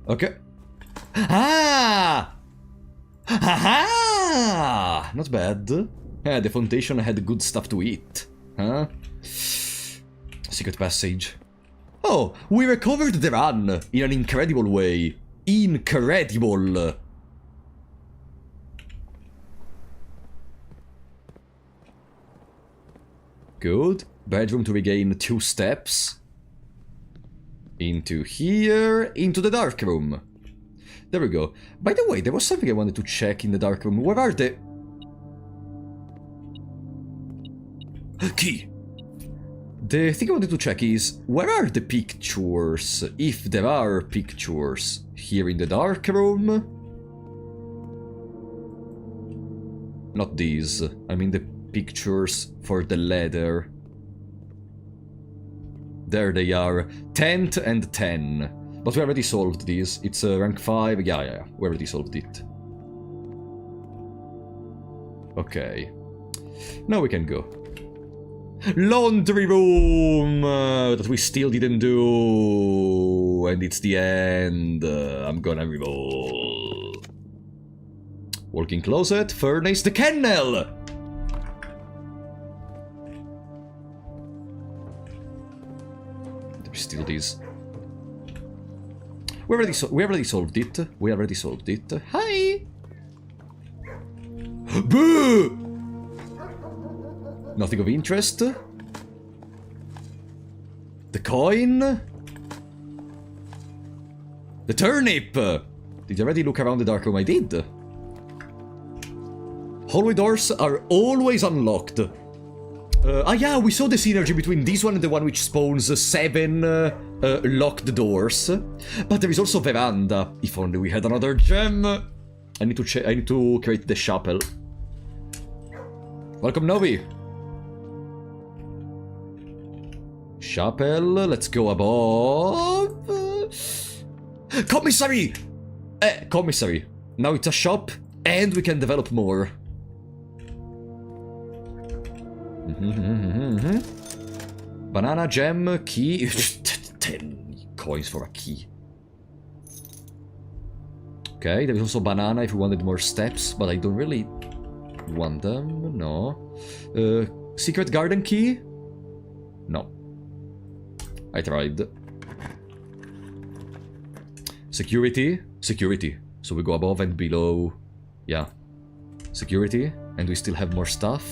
Speaker 1: Okay. Ah! Ha-ha! Not bad. Yeah, the Foundation had good stuff to eat. Huh? Secret passage. Oh, we recovered the run in an incredible way. Incredible! Good. Bedroom to regain 2 steps. Into here, into the dark room. There we go. By the way, there was something I wanted to check in the dark room. Where are the... Key! The thing I wanted to check is, where are the pictures? If there are pictures here in the dark room? Not these. I mean the pictures for the ladder. There they are. 10th and 10. But we already solved these. It's rank 5. Yeah. We already solved it. Okay. Now we can go. Laundry room! That we still didn't do. And it's the end. I'm gonna reroll. Walk-in closet, furnace, the kennel! There's still these. We already solved it. We already solved it. Hi! Boo! Nothing of interest. The coin. The turnip! Did you already look around the dark room? I did. Hallway doors are always unlocked. Yeah, we saw the synergy between this one and the one which spawns 7 locked doors. But there is also veranda. If only we had another gem. I need to create the chapel. Welcome, Novi. Chapel, let's go above. Commissary! Commissary. Now it's a shop, and we can develop more. Banana, gem, key... 10 coins for a key. Okay, there is also banana if we wanted more steps, but I don't really want them, no. Secret garden key? No. I tried. Security? Security. So we go above and below. Yeah. Security. And we still have more stuff.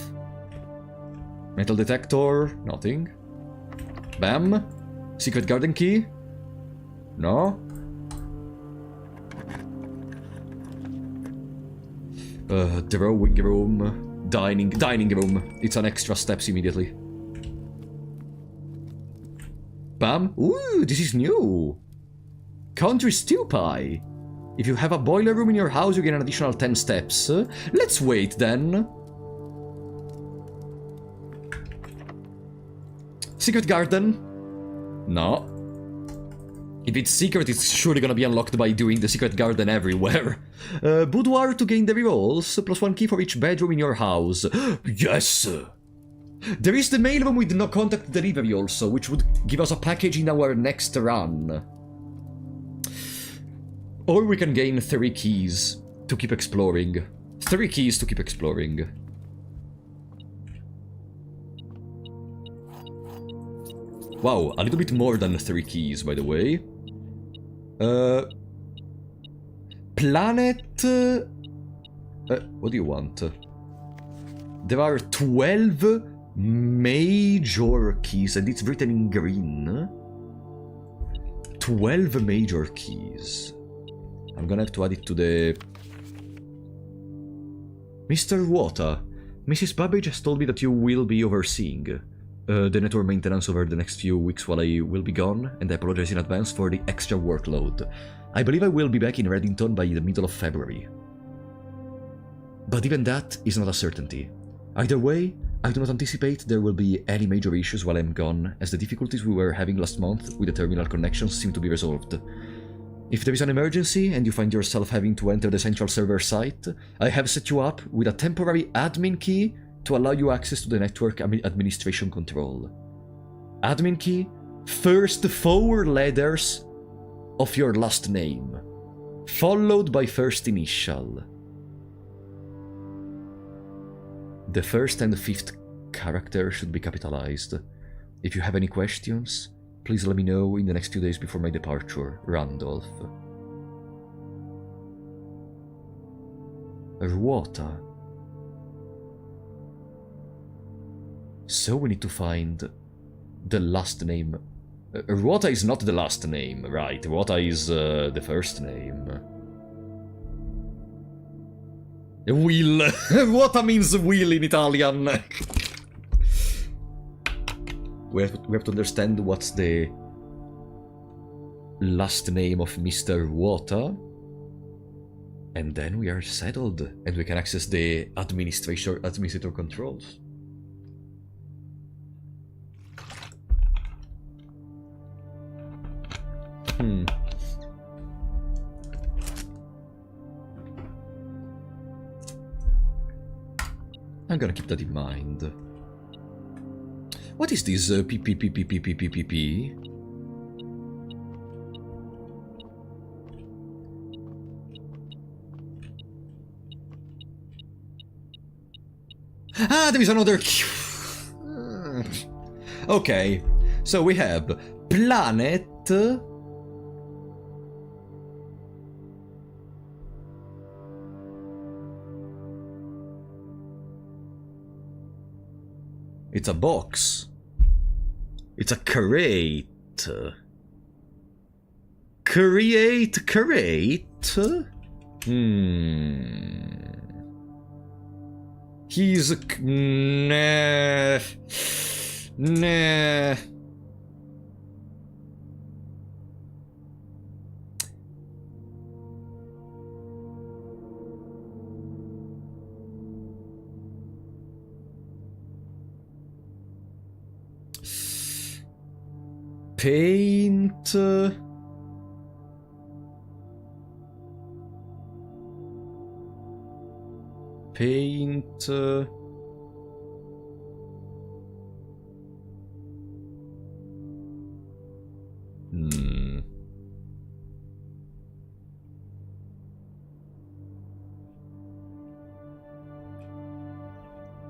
Speaker 1: Metal detector? Nothing. Bam. Secret garden key? No. Drawing room. Dining room. It's an extra steps immediately. Bam. Ooh, this is new. Country stew pie. If you have a boiler room in your house, you get an additional 10 steps. Let's wait then. Secret garden? No. If it's secret, it's surely gonna be unlocked by doing the secret garden everywhere. Boudoir to gain the rerolls. +1 key for each bedroom in your house. Yes! There is the mailroom with no contact delivery also, which would give us a package in our next run. Or we can gain 3 keys to keep exploring. 3 keys to keep exploring. Wow, a little bit more than 3 keys, by the way. Planet... what do you want? There are 12 major keys, and it's written in green. 12 major keys. I'm gonna have to add it to the... Mr. Wata, Mrs. Babbage has told me that you will be overseeing the network maintenance over the next few weeks while I will be gone, and I apologize in advance for the extra workload. I believe I will be back in Reddington by the middle of February. But even that is not a certainty. Either way, I do not anticipate there will be any major issues while I'm gone, as the difficulties we were having last month with the terminal connections seem to be resolved. If there is an emergency and you find yourself having to enter the central server site, I have set you up with a temporary admin key to allow you access to the network administration control. Admin key, first 4 letters of your last name, followed by first initial. The first and 5th character should be capitalized. If you have any questions, please let me know in the next few days before my departure, Randolph. Ruota. So we need to find the last name. Ruota is not the last name, right? Ruota is the first name. Will. Ruota means will in Italian. We have to understand what's the last name of Mr. Wata. And then we are settled. And we can access the administrator controls. I'm gonna keep that in mind. What is this PPPPPPPP? Ah, there is another... Okay, so we have planet... It's a box. It's a crate. Crate? He's... Nah. Nah. Paint... Paint...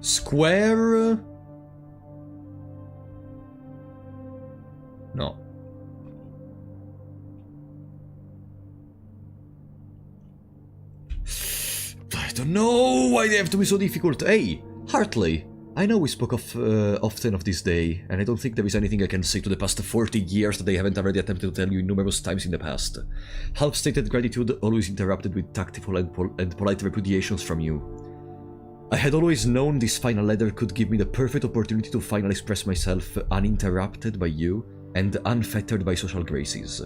Speaker 1: Square? No. I don't know why they have to be so difficult. Hey, Hartley, I know we spoke often of this day, and I don't think there is anything I can say to the past 40 years that I haven't already attempted to tell you numerous times in the past. Half-stated gratitude always interrupted with tactful and polite repudiations from you. I had always known this final letter could give me the perfect opportunity to finally express myself uninterrupted by you and unfettered by social graces.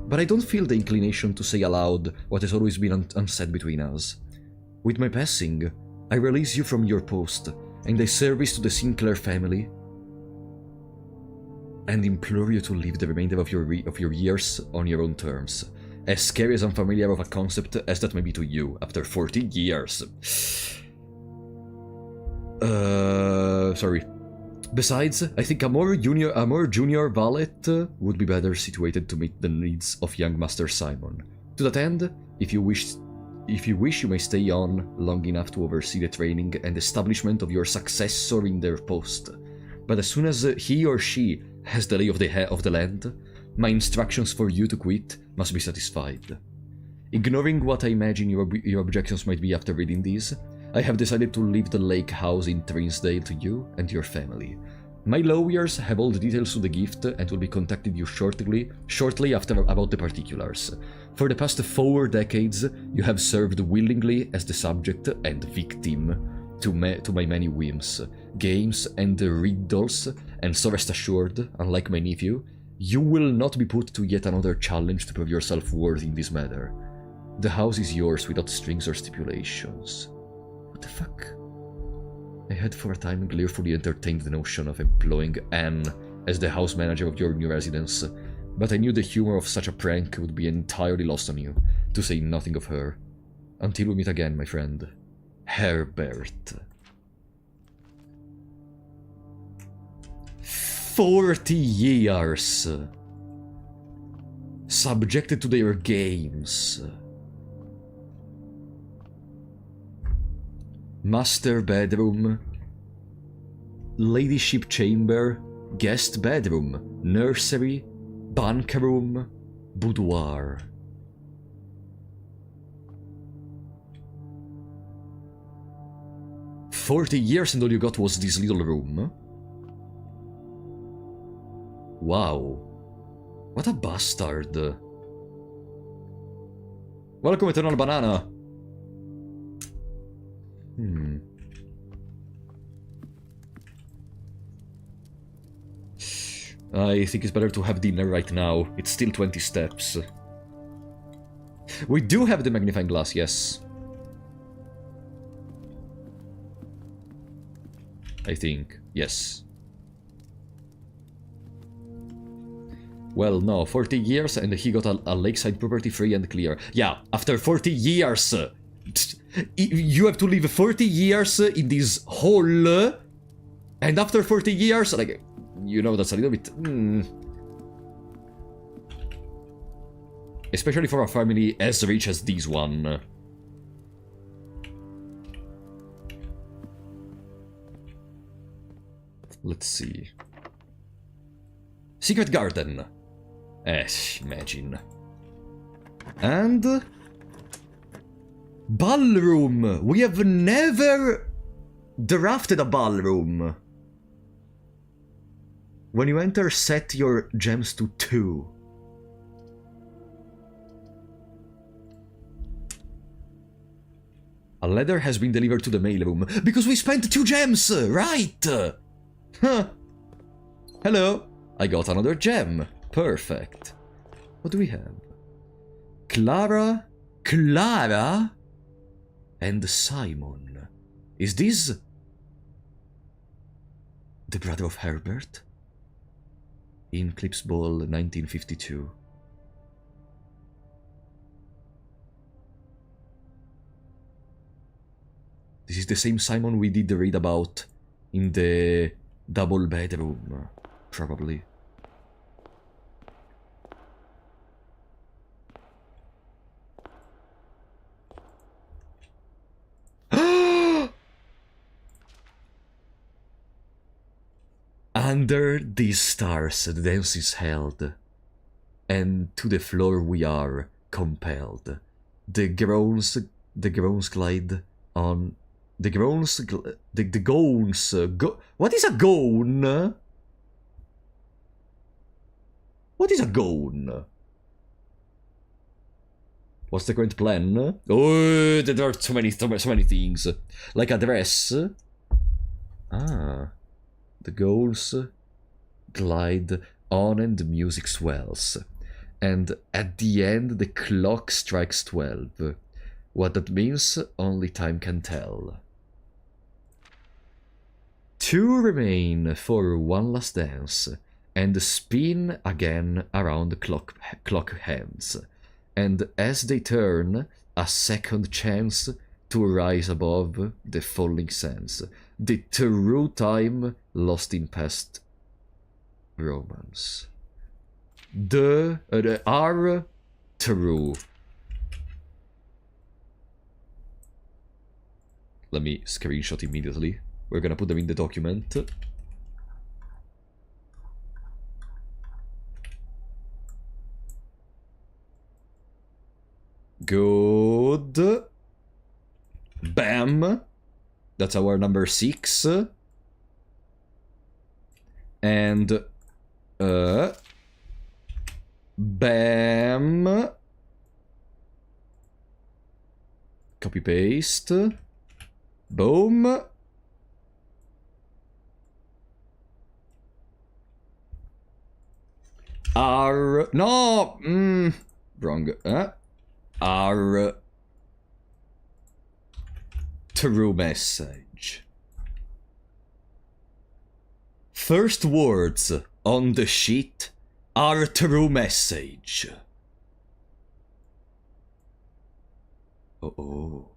Speaker 1: But I don't feel the inclination to say aloud what has always been unsaid between us. With my passing, I release you from your post and I service to the Sinclair family and implore you to live the remainder of your years on your own terms. As scary as unfamiliar of a concept as that may be to you after 40 years. Sorry. Besides, I think a more junior valet would be better situated to meet the needs of young Master Simon. To that end, if you wish, you may stay on long enough to oversee the training and establishment of your successor in their post. But as soon as he or she has the lay of the land, my instructions for you to quit must be satisfied. Ignoring what I imagine your objections might be after reading these, I have decided to leave the lake house in Trinsdale to you and your family. My lawyers have all the details to the gift and will be contacting you shortly after about the particulars. For the past 4 decades, you have served willingly as the subject and victim to my many whims, games, and riddles, and so rest assured, unlike my nephew, you will not be put to yet another challenge to prove yourself worthy in this matter. The house is yours without strings or stipulations. What the fuck? I had for a time gleefully entertained the notion of employing Anne as the house manager of your new residence, but I knew the humor of such a prank would be entirely lost on you, to say nothing of her. Until we meet again, my friend. Herbert. 40 years. Subjected to their games. Master bedroom, ladyship chamber, guest bedroom, nursery, bunk room, boudoir. "40 years and all you got was this little room? Wow. What a bastard. Welcome, Eternal Banana. I think it's better to have dinner right now. It's still 20 steps. We do have the magnifying glass, yes. I think, yes. Well, no, 40 years and he got a lakeside property free and clear. Yeah, after 40 years! You have to live 40 years in this hole, and after 40 years, like, you know, that's a little bit... Especially for a family as rich as this one. Let's see. Secret garden. Imagine. And... ballroom! We have never drafted a ballroom. When you enter, set your gems to 2. A letter has been delivered to the mailroom. Because we spent 2 gems, right? Huh. Hello. I got another gem. Perfect. What do we have? Clara? And Simon. Is this the brother of Herbert? In Eclipse Ball 1952. This is the same Simon we did read about in the double bedroom, probably. Under these stars the dance is held, and to the floor we are compelled. The groans glide on. The groans. The goans. What is a goan? What is a goan? What's the current plan? Oh, there are so many things. Like a dress. Ah. The goals glide on and the music swells. And at the end the clock strikes 12. What that means, only time can tell. 2 remain for one last dance, and spin again around the clock hands. And as they turn, a second chance to rise above the falling sands. The true time lost in past romance. The are true. Let me screenshot immediately. We're gonna put them in the document. Good. Bam. That's our number 6. And bam. Copy paste. Boom. R. No. Wrong. R. True message. First words on the sheet are true message. Oh.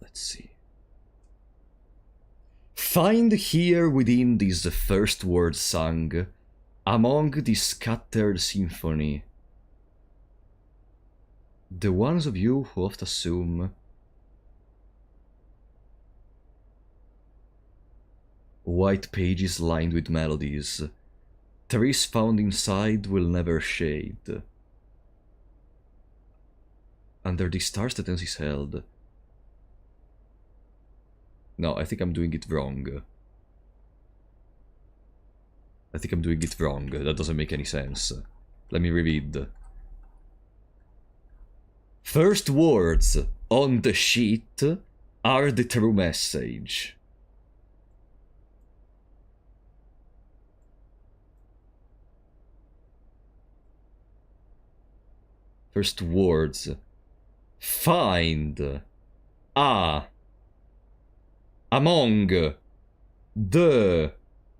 Speaker 1: Let's see. Find here within these first words sung, among the scattered symphony, the ones of you who oft assume white pages lined with melodies, trees found inside will never shade. Under the stars the dance is held. No, I think I'm doing it wrong. That doesn't make any sense. Let me reread. First words on the sheet are the true message. First words. Find among the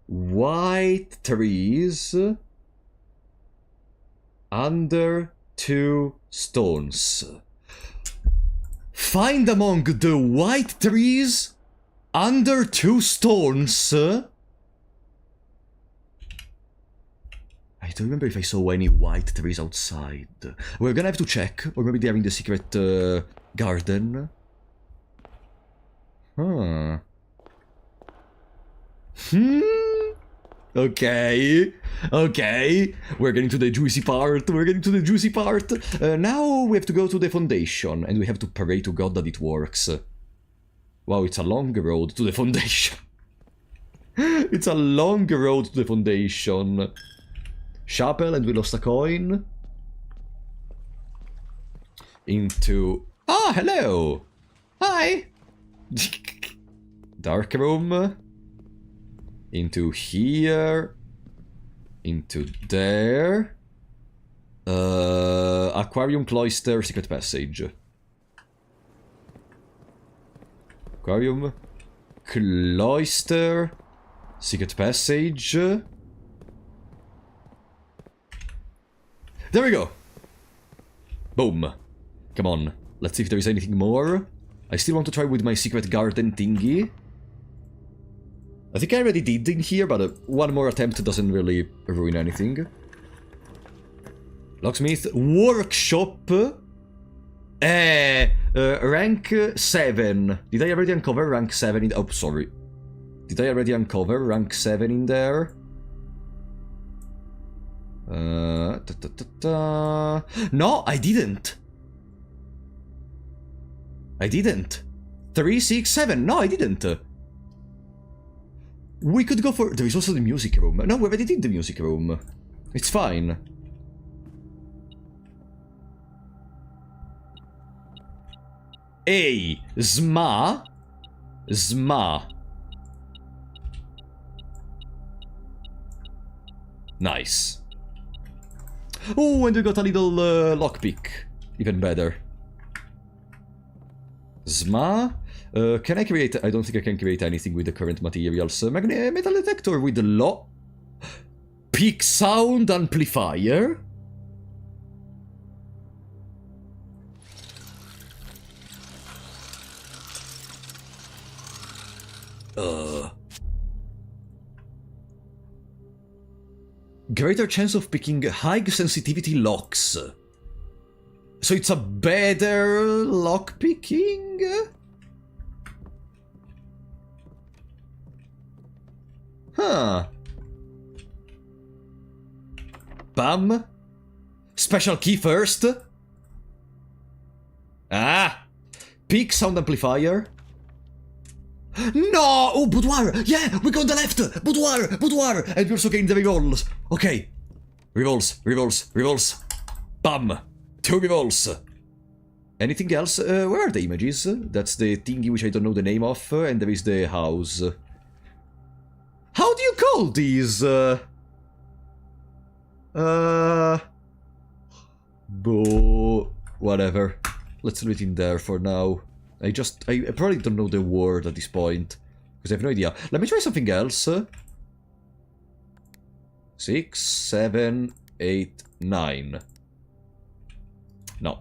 Speaker 1: white trees under 2 stones. Find among the white trees under 2 stones. I don't remember if I saw any white trees outside. We're gonna have to check, or maybe they're in the secret garden. Huh. Okay. We're getting to the juicy part. Now we have to go to the foundation, and we have to pray to God that it works. Wow, it's a long road to the foundation. Chapel, and we lost a coin. Into... Ah, hello! Hi! Dark room. Into here. Into there. Aquarium, cloister, secret passage. Aquarium. Cloister. Secret passage. There we go! Boom. Come on. Let's see if there is anything more. I still want to try with my secret garden thingy. I think I already did in here, but one more attempt doesn't really ruin anything. Locksmith. Workshop. Rank 7. Did I already uncover rank 7 in... Oh, sorry. Did I already uncover rank 7 in there? No, I didn't. I didn't. 3, 6, 7. No, I didn't. We could go for... There is also the music room. No, we already did the music room. It's fine. Hey, Zma. Zma. Nice. Oh, and we got a little lockpick. Even better. Zma? Can I create... I don't think I can create anything with the current materials. Metal detector with the peak sound amplifier? Greater chance of picking high sensitivity locks. So it's a better lock picking? Huh. Bam. Special key first. Ah. Peak sound amplifier. No! Oh, boudoir! Yeah, we go on the left! Boudoir! Boudoir! And we also gain the rerolls. Okay. Rerolls, rerolls, rerolls. Bam! 2 rerolls. Anything else? Where are the images? That's the thingy which I don't know the name of, and there is the house. How do you call these? Whatever. Let's leave it in there for now. I probably don't know the word at this point. Because I have no idea. Let me try something else. 6, 7, 8, 9. No.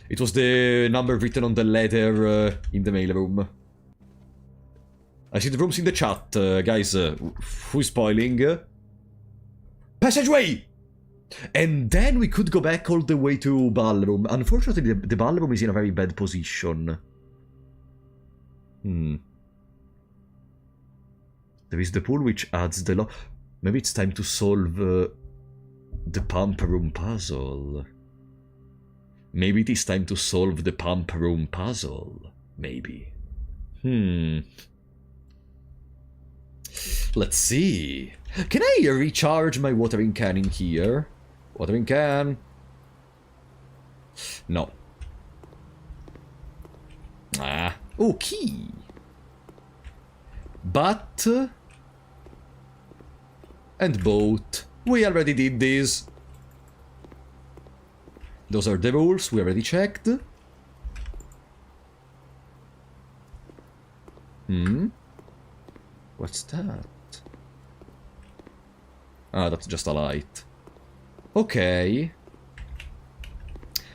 Speaker 1: It was the number written on the letter in the mailroom. I see the rooms in the chat, guys. Who's spoiling? Passageway! And then we could go back all the way to ballroom. Unfortunately, the ballroom is in a very bad position. There is the pool which adds the lock. Maybe it's time to solve the pump room puzzle. Maybe it is time to solve the pump room puzzle. Maybe. Let's see. Can I recharge my watering can in here? Watering can. No. Ah. Oh, key. But... and boat. We already did this. Those are the rules, we already checked. What's that? Ah, that's just a light. Okay.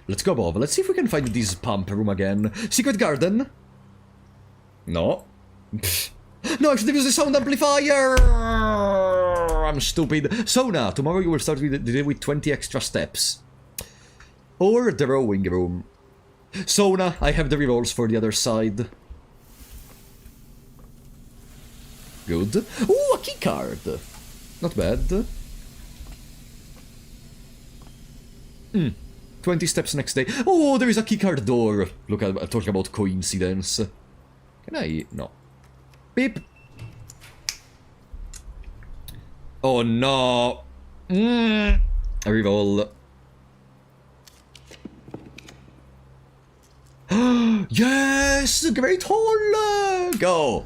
Speaker 1: Let's go above. Let's see if we can find this pump room again. Secret garden? No. No, I should have used the sound amplifier! I'm stupid. Sona, tomorrow you will start with the day with 20 extra steps. Or the rowing room. Sona, I have the rerolls for the other side. Good. Ooh, a key card. Not bad. 20 steps next day. Oh, there is a keycard door. Look, I'm talking about coincidence. Can I? No. Beep. Oh no. A reroll. Yes! Great hall! Go!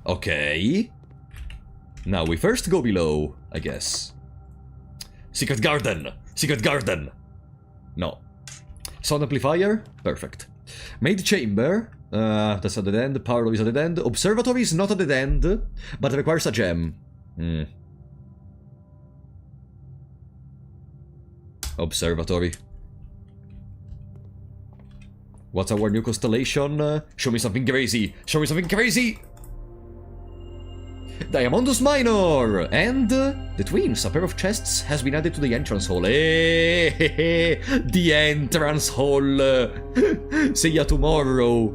Speaker 1: Okay. Now we first go below, I guess. Secret garden! Secret garden! No. Sound amplifier? Perfect. Maid chamber. That's a dead end. Parlor is a dead end. Observatory is not a dead end, but requires a gem. Observatory. What's our new constellation? Show me something crazy! Show me something crazy! Diamondus Minor! And the twins, a pair of chests has been added to the entrance hall. Hey, the entrance hall! See ya tomorrow!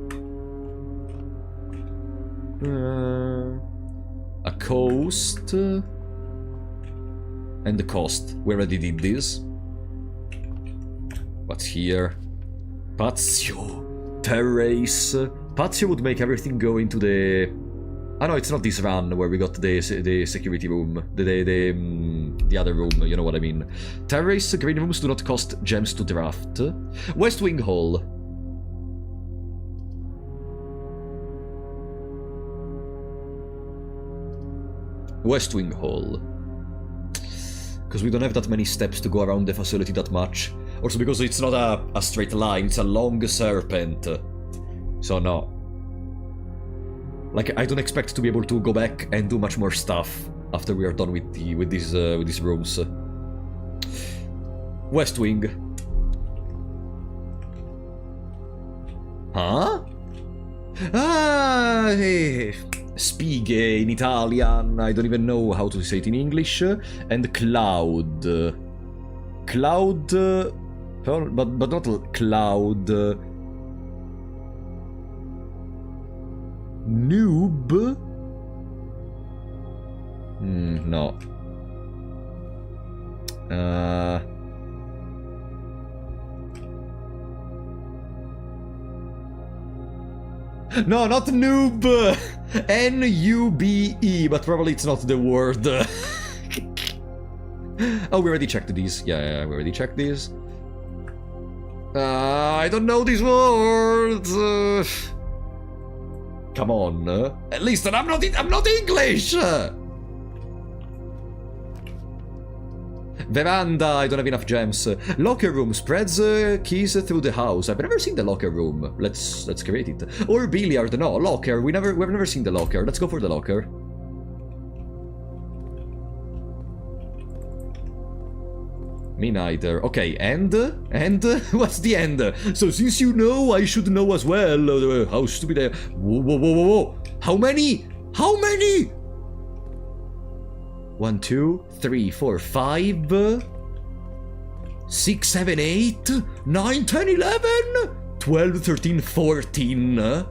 Speaker 1: A coast... and the cost. We already did this. What's here? Patio. Terrace. Patio would make everything go into the... Ah no, it's not this run where we got the security room. The other room, you know what I mean. Terrace, green rooms do not cost gems to draft. West Wing Hall. West Wing Hall. Because we don't have that many steps to go around the facility that much. Also because it's not a straight line, it's a long serpent. So no. Like, I don't expect to be able to go back and do much more stuff after we are done with these rooms. West Wing. Huh? Ah, spighe in Italian. I don't even know how to say it in English. And cloud. Cloud, but not cloud. Noob? No. No, not noob! N-U-B-E, but probably it's not the word. Oh, we already checked these. Yeah, we already checked these. I don't know these words. Come on. At least I'm not English! Veranda, I don't have enough gems. Locker room spreads keys through the house. I've never seen the locker room. Let's create it. Or billiard. No, locker. We've never seen the locker. Let's go for the locker. Me neither. Okay, and what's the end? So since you know, I should know as well. How stupid I am. Whoa. How many? 1, 2, 3, 4, 5, 6, 7, 8, 9, 10, 11, 12, 13, 14.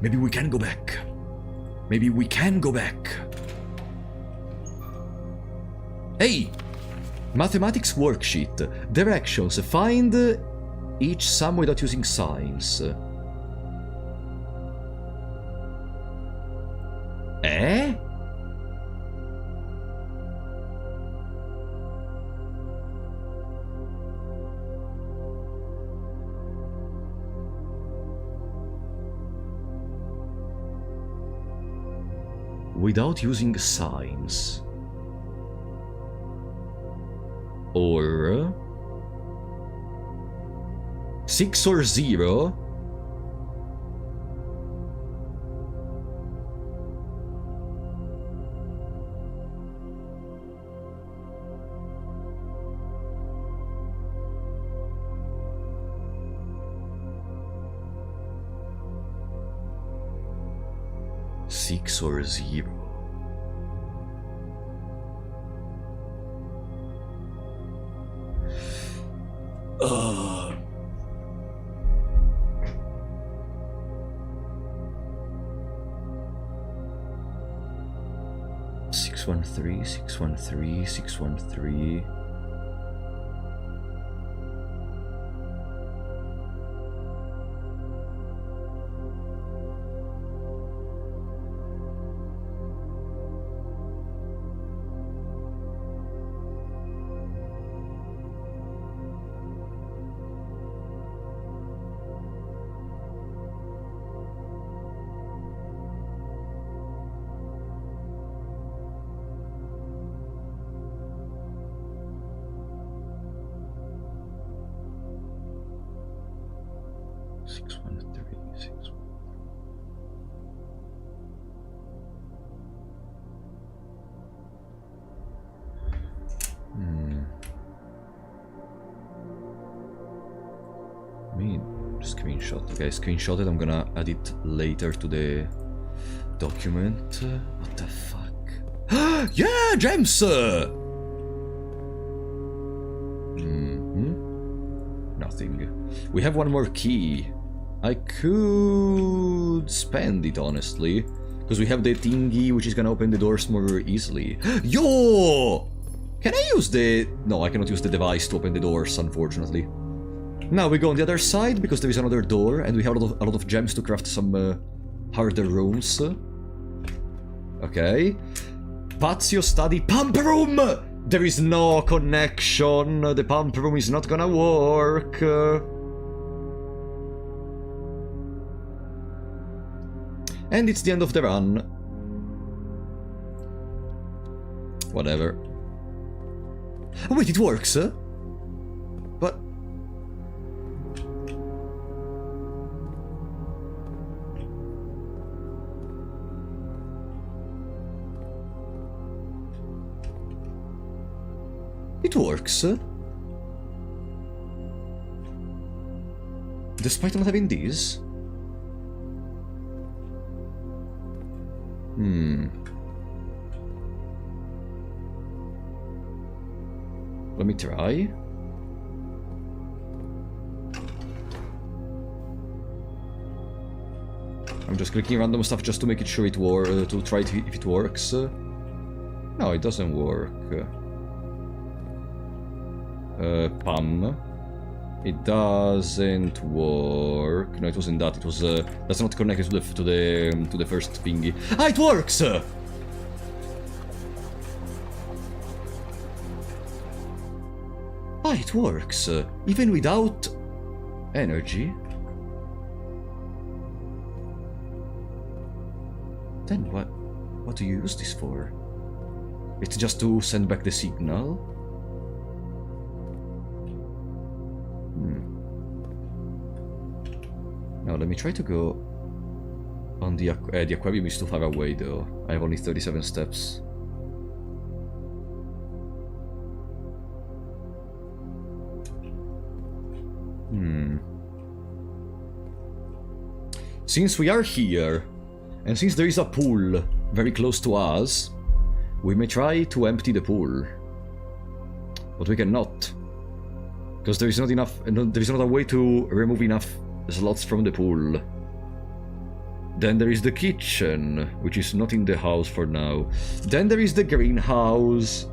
Speaker 1: Maybe we can go back. Hey! Mathematics worksheet. Directions. Find each sum without using signs. Eh? Without using signs. Or 6 or 0. Six or 0. Six, 1, 3, 6, 1, 3, 6, 1, 3. Screenshot. Okay, screenshot it. I'm gonna add it later to the document. What the fuck? Yeah, gems! Nothing. We have one more key. I could spend it, honestly. Because we have the thingy, which is gonna open the doors more easily. Yo! Can I use the... No, I cannot use the device to open the doors, unfortunately. Now we go on the other side, because there is another door, and we have a lot of gems to craft some harder rooms. Okay. Pazio study pump room! There is no connection. The pump room is not gonna work. And it's the end of the run. Whatever. Oh, wait, it works? But... It works. Despite not having these. Let me try. I'm just clicking random stuff just to make it sure it works, to try it if it works. No, it doesn't work. PAM. It doesn't work. No, it wasn't that. It was that's not connected to the first thingy. Ah, it works. Ah, it works even without energy. Then what do you use this for? It's just to send back the signal. Now let me try to go on the aquarium is too far away though. I have only 37 steps. Since we are here, and since there is a pool very close to us, we may try to empty the pool. But we cannot. Because there is not enough, there is not a way to remove enough slots from the pool. Then there is the kitchen, which is not in the house for now. Then there is the greenhouse.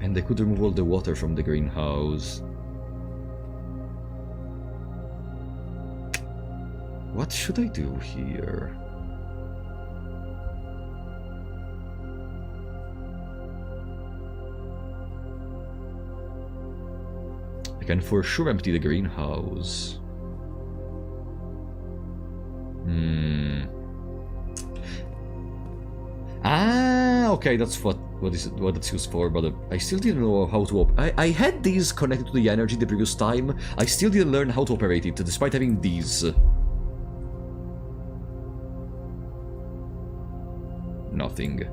Speaker 1: And they could remove all the water from the greenhouse. What should I do here? I can for sure empty the greenhouse. Ah, okay, that's what it's used for, but I still didn't know how to I had these connected to the energy the previous time. I still didn't learn how to operate it, despite having these. Nothing.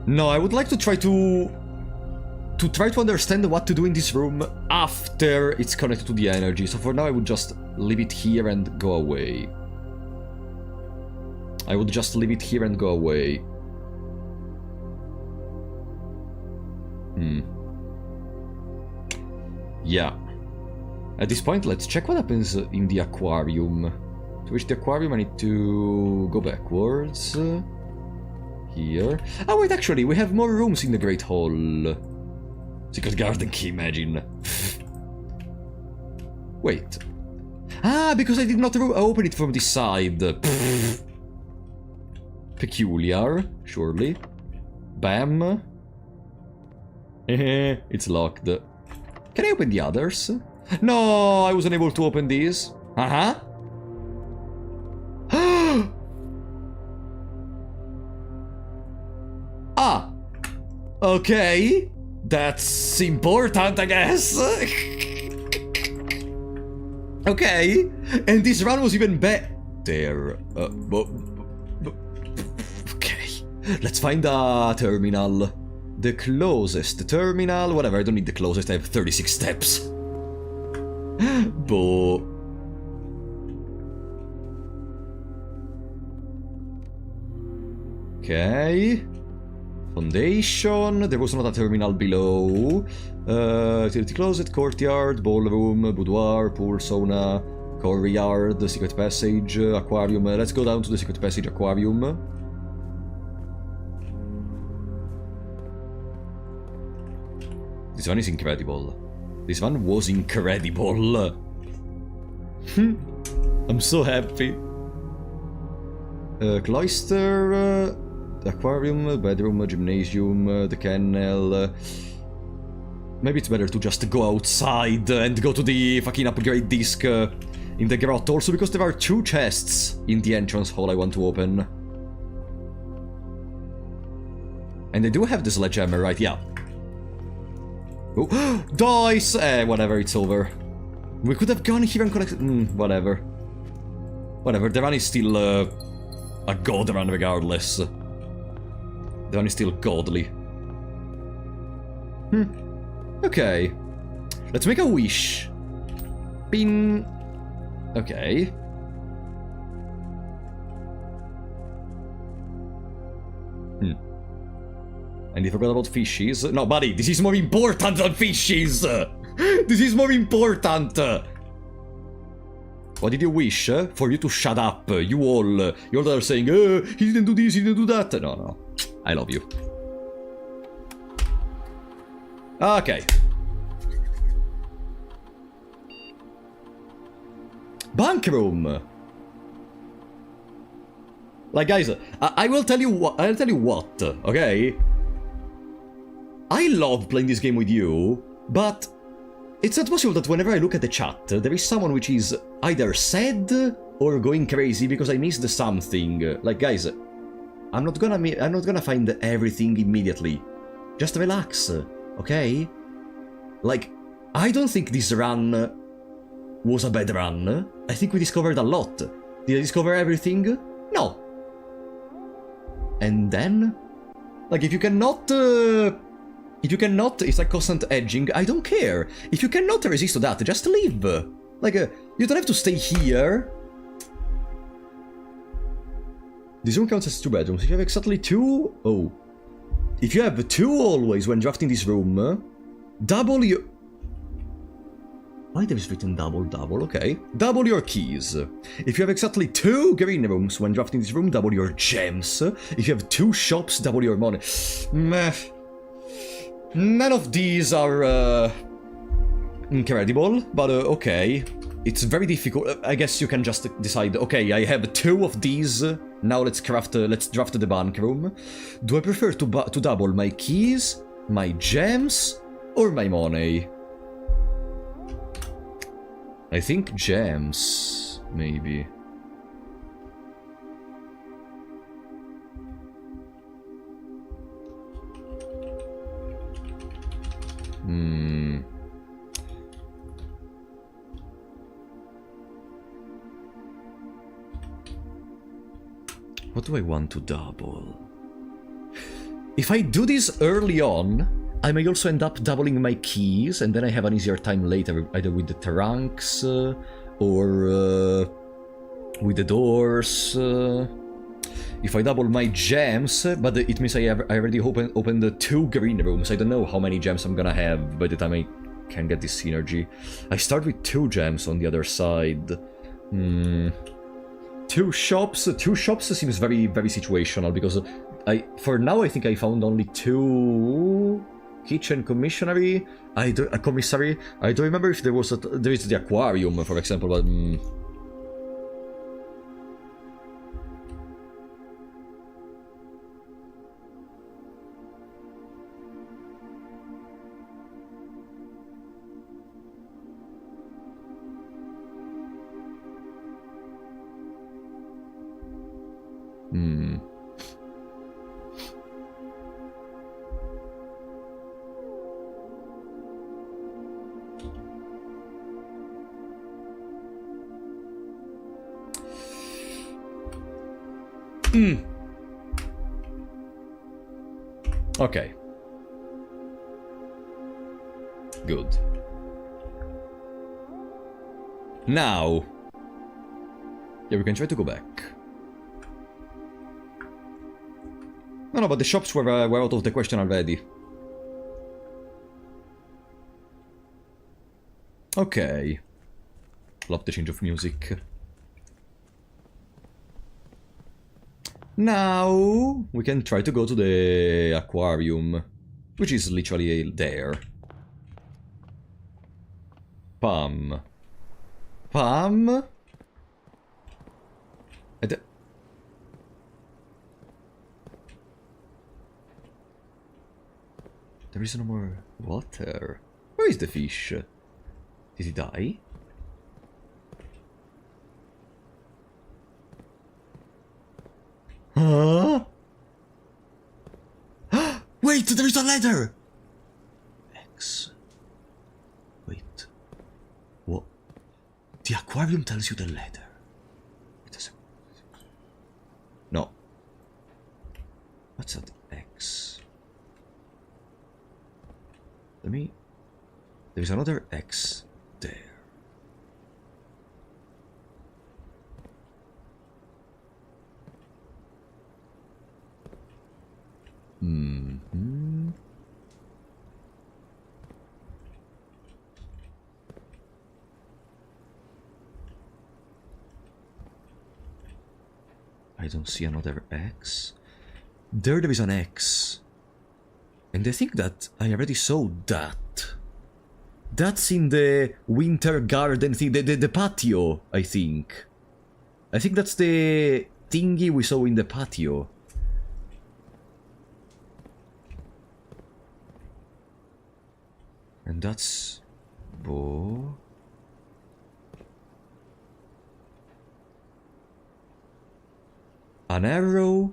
Speaker 1: No, I would like to try to understand what to do in this room after it's connected to the energy. So for now I would just leave it here and go away. I would just leave it here and go away. Yeah. At this point, let's check what happens in the aquarium. To reach the aquarium, I need to go backwards. Here. Oh wait, actually, we have more rooms in the Great Hall. Secret garden key, imagine. Wait. Ah, because I did not open it from this side. Peculiar, surely. Bam. It's locked. Can I open the others? No, I wasn't able to open these. Uh-huh. Ah. Okay. That's important, I guess. Okay. And this run was even better. Okay. Let's find a terminal. The closest terminal. Whatever, I don't need the closest. I have 36 steps. But... Okay. Foundation. There was not a terminal below. Utility closet, courtyard, ballroom, boudoir, pool, sauna, courtyard, secret passage, aquarium. Let's go down to the secret passage aquarium. This one is incredible. This one was incredible. I'm so happy. Cloister, aquarium, bedroom, gymnasium, the kennel. Maybe it's better to just go outside and go to the fucking upgrade disc in the grotto. Also because there are 2 chests in the entrance hall I want to open. And they do have the sledgehammer, right? Yeah. Oh, dice! Whatever, it's over. We could have gone here and collected... whatever. Whatever, the run is still a god run regardless. The run is still godly. Okay. Let's make a wish. Pin. Okay. And you forgot about fishes? No, buddy, this is more important than fishes! This is more important! What did you wish? For you to shut up, you all. You're all saying, he didn't do this, he didn't do that. No, no. I love you. Okay. Bunk room! Like, guys, I will tell you what, okay? I love playing this game with you, but it's not possible that whenever I look at the chat, there is someone which is either sad or going crazy because I missed something. Like, guys, I'm not gonna find everything immediately. Just relax, okay? Like, I don't think this run was a bad run. I think we discovered a lot. Did I discover everything? No. And then? Like, if you cannot, it's like constant edging, I don't care. If you cannot resist to that, just leave. Like, you don't have to stay here. This room counts as 2 bedrooms. If you have exactly 2... Oh. If you have 2 always when drafting this room, double your... Why there is written double, okay. Double your keys. If you have exactly 2 green rooms when drafting this room, double your gems. If you have 2 shops, double your money. Meh. None of these are, incredible, but, okay. It's very difficult. I guess you can just decide, okay, I have 2 of these. Now let's draft the bank room. Do I prefer to double my keys, my gems, or my money? I think gems, maybe. What do I want to double? If I do this early on, I may also end up doubling my keys, and then I have an easier time later, either with the trunks, or with the doors. If I double my gems, but it means I already opened the 2 green rooms. I don't know how many gems I'm gonna have by the time I can get this synergy. I start with 2 gems on the other side. 2 shops seems very, very situational, because for now I think I found only 2 kitchen commissary. Commissary. I don't remember if there is the aquarium, for example, but Okay. Good. Now... Yeah, we can try to go back. No, but the shops were out of the question already. Okay. Love the change of music. Now we can try to go to the aquarium, which is literally there. Pam. Pam? There is no more water. Where is the fish? Did he die? Huh? Wait, there is a ladder! X. Wait. What? The aquarium tells you the ladder. Wait a second. No. What's that? X. Let me... There's another X there. Mm-hmm. I don't see another X. There is an X. And I think that I already saw that. That's in the winter garden thing, the patio, I think. I think that's the thingy we saw in the patio. And that's... Bo... An arrow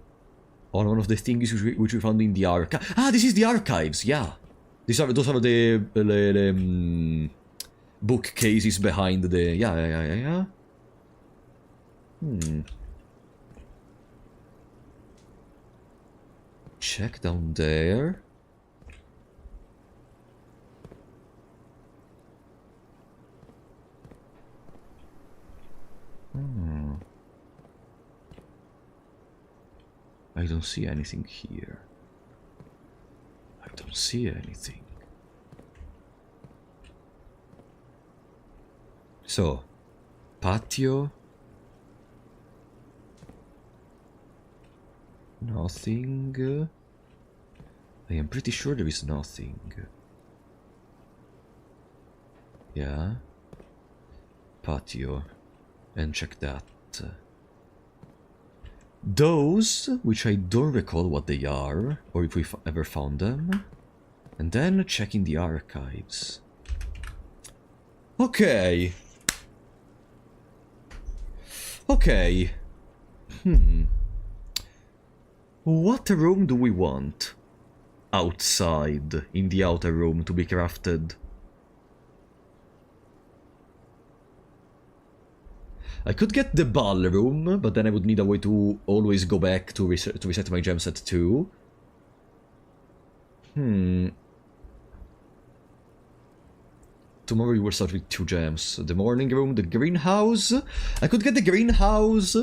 Speaker 1: on one of the things which we found in the archive. Ah, this is the archives, yeah. Those are the bookcases behind the... Yeah. Check down there. I don't see anything here. I don't see anything. So, patio. Nothing. I am pretty sure there is nothing. Yeah. Patio. And check that. Those, which I don't recall what they are, or if we've ever found them. And then checking the archives. Okay. Okay. What room do we want? Outside, in the outer room to be crafted. I could get the ballroom, but then I would need a way to always go back to reset my gem set too. Tomorrow we will start with 2 gems. The morning room, the greenhouse. I could get the greenhouse,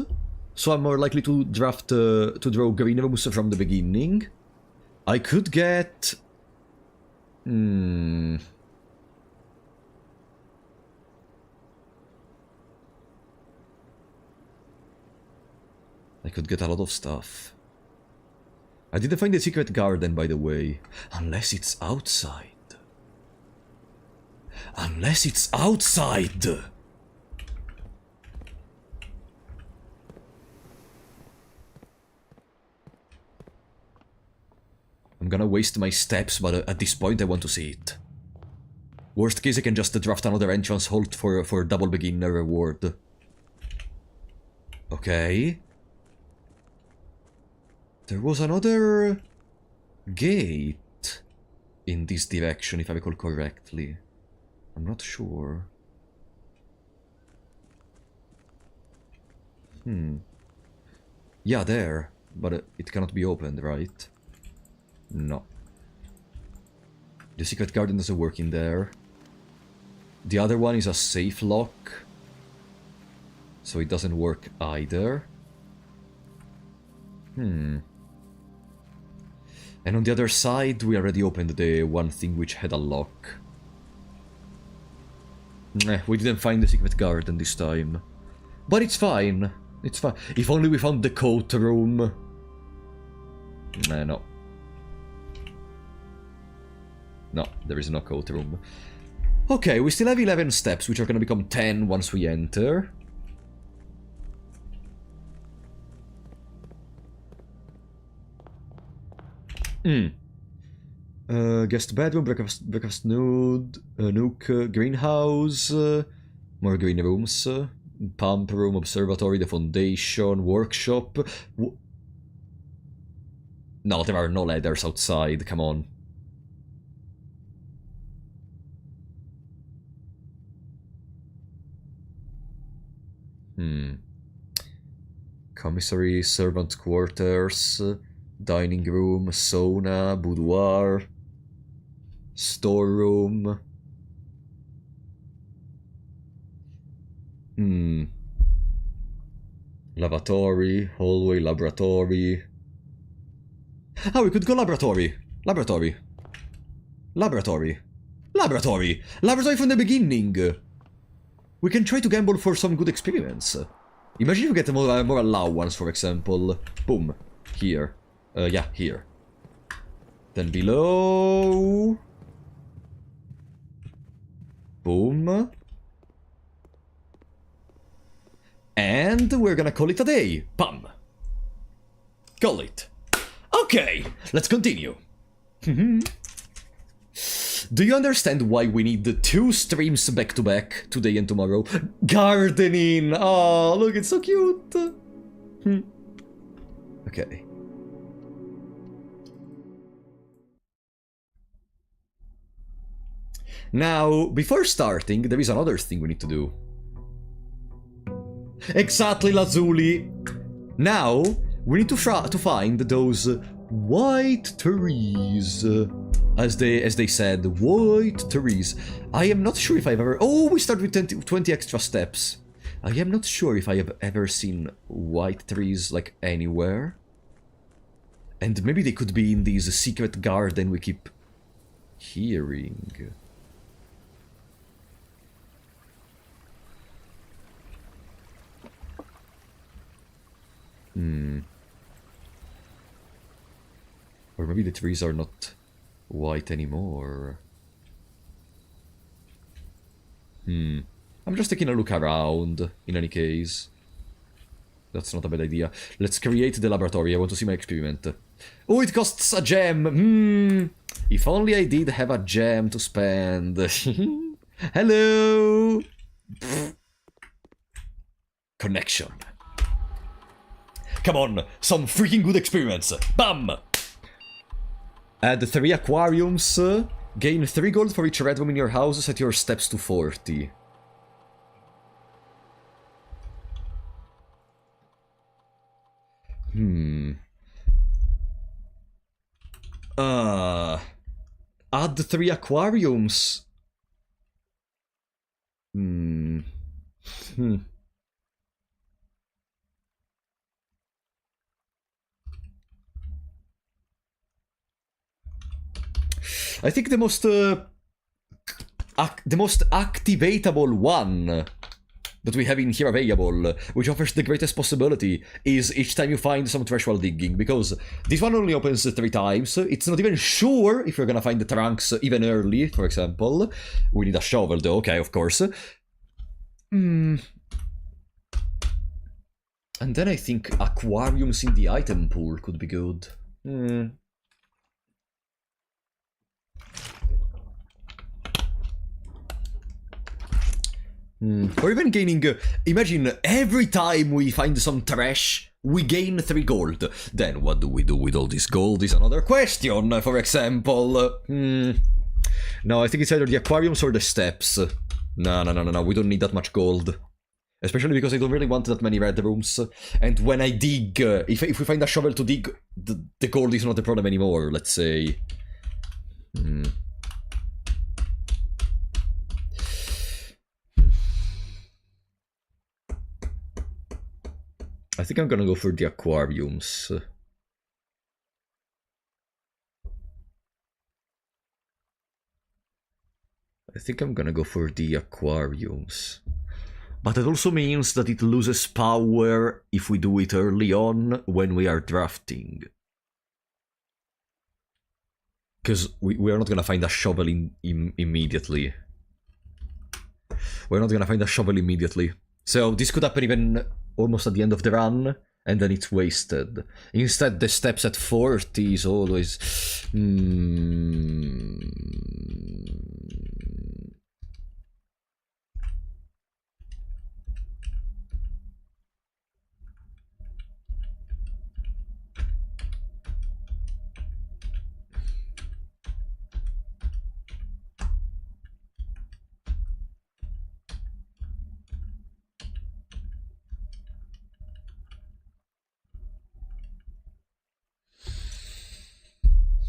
Speaker 1: so I'm more likely to draft to draw green rooms from the beginning. I could get... I could get a lot of stuff. I didn't find the secret garden, by the way. Unless it's outside. Unless it's outside! I'm gonna waste my steps, but at this point I want to see it. Worst case, I can just draft another entrance halt for double beginner reward. Okay. There was another gate in this direction, if I recall correctly. I'm not sure. Yeah, there. But it cannot be opened, right? No. The secret garden doesn't work in there. The other one is a safe lock. So it doesn't work either. And on the other side, we already opened the one thing which had a lock. We didn't find the secret garden this time. But it's fine. It's fine. If only we found the coat room. No. No, there is no coat room. Okay, we still have 11 steps, which are gonna become 10 once we enter. Guest bedroom, breakfast nook, greenhouse, more green rooms, pump room, observatory, the foundation, workshop. No, there are no ladders outside, come on. Commissary, servant quarters, dining room, sauna, boudoir, storeroom. Lavatory, hallway, laboratory. Oh, we could go laboratory. Laboratory from the beginning. We can try to gamble for some good experience. Imagine if we get more allowance, for example. Boom. Here. Yeah, here. Then below... Boom. And we're gonna call it a day. Bam. Call it. Okay, let's continue. Do you understand why we need the 2 streams back to back, today and tomorrow? Gardening! Oh, look, it's so cute! Okay. Now, before starting, there is another thing we need to do. Exactly, Lazuli! Now, we need to find those white trees. As they said, white trees. I am not sure if I've ever... Oh, we start with 20 extra steps. I am not sure if I have ever seen white trees, like, anywhere. And maybe they could be in this secret garden we keep hearing. Or maybe the trees are not white anymore. I'm just taking a look around, in any case. That's not a bad idea. Let's create the laboratory. I want to see my experiment. Oh, it costs a gem! If only I did have a gem to spend. Hello! Connection. Come on, some freaking good experiments. Bam! Add 3 aquariums. Gain 3 gold for each red room in your house. Set your steps to 40. Add 3 aquariums. I think the most activatable one that we have in here available, which offers the greatest possibility, is each time you find some trash while digging, because this one only opens 3 times. It's not even sure if you're gonna find the trunks even early, for example. We need a shovel though, okay, of course. And then I think aquariums in the item pool could be good. Or even gaining... imagine every time we find some trash, we gain 3 gold. Then what do we do with all this gold is another question, for example. No, I think it's either the aquariums or the steps. No, we don't need that much gold. Especially because I don't really want that many red rooms. And when I dig, if we find a shovel to dig, the gold is not a problem anymore, let's say. I think I'm gonna go for the aquariums. I think I'm gonna go for the aquariums. But that also means that it loses power if we do it early on when we are drafting. Because we are not gonna find a shovel immediately. We're not gonna find a shovel immediately. So this could happen even almost at the end of the run, and then it's wasted. Instead, the steps at 40 is always...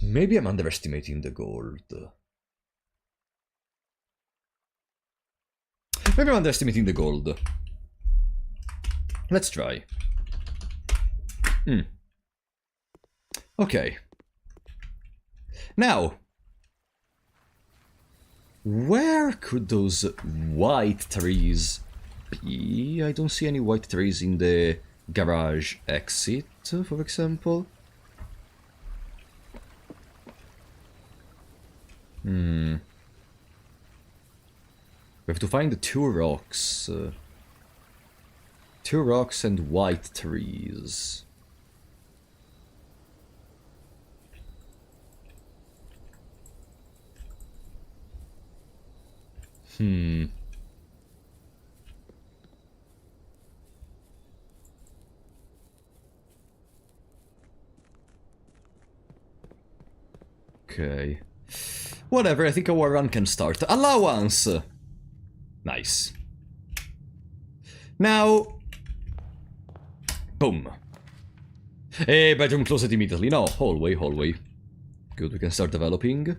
Speaker 1: Maybe I'm underestimating the gold. Maybe I'm underestimating the gold. Let's try. Okay. Now, where could those white trees be? I don't see any white trees in the garage exit, for example. We have to find the two rocks. Two rocks and white trees. Okay. Whatever, I think our run can start. Allowance! Nice. Now... Boom. Hey, bedroom closet immediately. No, hallway, hallway. Good, we can start developing.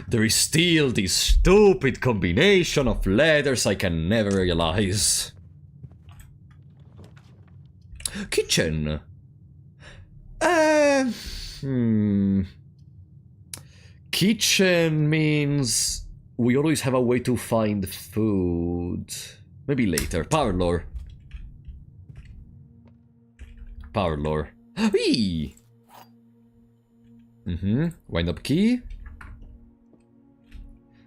Speaker 1: There is still this stupid combination of letters I can never realize. Kitchen. Kitchen means we always have a way to find food. Maybe later. Parlor. Parlor. Whee! Wind up key.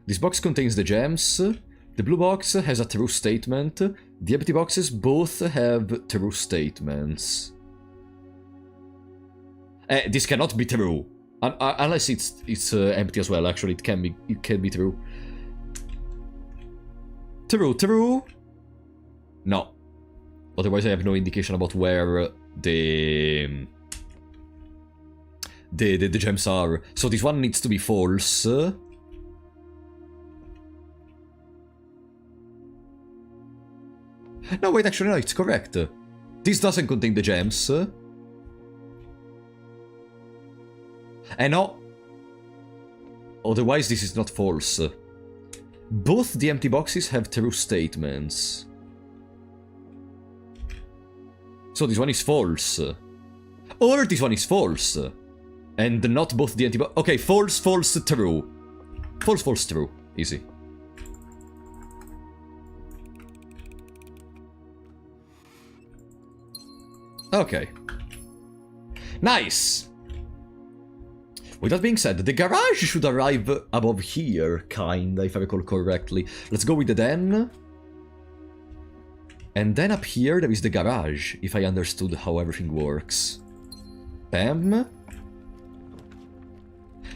Speaker 1: This box contains the gems. The blue box has a true statement. The empty boxes both have true statements. This cannot be true. Unless it's empty as well. Actually, it can be true. True. No. Otherwise, I have no indication about where the gems are. So this one needs to be false. No, wait, actually, no, it's correct. This doesn't contain the gems. And no. Otherwise, this is not false. Both the empty boxes have true statements. So this one is false. Or this one is false. And not both the empty box. Okay, false, false, true. False, false, true. Easy. Okay. Nice! With that being said, the garage should arrive above here, kinda, if I recall correctly. Let's go with the den. And then up here there is the garage, if I understood how everything works. Bam.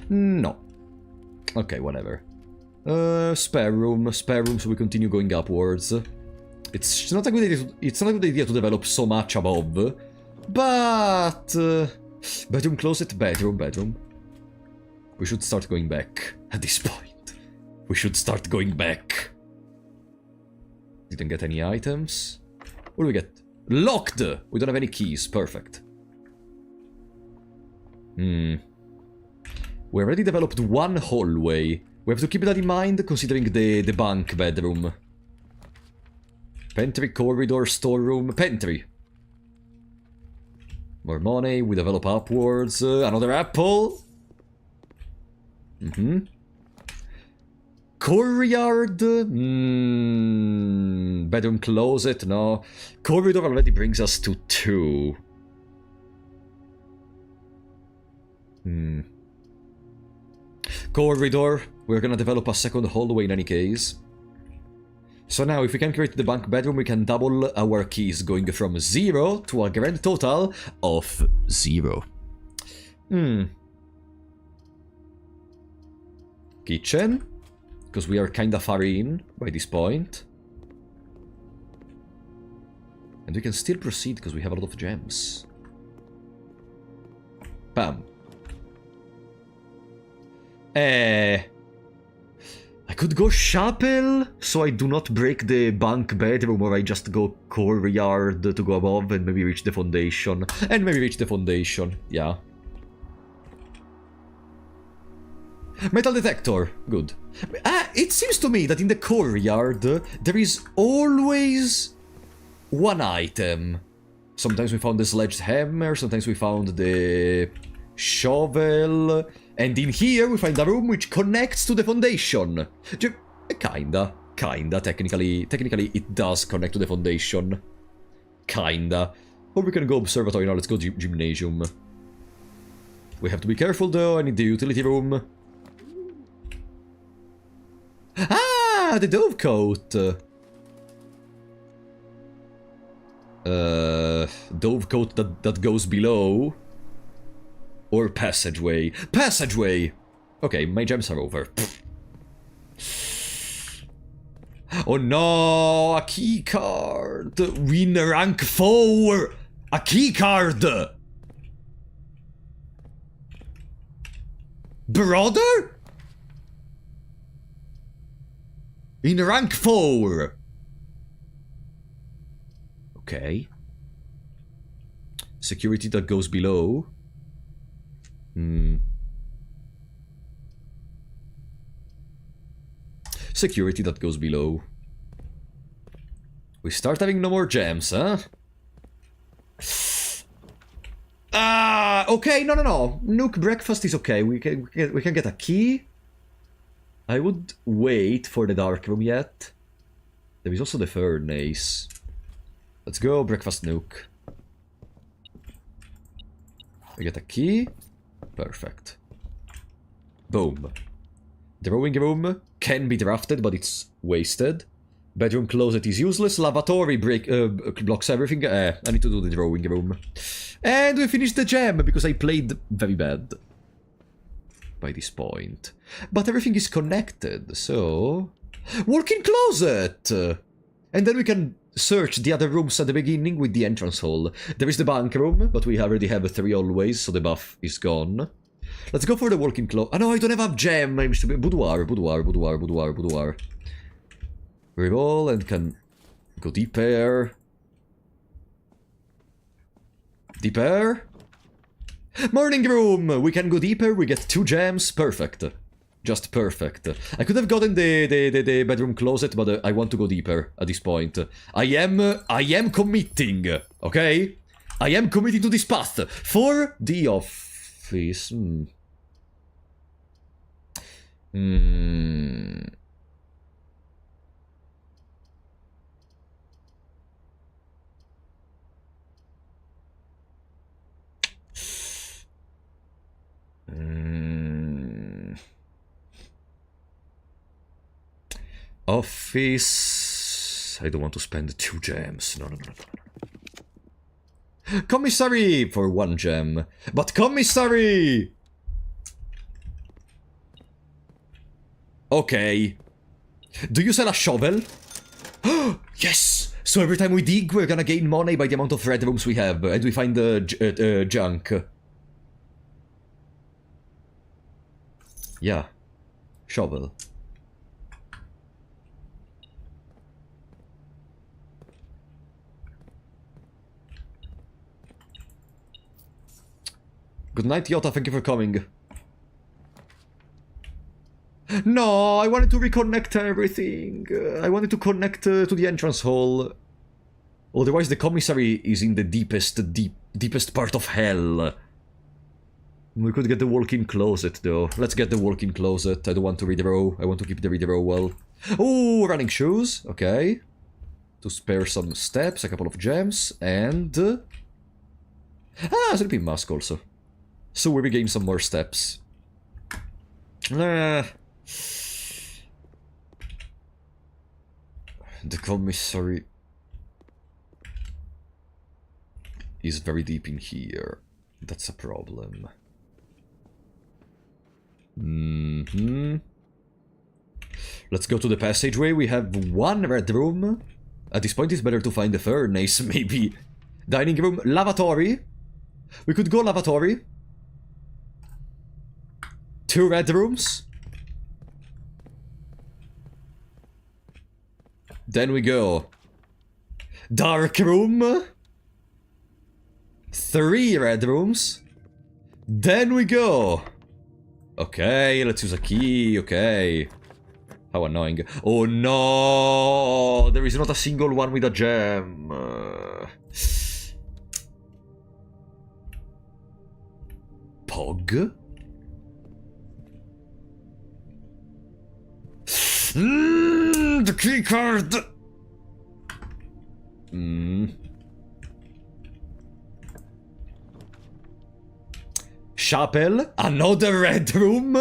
Speaker 1: No. Okay, whatever. Spare room, so we continue going upwards. It's not a good idea to develop so much above. But... bedroom closet, bedroom. We should start going back at this point. We should start going back. Didn't get any items. What do we get? Locked! We don't have any keys. Perfect. We already developed one hallway. We have to keep that in mind, considering the bunk bedroom. Pantry, corridor, storeroom, pantry. More money, we develop upwards. Another apple. Courtyard. Bedroom closet, no. Corridor already brings us to 2. Corridor. We're gonna develop a second hallway in any case. So now, if we can create the bunk bedroom, we can double our keys, going from 0 to a grand total of 0. Kitchen. Because we are kinda far in by this point. And we can still proceed because we have a lot of gems. Bam. I could go chapel, so I do not break the bunk bedroom, or I just go courtyard to go above and maybe reach the foundation. And maybe reach the foundation, yeah. Metal detector, good. It seems to me that in the courtyard, there is always one item. Sometimes we found the sledgehammer, sometimes we found the shovel, and in here we find a room which connects to the foundation. Kinda, technically it does connect to the foundation. Kinda. Or we can go observatory now, let's go gymnasium. We have to be careful though, I need the utility room. Ah, the dovecote! Dovecote that goes below. Or passageway. Passageway! Okay, my gems are over. Oh no, a key card! Win rank 4! A key card! Brother? In rank 4! Okay. Security that goes below. Security that goes below. We start having no more gems, huh? Okay, no. Nook breakfast is okay. We can get a key. I would wait for the dark room yet. There is also the furnace. Let's go, breakfast Nook. We get a key. Perfect. Boom. Drawing room can be drafted, but it's wasted. Bedroom closet is useless. Lavatory blocks everything. I need to do the drawing room. And we finished the gem, because I played very bad by this point. But everything is connected, so... Walk-in closet! And then we can search the other rooms at the beginning with the entrance hall. There is the bunk room, but we already have 3 always, so the buff is gone. Let's go for the walk-in closet. Oh no, I don't have a gem! Boudoir. Reroll and can go deeper. Deeper? Morning room! We can go deeper, we get 2 gems, perfect. Just perfect. I could have gotten the bedroom closet, but I want to go deeper at this point. I am committing, okay? I am committing to this path for the office. Office... I don't want to spend 2 gems. No. Commissary for 1 gem. But commissary! Okay. Do you sell a shovel? Yes! So every time we dig, we're gonna gain money by the amount of red rooms we have, and we find the junk. Yeah. Shovel. Good night, Yota, thank you for coming. No, I wanted to reconnect everything. I wanted to connect to the entrance hall. Otherwise the commissary is in the deepest part of hell. We could get the walk-in closet, though. Let's get the walk-in closet. I don't want to redraw. I want to keep the redraw well. Oh, running shoes. Okay. To spare some steps, a couple of gems, and... sleeping mask also. So we regain some more steps. The commissary is very deep in here. That's a problem. Let's go to the passageway. We have one red room. At this point, it's better to find the furnace, maybe. Dining room, lavatory. We could go lavatory. 2 red rooms. Then we go. Dark room. 3 red rooms. Then we go. Okay, let's use a key, okay. How annoying. Oh no! There is not a single one with a gem. Pog? The key card! Chapel, another red room,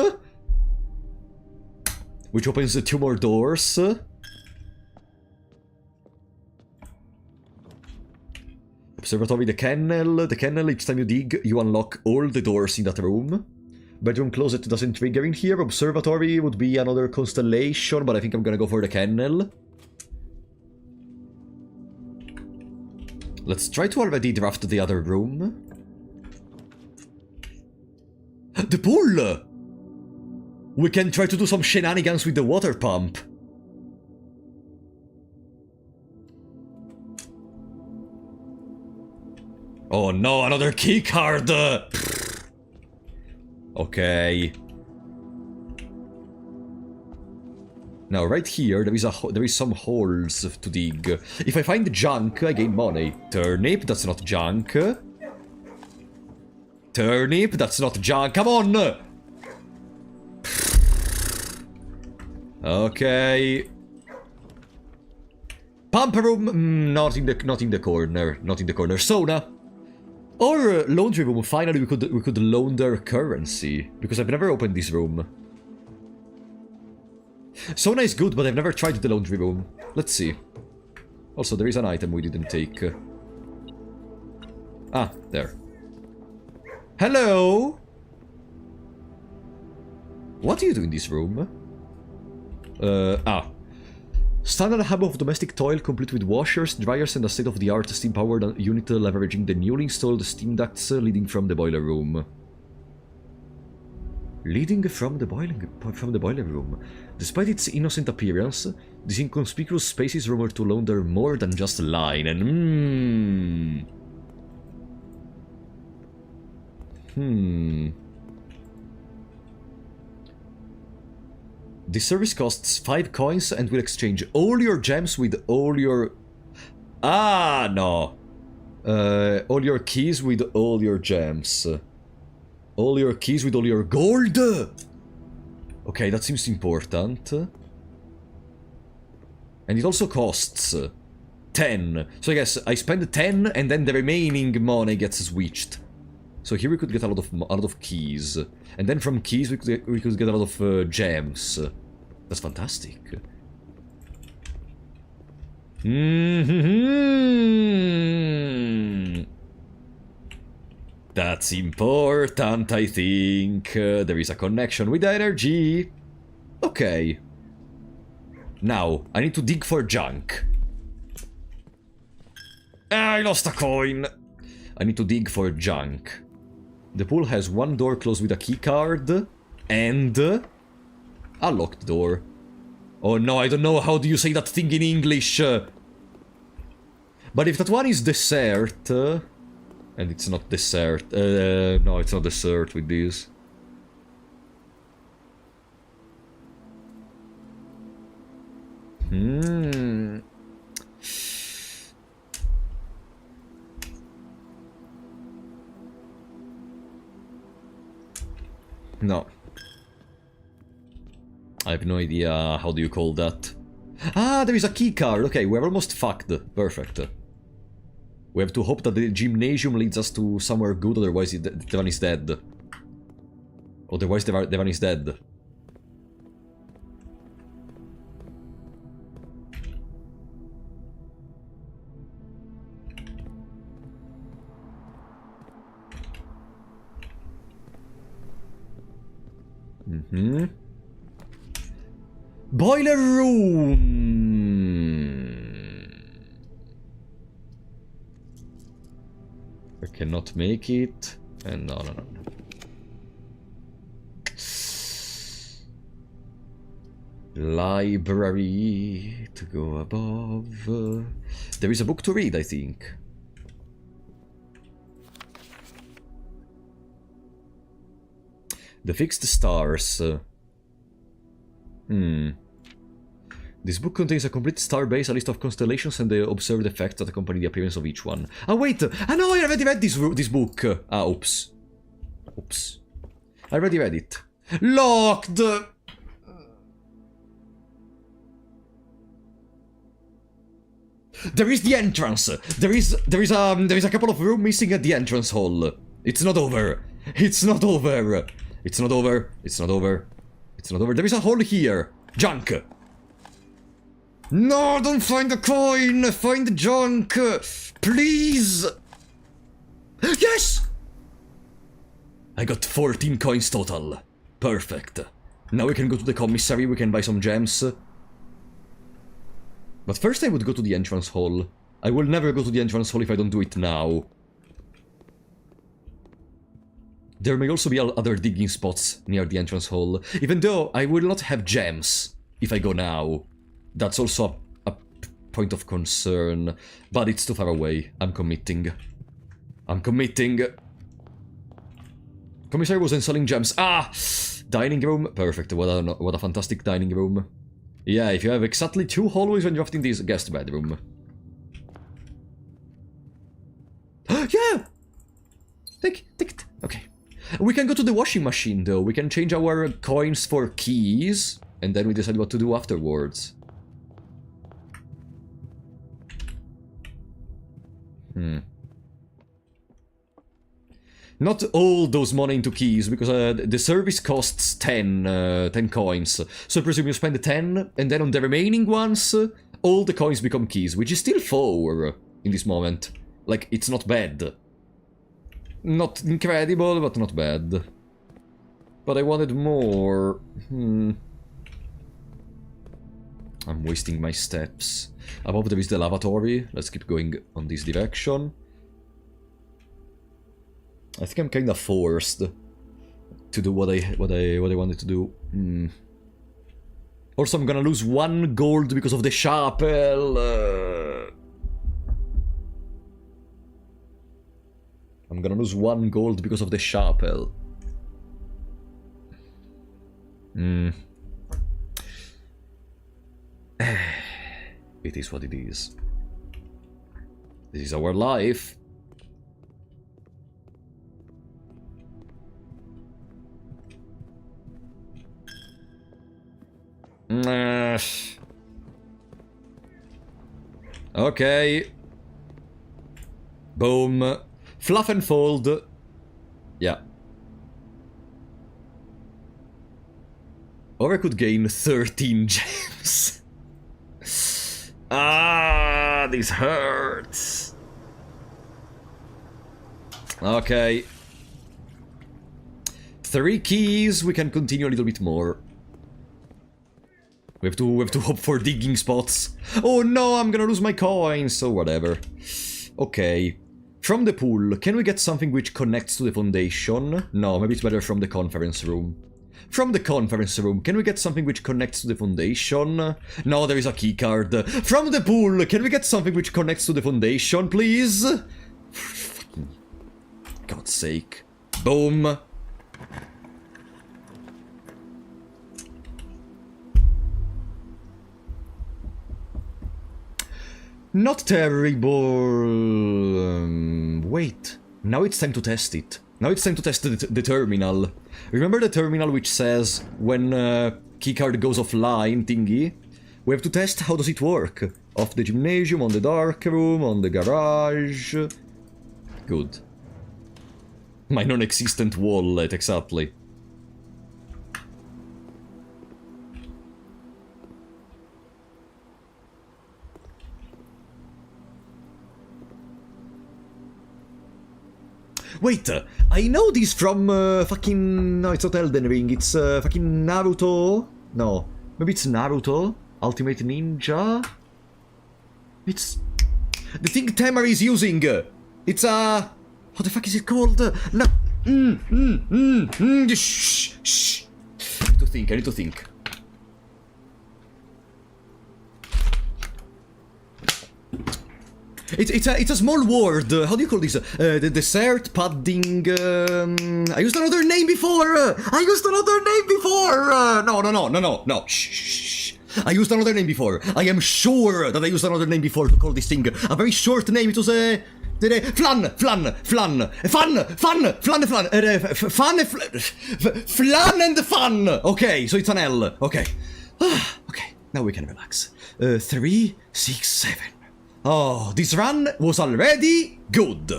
Speaker 1: which opens 2 more doors. Observatory, the kennel. The kennel, each time you dig, you unlock all the doors in that room. Bedroom closet doesn't trigger in here. Observatory would be another constellation, but I think I'm gonna go for the kennel. Let's try to already draft the other room. The pool! We can try to do some shenanigans with the water pump. Oh no, another key card! Okay. Now right here there is some holes to dig. If I find junk, I gain money. Turnip, that's not junk. Turnip, that's not junk. Come on! Okay. Pump room, not in the corner. Not in the corner. Sauna. Or laundry room. Finally, we could launder currency, because I've never opened this room. Sauna is good, but I've never tried the laundry room. Let's see. Also, there is an item we didn't take. Ah, there. Hello. What do you do in this room? Standard hub of domestic toilet complete with washers, dryers and a state-of-the-art steam-powered unit leveraging the newly installed steam ducts leading from the boiler room. Leading from the boiler room. Despite its innocent appearance, this inconspicuous space is rumored to launder more than just line and This service costs 5 coins and will exchange all your gems with all your... no. All your keys with all your gems. All your keys with all your gold! Okay, that seems important. And it also costs 10. So I guess I spend 10 and then the remaining money gets switched. So here we could get a lot of keys. And then from keys we could get a lot of gems. That's fantastic. That's important, I think. There is a connection with energy. Okay. Now, I need to dig for junk. I lost a coin. I need to dig for junk. The pool has 1 door closed with a key card. And... a locked door. Oh no, I don't know how do you say that thing in English. But if that one is dessert... And it's not dessert. No, it's not dessert with these. No. I have no idea how do you call that. Ah, there is a key card. Okay, we're almost fucked. Perfect. We have to hope that the gymnasium leads us to somewhere good, otherwise Devan is dead. Otherwise Devan is dead. Boiler room! I cannot make it. And no. Library to go above. There is a book to read, I think. The Fixed Stars. This book contains a complete star base, a list of constellations, and the observed effects that accompany the appearance of each one. Ah, wait! Ah, no, I already read this book! Ah, oops. Oops. I already read it. Locked! There is the entrance! There is a couple of rooms missing at the entrance hall. It's not over! It's not over! It's not over! It's not over! It's not over. There is a hole here! Junk! No, don't find the coin! Find the junk! Please! Yes! I got 14 coins total. Perfect. Now we can go to the commissary, we can buy some gems. But first I would go to the entrance hall. I will never go to the entrance hall if I don't do it now. There may also be other digging spots near the entrance hall, even though I will not have gems if I go now. That's also a point of concern, but it's too far away. I'm committing. I'm committing. Commissary wasn't selling gems. Ah! Dining room. Perfect. What a fantastic dining room. Yeah, if you have exactly 2 hallways when drafting this guest bedroom. Yeah! Take it. Okay. We can go to the washing machine, though. We can change our coins for keys, and then we decide what to do afterwards. Not all those money into keys, because the service costs 10 coins. So I presume you spend 10, and then on the remaining ones, all the coins become keys, which is still 4 in this moment. Like, it's not bad. Not incredible, but not bad. But I wanted more. I'm wasting my steps. Above there is the lavatory. Let's keep going on this direction. I think I'm kinda forced to do what I wanted to do. Also, I'm gonna lose 1 gold because of the chapel. I'm gonna lose 1 gold because of the chapel. It is what it is. This is our life. Okay. Boom. Fluff and fold. Yeah. Or I could gain 13 gems. Ah, this hurts. Okay. 3 keys, we can continue a little bit more. We have to hope for digging spots. Oh no, I'm gonna lose my coins, so whatever. Okay. From the pool, can we get something which connects to the foundation? No, maybe it's better from the conference room. From the conference room, can we get something which connects to the foundation? No, there is a key card. From the pool, can we get something which connects to the foundation, please? God's sake. Boom. Not terrible. Wait. Now it's time to test it. Now it's time to test the terminal. Remember the terminal which says when keycard goes offline thingy? We have to test how does it work. Off the gymnasium, on the dark room, on the garage. Good. My non-existent wallet, exactly. Wait, I know this from fucking... No, it's not Elden Ring, it's fucking Naruto? No, maybe it's Naruto? Ultimate Ninja? It's... the thing Temari is using! It's what the fuck is it called? No... Shh, shh. I need to think. It's a small word. How do you call this? The dessert padding. I used another name before. No. Shh. I used another name before. I am sure that I used another name before to call this thing. A very short name. It was flan and fun. Okay, so it's an L. Okay. Okay. Now we can relax. 3, 6, 7. Oh, this run was already good.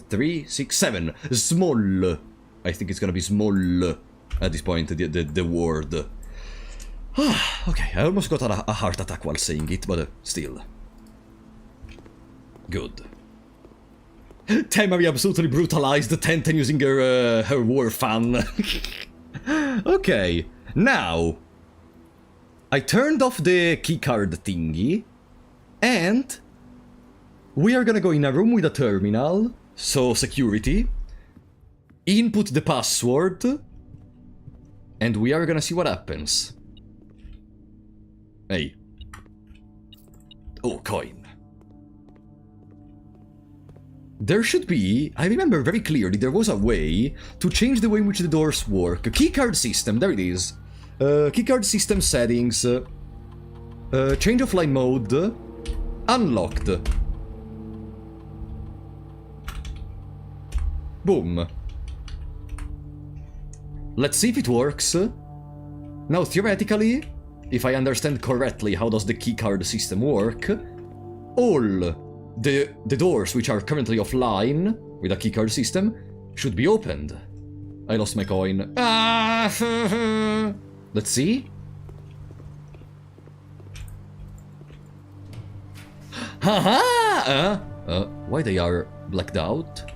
Speaker 1: 3, 6, 7. Small. I think it's gonna be small at this point, the word. Okay, I almost got a heart attack while saying it, but still. Good. Temari absolutely brutalized Tenten using her war fan. Okay, now... I turned off the keycard thingy, and we are gonna go in a room with a terminal, so security, input the password, and we are gonna see what happens. Hey. Oh, coin. There should be, I remember very clearly, there was a way to change the way in which the doors work. Keycard system, there it is. Keycard system settings. Change offline mode. Unlocked. Boom. Let's see if it works. Now, theoretically, if I understand correctly how does the keycard system work, all the doors which are currently offline with a keycard system should be opened. I lost my coin. Let's see. Haha! Why they are blacked out?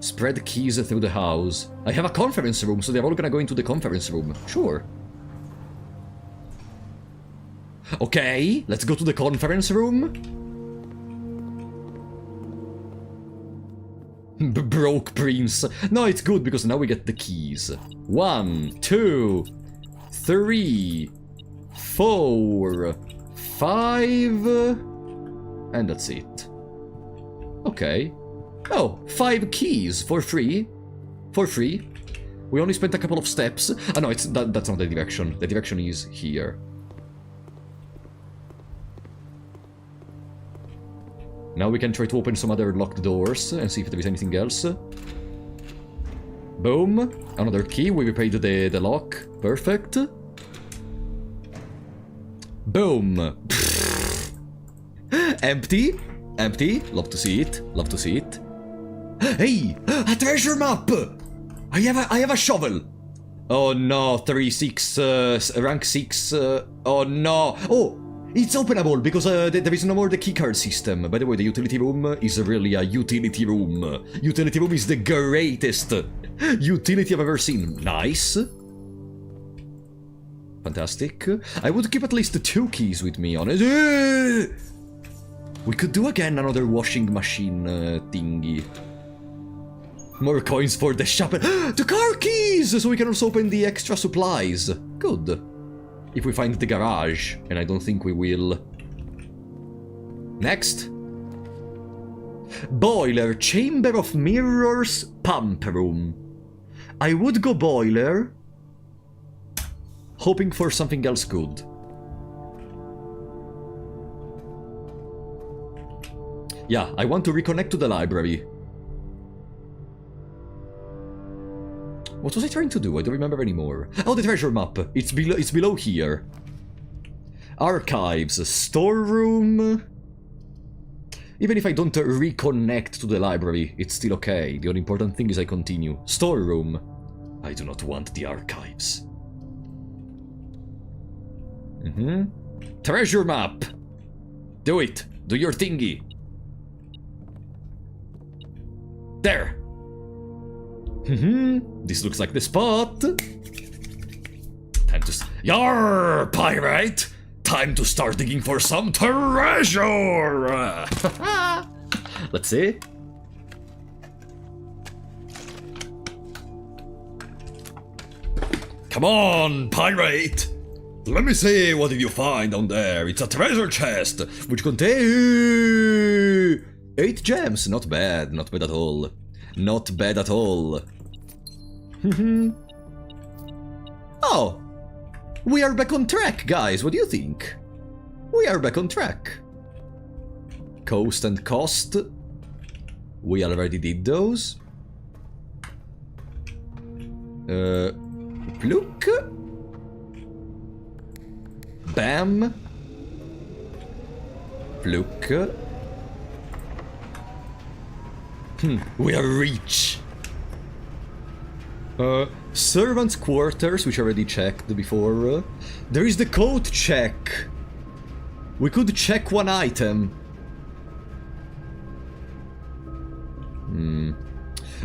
Speaker 1: Spread keys through the house. I have a conference room, so they're all gonna go into the conference room. Sure. Okay, let's go to the conference room. Broke Prince. No, it's good because now we get the keys. 1, 2, 3, 4, 5, and that's it. Okay. Oh, 5 keys for free. For free. We only spent a couple of steps. Ah, no, that's not the direction. The direction is here. Now we can try to open some other locked doors and see if there is anything else. Boom. Another key. We repaid the lock. Perfect. Boom. Empty. Empty. Love to see it. Love to see it. Hey! A treasure map! I have a shovel! Oh no, 3-6, rank 6, oh no! Oh! It's openable because there is no more the keycard system. By the way, the utility room is really a utility room. Utility room is the greatest utility I've ever seen. Nice. Fantastic. I would keep at least 2 keys with me on it. We could do again another washing machine thingy. More coins for the shop. The car keys! So we can also open the extra supplies. Good. If we find the garage, and I don't think we will. Next. Boiler, Chamber of Mirrors, Pump Room. I would go boiler, hoping for something else good. Yeah, I want to reconnect to the library. What was I trying to do? I don't remember anymore. Oh, the treasure map. It's below here. Archives, storeroom. Even if I don't reconnect to the library, it's still okay. The only important thing is I continue. Storeroom. I do not want the archives. Treasure map. Do it. Do your thingy. There. This looks like the spot. Time to... Yarr, pirate! Time to start digging for some treasure! Let's see. Come on, pirate! Let me see, what did you find down there? It's a treasure chest, which contains 8 gems. Not bad, not bad at all. Not bad at all. Oh! We are back on track, guys. What do you think? We are back on track. Coast and cost. We already did those. Pluk. Bam. Pluk. We are rich. Servants' quarters, which I already checked before. There is the coat check. We could check one item.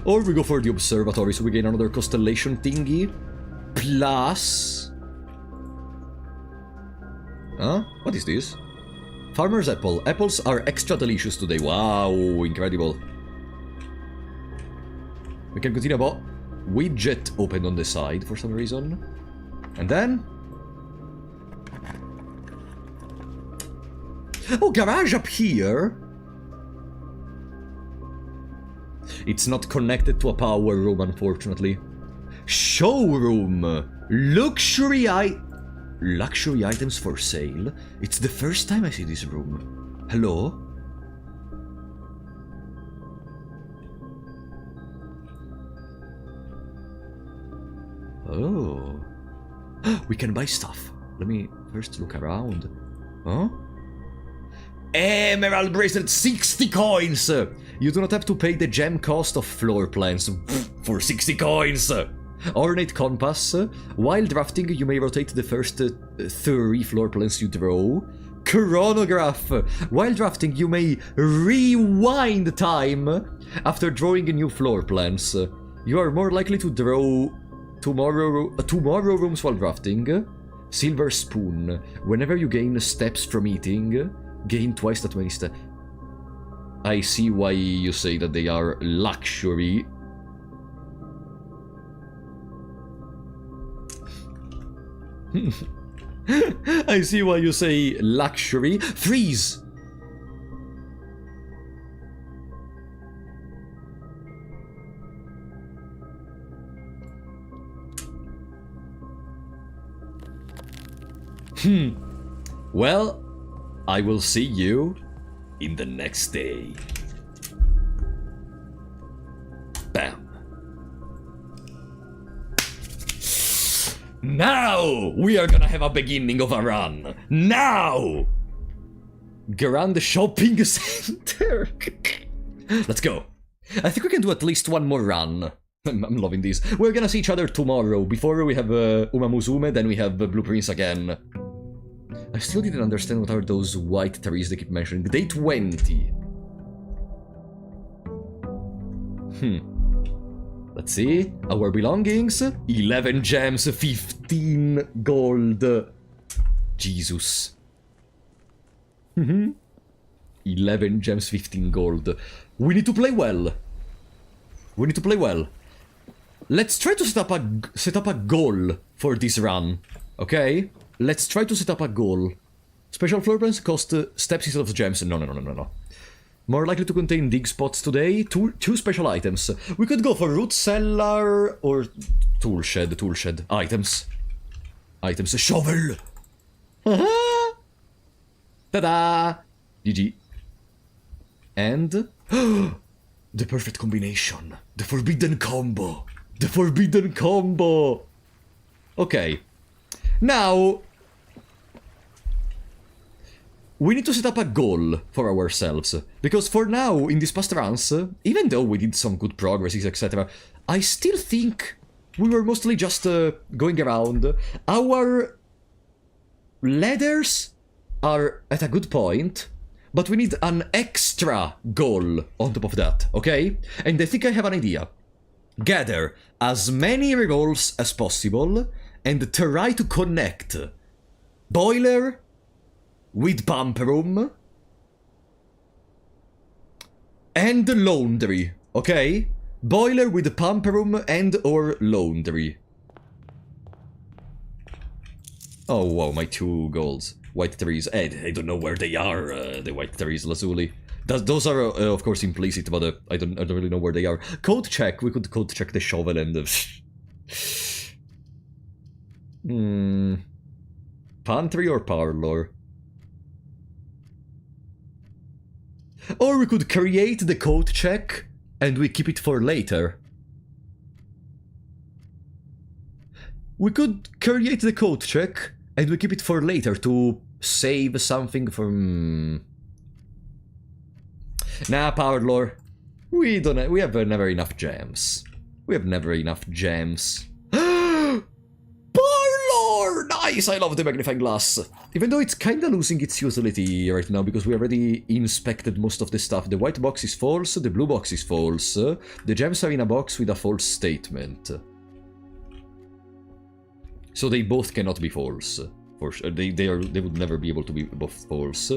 Speaker 1: Or we go for the observatory, so we gain another constellation thingy. Plus... Huh? What is this? Farmer's apple. Apples are extra delicious today. Wow, incredible. We can continue about... Widget opened on the side for some reason. And then... Oh, garage up here! It's not connected to a power room, unfortunately. Showroom! Luxury items for sale? It's the first time I see this room. Hello? Oh. We can buy stuff. Let me first look around. Huh? Emerald bracelet, 60 coins! You do not have to pay the gem cost of floor plans for 60 coins! Ornate compass. While drafting, you may rotate the first 3 floor plans you draw. Chronograph. While drafting, you may rewind time after drawing new floor plans. You are more likely to draw tomorrow rooms while drafting. Silver spoon. Whenever you gain steps from eating, gain twice that many steps. I see why you say that they are luxury. I see why you say luxury. Freeze! Well, I will see you in the next day. Bam. Now we are gonna have a beginning of a run. Now! Grand Shopping Center. Let's go. I think we can do at least one more run. I'm loving these. We're gonna see each other tomorrow. Before we have Uma Musume, then we have Blueprints again. I still didn't understand what are those white trees they keep mentioning. Day 20. Let's see. Our belongings. 11 gems, 15 gold. Jesus. 11 gems, 15 gold. We need to play well. We need to play well. Let's try to set up a goal for this run. Okay? Let's try to set up a goal. Special floor plans cost steps instead of gems. No. More likely to contain dig spots today. Two special items. We could go for root cellar or tool shed. Items. Items. A shovel. Ta-da! GG. And the perfect combination. The forbidden combo. The forbidden combo. Okay. Now we need to set up a goal for ourselves, because for now, in these past runs, even though we did some good progresses, etc., I still think we were mostly just going around. Our ladders are at a good point, but we need an extra goal on top of that, okay? And I think I have an idea. Gather as many rerolls as possible and try to connect boiler with pump room and laundry, okay? Boiler with pump room and or laundry. Oh wow, my 2 goals. White trees. I don't know where they are, the white trees, Lazuli. Those are, of course, implicit, but I don't really know where they are. Code check. We could code check the shovel and pantry or parlor? Or we could create the code check and we keep it for later. We could create the code check and we keep it for later to save something from... Nah, parlor. We have never enough gems. We have never enough gems. Parlor! Nice! I love the magnifying glass. Even though it's kinda losing its utility right now because we already inspected most of the stuff. The white box is false, the blue box is false. The gems are in a box with a false statement. So they both cannot be false. For sure. They would never be able to be both false.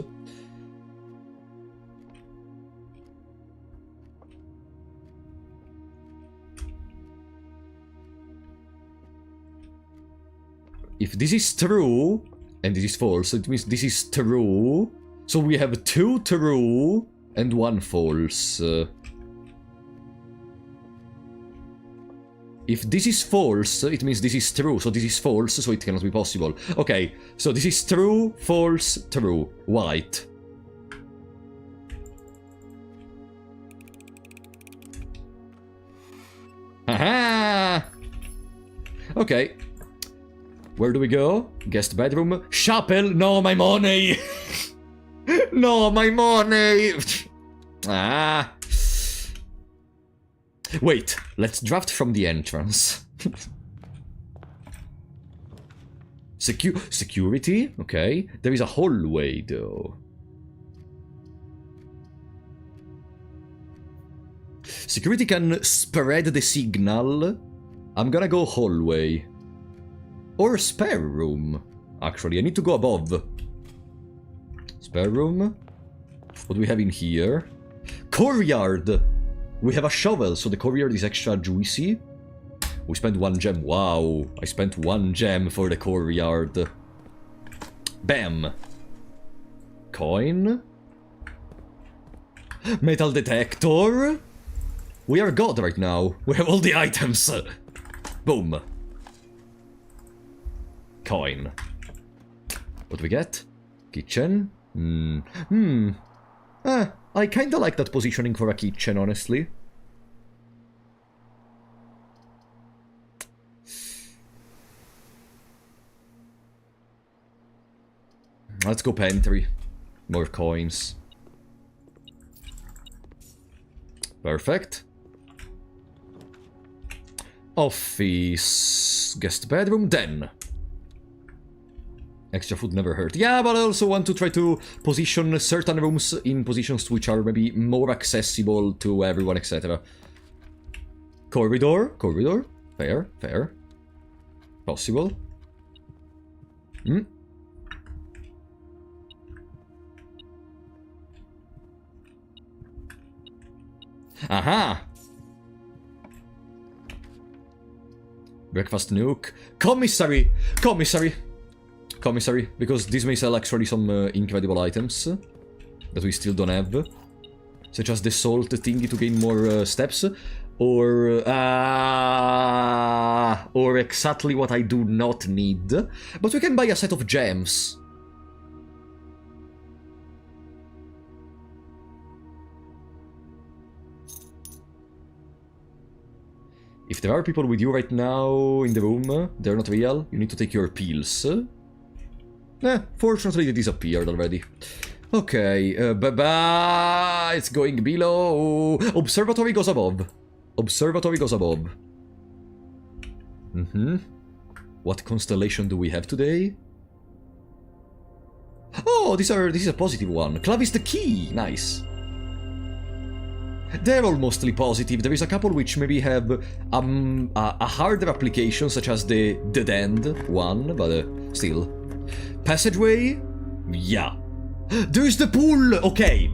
Speaker 1: If this is true, and this is false, it means this is true. So we have 2 true and 1 false. If this is false, it means this is true, so this is false, so it cannot be possible. Okay, so this is true, false, true, white. Aha! Okay. Where do we go? Guest bedroom. Chapel! No, my money! No, my money! Ah. Wait, let's draft from the entrance. Security? Okay. There is a hallway, though. Security can spread the signal. I'm gonna go hallway. Or spare room. Actually, I need to go above. Spare room. What do we have in here? Courtyard. We have a shovel, so the courtyard is extra juicy. We spent 1 gem. Wow. I spent 1 gem for the courtyard. Bam. Coin. Metal detector. We are God right now. We have all the items. Boom. Coin. What do we get? Kitchen. I kinda like that positioning for a kitchen, honestly. Let's go pantry. More coins. Perfect. Office. Guest bedroom, then. Extra food never hurt. Yeah, but I also want to try to position certain rooms in positions which are maybe more accessible to everyone, etc. Corridor. Corridor. Fair. Fair. Possible. Aha! Breakfast nook. Commissary! Commissary! Commissary, because this may sell actually some incredible items that we still don't have. such as the salt thingy to gain more steps, or exactly what I do not need. But we can buy a set of gems. If there are people with you right now in the room, they're not real, you need to take your pills. Fortunately they disappeared already. Okay, bye-bye, it's going below. Observatory goes above. Observatory goes above. What constellation do we have today? Oh, this is a positive one. Clavis the key, nice. They're all mostly positive. There is a couple which maybe have a harder application, such as the Dead End one, but still. Passageway? Yeah. There's the pool! Okay.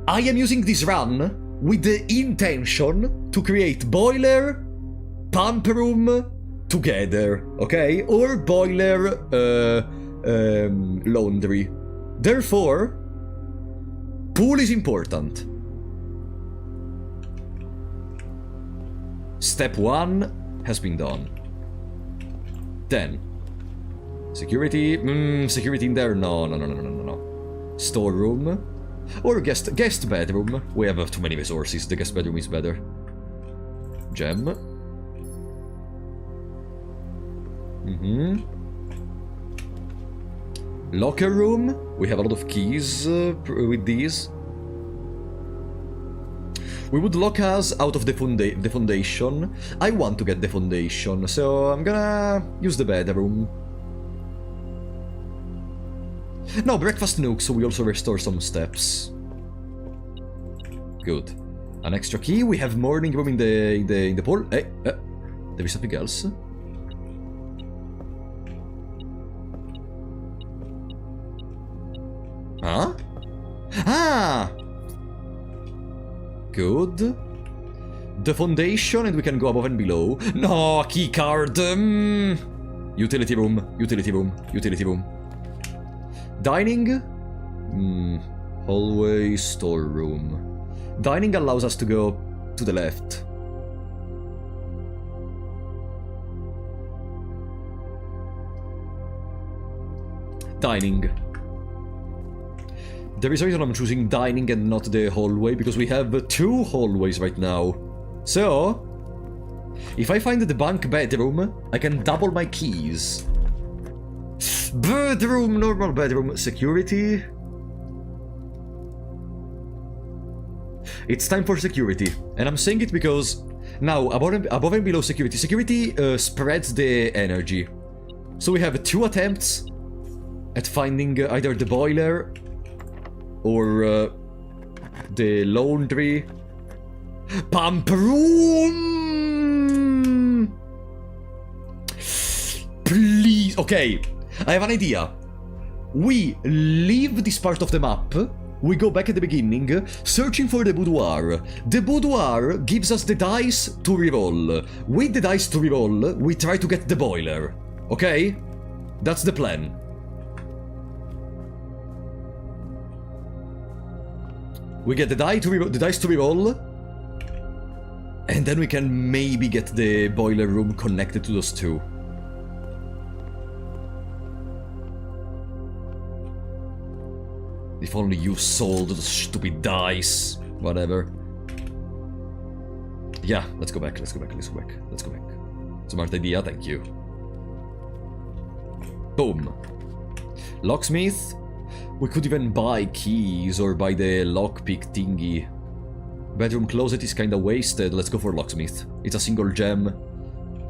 Speaker 1: I am using this run with the intention to create boiler, pump room together, okay? Or boiler, laundry. Therefore, pool is important. Step 1 has been done. Then, security. Security in there? No. Storeroom. Or guest bedroom. We have too many resources. The guest bedroom is better. Gem. Locker room. We have a lot of keys with these. We would lock us out of the foundation. I want to get the foundation, so I'm gonna use the bedroom. No, breakfast nook, so we also restore some steps. Good. An extra key. We have morning room in the pool. Hey, there is something else. Huh? Ah! Good. The foundation, and we can go above and below. No, key card. Utility room. Dining. Hallway, storeroom. Dining allows us to go to the left. Dining. There is a reason I'm choosing dining and not the hallway, because we have 2 hallways right now. So, if I find the bunk bedroom, I can double my keys. Bedroom, normal bedroom, security. It's time for security, and I'm saying it because now above and below security. Security spreads the energy. So we have 2 attempts at finding either the boiler or the laundry. Pump room! Please. Okay, I have an idea. We leave this part of the map. We go back at the beginning, searching for the boudoir. The boudoir gives us the dice to reroll. With the dice to reroll, we try to get the boiler. Okay? That's the plan. We get the dice to reroll, and then we can maybe get the boiler room connected to those 2. If only you sold those stupid dice. Whatever. Yeah, let's go back. Smart idea, thank you. Boom. Locksmith. We could even buy keys or buy the lockpick thingy. Bedroom closet is kinda wasted. Let's go for locksmith. It's a single gem.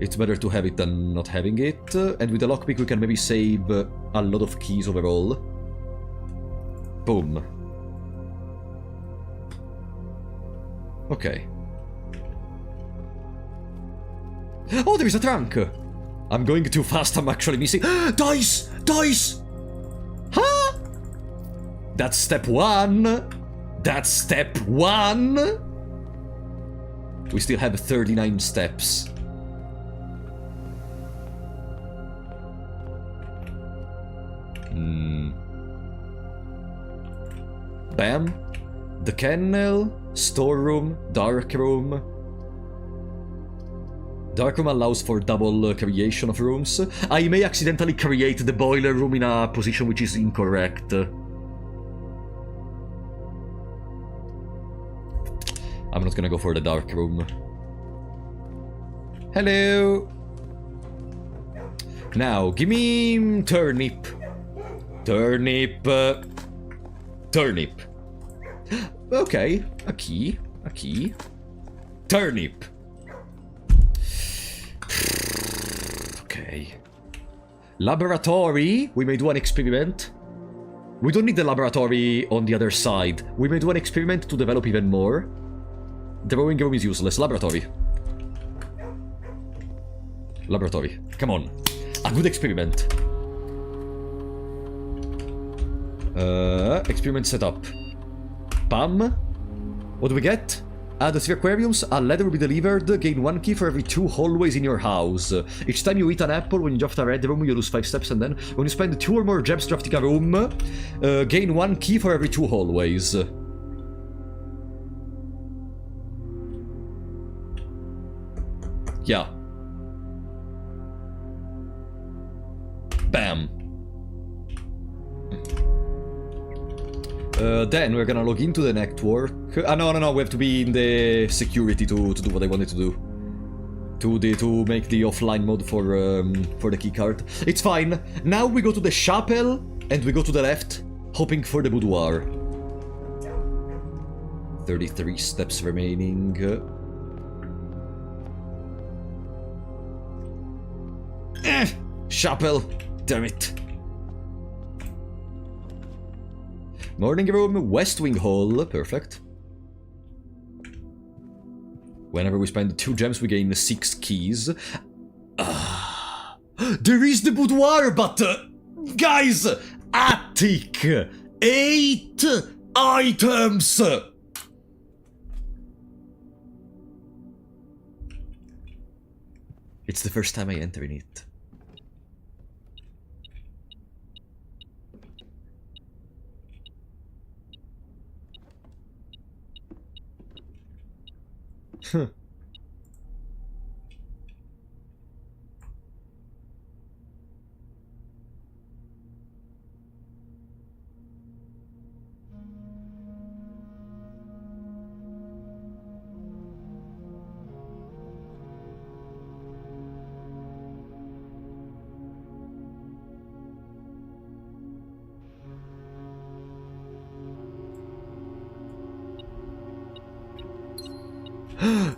Speaker 1: It's better to have it than not having it. And with the lockpick we can maybe save a lot of keys overall. Boom. Okay. Oh, there is a trunk! I'm going too fast, I'm actually missing— Dice! Dice! Huh? That's step 1! That's step 1! We still have 39 steps. Bam. The kennel, storeroom, dark room. Dark room allows for double creation of rooms. I may accidentally create the boiler room in a position which is incorrect. I'm not gonna go for the dark room. Hello! Now, give me turnip. Turnip. Turnip. Okay, a key. A key. Turnip. Okay. Laboratory. We may do an experiment. We don't need the laboratory on the other side. We may do an experiment to develop even more. Drawing room is useless. Laboratory. Laboratory. Come on. A good experiment. Experiment setup. Bam. What do we get? At the 3 aquariums, a ladder will be delivered. Gain 1 key for every 2 hallways in your house. Each time you eat an apple, when you draft a red room, you lose 5 steps, and then when you spend 2 or more gems drafting a room, gain 1 key for every 2 hallways. Yeah. Bam. Then we're gonna log into the network. No, we have to be in the security to do what I wanted to do. To make the offline mode for the keycard. It's fine. Now we go to the chapel and we go to the left, hoping for the boudoir. 33 steps remaining. Chapel. Damn it. Morning room, West Wing Hall. Perfect. Whenever we spend 2 gems, we gain 6 keys. There is the boudoir, but... guys! Attic! 8 items! It's the first time I enter in it. Huh.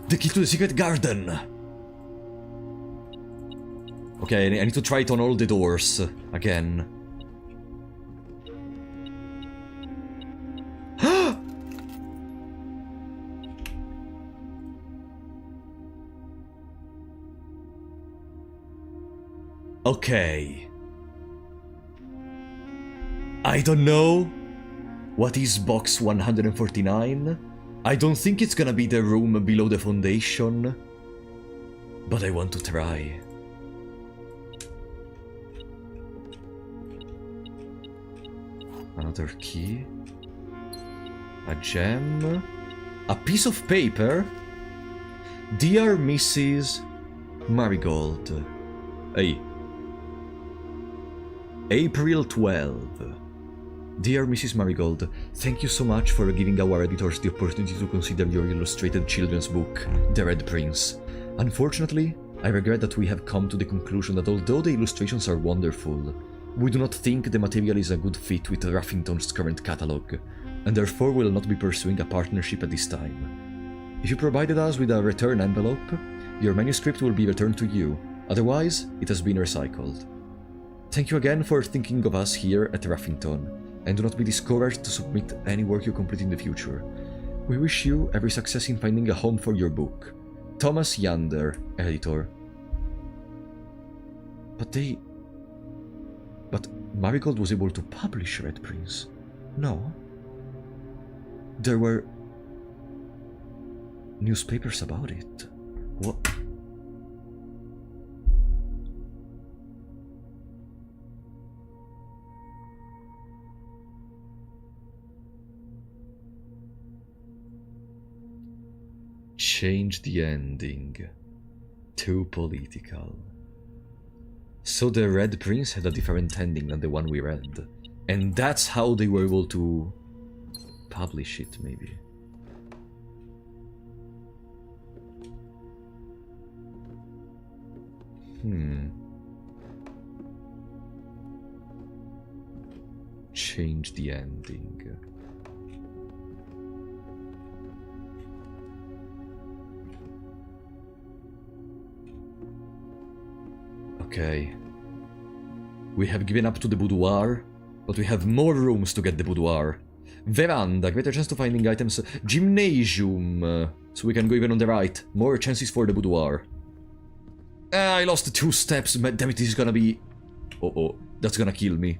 Speaker 1: The key to the secret garden! Okay, I need to try it on all the doors again. Okay. I don't know what is box 149. I don't think it's gonna be the room below the foundation, but I want to try. Another key. A gem. A piece of paper. Dear Mrs. Marigold. Hey. April 12. Dear Mrs. Marigold, thank you so much for giving our editors the opportunity to consider your illustrated children's book, The Red Prince. Unfortunately, I regret that we have come to the conclusion that although the illustrations are wonderful, we do not think the material is a good fit with Ruffington's current catalogue, and therefore will not be pursuing a partnership at this time. If you provided us with a return envelope, your manuscript will be returned to you, otherwise it has been recycled. Thank you again for thinking of us here at Ruffington, and do not be discouraged to submit any work you complete in the future. We wish you every success in finding a home for your book. Thomas Yander, editor. But Marigold was able to publish Red Prince. No. There were newspapers about it. What? Change the ending. Too political. So the Red Prince had a different ending than the one we read. And that's how they were able to publish it, maybe. Change the ending. Okay. We have given up to the boudoir, but we have more rooms to get the boudoir. Veranda, greater chance to finding items. Gymnasium, so we can go even on the right. More chances for the boudoir. I lost 2 steps. Damn it, this is gonna be... Uh-oh, that's gonna kill me.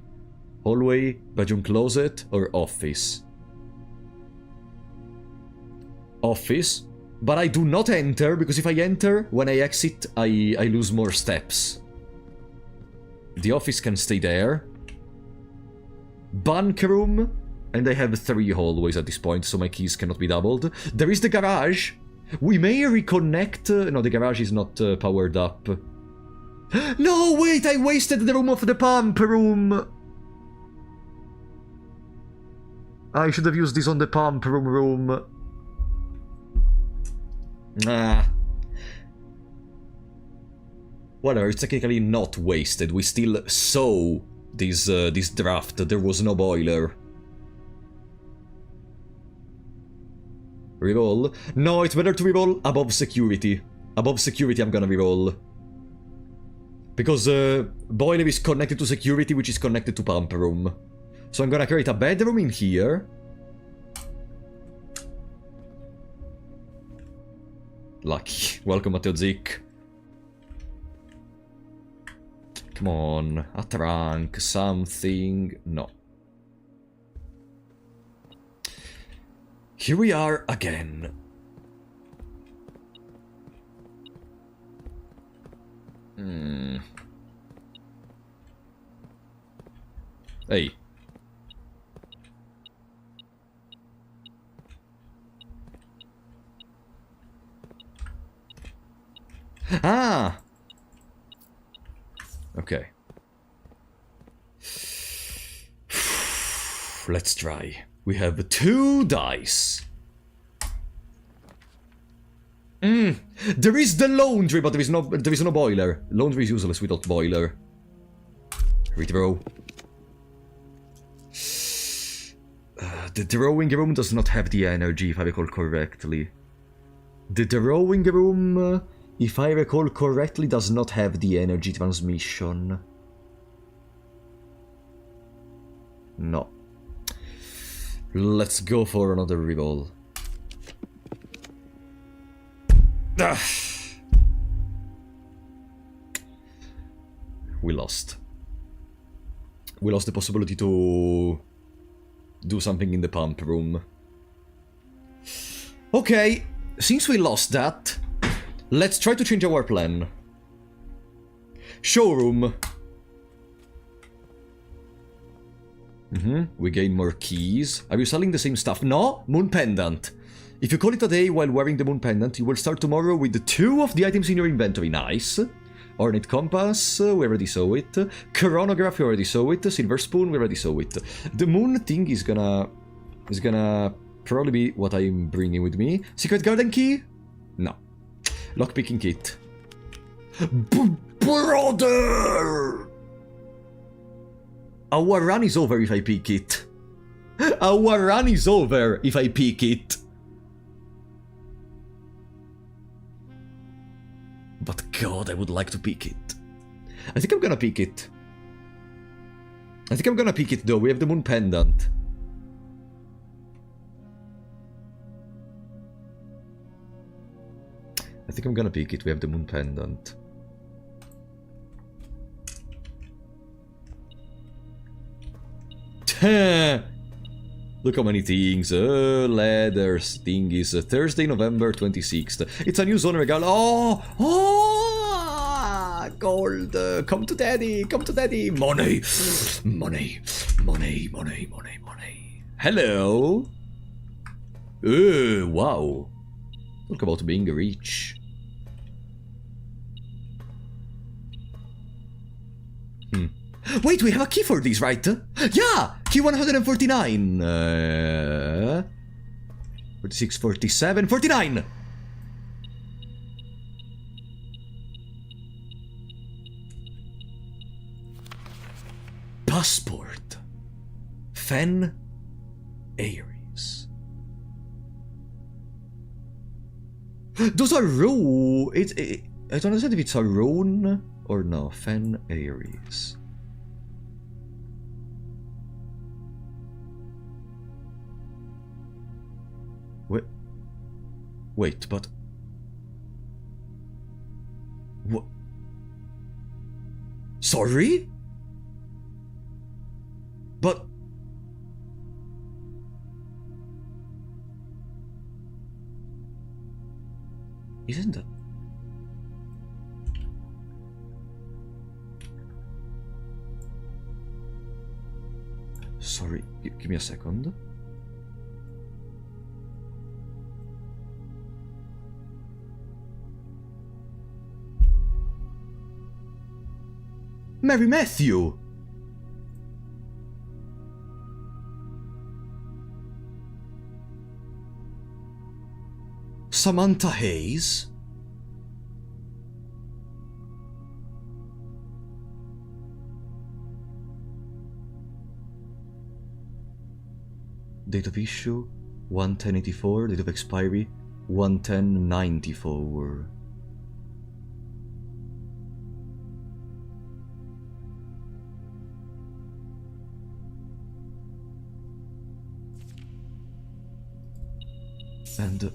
Speaker 1: Hallway, bedroom closet, or office? Office. But I do not enter, because if I enter, when I exit, I lose more steps. The office can stay there. Bunk room. And I have 3 hallways at this point, so my keys cannot be doubled. There is the garage. We may reconnect... no, the garage is not powered up. No, wait, I wasted the room of the pump room. I should have used this on the pump room. Nah. Whatever, it's technically not wasted. We still saw this draft. There was no boiler. Reroll? No, it's better to reroll above security. Above security I'm gonna reroll. Because boiler is connected to security, which is connected to pump room. So I'm gonna create a bedroom in here. Lucky. Welcome, Matteo Zick. Come on. A trunk, something. No. Here we are again. Hey. Ah! Okay. Let's try. We have 2 dice. There is the laundry, but there is no boiler. Laundry is useless without boiler. Redraw. The drawing room does not have the energy, if I recall correctly. The drawing room, if I recall correctly, does not have the energy transmission. No. Let's go for another reroll. We lost. We lost the possibility to do something in the pump room. Okay, since we lost that, let's try to change our plan. Showroom. We gain more keys. Are you selling the same stuff? No? Moon pendant. If you call it a day while wearing the moon pendant, you will start tomorrow with 2 of the items in your inventory. Nice. Ornate compass, we already saw it. Chronograph, we already saw it. Silver spoon, we already saw it. The moon thing is gonna probably be what I'm bringing with me. Secret garden key? No. Lockpicking kit. Brother! Our run is over if I pick it. Our run is over if I pick it. But God, I would like to pick it. I think I'm gonna pick it. I think I'm gonna pick it though. We have the moon pendant. I think I'm gonna pick it. We have the moon pendant. Look how many things. Leathers thing is Thursday, November 26th. It's a new zone regalo. Oh, gold. Come to daddy. Come to daddy. Money. Money. Money. Money. Money. Money. Hello. Wow. Talk about being rich. Wait, we have a key for this, right? Yeah! Key 149! 46, 47, 49! Passport. Fen Aries. Those are rune. I don't understand if it's a rune or no. Fen Aries. Wait, but what? Sorry? But isn't that? Sorry, give me a second. Mary Matthew! Samantha Hayes? Date of issue 11084, date of expiry 11094. And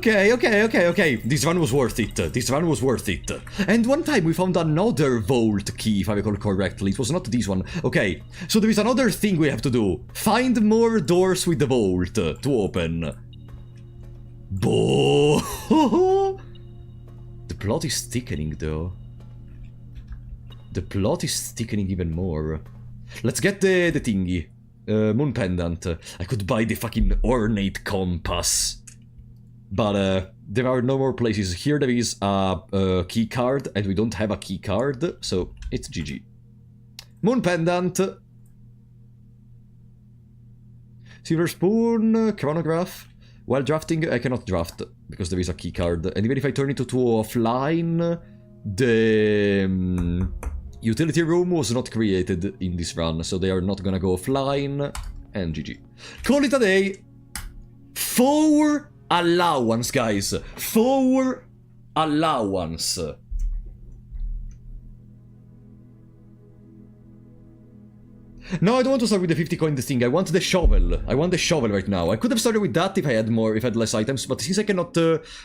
Speaker 1: okay. This one was worth it. And one time we found another vault key, if I recall correctly. It was not this one. Okay, so there is another thing we have to do. Find more doors with the vault to open. The plot is thickening, though. The plot is thickening even more. Let's get the thingy. Moon pendant. I could buy the fucking ornate compass. But there are no more places. Here there is a key card, and we don't have a key card, so it's GG. Moon pendant. Silver spoon, chronograph. While drafting, I cannot draft because there is a key card. And even if I turn it to offline, the utility room was not created in this run, so they are not gonna go offline. And GG. Call it a day. 4 allowance, guys. 4 allowance. No, I don't want to start with the 50 coin thing. I want the shovel. I want the shovel right now. I could have started with that if I had more, if I had less items, but since I cannot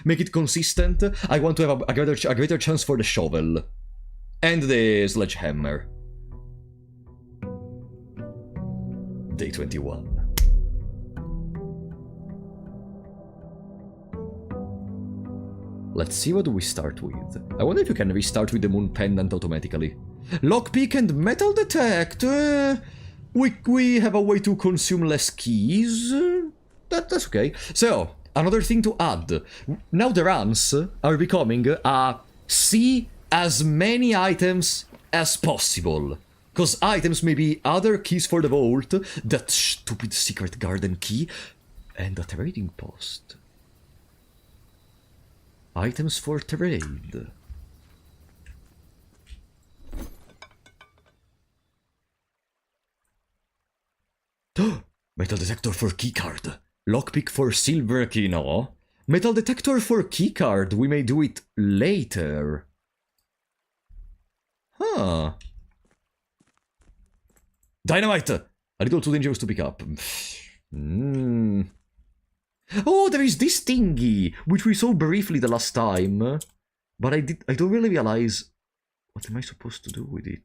Speaker 1: make it consistent, I want to have a greater chance for the shovel. And the sledgehammer. Day 21. Let's see what do we start with. I wonder if you can restart with the moon pendant automatically. Lockpick and metal detect. We have a way to consume less keys. That's okay. So, another thing to add. Now the runs are becoming see as many items as possible. Because items may be other keys for the vault, that stupid secret garden key, and a trading post. Items for trade. Metal detector for keycard. Lockpick for silver key, no. Metal detector for keycard, we may do it later. Huh. Dynamite! A little too dangerous to pick up. Oh, there is this thingy, which we saw briefly the last time. But I don't really realize what am I supposed to do with it.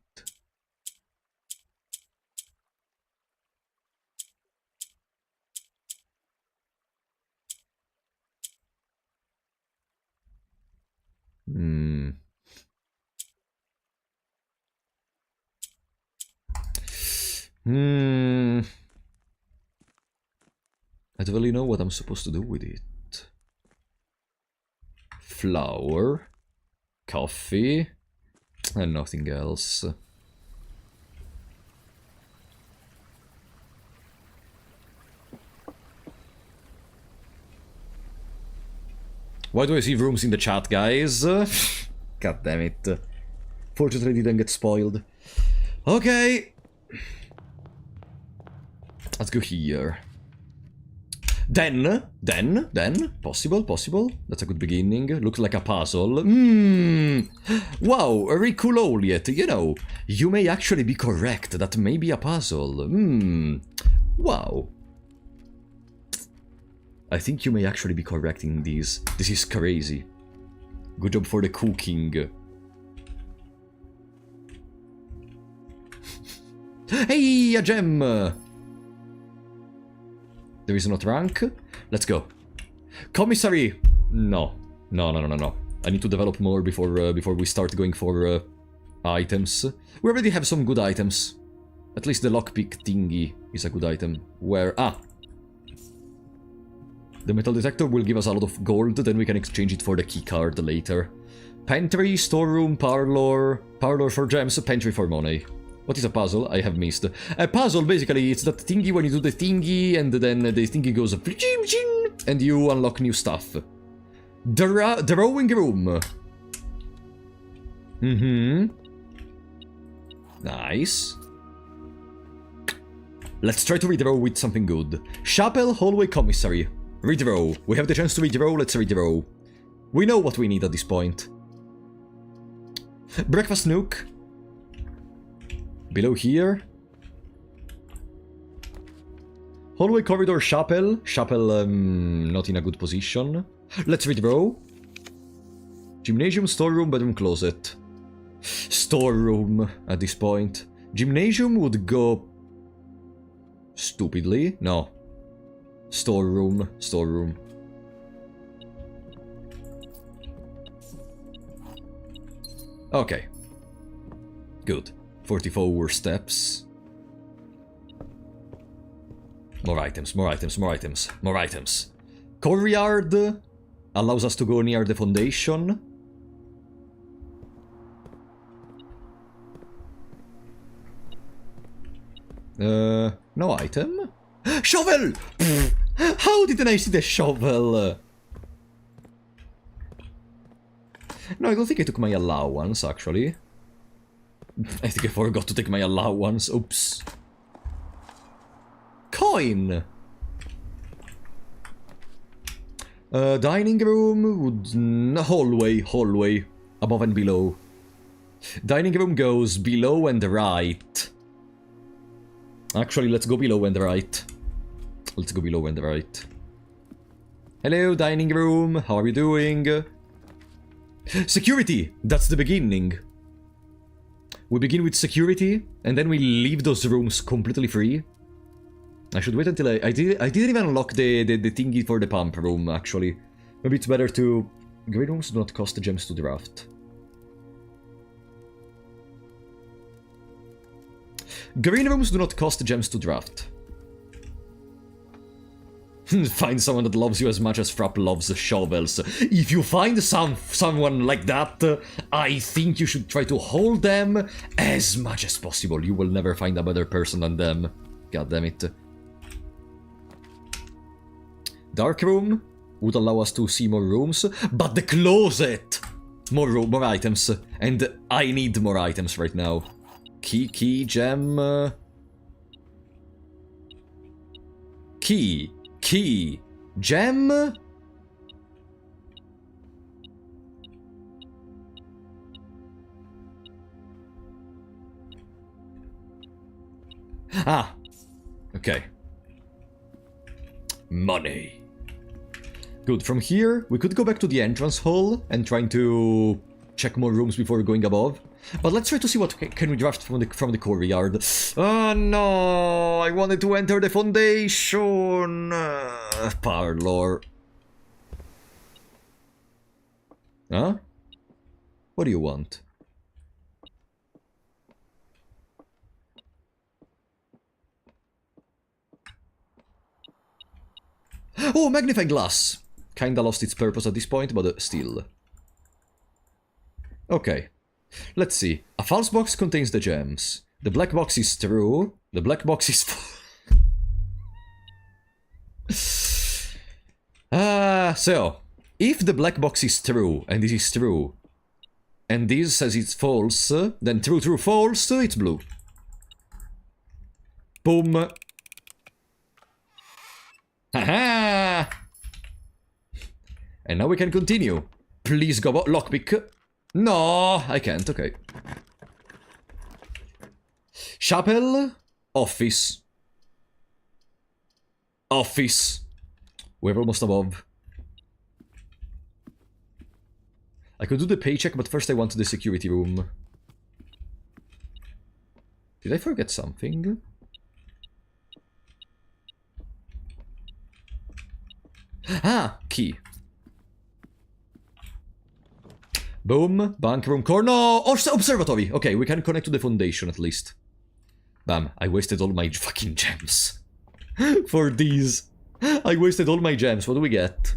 Speaker 1: know what I'm supposed to do with it. Flour, coffee, and nothing else. Why do I see rooms in the chat, guys? God damn it. Fortunately, didn't get spoiled. Okay. Let's go here. Then, possible. That's a good beginning. Looks like a puzzle. Wow, Riculoliet, you know, you may actually be correct. That may be a puzzle. Wow. I think you may actually be correct in these. This is crazy. Good job for the cooking. Hey, a gem! There is no trunk. Let's go. Commissary! No. I need to develop more before we start going for items. We already have some good items. At least the lockpick thingy is a good item. Where... The metal detector will give us a lot of gold, then we can exchange it for the keycard later. Pantry, storeroom, parlor... Parlor for gems, pantry for money. What is a puzzle? I have missed. A puzzle, basically, it's that thingy when you do the thingy, and then the thingy goes... And you unlock new stuff. Drawing room. Nice. Let's try to redraw with something good. Chapel, hallway, commissary. Redraw. We have the chance to redraw, let's redraw. We know what we need at this point. Breakfast nook. Below here. Hallway, corridor, chapel. Chapel, not in a good position. Let's redraw. Gymnasium, storeroom, bedroom, closet. Storeroom at this point. Gymnasium would go... stupidly. No. Storeroom. Okay. Good. 44 steps. More items. Courtyard allows us to go near the foundation. No item? Shovel! How didn't I see the shovel? No, I don't think I took my allowance, actually. I think I forgot to take my allowance. Oops. Coin! Dining room would... hallway. Above and below. Dining room goes below and right. Actually, let's go below and right. Hello, dining room. How are you doing? Security! That's the beginning. We begin with security, and then we leave those rooms completely free. I should wait until I didn't even unlock the thingy for the pump room, actually. Maybe it's better to... Green rooms do not cost the gems to draft. Green rooms do not cost gems to draft. Find someone that loves you as much as Frapp loves shovels. If you find someone like that, I think you should try to hold them as much as possible. You will never find a better person than them. God damn it. Dark room would allow us to see more rooms, but the closet! More items. And I need more items right now. Key, gem... Key, gem... Ah, okay. Money. Good, from here, we could go back to the entrance hall and trying to check more rooms before going above. But let's try to see what can we draft from the courtyard. Oh no, I wanted to enter the foundation. Parlor. Huh? What do you want? Oh, magnifying glass! Kinda lost its purpose at this point, but still. Okay. Let's see. A false box contains the gems. The black box is true. The black box is... So... If the black box is true, and this is true, and this says it's false, then true, true, false, it's blue. Boom. Haha! And now we can continue. Please go lockpick. No, I can't, okay. Chapel. Office. Office. We're almost above. I could do the paycheck, but first I want the security room. Did I forget something? Ah, key. Boom, bank room core. No, observatory. Okay, we can connect to the foundation at least. Bam, I wasted all my fucking gems. For these. I wasted all my gems. What do we get?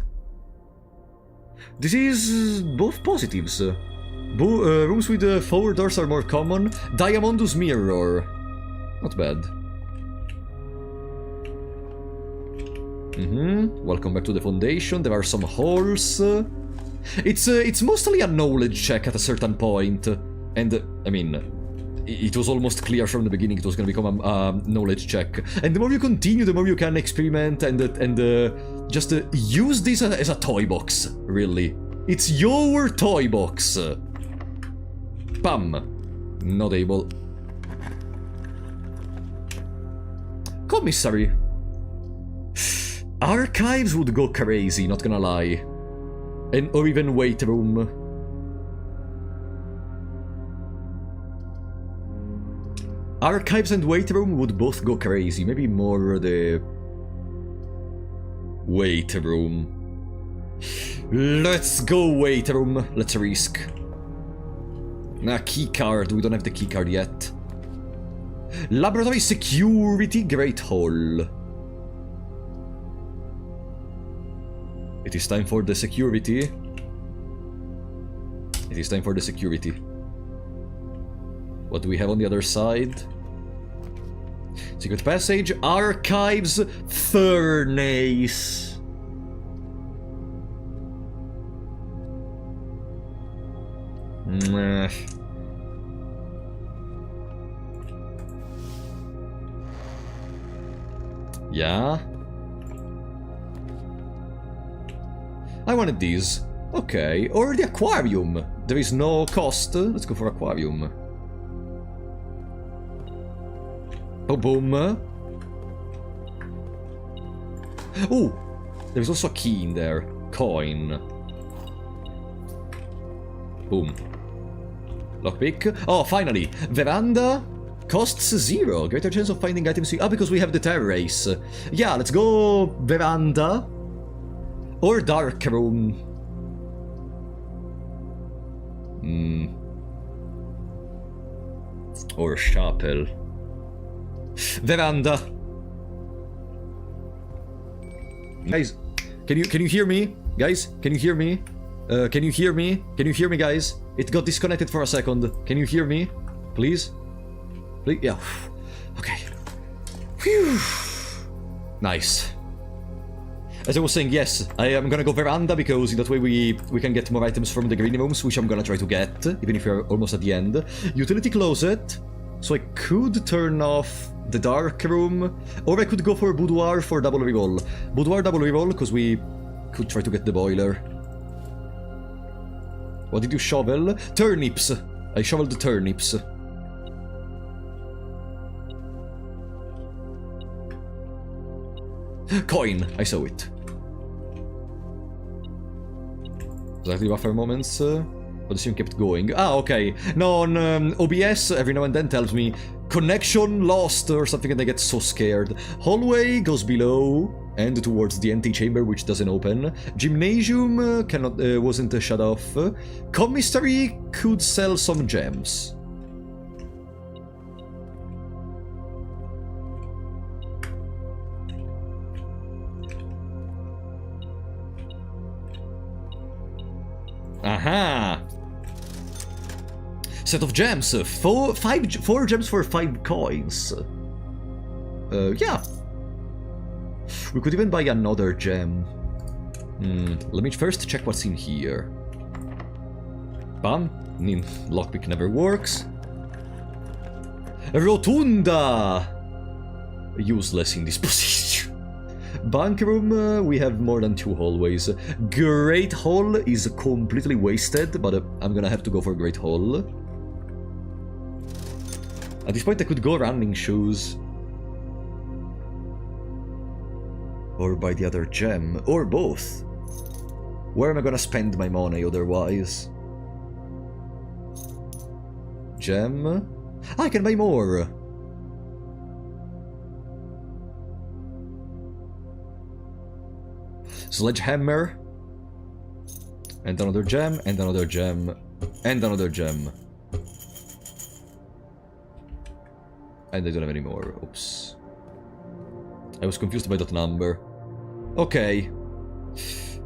Speaker 1: This is both positives. Rooms with 4 doors are more common. Diamondus Mirror. Not bad. Welcome back to the foundation. There are some holes. It's mostly a knowledge check at a certain point. And, I mean, it was almost clear from the beginning it was gonna become a knowledge check. And the more you continue, the more you can experiment and just use this as a toy box, really. It's your toy box. Bam. Not able. Commissary. Archives would go crazy, not gonna lie. Or even weight room. Archives and weight room would both go crazy. Maybe more the weight room. Let's go weight room. Let's risk. Nah, key card. We don't have the key card yet. Laboratory security Great Hall. It is time for the security. It is time for the security. What do we have on the other side? Secret passage, archives, furnace. Yeah. I wanted these. Okay, or the aquarium. There is no cost. Let's go for aquarium. Boom, boom. Oh, there's also a key in there. Coin. Boom. Lockpick. Oh, finally. Veranda. Costs 0. Greater chance of finding items. Ah, because we have the terror race. Yeah, let's go veranda. Or dark room. Or chapel. Veranda. Guys, can you hear me? Guys, can you hear me? Can you hear me? Can you hear me, guys? It got disconnected for a second. Can you hear me? Please? Please? Yeah. Okay. Phew. Nice. As I was saying, yes, I am gonna go veranda because in that way we can get more items from the green rooms, which I'm gonna try to get, even if we're almost at the end. Utility closet. So I could turn off the dark room, or I could go for boudoir for double reroll. Boudoir double reroll, because we could try to get the boiler. What did you shovel? Turnips! I shoveled the turnips. Coin! I saw it. Exactly buffer moments. But the stream kept going. Ah, okay. No, on OBS, every now and then tells me connection lost or something, and I get so scared. Hallway goes below and towards the antechamber, which doesn't open. Gymnasium wasn't shut off. Commissary could sell some gems. Aha! Set of gems. 4 gems for 5 coins. Yeah. We could even buy another gem. Let me first check what's in here. Bam. Lockpick never works. Rotunda! Useless in this position. Bank room, we have more than 2 hallways. Great Hall is completely wasted, but I'm gonna have to go for Great Hall. At this point I could go running shoes. Or buy the other gem, or both. Where am I gonna spend my money otherwise? Gem? I can buy more! Sledgehammer. And another gem, and another gem, and another gem. And I don't have any more. Oops. I was confused by that number. Okay.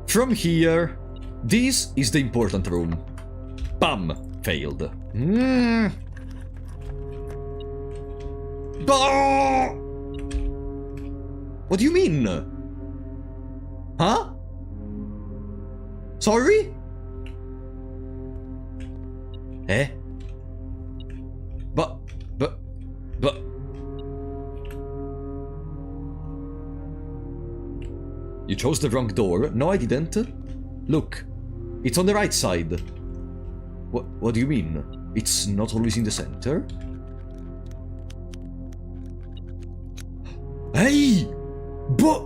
Speaker 1: From here, this is the important room. Bam! Failed. Oh! What do you mean? Huh? Sorry? Eh? But... You chose the wrong door? No, I didn't. Look, it's on the right side. What do you mean? It's not always in the center? Hey! But...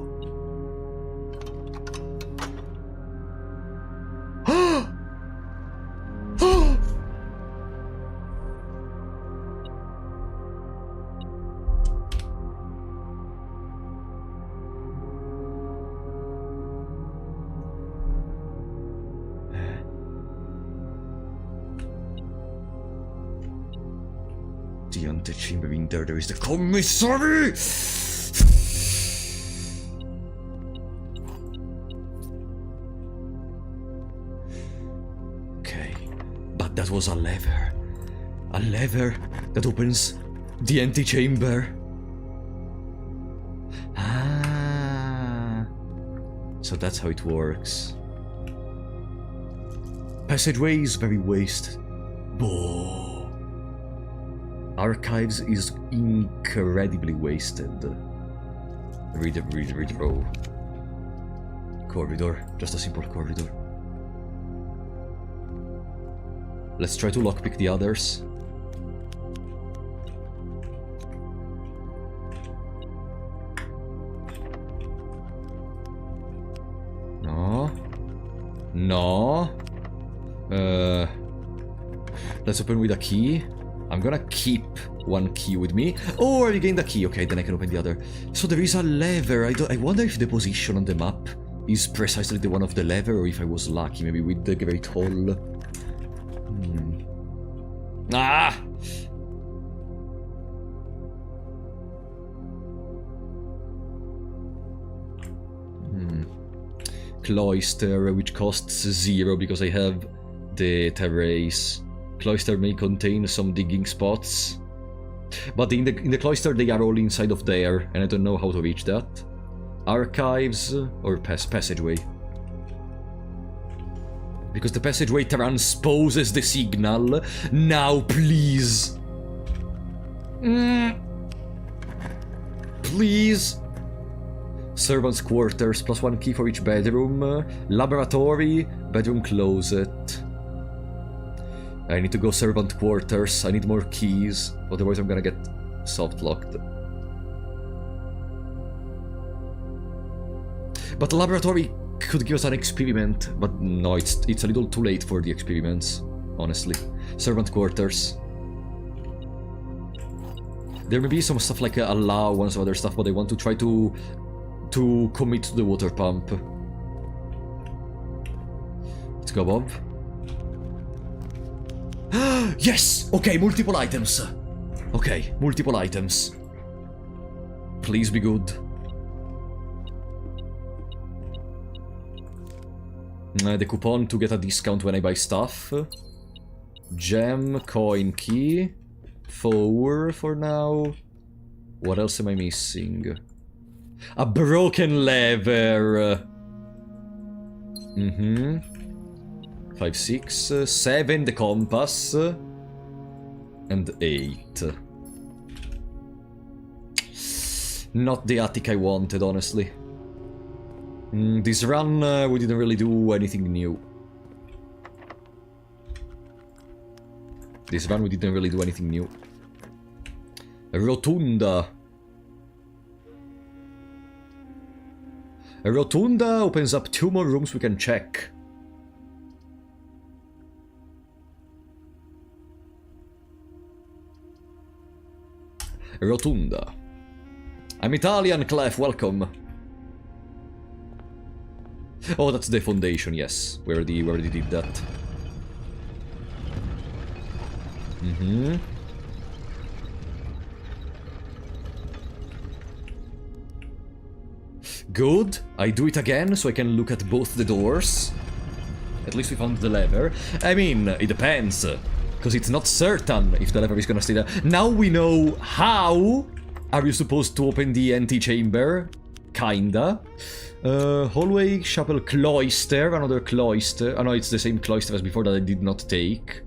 Speaker 1: The antechamber in there is the commissary! Okay, but that was a lever. A lever that opens the antechamber. Ah, so that's how it works. Passageway is very wasted. Boh. Archives is incredibly wasted. Read row. Corridor. Just a simple corridor. Let's try to lockpick the others. No. No. Let's open with a key. I'm gonna keep one key with me. Oh, I gained a key. Okay, then I can open the other. So there is a lever. I wonder if the position on the map is precisely the one of the lever, or if I was lucky, maybe with the Great Hall. Ah! Cloister, which costs 0 because I have the terrace. Cloister may contain some digging spots, but in the cloister they are all inside of there, and I don't know how to reach that. Archives or passageway, because the passageway transposes the signal. Now, please, please. Servants' quarters, +1 key for each bedroom. Laboratory, bedroom closet. I need to go servant quarters. I need more keys, otherwise I'm gonna get soft locked. But the laboratory could give us an experiment, but no, it's a little too late for the experiments, honestly. Servant quarters. There may be some stuff like allowance or other stuff, but I want to try to commit to the water pump. Let's go above. Yes! Okay, multiple items. Okay, multiple items. Please be good. The coupon to get a discount when I buy stuff. Gem, coin, key. 4 for now. What else am I missing? A broken lever. 5, 6, 7 the compass. And 8. Not the attic I wanted, honestly. This run, we didn't really do anything new. This run, we didn't really do anything new. A rotunda. A rotunda opens up 2 more rooms we can check. A rotunda. I'm Italian, Clef, welcome. Oh, that's the foundation, yes. We already did that. Good. I do it again, so I can look at both the doors. At least we found the lever. I mean, it depends. Because it's not certain if the lever is gonna stay there. Now we know how are you supposed to open the antechamber. Kinda. Hallway, chapel, cloister, another cloister. Oh no, it's the same cloister as before that I did not take.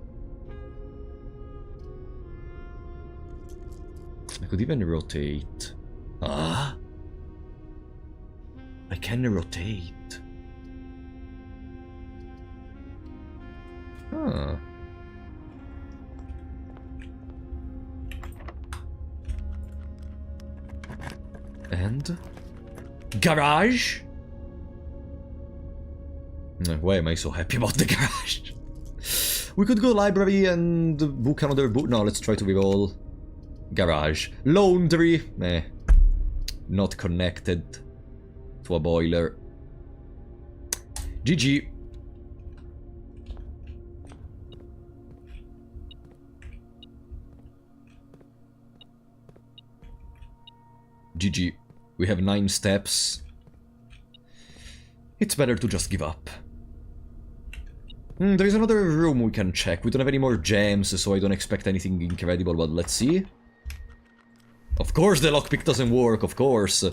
Speaker 1: I could even rotate. Ah! I can rotate. Huh. And? Garage? Why am I so happy about the garage? We could go library and book another book. No, let's try to reroll. Garage. Laundry. Not connected to a boiler. GG. GG. We have 9 steps. It's better to just give up. There is another room we can check. We don't have any more gems, so I don't expect anything incredible, but let's see. Of course the lockpick doesn't work, of course.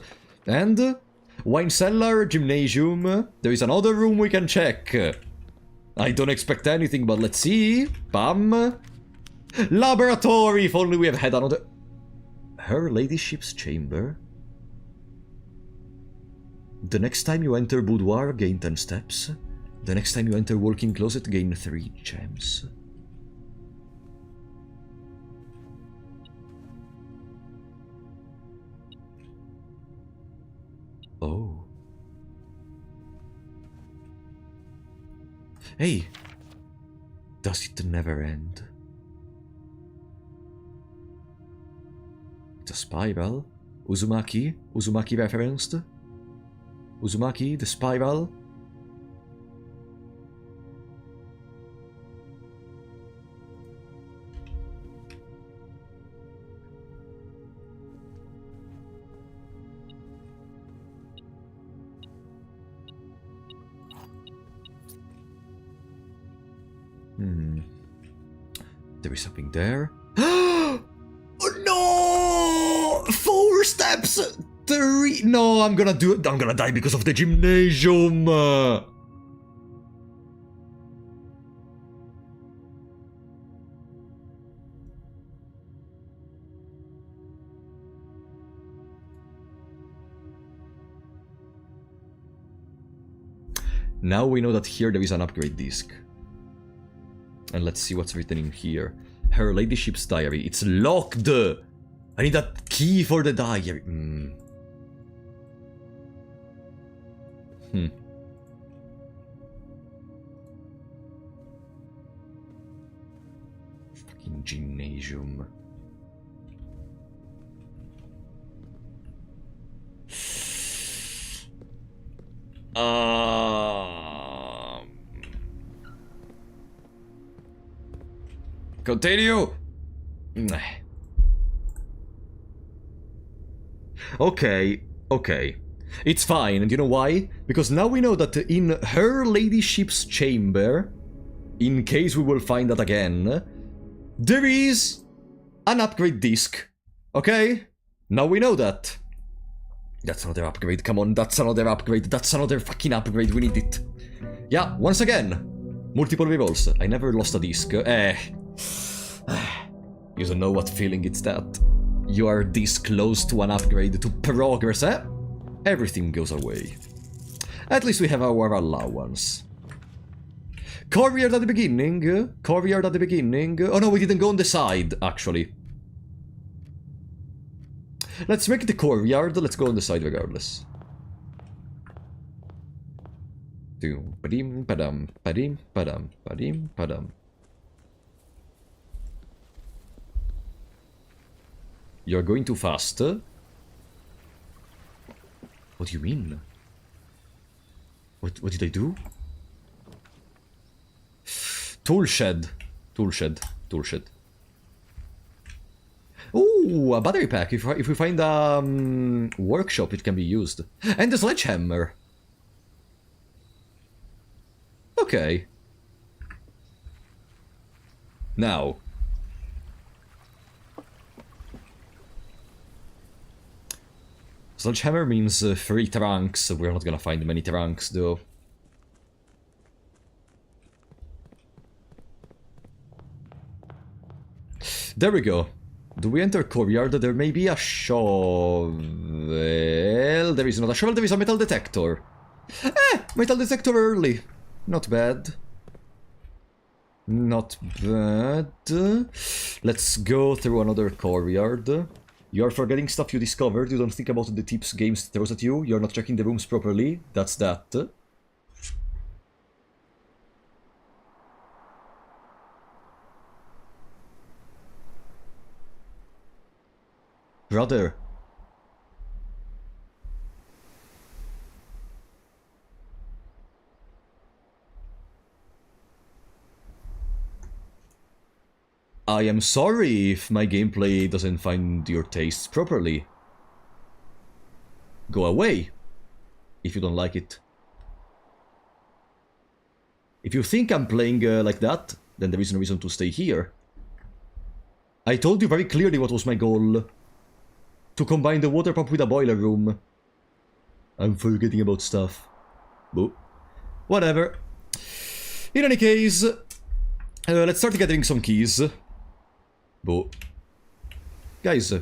Speaker 1: And? Wine cellar, gymnasium. There is another room we can check. I don't expect anything, but let's see. Bam. Laboratory, if only we have had another... Her ladyship's chamber. The next time you enter boudoir, gain 10 steps. The next time you enter walk-in closet, gain 3 gems. Oh. Hey! Does it never end? It's a spiral. Uzumaki? Uzumaki referenced? Uzumaki, the spiral? There is something there. Oh no! 4 steps! 3... No, I'm gonna die because of the gymnasium! Now we know that here there is an upgrade disc. And let's see what's written in here. Her ladyship's diary. It's locked! I need that key for the diary. Fucking gymnasium. Continue! Okay, okay. It's fine, and you know why? Because now we know that in her ladyship's chamber, in case we will find that again, there is an upgrade disc. Okay? Now we know that. That's another upgrade, come on, that's another upgrade, that's another fucking upgrade, we need it. Yeah, once again, multiple rerolls. I never lost a disc. You don't know what feeling it's that. You are this close to an upgrade, to progress, eh? Everything goes away. At least we have our allowance. Courtyard at the beginning? Courtyard at the beginning? Oh no, we didn't go on the side, actually. Let's make it the courtyard, let's go on the side regardless. Padim, padam, padim, padam, padim, padam. You're going too fast. What do you mean? What did I do? Toolshed. Toolshed. Toolshed. Ooh, a battery pack. If we find a workshop, it can be used. And a sledgehammer. Okay. Now. Sledgehammer means 3 trunks. We're not gonna find many trunks, though. There we go. Do we enter courtyard? There may be a shovel. There is not a shovel, there is a metal detector. Metal detector early. Not bad. Not bad. Let's go through another courtyard. You're forgetting stuff you discovered, you don't think about the tips games throws at you, you're not checking the rooms properly, that's that. Brother. I am sorry if my gameplay doesn't find your tastes properly. Go away, if you don't like it. If you think I'm playing like that, then there is no reason to stay here. I told you very clearly what was my goal. To combine the water pump with a boiler room. I'm forgetting about stuff. Boo. Whatever. In any case, let's start gathering some keys. Boo. Guys,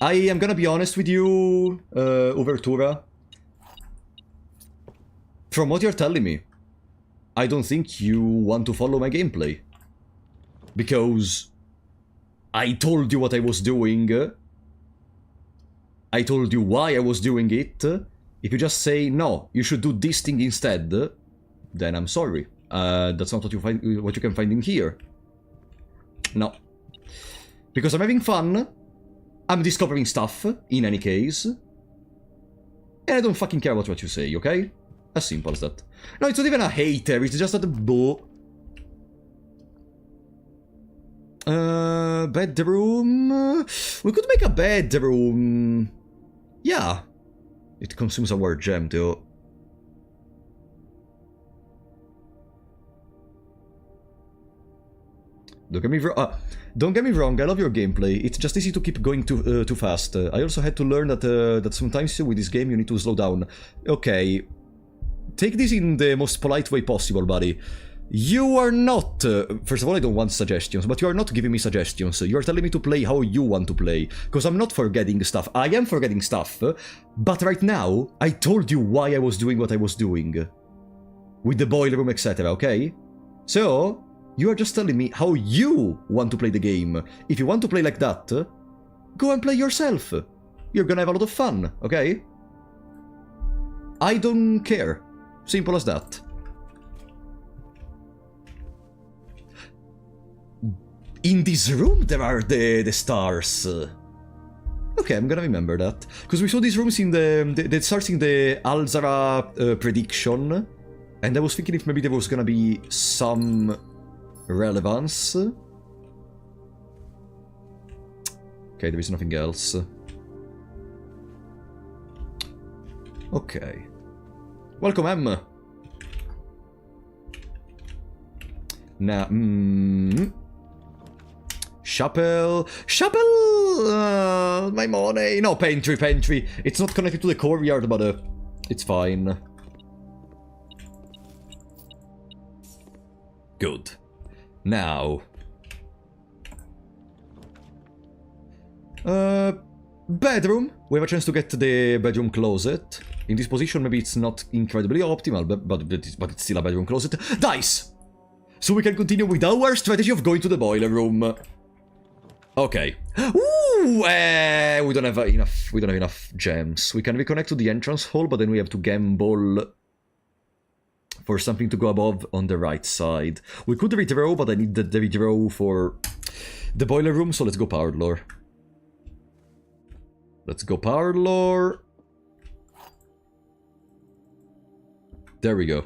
Speaker 1: I am gonna be honest with you, Overtura. From what you're telling me, I don't think you want to follow my gameplay. Because I told you what I was doing. I told you why I was doing it. If you just say, no, you should do this thing instead, then I'm sorry. That's not what you can find in here. No. Because I'm having fun. I'm discovering stuff, in any case. And I don't fucking care about what you say, okay? As simple as that. No, it's not even a hater, it's just that the bedroom. We could make a bedroom. Yeah. It consumes a word gem, though. Don't get me wrong, I love your gameplay. It's just easy to keep going too fast. I also had to learn that sometimes with this game you need to slow down. Okay. Take this in the most polite way possible, buddy. You are not... first of all, I don't want suggestions, but you are not giving me suggestions. You are telling me to play how you want to play. Because I'm not forgetting stuff. I am forgetting stuff. But right now, I told you why I was doing what I was doing. With the boiler room, etc., okay? So, you are just telling me how you want to play the game. If you want to play like that, go and play yourself. You're gonna have a lot of fun, okay? I don't care. Simple as that. In this room there are the stars. Okay, I'm gonna remember that. Because we saw these rooms in the stars in the Alzara prediction. And I was thinking if maybe there was gonna be some relevance. Okay, there is nothing else. Okay. Welcome, Em. Now, Chapel, my money. No, pantry. It's not connected to the courtyard, but it's fine. Good. Now, bedroom. We have a chance to get the bedroom closet. In this position, maybe it's not incredibly optimal, but it's still a bedroom closet. Dice! So we can continue with our strategy of going to the boiler room. Okay. Ooh, we don't have enough gems. We can reconnect to the entrance hall, but then we have to gamble for something to go above on the right side. We could redraw, but I need the redraw for the boiler room, so let's go parlor. Let's go parlor. There we go.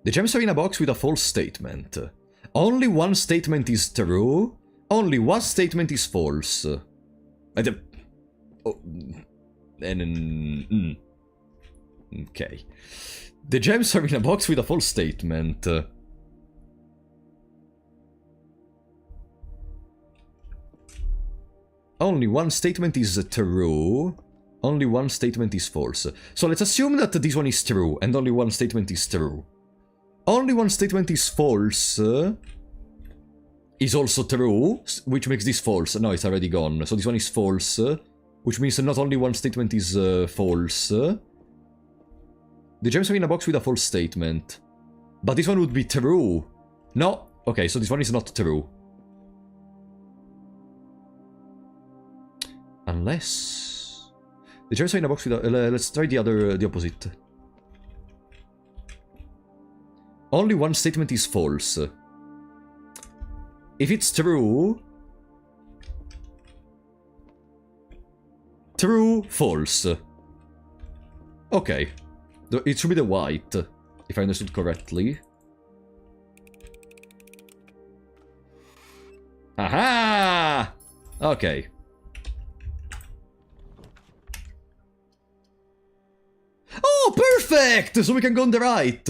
Speaker 1: The gems are in a box with a false statement. Only one statement is true. Only one statement is false. Okay. The gems are in a box with a false statement. Only one statement is true. Only one statement is false. So let's assume that this one is true, and only one statement is true. Only one statement is false. Is also true, which makes this false. No, it's already gone. So this one is false, which means not only one statement is false. The gems are in a box with a false statement. But this one would be true. No. Okay, so this one is not true. Unless... The gems are in a box with a... let's try the opposite. Only one statement is false. If it's true... True, false. Okay. It should be the white, if I understood correctly. Aha! Okay. Oh, perfect! So we can go on the right.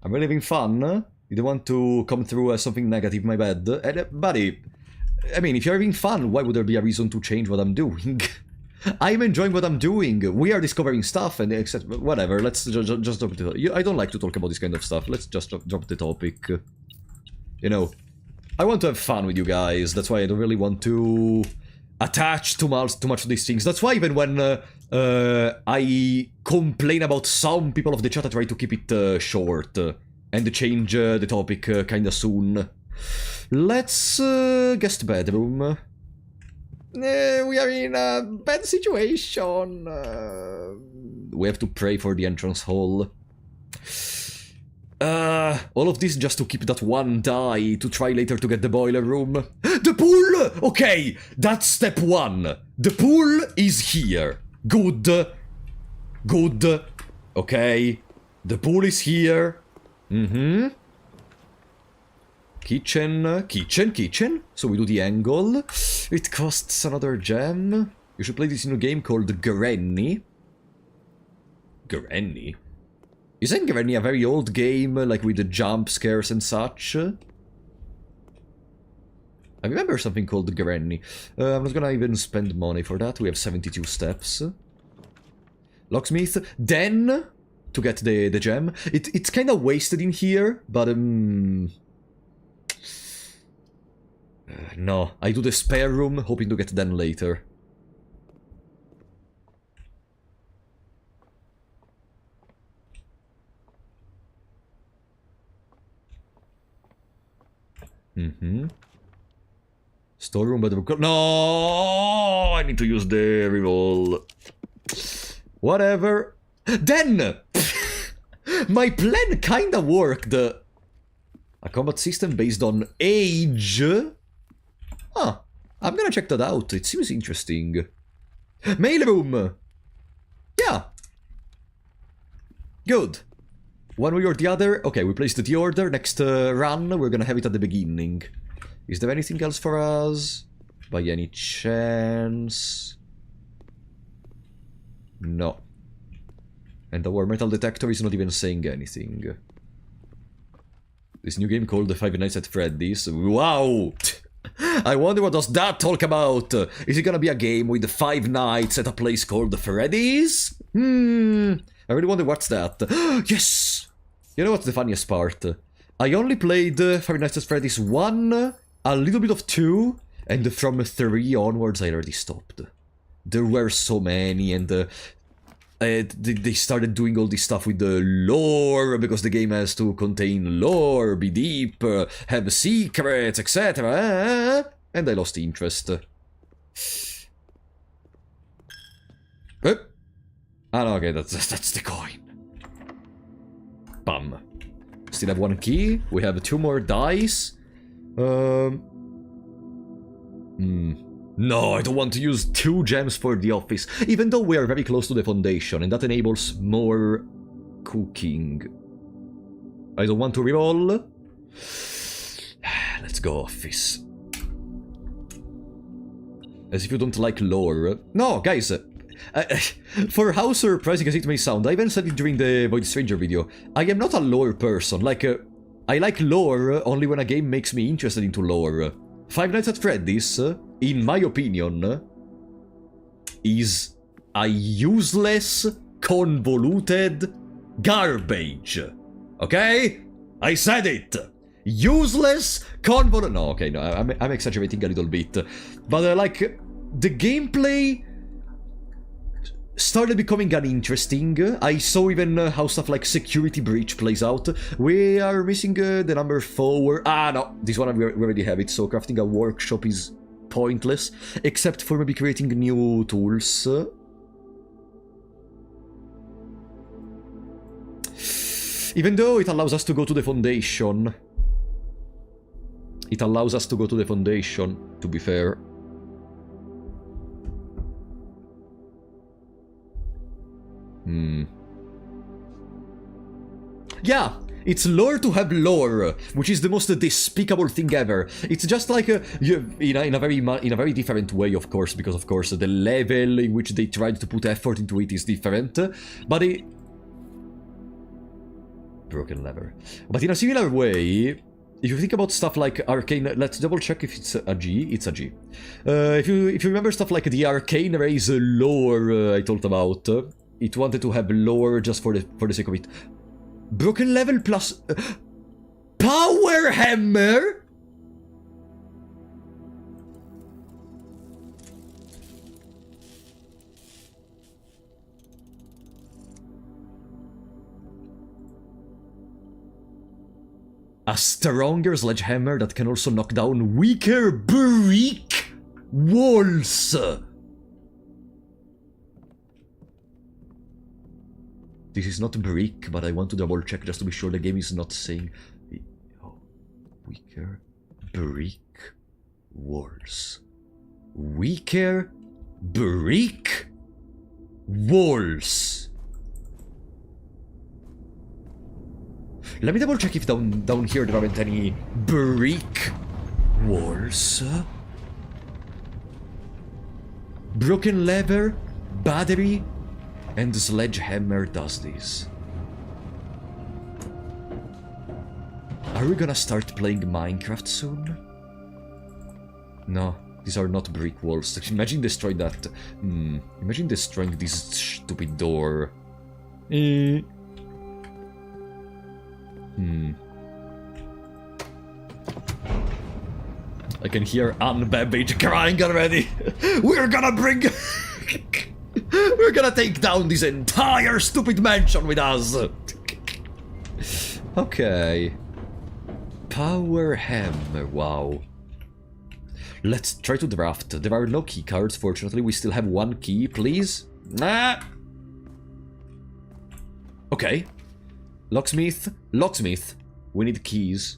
Speaker 1: I'm really having fun. You don't want to come through as something negative, my bad. Buddy, I mean, if you're having fun, why would there be a reason to change what I'm doing? I'm enjoying what I'm doing. We are discovering stuff, and except whatever. Let's just drop it. I don't like to talk about this kind of stuff. Let's just drop the topic. You know, I want to have fun with you guys. That's why I don't really want to attach too much to these things. That's why even when I complain about some people of the chat, I try to keep it short and change the topic kinda soon. Let's guest bedroom. We are in a bad situation. We have to pray for the entrance hall. All of this just to keep that one die to try later to get the boiler room. The pool! Okay, that's step one. The pool is here. Good. Good. Okay. The pool is here. Kitchen. So we do the angle. It costs another gem. You should play this new game called Granny. Granny? Isn't Granny a very old game, like with the jump scares and such? I remember something called Granny. I'm not gonna even spend money for that. We have 72 steps. Locksmith. Then, to get the gem. It's kind of wasted in here, but no, I do the spare room, hoping to get Den later. Storeroom, bedroom. No, I need to use the reroll. Whatever. Den! My plan kinda worked. A combat system based on age? Huh. I'm gonna check that out. It seems interesting. Mailroom! Yeah. Good. One way or the other. Okay, we placed the order. Next run, we're gonna have it at the beginning. Is there anything else for us? By any chance? No. And our metal detector is not even saying anything. This new game called The Five Nights at Freddy's. Wow! I wonder what does that talk about? Is it gonna be a game with 5 nights at a place called Freddy's? I really wonder what's that. Yes! You know what's the funniest part? I only played Five Nights at Freddy's 1, a little bit of 2, and from 3 onwards I already stopped. There were so many, and they started doing all this stuff with the lore, because the game has to contain lore, be deep, have secrets, etc. And I lost interest. Ah, no, okay, that's the coin. Bam. Still have 1 key. We have 2 more dice. No, I don't want to use 2 gems for the office, even though we are very close to the foundation, and that enables more cooking. I don't want to reroll. Let's go office. As if you don't like lore. No, guys, for how surprising as it may sound, I even said it during the Void Stranger video, I am not a lore person. Like, I like lore only when a game makes me interested into lore. Five Nights at Freddy's, in my opinion, is a useless, convoluted garbage. Okay? I said it! Useless, convoluted... No, okay, no, I'm exaggerating a little bit. But, like, the gameplay started becoming uninteresting. I saw even how stuff like Security Breach plays out. We are missing the number 4. Ah, no, this one we already have it, so crafting a workshop is pointless, except for maybe creating new tools. Even though it allows us to go to the foundation. It allows us to go to the foundation, to be fair. Yeah, it's lore to have lore, which is the most despicable thing ever. It's just like in a very different way, of course, because of course the level in which they tried to put effort into it is different. But broken lever. But in a similar way, if you think about stuff like Arcane, let's double check if it's a G. It's a G. If you remember stuff like the Arcane Rays lore I talked about, it wanted to have lore just for the sake of it. Broken level plus power hammer. A stronger sledgehammer that can also knock down weaker brick walls. This is not brick, but I want to double check just to be sure the game is not saying... Oh, weaker brick walls. Weaker brick walls. Let me double check if down here there aren't any brick walls. Broken lever, battery, and sledgehammer does this. Are we gonna start playing Minecraft soon? No, these are not brick walls. Imagine destroying that. Imagine destroying this stupid door. I can hear Anne Babbage crying already. We're gonna bring... We're gonna take down this entire stupid mansion with us. Okay. Power hammer, wow. Let's try to draft. There are no key cards, fortunately. We still have 1 key, please. Ah. Okay. Locksmith. Locksmith. We need keys.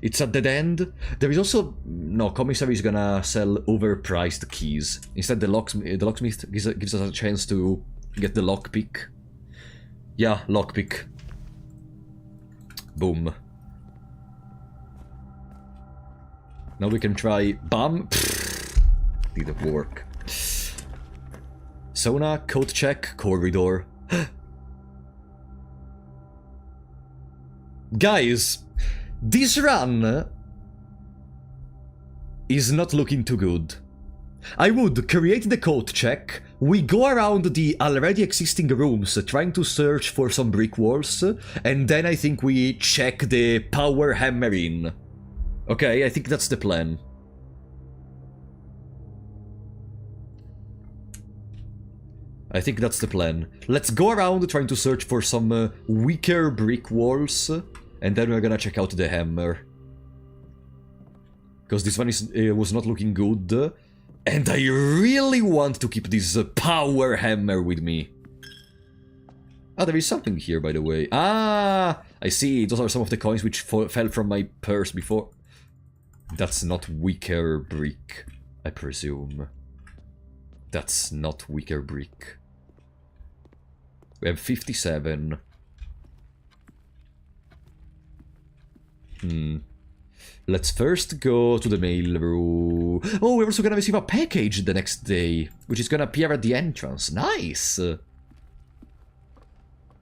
Speaker 1: It's a dead end. There is also... No, commissary is gonna sell overpriced keys. Instead, the locksmith gives us a chance to get the lockpick. Yeah, lockpick. Boom. Now we can try... Bam! Didn't work. So Sauna, code check, corridor. Guys, this run is not looking too good. I would create the code check, we go around the already existing rooms trying to search for some brick walls, and then I think we check the power hammer in. Okay, I think that's the plan. I think that's the plan. Let's go around trying to search for some weaker brick walls, and then we're gonna check out the hammer. Because this one was not looking good, and I really want to keep this power hammer with me. Ah, there is something here, by the way. Ah, I see. Those are some of the coins which fell from my purse before. That's not weaker brick, I presume. That's not weaker brick. We have 57. Let's first go to the mail room. Oh, we're also gonna receive a package the next day, which is gonna appear at the entrance. Nice!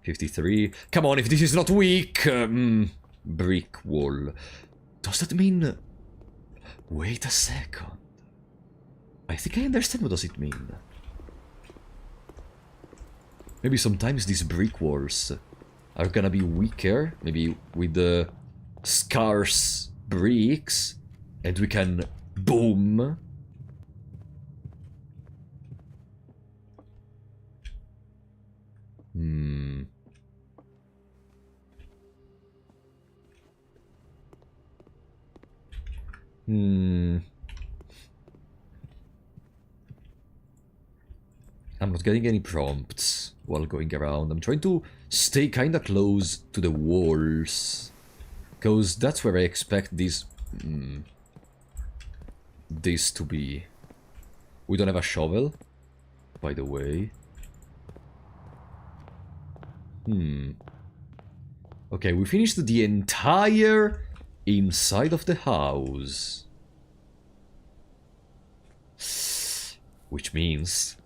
Speaker 1: 53. Come on, if this is not weak! Brick wall. Does that mean... Wait a second. I think I understand what does it mean. Maybe sometimes these brick walls are gonna be weaker, maybe with the scarce bricks, and we can boom. I'm not getting any prompts while going around. I'm trying to stay kinda close to the walls, because that's where I expect this to be. We don't have a shovel, by the way. Okay, we finished the entire inside of the house. Which means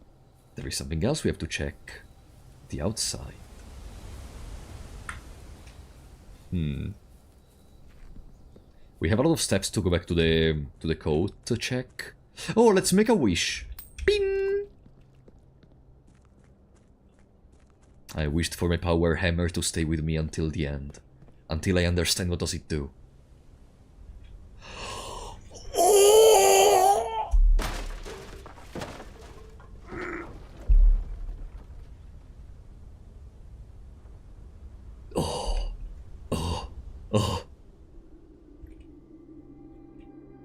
Speaker 1: there is something else we have to check. The outside. We have a lot of steps to go back to the code to check. Oh, let's make a wish. Bing! I wished for my power hammer to stay with me until the end. Until I understand what does it do.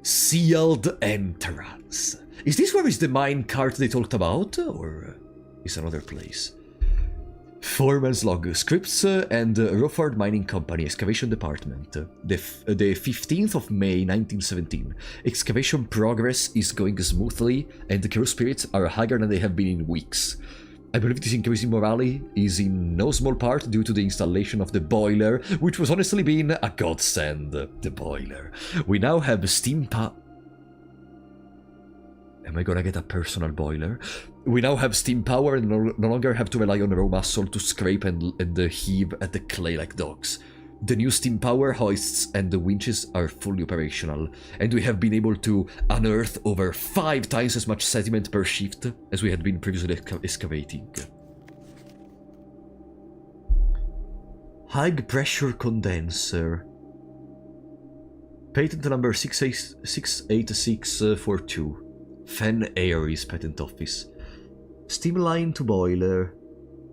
Speaker 1: Sealed entrance. Is this where is the mine cart they talked about, or is another place? Foreman's log, Scripps and Rufford Mining Company, Excavation Department. The 15th of May 1917. Excavation progress is going smoothly, and the crew spirits are higher than they have been in weeks. I believe this increase in morale is in no small part due to the installation of the boiler, which was honestly been a godsend. The boiler. We now have steam Am I gonna get a personal boiler? We now have steam power and no longer have to rely on raw muscle to scrape and heave at the clay like dogs. The new steam power hoists and the winches are fully operational, and we have been able to unearth over 5 times as much sediment per shift as we had been previously excavating. High pressure condenser. Patent number 68642. Fen Aries Patent Office. Steam line to boiler.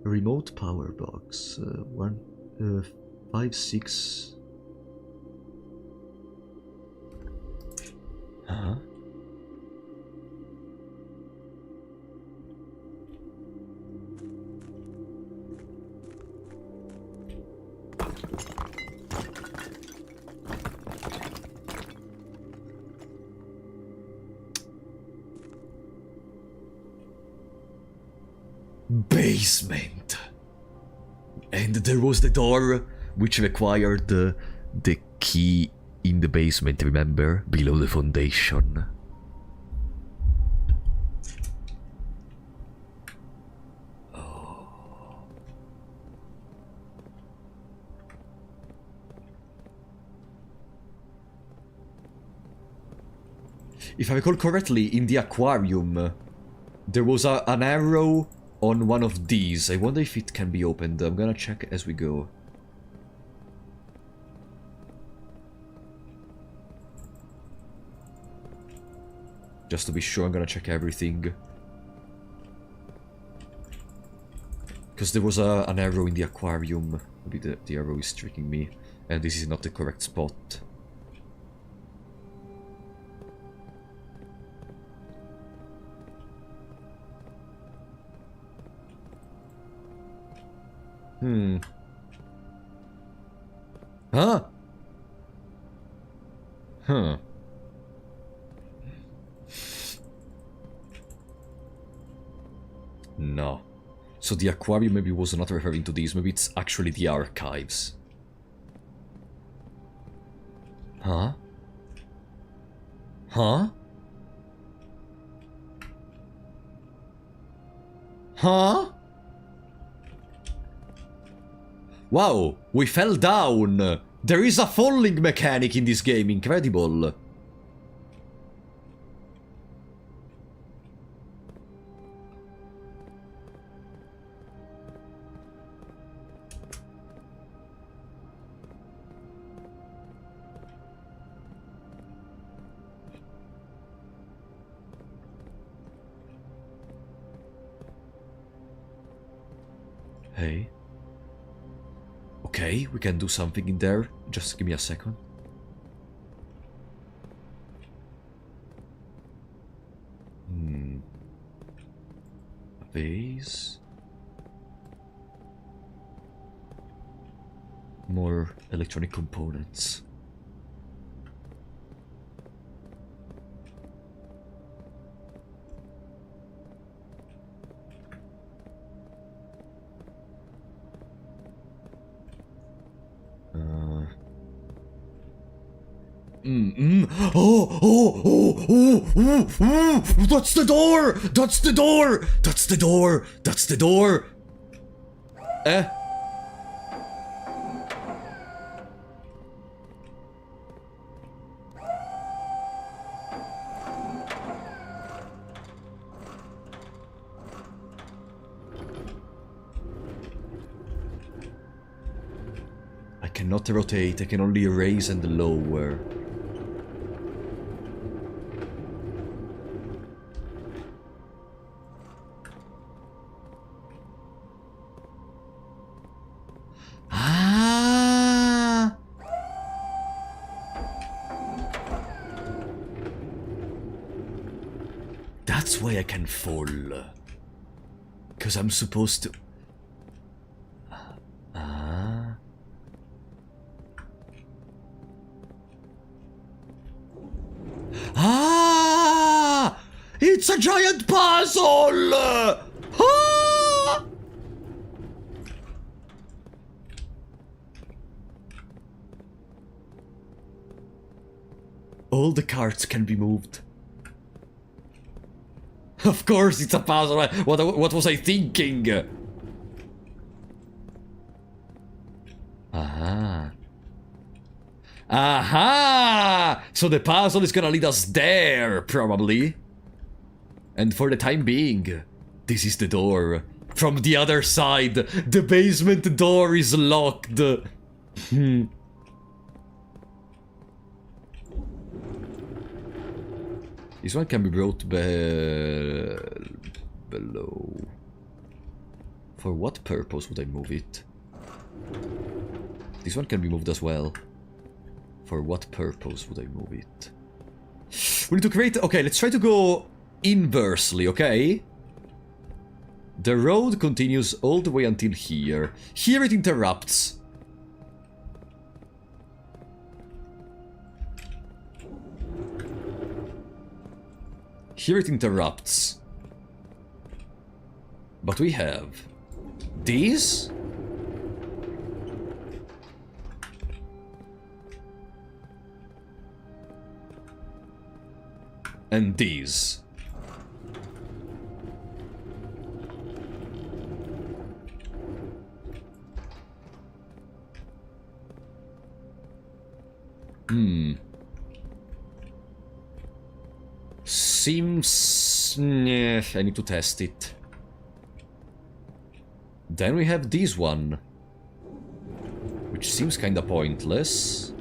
Speaker 1: Remote power box. 156. Huh? Basement. And there was the door which required the key in the basement, remember? Below the foundation. If I recall correctly, in the aquarium, there was an arrow on one of these. I wonder if it can be opened. I'm gonna check as we go. Just to be sure, I'm gonna check everything. Because there was an arrow in the aquarium. Maybe the arrow is tricking me. And this is not the correct spot. Huh? Huh. No. So the aquarium maybe was not referring to these. Maybe it's actually the archives. Huh? Huh? Huh? Wow, we fell down! There is a falling mechanic in this game, incredible! Hey. Okay, we can do something in there. Just give me a second. A vase. More electronic components. Oh, that's the door! That's the door! That's the door! That's the door! Eh? I cannot rotate, I can only raise and lower. That's why I can fall. Because I'm supposed to... It's a giant puzzle! Ah! All the carts can be moved. Of course it's a puzzle. What was I thinking? Aha. Aha! So the puzzle is gonna lead us there, probably. And for the time being, this is the door. From the other side, the basement door is locked. This one can be brought below. For what purpose would I move it? This one can be moved as well. For what purpose would I move it? We need to create... Okay, let's try to go inversely, okay? The road continues all the way until here. Here it interrupts. Here it interrupts. But we have these. And these. seems... yeah, I need to test it. Then we have this one. Which seems kinda pointless.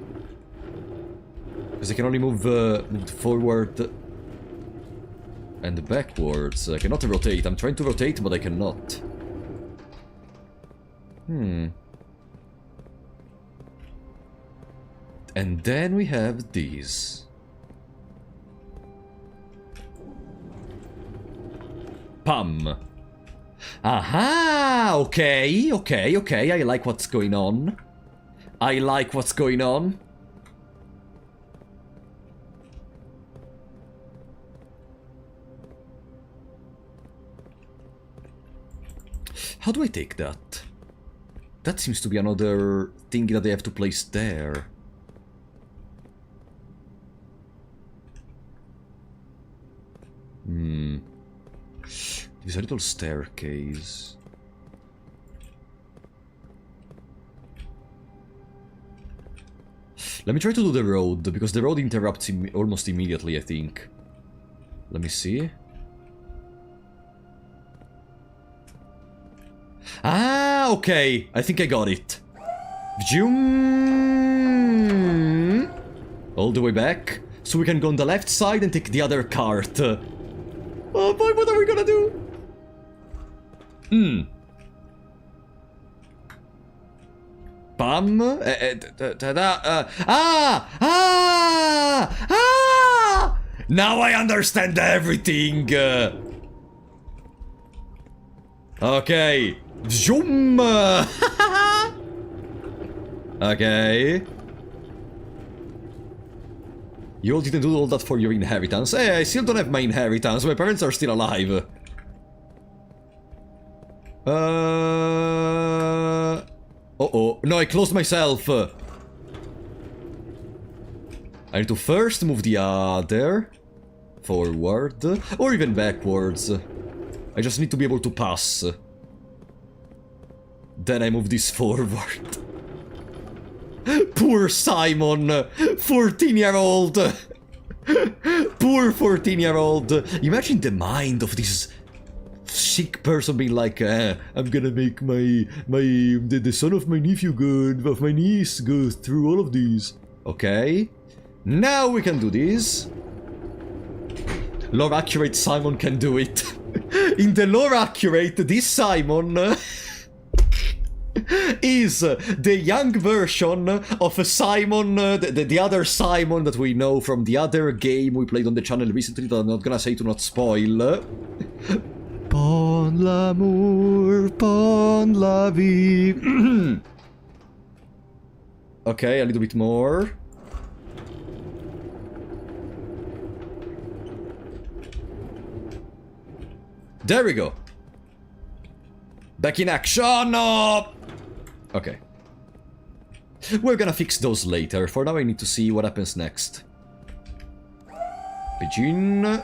Speaker 1: Because I can only move forward and backwards. I cannot rotate. I'm trying to rotate, but I cannot. And then we have these. Pam. Aha! Okay, okay, okay. I like what's going on. I like what's going on. How do I take that? That seems to be another thing that I have to place there. There's a little staircase. Let me try to do the road, because the road interrupts almost immediately, I think. Let me see. Ah, okay. I think I got it. Zoom. All the way back. So we can go on the left side and take the other cart. Oh boy, what are we gonna do? Bam. Now I understand everything. Okay. Zoom. Okay. You all didn't do all that for your inheritance. Hey, I still don't have my inheritance. My parents are still alive. Uh-oh. No, I closed myself. I need to first move the other forward, or even backwards. I just need to be able to pass. Then I move this forward. Poor Simon, 14-year-old. Poor 14-year-old. Imagine the mind of this sick person being like, I'm gonna make the son of my nephew go, of my niece go through all of these. Okay. Now we can do this. Lore accurate Simon can do it. In the lore accurate, this Simon is the young version of a Simon, the other Simon that we know from the other game we played on the channel recently that I'm not gonna say to not spoil. Pon l'amour, pon la vie. Okay, a little bit more. There we go. Back in action! No! Okay. We're gonna fix those later. For now I need to see what happens next. Pigeon.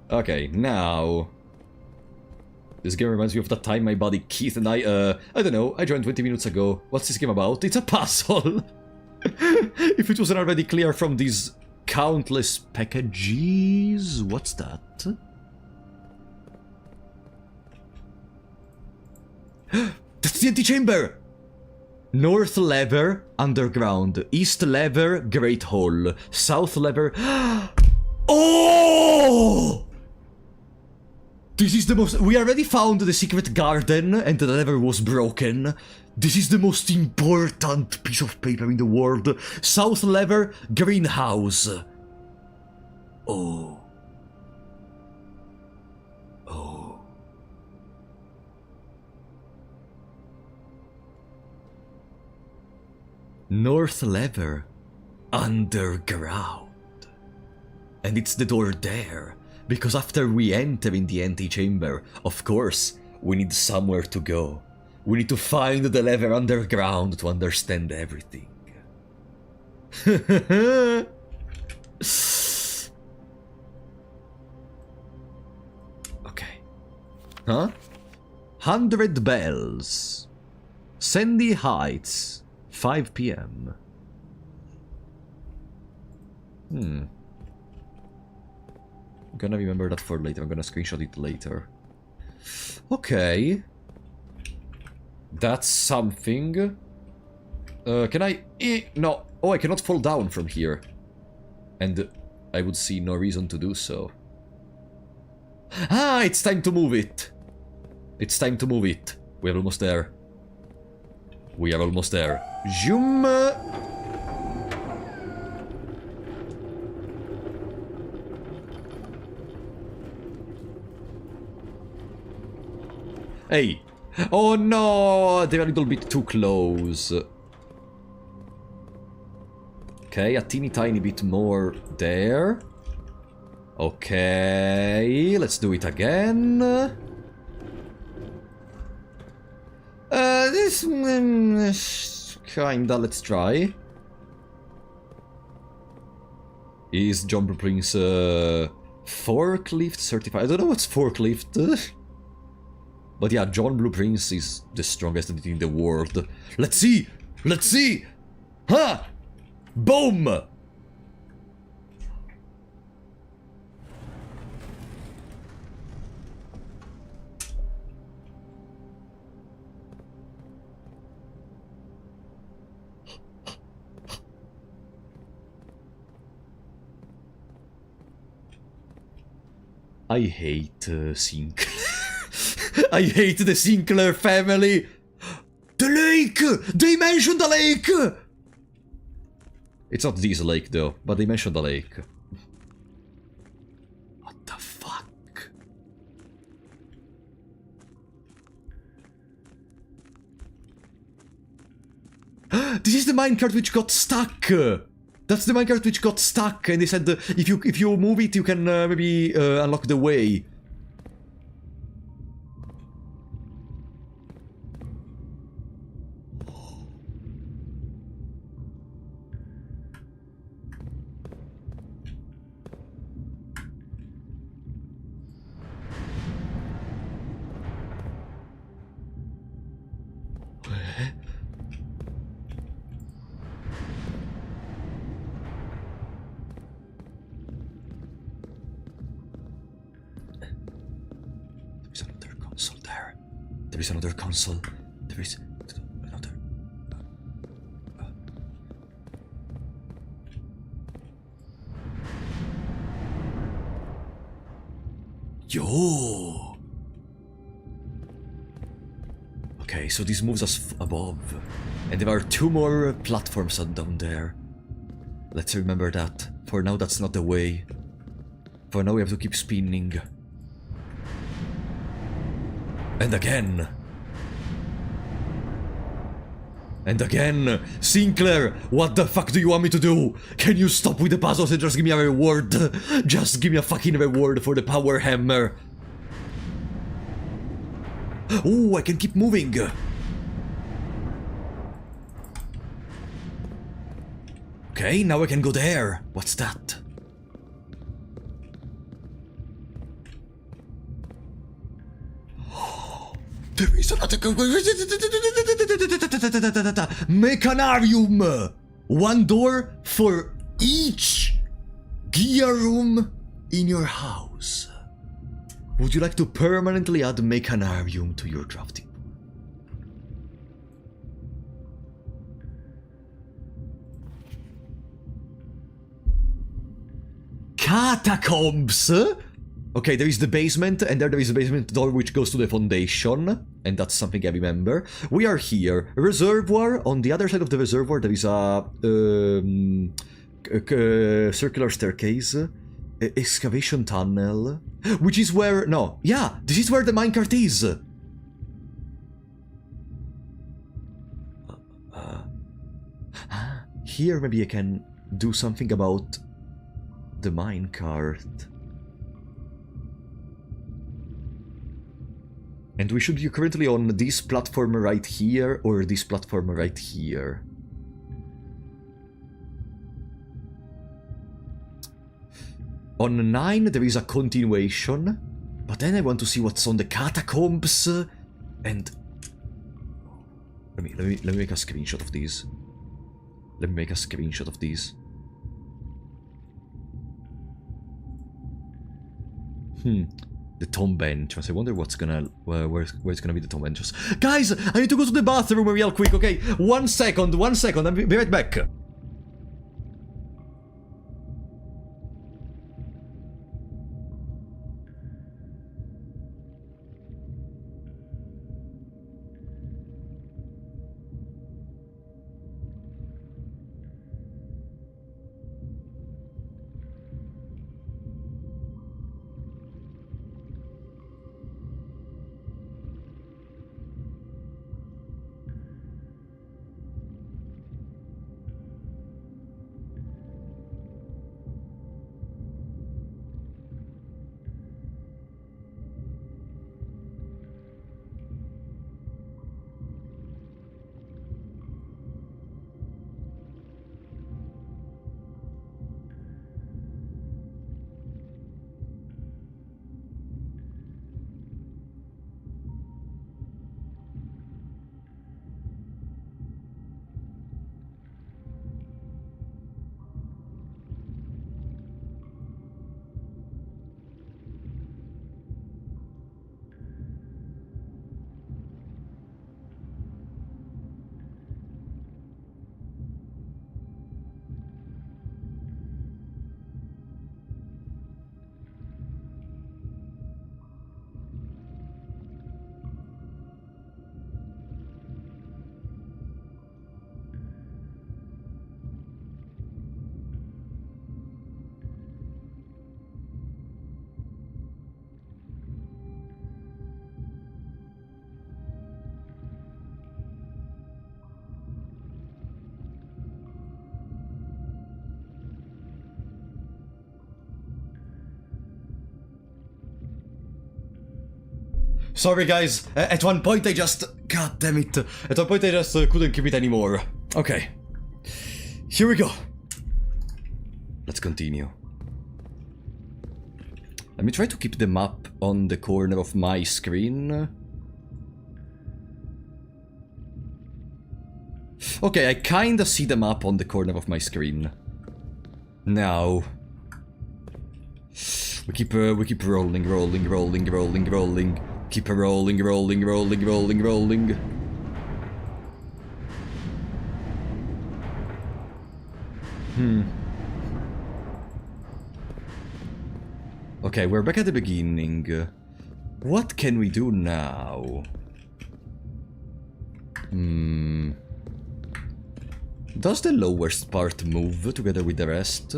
Speaker 1: Okay, now... This game reminds me of that time my buddy Keith and I don't know, I joined 20 minutes ago. What's this game about? It's a puzzle! If it wasn't already clear from these countless packages... What's that? That's the antechamber! North lever, underground. East lever, great hall. South lever... Oh! This is the most... We already found the secret garden and the lever was broken. This is the most important piece of paper in the world. South lever, greenhouse. Oh. Oh. North lever, underground. And it's the door there. Because after we enter in the antechamber, of course, we need somewhere to go. We need to find the lever underground to understand everything. Okay. Huh? 100 bells. Sandy Heights. 5 p.m. gonna remember that for later. I'm gonna screenshot it later. Okay. That's something. Can I... no. Oh, I cannot fall down from here. And I would see no reason to do so. Ah, it's time to move it. It's time to move it. We're almost there. We are almost there. Zoom. Hey. Oh no, they're a little bit too close. Okay, a teeny tiny bit more there. Okay, let's do it again. This... kinda, let's try. Is John Blueprints forklift certified? I don't know what's forklift. But yeah, John Blueprints is the strongest entity in the world. Let's see! Let's see! Huh! Boom! I hate Sinclair. I hate the Sinclair family. The lake! They mentioned the lake! It's not this lake though, but they mentioned the lake. What the fuck? This is the minecart which got stuck! That's the minecart which got stuck, and they said if you move it, you can maybe unlock the way. There is another console. There is another... Yo! Okay, so this moves us above. And there are 2 more platforms down there. Let's remember that. For now, that's not the way. For now, we have to keep spinning. And again. And again. Sinclair, what the fuck do you want me to do? Can you stop with the puzzles and just give me a reward? Just give me a fucking reward for the power hammer. Oh, I can keep moving. Okay, now I can go there. What's that? There is another Mechanarium! 1 door for each gear room in your house. Would you like to permanently add Mechanarium to your crafting? Catacombs! Okay, there is the basement, and there is a basement door which goes to the foundation, and that's something I remember. We are here. Reservoir. On the other side of the reservoir, there is a circular staircase, excavation tunnel, which is where... No, yeah, this is where the minecart is. Here, maybe I can do something about the minecart. And we should be currently on this platform right here, or this platform right here. On 9 there is a continuation, but then I want to see what's on the catacombs, and... Let me make a screenshot of these. Let me make a screenshot of these. The tomb benches. I wonder what's gonna... where's gonna be the tomb benches. Guys, I need to go to the bathroom real quick, okay? 1 second, 1 second. I'll be right back. Sorry guys, at one point I just... God damn it. At one point I just couldn't keep it anymore. Okay. Here we go. Let's continue. Let me try to keep the map on the corner of my screen. Okay, I kinda see the map on the corner of my screen. Now... We keep rolling. Keep rolling. Okay, we're back at the beginning. What can we do now? Does the lowest part move together with the rest?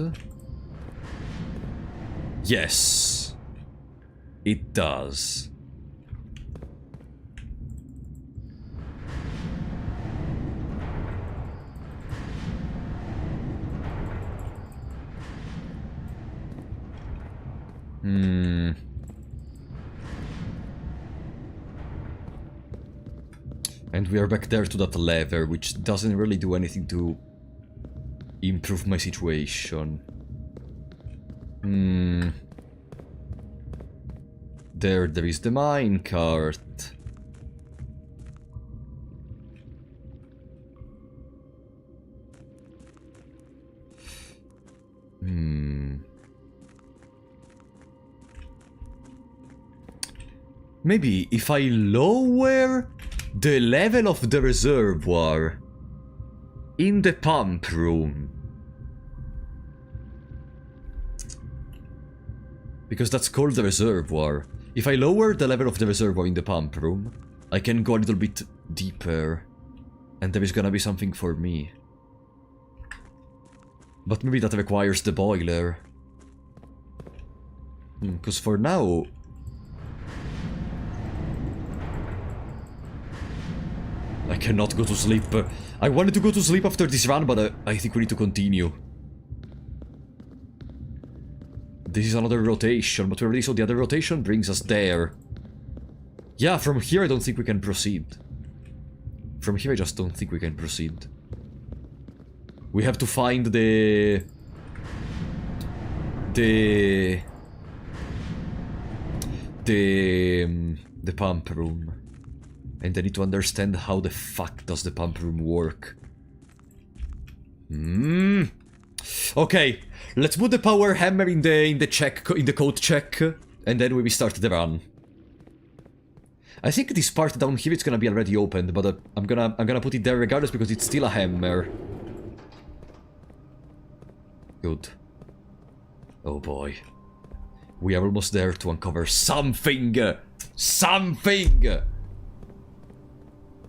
Speaker 1: Yes. It does. And we are back there to that lever, which doesn't really do anything to improve my situation. There is the minecart. Maybe if I lower the level of the reservoir in the pump room. Because that's called the reservoir. If I lower the level of the reservoir in the pump room, I can go a little bit deeper. And there is gonna be something for me. But maybe that requires the boiler. Because for now... I cannot go to sleep. I wanted to go to sleep after this run, but I think we need to continue. This is another rotation, but we already saw the other rotation brings us there. Yeah, from here I don't think we can proceed. From here I just don't think we can proceed. We have to find the pump room. And I need to understand how the fuck does the pump room work. Okay, let's put the power hammer in the code check. And then we restart the run. I think this part down here is gonna be already opened, but I'm gonna put it there regardless because it's still a hammer. Good. Oh boy. We are almost there to uncover something! Something!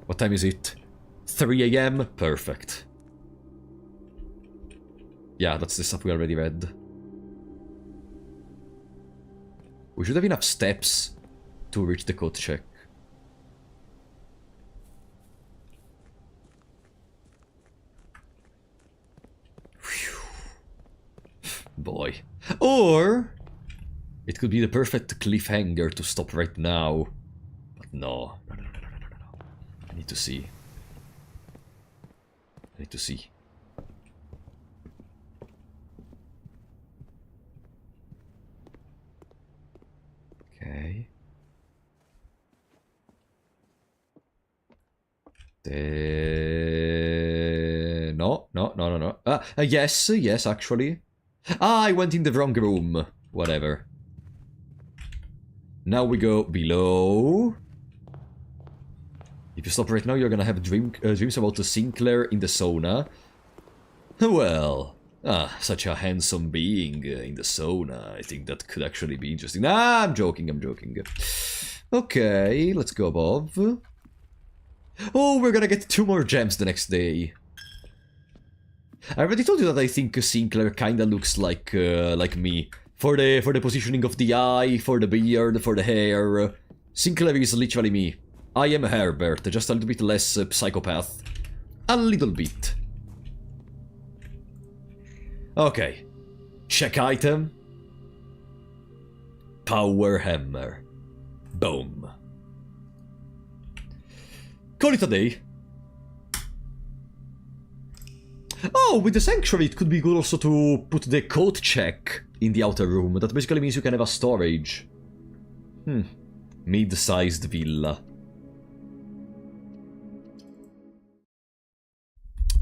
Speaker 1: What time is it? 3 AM? Perfect. Yeah, that's the stuff we already read. We should have enough steps to reach the code check. Boy. Or it could be the perfect cliffhanger to stop right now. But no. No. I need to see. I need to see. Okay. No. Yes, actually. Ah, I went in the wrong room. Whatever. Now we go below. If you stop right now, you're gonna have dreams about the Sinclair in the sauna. Well, such a handsome being in the sauna. I think that could actually be interesting. Nah, I'm joking. Okay, let's go above. Oh, we're gonna get 2 more gems the next day. I already told you that I think Sinclair kinda looks like me. For the positioning of the eye, for the beard, for the hair. Sinclair is literally me. I am Herbert, just a little bit less psychopath. A little bit. Okay. Check item. Power hammer. Boom. Call it a day. Oh, with the sanctuary it could be good also to put the code check in the outer room. That basically means you can have a storage. Mid-sized villa.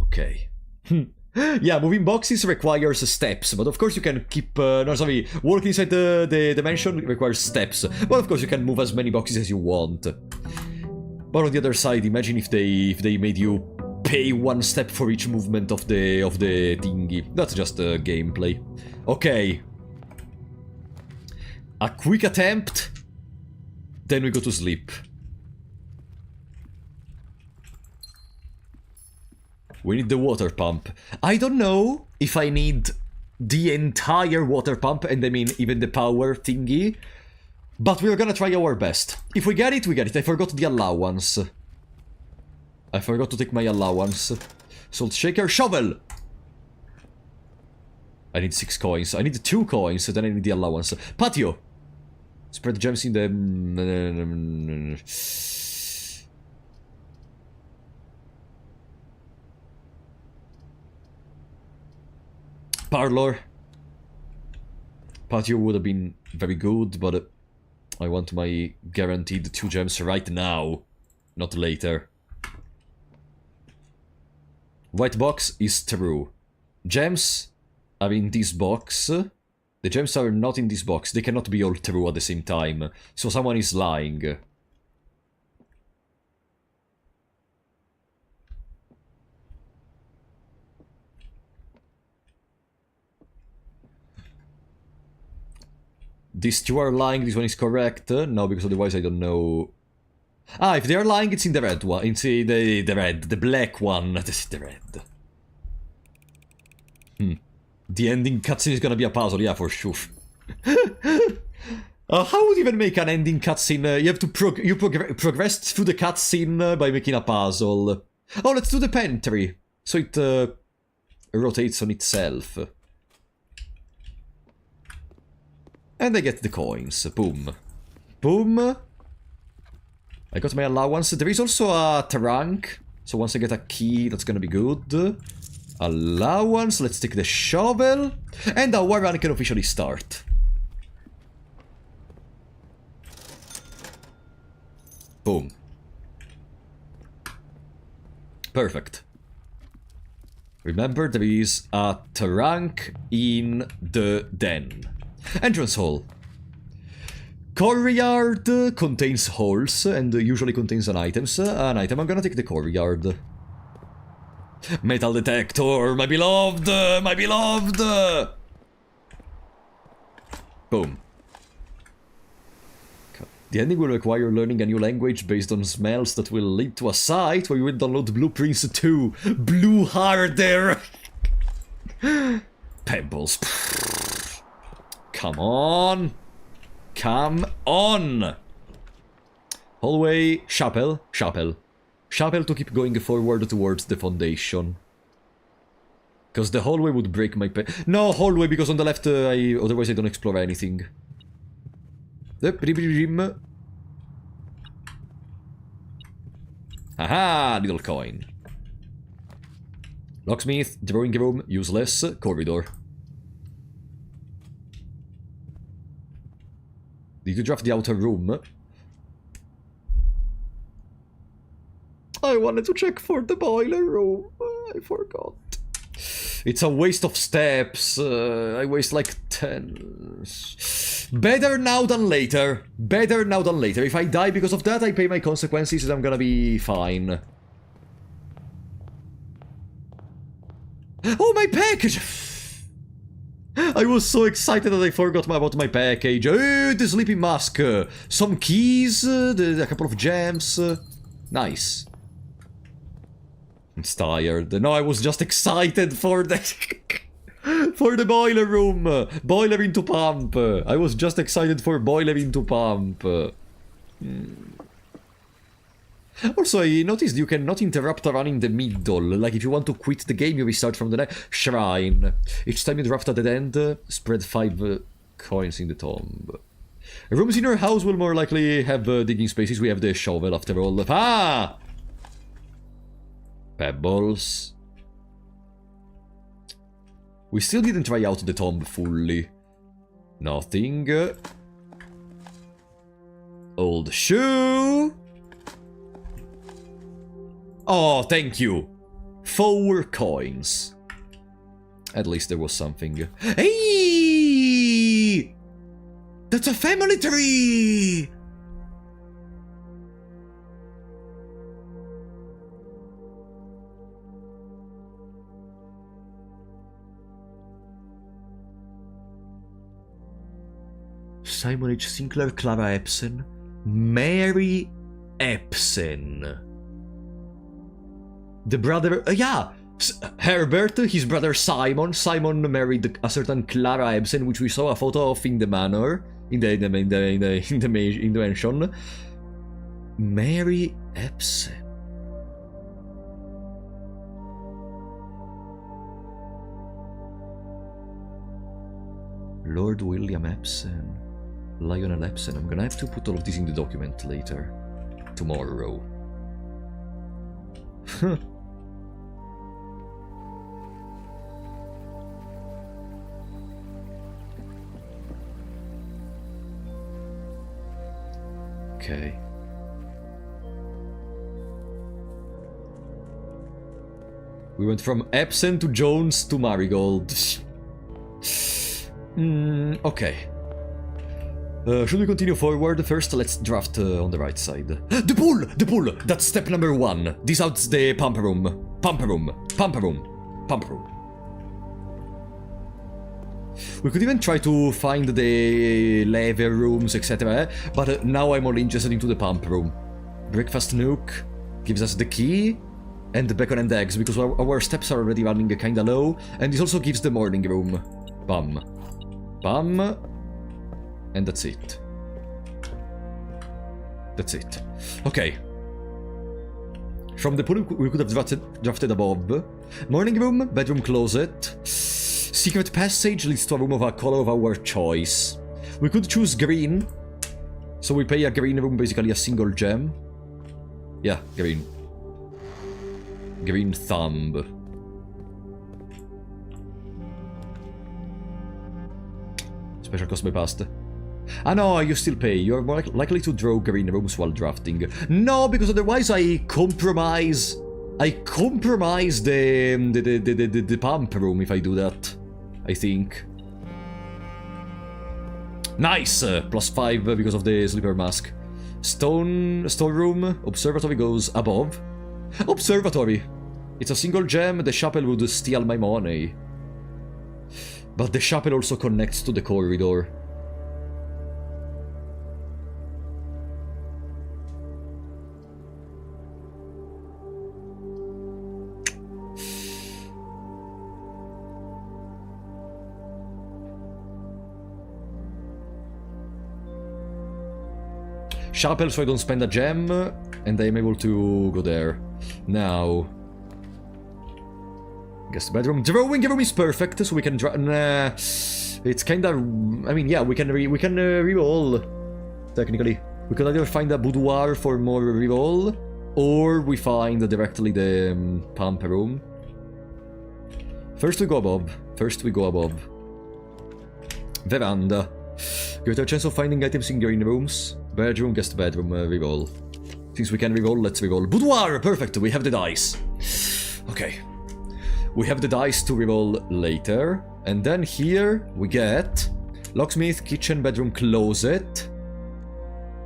Speaker 1: Okay. Yeah, moving boxes requires steps, but of course you can keep... walk inside the dimension requires steps. But of course you can move as many boxes as you want. But on the other side, imagine if they made you pay 1 step for each movement of the thingy. That's just gameplay. Okay. A quick attempt. Then we go to sleep. We need the water pump. I don't know if I need the entire water pump, and I mean even the power thingy. But we're gonna try our best. If we get it, we get it. I forgot the allowance. I forgot to take my allowance. Salt shaker, shovel! I need 6 coins. I need 2 coins, then I need the allowance. Patio! Spread the gems in the... Parlor. Patio would have been very good, but I want my guaranteed 2 gems right now, not later. White box is true. Gems are in this box. The gems are not in this box. They cannot be all true at the same time. So someone is lying. These 2 are lying, this one is correct. No, because otherwise I don't know. Ah, if they are lying, it's in the red one. It's in the red, the black one. This is the red. The ending cutscene is gonna be a puzzle, yeah, for sure. How would you even make an ending cutscene? You have to progress through the cutscene by making a puzzle. Oh, let's do the pantry. So it rotates on itself. And I get the coins. Boom. Boom. I got my allowance. There is also a trunk. So once I get a key, that's gonna be good. Allowance. Let's take the shovel. And our run can officially start. Boom. Perfect. Remember, there is a trunk in the den. Entrance hall. Courtyard contains holes and usually contains an item. I'm gonna take the courtyard. Metal detector, my beloved! My beloved! Boom. The ending will require learning a new language based on smells that will lead to a site where you will download Blueprints 2. Blue harder! Pebbles. Come on! Come on! Hallway, chapel, chapel. Chapel to keep going forward towards the foundation. Because the hallway would break my No, hallway, because on the left, otherwise I don't explore anything. Haha, little coin. Locksmith, drawing room, useless, corridor. Did you draft the outer room? I wanted to check for the boiler room. I forgot. It's a waste of steps. I waste like 10. Better now than later. Better now than later. If I die because of that, I pay my consequences and I'm gonna be fine. Oh, my package! I was so excited that I forgot about my package. The sleeping mask. Some keys. A couple of gems. Nice. It's tired. No, I was just excited for the... for the boiler room. Boiler into pump. I was just excited for boiler into pump. Also, I noticed you cannot interrupt a run in the middle. Like, if you want to quit the game, you restart from the next shrine. Each time you draft at the end, spread 5 coins in the tomb. Rooms in your house will more likely have digging spaces. We have the shovel, after all. Ah! Pebbles. We still didn't try out the tomb fully. Nothing. Old shoe. Oh, thank you. 4 coins. At least there was something. Hey! That's a family tree! Simon H. Sinclair, Clara Epson, Mary Epson. The brother, yeah, Herbert, his brother Simon. Simon married a certain Clara Epson, which we saw a photo of in the manor, in the mansion. Mary Epson. Lord William Epson. Lionel Epson. I'm gonna have to put all of this in the document later. Tomorrow. Okay. We went from Epson to Jones to Marigold. Okay. Should we continue forward? First, let's draft on the right side. The pool! The pool! That's step number 1. This out's the pump room. Pump room. Pump room. Pump room. We could even try to find the lever rooms, etc. But now I'm more interested into the pump room. Breakfast nook gives us the key and the bacon and eggs, because our steps are already running kinda low. And this also gives the morning room. Bum. Bum. And that's it. That's it. Okay. From the pool we could have drafted above. Morning room, bedroom closet. Secret passage leads to a room of a color of our choice. We could choose green. So we pay a green room basically a single gem. Yeah, green. Green thumb. Special cost by past. Ah no, you still pay. You're more likely to draw green rooms while drafting. No, because otherwise I compromise the pump room if I do that. I think. Nice! +5 because of the sleeper mask. Storeroom. Observatory goes above. Observatory! It's a single gem, the chapel would steal my money. But the chapel also connects to the corridor. Chapel, so I don't spend a gem, and I am able to go there. Now... guest bedroom. Drawing room is perfect, so we can draw... Nah... It's kinda... I mean, yeah, we can reroll, technically. We could either find a boudoir for more reroll, or we find directly the pump room. First we go above. Veranda. Greater chance of finding items in green rooms. Bedroom, guest bedroom, reroll. Since we can reroll, let's reroll. Boudoir! Perfect, we have the dice. Okay. We have the dice to reroll later. And then here we get... locksmith, kitchen, bedroom, closet.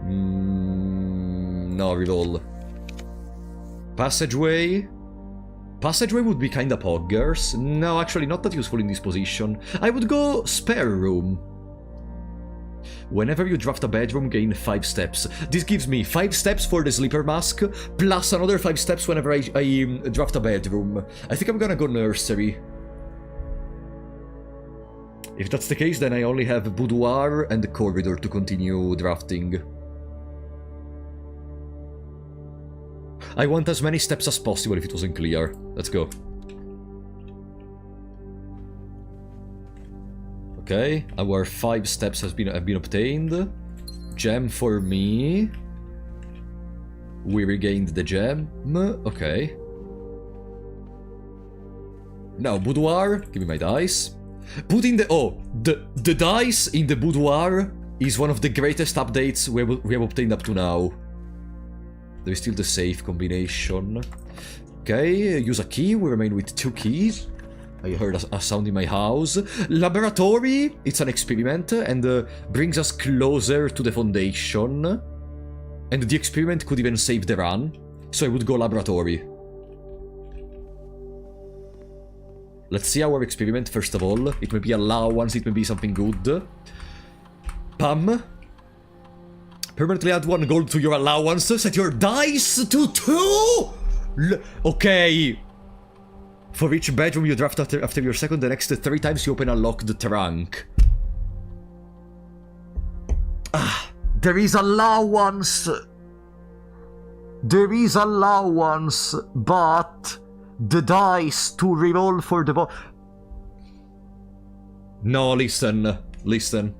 Speaker 1: No, reroll. Passageway. Passageway would be kinda poggers. No, actually not that useful in this position. I would go spare room. Whenever you draft a bedroom, gain 5 steps. This gives me 5 steps for the sleeper mask, plus another 5 steps whenever I draft a bedroom. I think I'm gonna go nursery. If that's the case, then I only have boudoir and the corridor to continue drafting. I want as many steps as possible if it wasn't clear. Let's go. Okay, our 5 steps have been obtained. Gem for me. We regained the gem. Okay. Now, boudoir. Give me my dice. Put in the... oh, the dice in the boudoir is one of the greatest updates we have obtained up to now. There is still the safe combination. Okay, use a key. We remain with 2 keys. I heard a sound in my house. Laboratory, it's an experiment and brings us closer to the foundation. And the experiment could even save the run. So I would go laboratory. Let's see our experiment first of all. It may be allowance, it may be something good. Pam. Permanently add 1 gold to your allowance. Set your dice to 2! Okay. For each bedroom you draft after your second, the next 3 times you open a locked trunk. Ah, there is allowance. There is allowance, but the dice to reroll for the No, listen.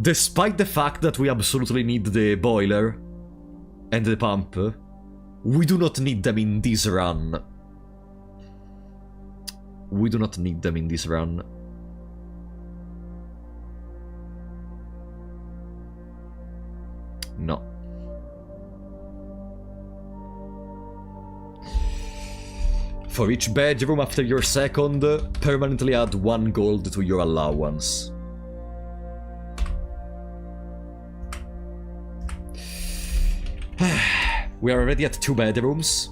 Speaker 1: Despite the fact that we absolutely need the boiler and the pump, we do not need them in this run. We do not need them in this run. No. For each bedroom after your second, permanently add 1 gold to your allowance. We are already at 2 bedrooms.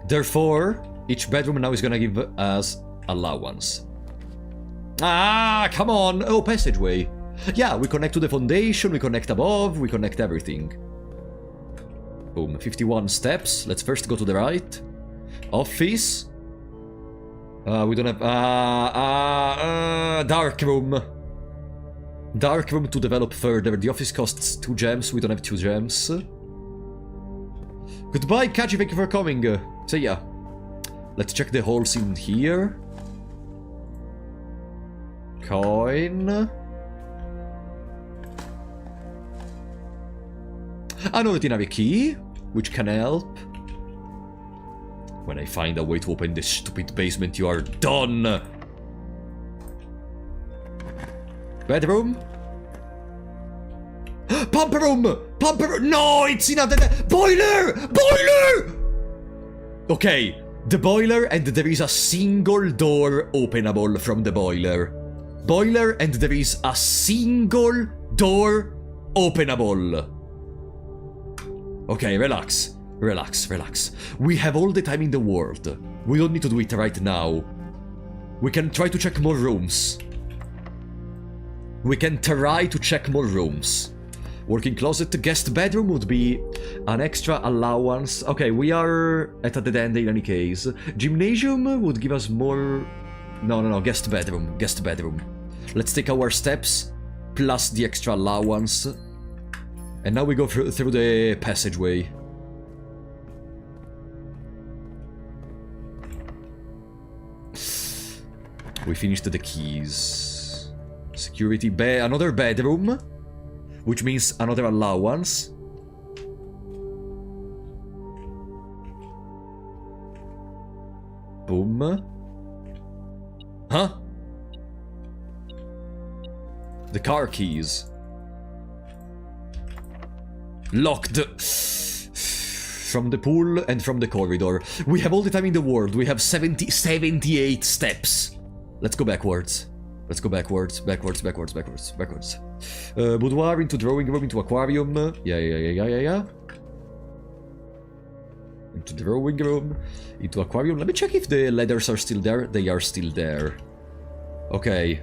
Speaker 1: Therefore, each bedroom now is gonna give us allowance. Ah, come on! Oh, passageway. Yeah, we connect to the foundation, we connect above, we connect everything. Boom, 51 steps. Let's first go to the right. Office. We don't have... dark room. Dark room to develop further. The office costs 2 gems, we don't have 2 gems. Goodbye, Kaji, thank you for coming. See ya. Let's check the holes in here. Coin. An ordinary key, which can help. When I find a way to open this stupid basement, you are done. Bedroom. Pump room! Pump room! No, it's in a... Boiler! Boiler! Okay, the boiler, and there is a single door openable from the boiler. boiler, and there is a single door openable. Okay, relax. Relax, relax. We have all the time in the world. We don't need to do it right now. We can try to check more rooms. We can try to check more rooms. Working closet, guest bedroom would be an extra allowance. Okay, we are at a dead end in any case. Gymnasium would give us more... No, guest bedroom, guest bedroom. Let's take our steps, plus the extra allowance. And now we go through the passageway. We finished the keys. Security, another bedroom, which means another allowance. Boom. Huh? The car keys. Locked. From the pool and from the corridor. We have all the time in the world. We have 78 steps. Let's go backwards. Let's go backwards. Backwards. Boudoir into drawing room into aquarium. Yeah. Into drawing room. Into aquarium. Let me check if the ladders are still there. They are still there. Okay.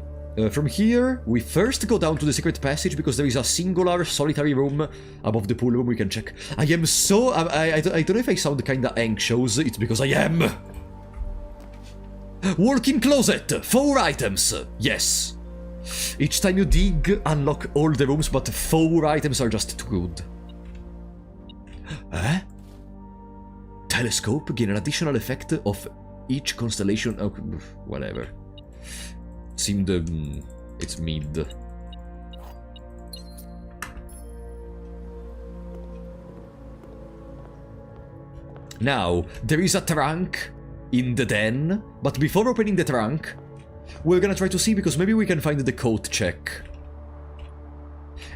Speaker 1: From here, we first go down to the secret passage because there is a singular solitary room above the pool room we can check. I am so... I don't know if I sound kinda anxious. It's because I am. Working closet! 4 items! Yes. Each time you dig, unlock all the rooms, but 4 items are just too good. Eh? Telescope, gain an additional effect of each constellation... Oh, whatever. Seemed... it's mid. Now, there is a trunk in the den, but before opening the trunk, we're gonna try to see, because maybe we can find the code check.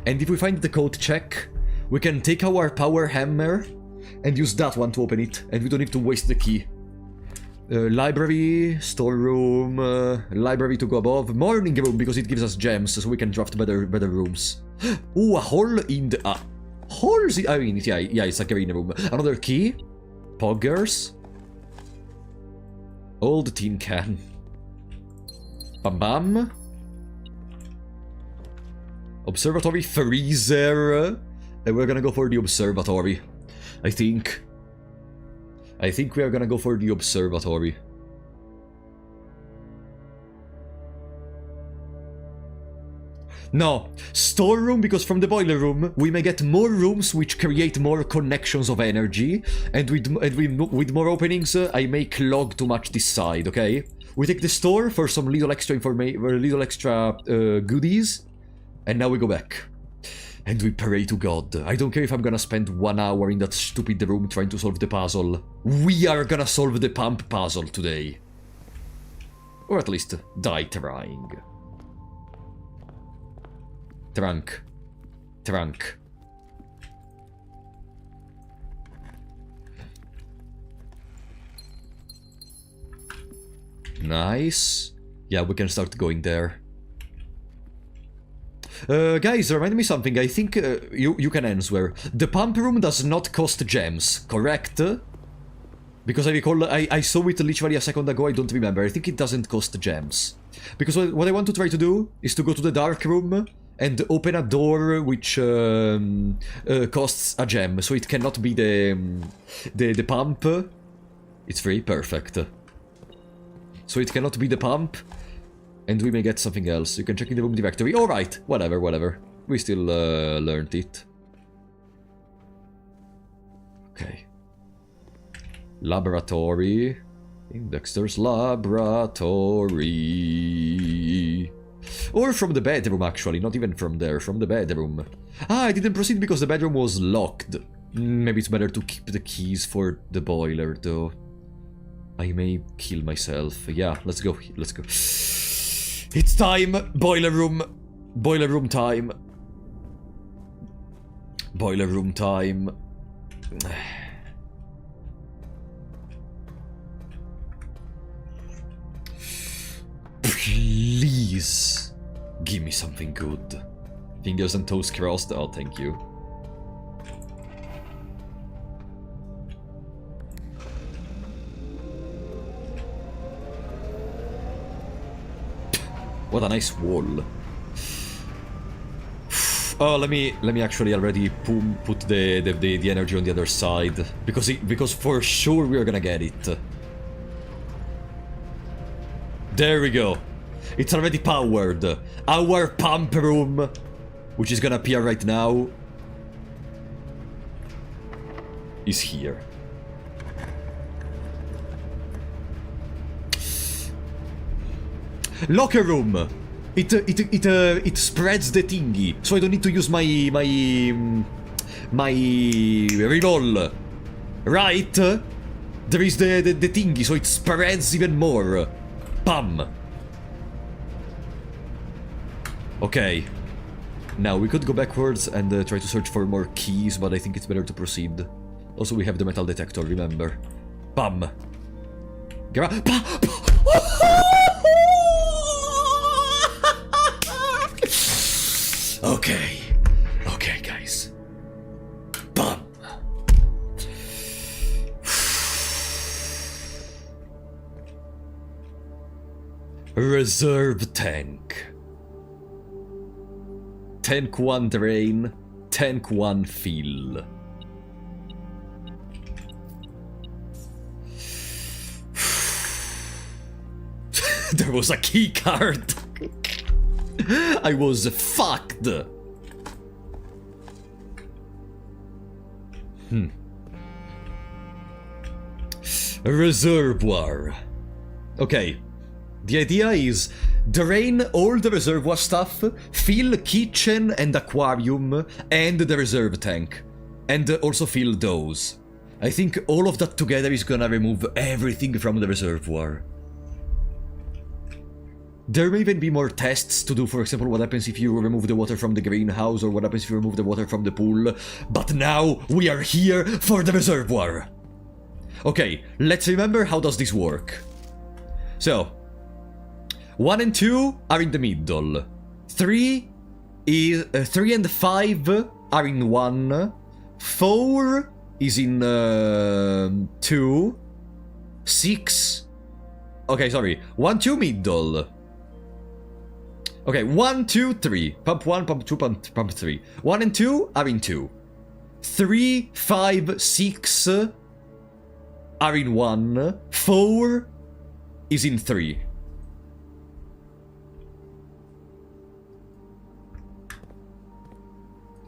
Speaker 1: And if we find the code check, we can take our power hammer and use that one to open it, and we don't need to waste the key. Library, storeroom, library to go above, morning room because it gives us gems so we can draft better rooms. Ooh, a hole in the... holes? I mean, yeah, it's a green room. Another key. Poggers. Old tin can. Bam bam. Observatory, freezer. And we're gonna go for the observatory. I think we are gonna go for the observatory. No, storeroom, because from the boiler room we may get more rooms which create more connections of energy, and with more openings I may clog too much this side. Okay, we take the store for some little extra goodies, and now we go back. And we pray to God. I don't care if I'm gonna spend 1 hour in that stupid room trying to solve the puzzle. We are gonna solve the pump puzzle today. Or at least die trying. Trunk. Nice. Yeah, we can start going there. Guys, remind me something. I think you can answer. The pump room does not cost gems, correct? Because I recall, I saw it literally a second ago, I don't remember. I think it doesn't cost gems. Because what I want to try to do is to go to the dark room and open a door which costs a gem, so it cannot be the pump. It's free, perfect. So it cannot be the pump, and we may get something else. You can check in the room directory. Alright, whatever. We still learned it. Okay. Laboratory. In Dexter's laboratory. Or from the bedroom, actually. Not even from there. From the bedroom. Ah, I didn't proceed because the bedroom was locked. Maybe it's better to keep the keys for the boiler, though. I may kill myself. Yeah, let's go. It's time! Boiler room! Boiler room time. Boiler room time. Please. Give me something good. Fingers and toes crossed. Oh, thank you. What a nice wall. Oh, let me actually already put the energy on the other side, because for sure we are gonna get it. There we go. It's already powered. Our pump room, which is gonna appear right now, is here. Locker room. It spreads the thingy, so I don't need to use my reroll. Right? There is the thingy, so it spreads even more. Bam. Okay. Now we could go backwards and try to search for more keys, but I think it's better to proceed. Also, we have the metal detector. Remember. Bam. Okay. Okay, guys. Bum. Reserve tank. Tank 1 drain, tank 1 fill. There was a key card. I was fucked. Reservoir. Okay. The idea is drain all the reservoir stuff, fill kitchen and aquarium and the reserve tank. And also fill those. I think all of that together is gonna remove everything from the reservoir. There may even be more tests to do, for example, what happens if you remove the water from the greenhouse, or what happens if you remove the water from the pool. But now, we are here for the reservoir! Okay, let's remember how does this work. So, 1 and 2 are in the middle. 3 and 5 are in 1. 4 is in 2. 6... Okay, sorry. 1, 2, middle. Okay, 1, 2, 3. Pump 1, pump 2, pump 3. 1 and 2 are in 2. 3, 5, 6 are in 1. 4 is in 3.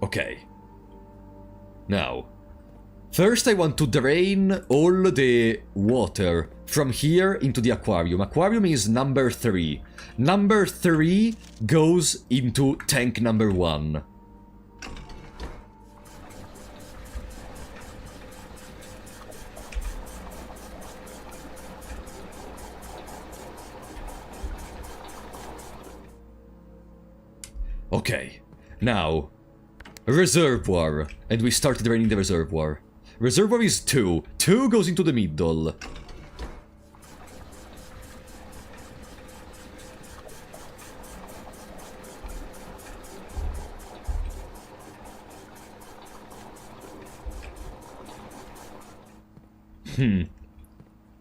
Speaker 1: Okay. Now, first I want to drain all the water from here into the aquarium. Aquarium is number 3. Number 3 goes into tank number 1. Okay, now, reservoir, and we start draining the reservoir. Reservoir is 2. 2 goes into the middle.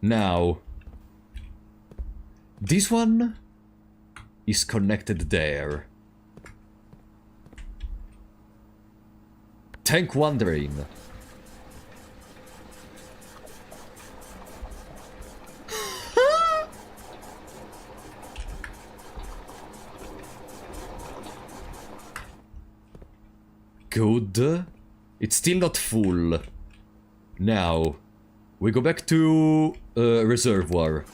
Speaker 1: Now, this one is connected there. Tank 1 drain. Good. It's still not full. Now, we go back to reservoir.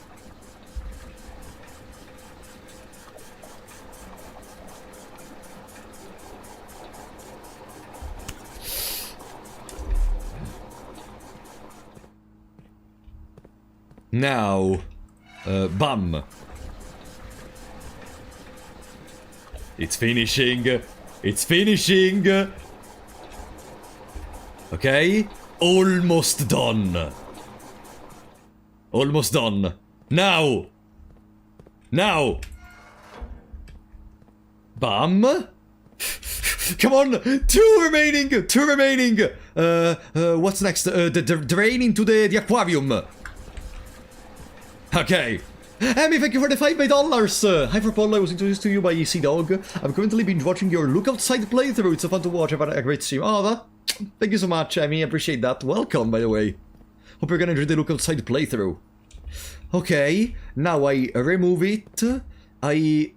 Speaker 1: Now, bam. It's finishing. It's finishing. Okay, almost done. Almost done. Now. Now. Bam! Come on! Two remaining! Two remaining! What's next? The drain into the aquarium. Okay. Amy, thank you for the $5. Hi, for Paul, I was introduced to you by EC Dog. I'm currently binge watching your Look Outside playthrough. It's so fun to watch. I've had a great stream. Oh, thank you so much, Amy. I appreciate that. Welcome, by the way. Hope you're gonna enjoy the Look Outside playthrough. Okay, now I remove it. I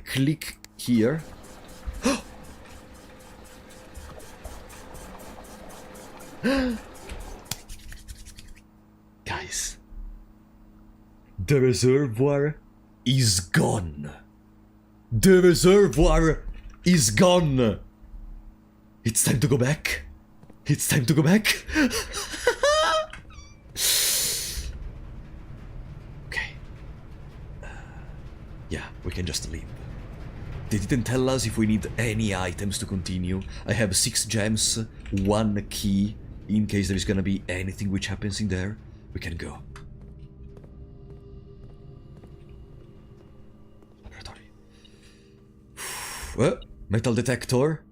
Speaker 1: click here. Guys, the reservoir is gone. The reservoir is gone. It's time to go back. It's time to go back. Okay. Yeah, we can just leave. They didn't tell us if we need any items to continue. I have 6 gems, 1 key. In case there is gonna be anything which happens in there, we can go. Laboratory. Metal detector.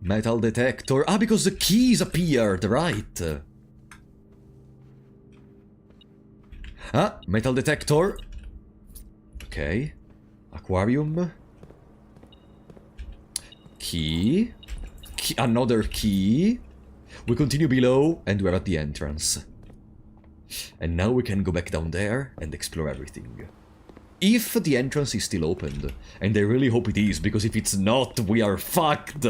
Speaker 1: Metal detector. Ah, because the keys appeared, right? Ah, metal detector. Okay. Aquarium. Key. Another key. We continue below, and we're at the entrance. And now we can go back down there and explore everything. If the entrance is still opened, and I really hope it is, because if it's not, we are fucked!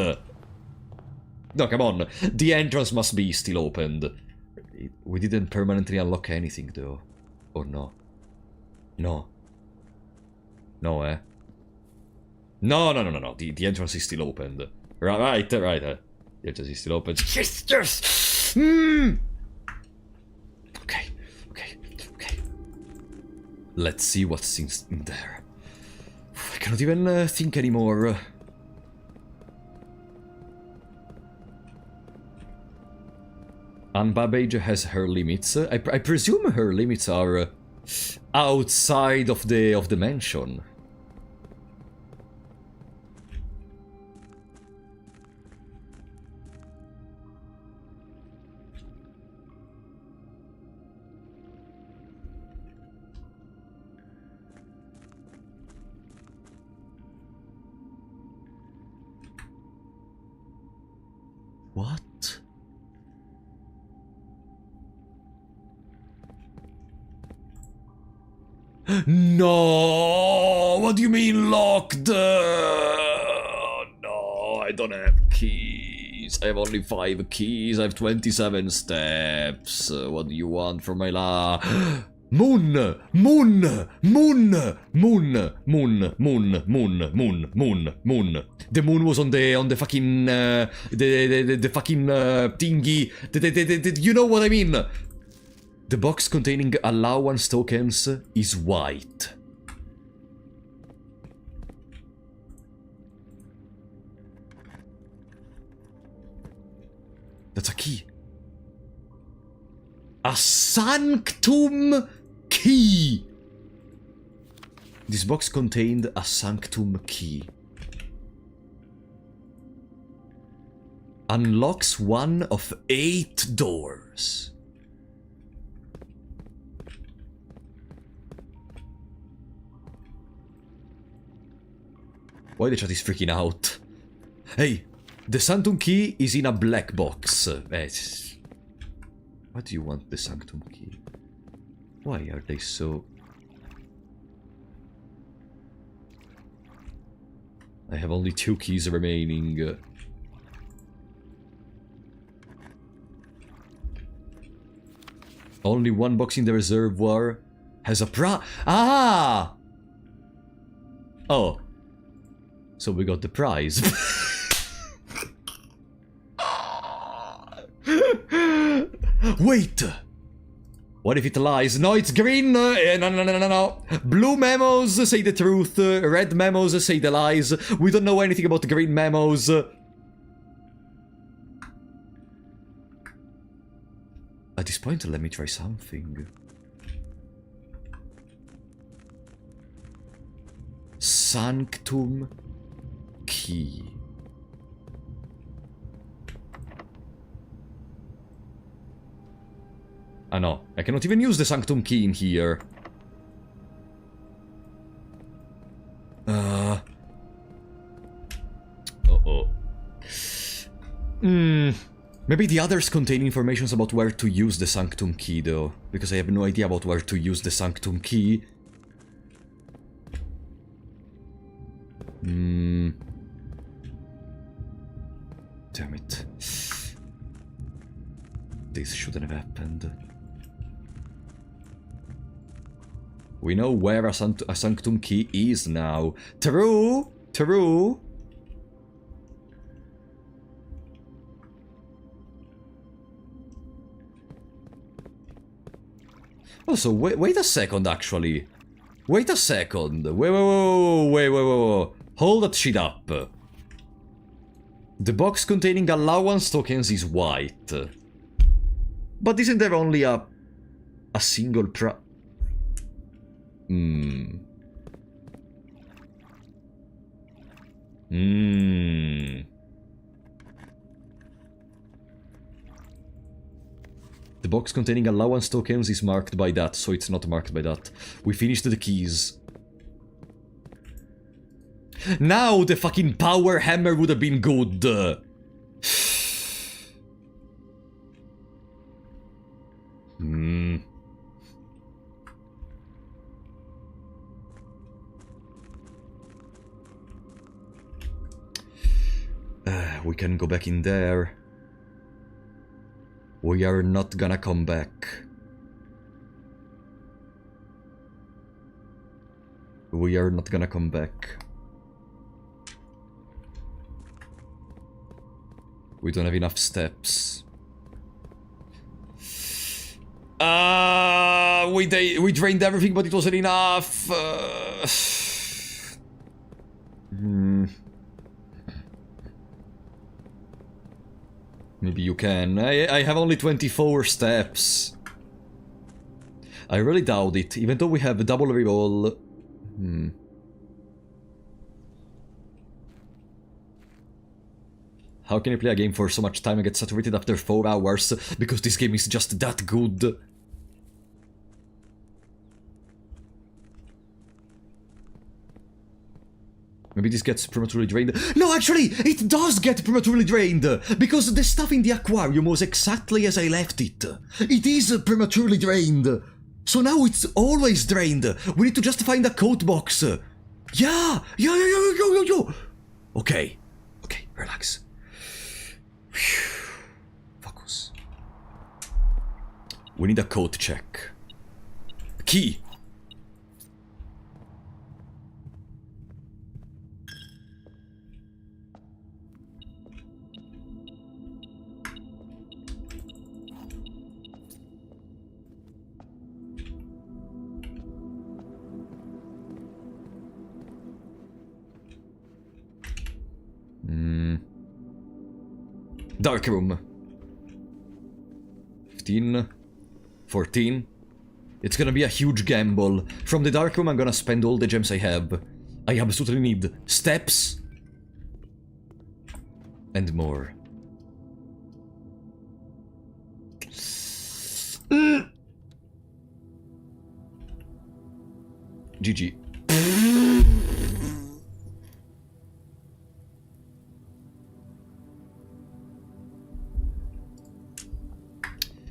Speaker 1: No, come on, the entrance must be still opened. We didn't permanently unlock anything, though. Or no? No. No, eh? No. The entrance is still opened. Right. The entrance is still open. Yes! Okay. Let's see what's in there. I cannot even think anymore. Babbage has her limits. I presume her limits are outside of the mansion. What? No! What do you mean locked? No, I don't have keys. I have only 5 keys. I have 27 steps. What do you want from my Moon! The moon was on the fucking the fucking thingy. You know what I mean? The box containing allowance tokens is white. That's a key. A sanctum key! This box contained a sanctum key. Unlocks one of 8 doors. Why the chat is freaking out? Hey, the sanctum key is in a black box. What do you want the sanctum key? Why are they so... I have only 2 keys remaining. Only 1 box in the reservoir has a Ah! Oh. So we got the prize. Wait! What if it lies? No, it's green! No. Blue memos say the truth. Red memos say the lies. We don't know anything about the green memos. At this point, let me try something. Sanctum key. Ah no, I cannot even use the Sanctum key in here. Uh-oh. Maybe the others contain information about where to use the Sanctum key, though. Because I have no idea about where to use the Sanctum key. Damn it. This shouldn't have happened. We know where a Sanctum key is now. True! True! Also, wait a second, actually. Wait a second. Wait. Hold that shit up. The box containing allowance tokens is white. But isn't there only a single The box containing allowance tokens is marked by that, so it's not marked by that. We finished the keys. Now the fucking power hammer would have been good. We can go back in there. We are not gonna come back. We are not gonna come back. We don't have enough steps. We drained everything, but it wasn't enough. Maybe you can. I have only 24 steps. I really doubt it, even though we have a double reroll. How can you play a game for so much time and get saturated after 4 hours? Because this game is just that good. Maybe this gets prematurely drained. No, actually, it does get prematurely drained! Because the stuff in the aquarium was exactly as I left it. It is prematurely drained. So now it's always drained. We need to just find a code box. Yeah! Yo! Okay, relax. Focus. We need a code check. Key! Dark room. 15. 14. It's gonna be a huge gamble. From the dark room I'm gonna spend all the gems I have. I absolutely need steps. And more. GG.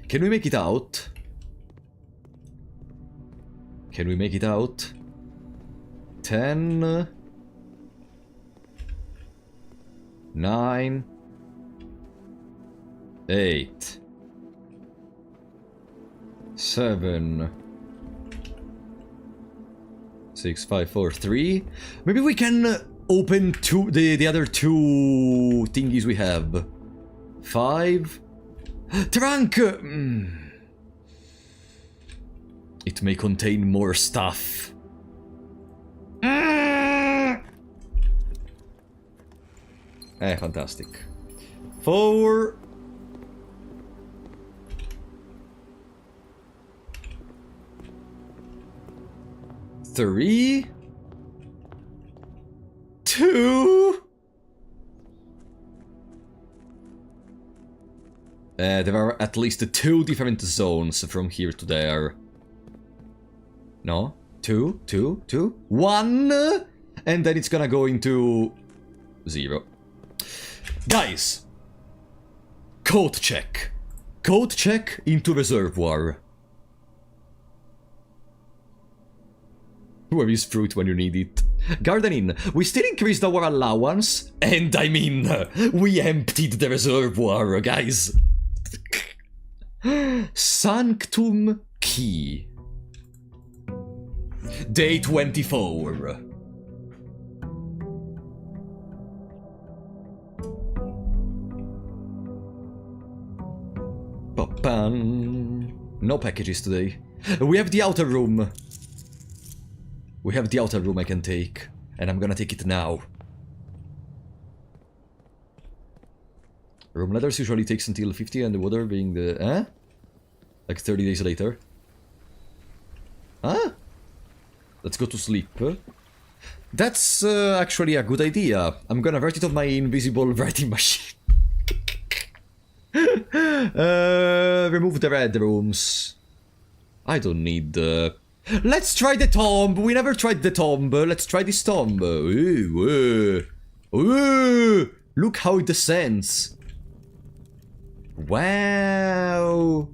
Speaker 1: Can we make it out? Can we make it out? 10... 9... 8... 7... 6, 5, 4, 3... Maybe we can open the other 2 thingies we have. 5... Trunk! It may contain more stuff. Fantastic. 4... 3... There are at least 2 different zones from here to there. No? 2, 2, 2, 1! And then it's gonna go into 0. Guys! Code check. Code check into reservoir. Where is fruit when you need it? Gardening. We still increased our allowance. And I mean, we emptied the reservoir, guys. Sanctum Key. Day 24. No packages today. We have the outer room. We have the outer room I can take. And I'm gonna take it now. Room letters usually takes until 50 and the water being the... Like 30 days later. Huh? Let's go to sleep. That's actually a good idea. I'm gonna write it on my invisible writing machine. Remove the red rooms. I don't need the... Let's try the tomb. We never tried the tomb. Let's try this tomb. Ooh, ooh. Look how it descends. Wow.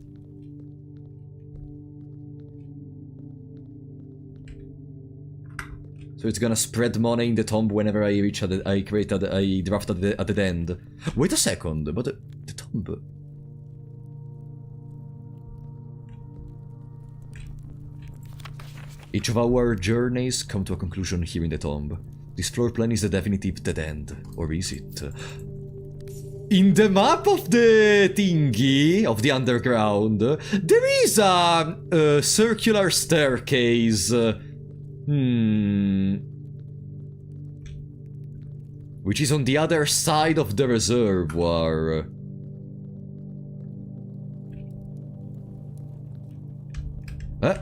Speaker 1: So it's gonna spread money in the tomb whenever I reach at I create a draft at the end. Wait a second, but the tomb. Each of our journeys come to a conclusion here in the tomb. This floor plan is the definitive dead end, or is it? In the map of the thingy, of the underground, there is a circular staircase. Which is on the other side of the reservoir. Huh?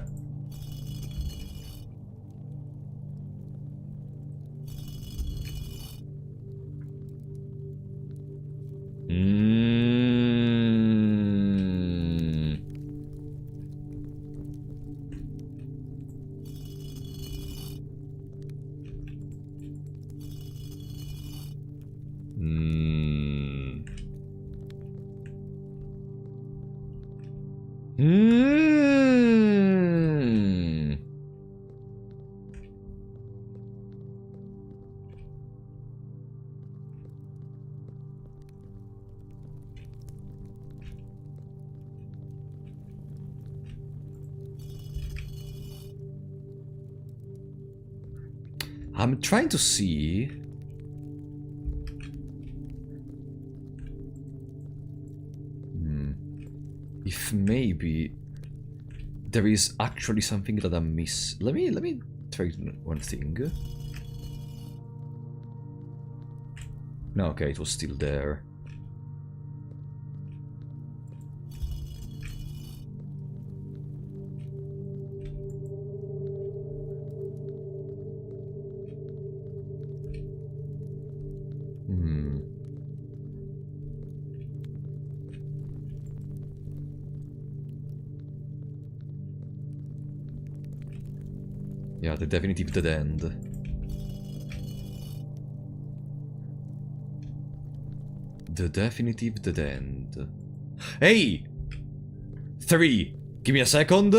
Speaker 1: I'm trying to see... If maybe there is actually something that I miss. Let me try one thing. No, okay, it was still there. Yeah, the definitive dead end. The definitive dead end. Hey! 3! Give me a second!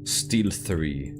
Speaker 1: Still 3.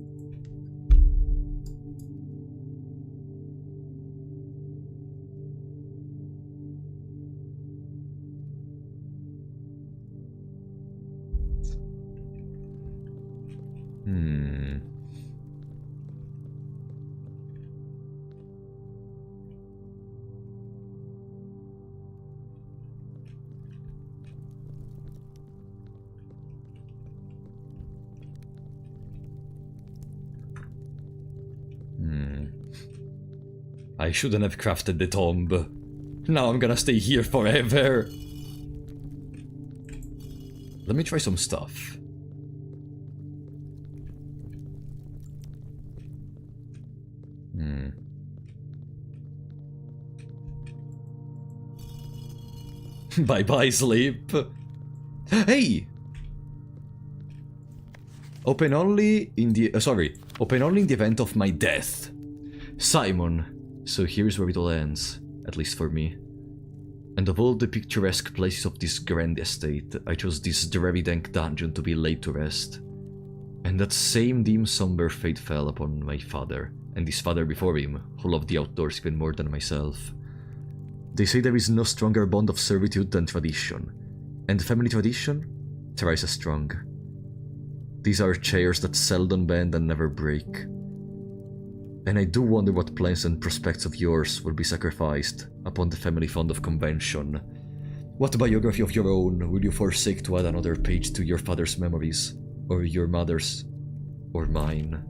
Speaker 1: I shouldn't have crafted the tomb. Now I'm gonna stay here forever. Let me try some stuff. Bye-bye, sleep. Hey! Open only in the... Open only in the event of my death. Simon. So here's where it all ends. At least for me. And of all the picturesque places of this grand estate, I chose this dreary dank dungeon to be laid to rest. And that same dim somber fate fell upon my father, and his father before him, who loved the outdoors even more than myself. They say there is no stronger bond of servitude than tradition, and family tradition thrice as strong. These are chairs that seldom bend and never break. And I do wonder what plans and prospects of yours will be sacrificed upon the family fund of convention. What biography of your own will you forsake to add another page to your father's memories, or your mother's, or mine?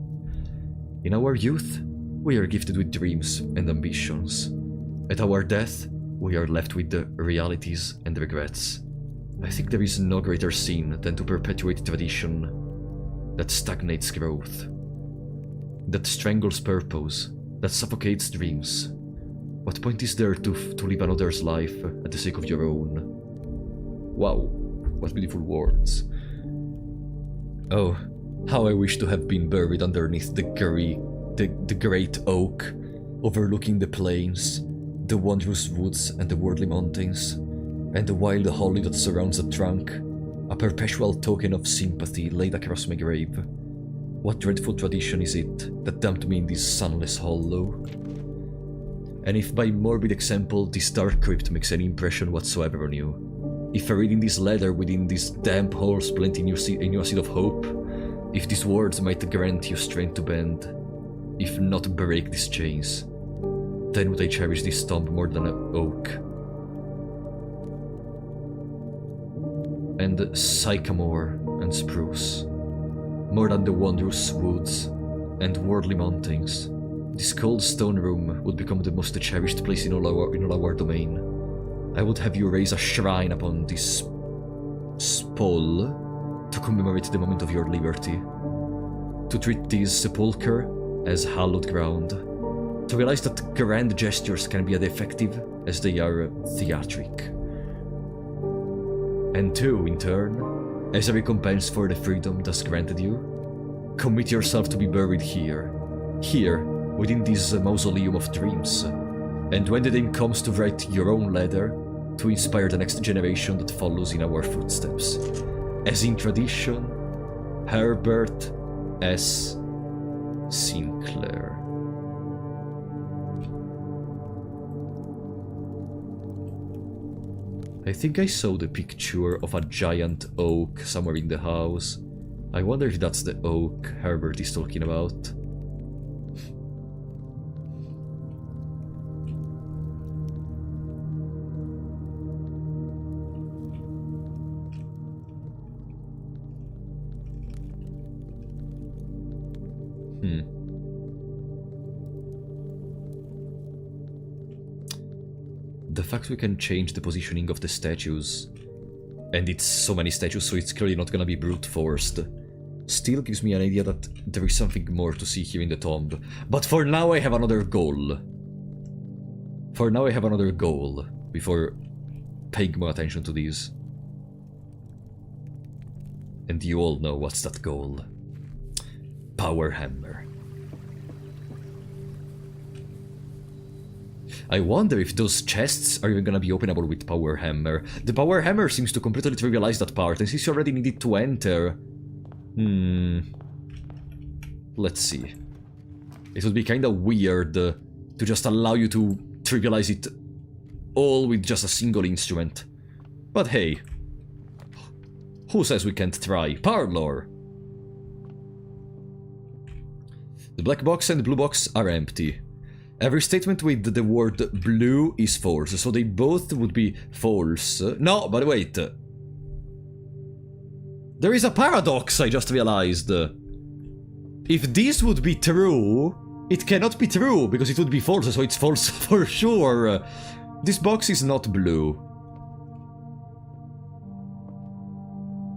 Speaker 1: In our youth, we are gifted with dreams and ambitions. At our death, we are left with the realities and regrets. I think there is no greater sin than to perpetuate tradition that stagnates growth, that strangles purpose, that suffocates dreams. What point is there to live another's life at the sake of your own? Wow, what beautiful words. Oh, how I wish to have been buried underneath the great oak, overlooking the plains, the wondrous woods and the worldly mountains, and the wild holly that surrounds the trunk, a perpetual token of sympathy laid across my grave. What dreadful tradition is it that dumped me in this sunless hollow? And if by morbid example this dark crypt makes any impression whatsoever on you, if reading this letter within these damp holes plant in you a seed of hope, if these words might grant you strength to bend, if not break these chains, then would I cherish this tomb more than an oak. And sycamore and spruce, more than the wondrous woods and worldly mountains. This cold stone room would become the most cherished place in all our domain. I would have you raise a shrine upon this spole to commemorate the moment of your liberty, to treat this sepulchre as hallowed ground, to realize that grand gestures can be as effective as they are theatric. And to, in turn, as a recompense for the freedom thus granted you, commit yourself to be buried here, within this mausoleum of dreams. And when the time comes to write your own letter, to inspire the next generation that follows in our footsteps, as in tradition, Herbert S. Sinclair. I think I saw the picture of a giant oak somewhere in the house. I wonder if that's the oak Herbert is talking about. The fact we can change the positioning of the statues, and it's so many statues, so it's clearly not gonna be brute forced, still gives me an idea that there is something more to see here in the tomb. But for now I have another goal. Before paying more attention to these. And you all know what's that goal. Power Hammer. I wonder if those chests are even gonna be openable with Power Hammer. The Power Hammer seems to completely trivialize that part, and since you already need it to enter... Let's see. It would be kinda weird to just allow you to trivialize it all with just a single instrument. But hey, who says we can't try? Parlor! The black box and the blue box are empty. Every statement with the word blue is false, so they both would be false. No, but wait. There is a paradox, I just realized. If this would be true, it cannot be true, because it would be false, so it's false for sure. This box is not blue.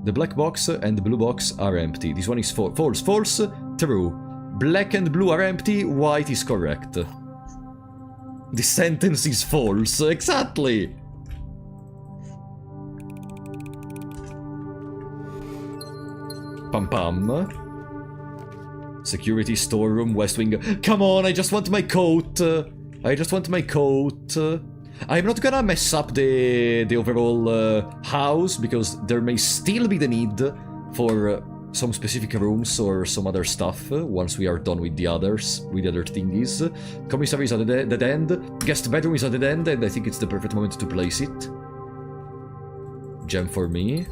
Speaker 1: The black box and the blue box are empty. This one is false. False, true. Black and blue are empty, white is correct. This sentence is false, exactly! Pam pam. Security storeroom, West Wing. Come on, I just want my coat. I just want my coat. I'm not gonna mess up the overall house, because there may still be the need for some specific rooms or some other stuff once we are done with the others, with the other thingies. Commissary is at the dead end. Guest bedroom is at the dead end, and I think it's the perfect moment to place it. Gem for me.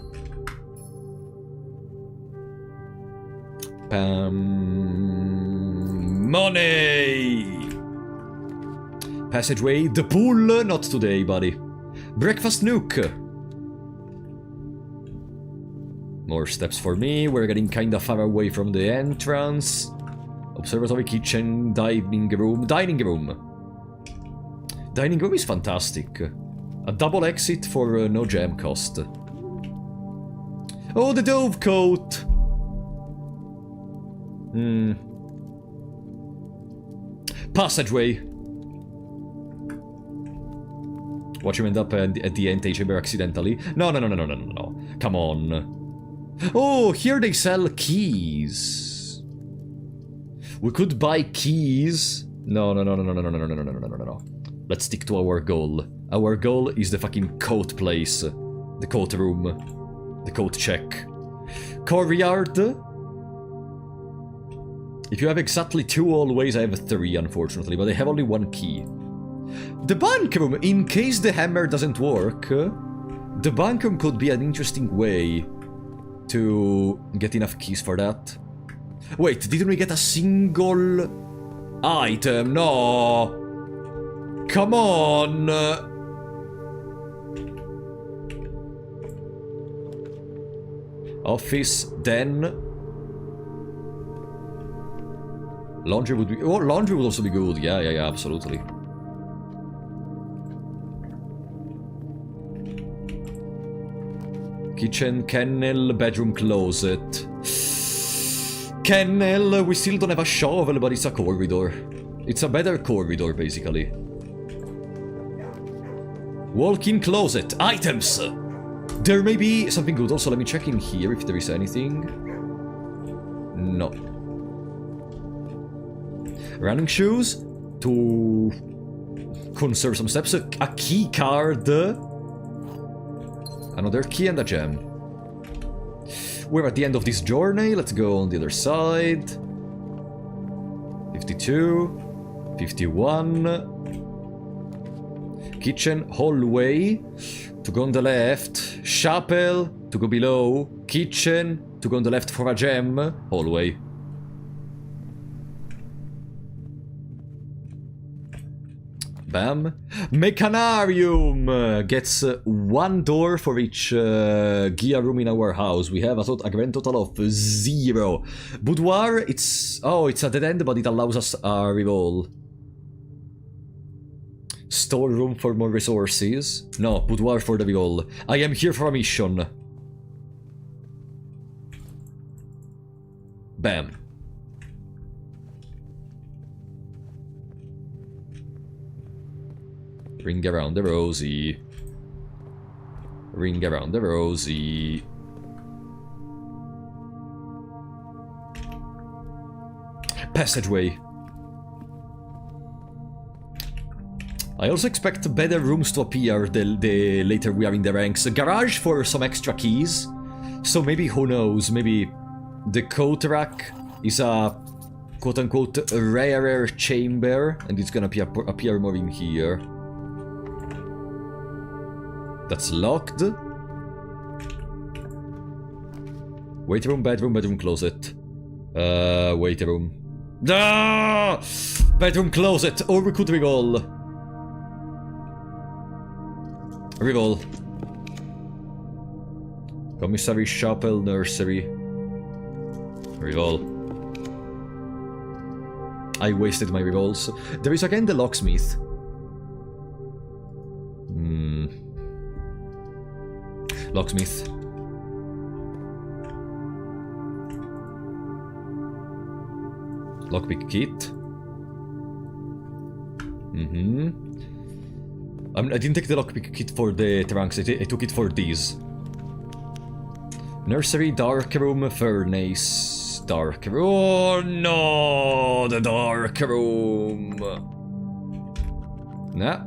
Speaker 1: Money! Passageway, the pool, not today, buddy. Breakfast nook. More steps for me, we're getting kinda far away from the entrance. Observatory, kitchen, dining room. Dining room is fantastic. A double exit for no gem cost. Oh, the dove coat! Passageway. Watch him end up at the antechamber accidentally. No. Come on. Oh, here they sell keys. We could buy keys. No. Let's stick to our goal. Our goal is the fucking coat place. The coat room. The coat check. Courtyard. If you have exactly 2 always, I have 3, unfortunately, but I have only 1 key. The bank room, in case the hammer doesn't work, the bank room could be an interesting way to get enough keys for that. Wait, didn't we get a single item? No! Come on! Office, den. Laundry would be... Oh, laundry would also be good. Yeah, absolutely. Kitchen, kennel, bedroom, closet. Kennel, we still don't have a shovel, but it's a corridor. It's a better corridor, basically. Walk-in closet. Items! There may be something good. Also, let me check in here if there is anything. No. Running shoes. To conserve some steps. A key card. Another key and a gem. We're at the end of this journey. Let's go on the other side. 52. 51. Kitchen, hallway. To go on the left. Chapel. To go below. Kitchen. To go on the left for a gem. Hallway. Bam. Mechanarium gets 1 door for each gear room in our house. We have a grand total of 0. Boudoir, it's a dead end, but it allows us a reroll. Storeroom for more resources. No, boudoir for the reroll. I am here for a mission. Bam. Ring around the rosy. Ring around the rosy. Passageway. I also expect better rooms to appear the later we are in the ranks. A garage for some extra keys. So maybe, who knows, maybe the coat rack is a quote-unquote rarer chamber, and it's gonna appear more in here. That's locked. Wait room, bedroom, closet. Wait room. Ah! Bedroom, closet, or we could reroll. Reroll. Commissary, chapel, nursery. Reroll. I wasted my rerolls. There is again the locksmith. Locksmith. Lockpick kit. I didn't take the lockpick kit for the trunks, I took it for these. Nursery, dark room, furnace. Dark room. Oh no! The dark room! Nah.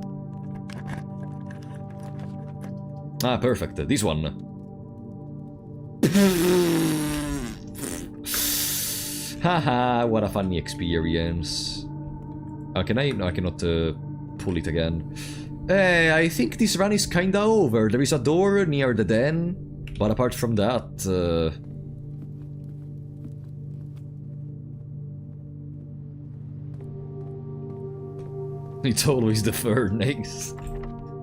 Speaker 1: Ah, perfect. This one. Haha, what a funny experience. Can I? No, I cannot pull it again. I think this run is kinda over. There is a door near the den, but apart from that... It's always the furnace.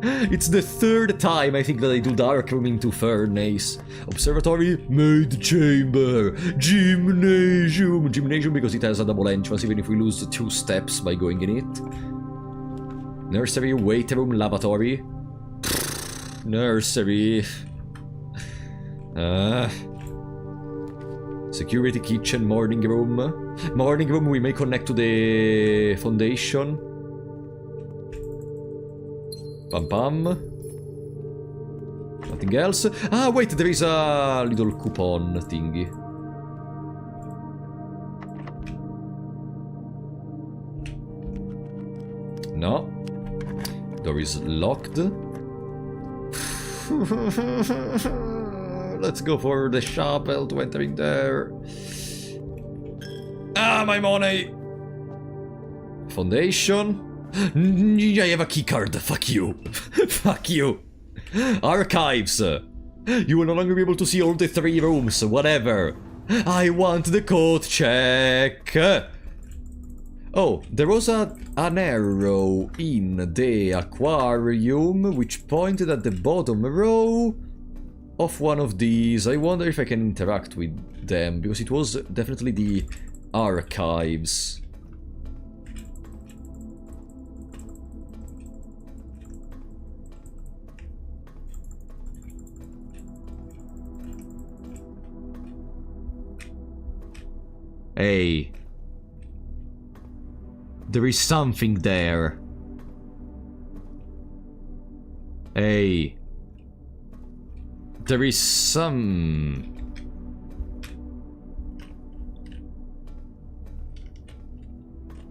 Speaker 1: It's the third time I think that I do dark room into furnace. Observatory, maid chamber, gymnasium. Gymnasium because it has a double entrance even if we lose the 2 steps by going in it. Nursery, weight room, lavatory. Nursery. Security, kitchen, morning room. Morning room we may connect to the foundation. Pam pam. Nothing else. Ah, wait, there is a little coupon thingy. No. Door is locked. Let's go for the chapel to enter in there. Ah, my money! Foundation. I have a keycard. Fuck you. Fuck you. Archives. You will no longer be able to see all the 3 rooms. Whatever. I want the code check. Oh, there was an arrow in the aquarium which pointed at the bottom row of one of these. I wonder if I can interact with them because it was definitely the archives. Hey. There is something there. Hey. There is some...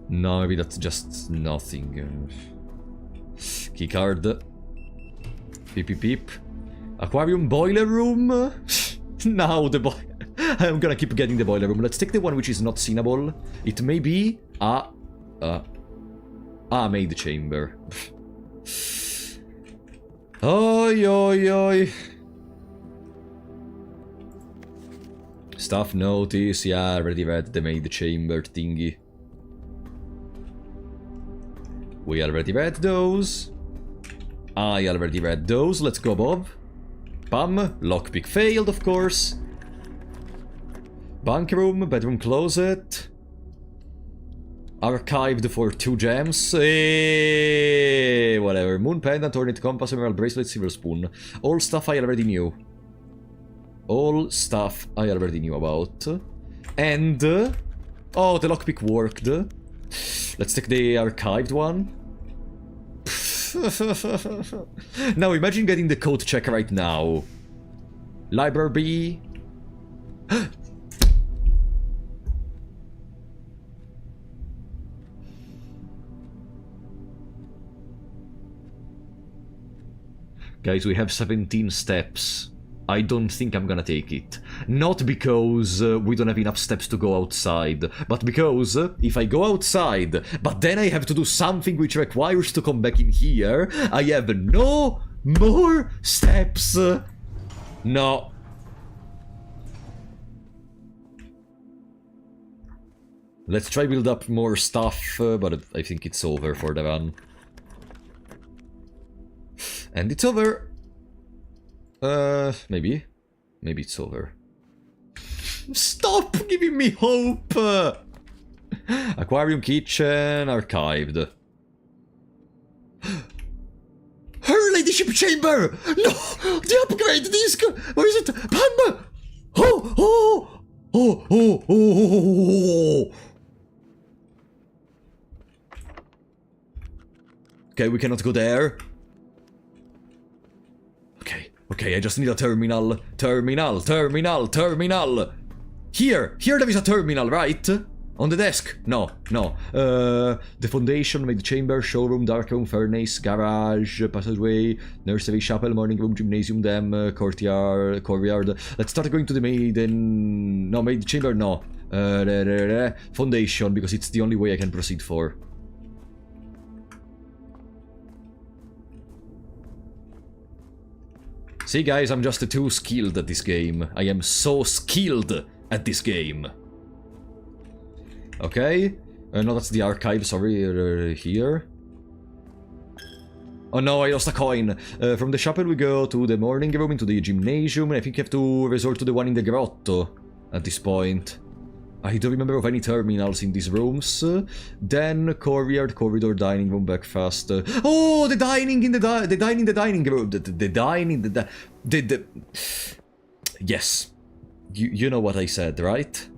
Speaker 1: No, maybe that's just nothing. Keycard. Peep peep peep. Aquarium boiler room? Now the boiler... I'm gonna keep getting the boiler room. Let's take the one which is not seenable. It may be a maid chamber. Oi, oi, oi. Staff notice. Yeah, I already read the maid chamber thingy. We already read those. I already read those. Let's go above. Bam. Lockpick failed, of course. Bunk room, bedroom closet. Archived for 2 gems. Whatever. Moon pendant, ornate compass, emerald bracelet, silver spoon. All stuff I already knew. All stuff I already knew about. And... oh, the lockpick worked. Let's take the archived one. Now imagine getting the code check right now. Library. Guys, we have 17 steps. I don't think I'm gonna take it. Not because we don't have enough steps to go outside, but because if I go outside, but then I have to do something which requires to come back in here, I have no more steps. No. Let's try build up more stuff, but I think it's over for the run. And it's over. Maybe. Maybe it's over. Stop giving me hope! Aquarium, kitchen, archived. Her Ladyship Chamber! No! The upgrade disc! Where is it? Bam! Oh! Oh! Oh! Oh! Oh! Okay, we cannot go there. Okay. Okay, I just need a terminal. Terminal. Here there is a terminal, right? On the desk? No. The foundation, maid chamber, showroom, dark room, furnace, garage, passageway, nursery, chapel, morning room, gymnasium, dam, courtyard. Let's start going to the maiden... No, maid chamber, no. Foundation, because it's the only way I can proceed for. See guys, I'm just too skilled at this game. I am so skilled at this game. Okay. No, that's the archive, sorry, here. Oh no, I lost a coin. From the chapel we go to the morning room, into the gymnasium, and I think you have to resort to the one in the grotto at this point. I don't remember of any terminals in these rooms. Then courtyard, corridor, dining room, breakfast. Oh, the dining in the dining room. The dining. Yes, you know what I said, right?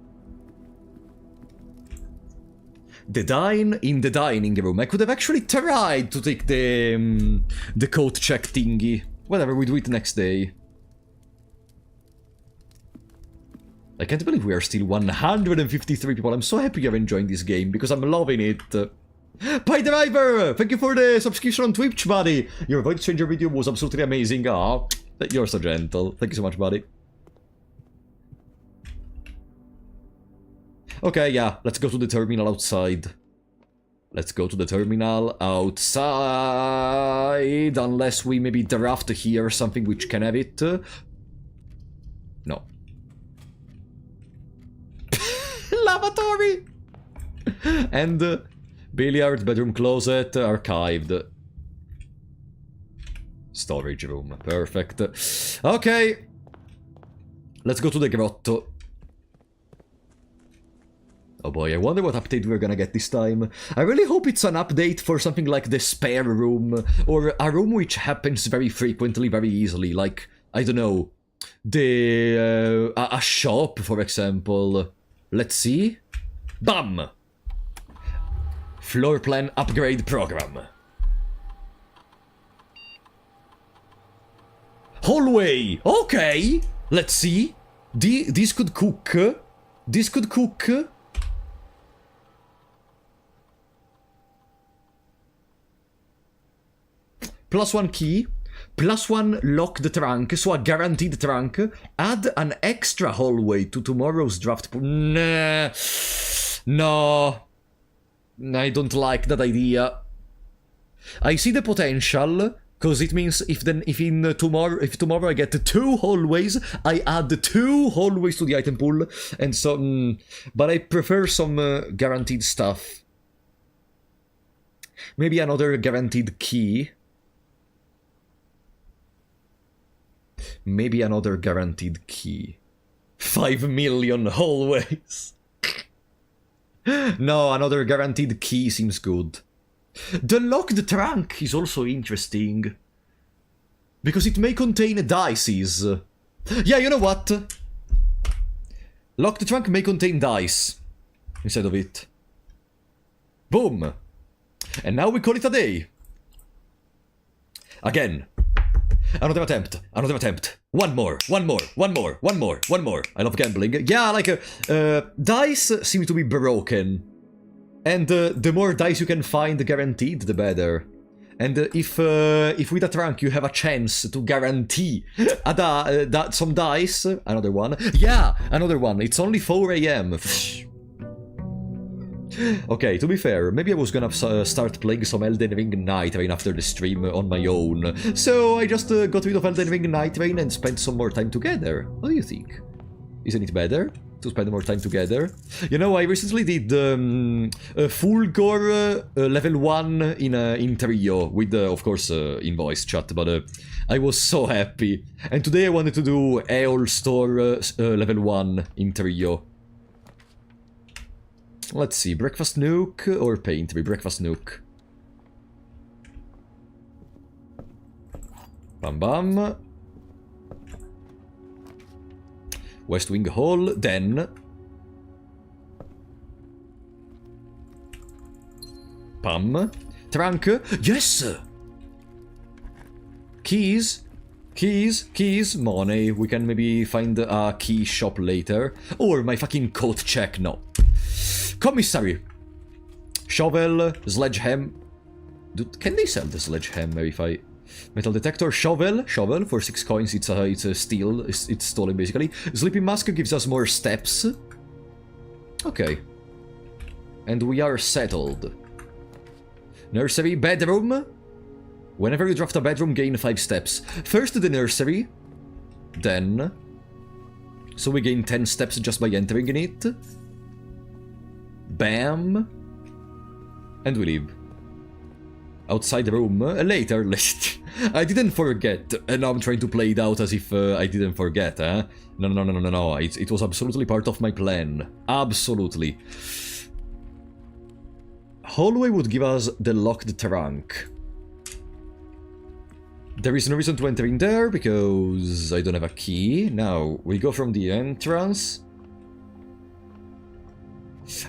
Speaker 1: The dine in the dining room. I could have actually tried to take the coat check thingy. Whatever, we do it next day. I can't believe we are still 153 people. I'm so happy you're enjoying this game, because I'm loving it. Pie Driver! Thank you for the subscription on Twitch, buddy! Your voice changer video was absolutely amazing. Oh, you're so gentle. Thank you so much, buddy. Okay, yeah, let's go to the terminal outside. Let's go to the terminal outside, unless we maybe draft here or something which can have it. No. Lavatory! And billiard, bedroom, closet, archived. Storage room, perfect. Okay. Let's go to the grotto. Oh boy, I wonder what update we're gonna get this time. I really hope it's an update for something like the spare room, or a room which happens very frequently, very easily, like, I don't know, a shop, for example. Let's see. Bam! Floor plan upgrade program. Hallway! Okay! Let's see. This could cook. This could cook. +1 key. +1 lock the trunk, so a guaranteed trunk. Add an extra hallway to tomorrow's draft. Nah. No. I don't like that idea. I see the potential, because it means if tomorrow I get 2 hallways, I add 2 hallways to the item pool, and so, but I prefer some guaranteed stuff. Maybe another guaranteed key. Maybe another guaranteed key. 5 million hallways. No, another guaranteed key seems good. The locked trunk is also interesting. Because it may contain dices. Yeah, you know what? Locked trunk may contain dice instead of it. Boom. And now we call it a day. Again. Another attempt. Another attempt. One more. I love gambling. Yeah, like, dice seem to be broken. And the more dice you can find guaranteed, the better. And if with a trunk you have a chance to guarantee some dice, another one. Yeah, another one. It's only 4 AM. Okay, to be fair, maybe I was gonna start playing some Elden Ring Night Rain after the stream on my own. So I just got rid of Elden Ring Night Rain and spent some more time together. What do you think? Isn't it better to spend more time together? You know, I recently did Fulgor level 1 in trio, with, of course, in voice chat, but I was so happy. And today I wanted to do Eol Store level 1 in trio. Let's see, Breakfast Nook or Paintry? Breakfast Nook. Bam bam. West Wing Hall, then. Pam. Trunk. Yes! Keys. Keys, money. We can maybe find a key shop later. Or my fucking coat check, no. Commissary. Shovel, sledgehammer. Dude, can they sell the sledgehammer if I... Metal detector, shovel for 6 coins, it's a steal, it's stolen basically. Sleeping mask gives us more steps. Okay. And we are settled. Nursery, bedroom. Whenever you draft a bedroom, gain 5 steps. First the nursery, then... So we gain 10 steps just by entering in it. Bam. And we leave. Outside the room, later, I didn't forget, and now I'm trying to play it out as if I didn't forget, eh? No, it was absolutely part of my plan. Absolutely. Hallway would give us the locked trunk. There is no reason to enter in there, because I don't have a key. Now, we go from the entrance.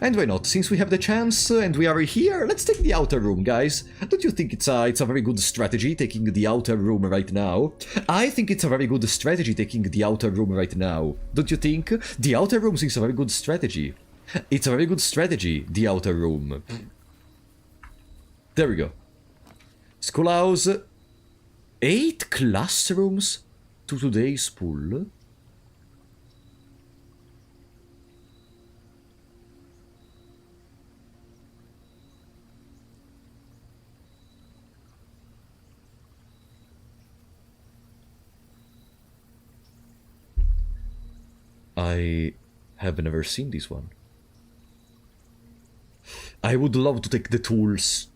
Speaker 1: And why not? Since we have the chance and we are here, let's take the outer room, guys. Don't you think it's a very good strategy taking the outer room right now? I think it's a very good strategy taking the outer room right now. Don't you think? The outer room is a very good strategy. It's a very good strategy, the outer room. There we go. Schoolhouse. 8 classrooms to today's pool. I have never seen this one. I would love to take the tools,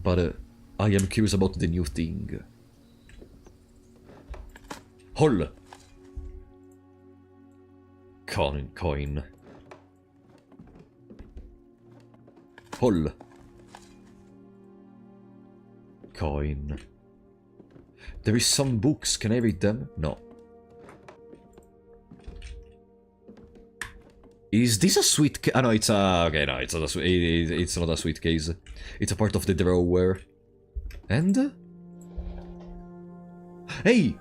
Speaker 1: but I am curious about the new thing. Hole. Coin. Hole. Coin. There is some books. Can I read them? No. Is this a suitcase? Oh no, it's a... Okay, no, it's not a it's not a suitcase. It's a part of the drawer. And? Hey!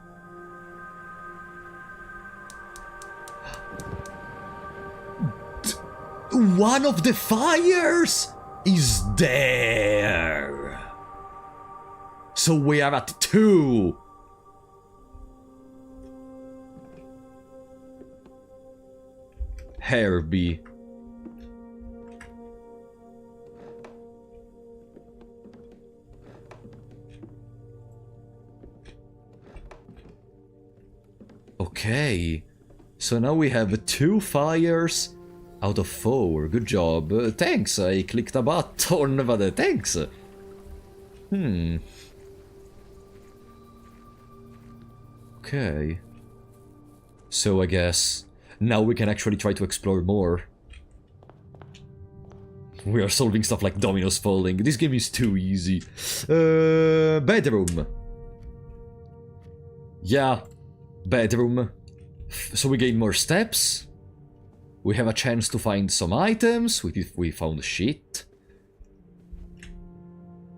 Speaker 1: One of the fires is there! So we are at 2! Herbie. Okay. So now we have 2 fires out of 4. Good job. Thanks, I clicked a button, but thanks. Okay. So I guess... Now we can actually try to explore more. We are solving stuff like dominoes falling. This game is too easy. Bedroom. Yeah, bedroom. So we gain more steps. We have a chance to find some items. We found shit.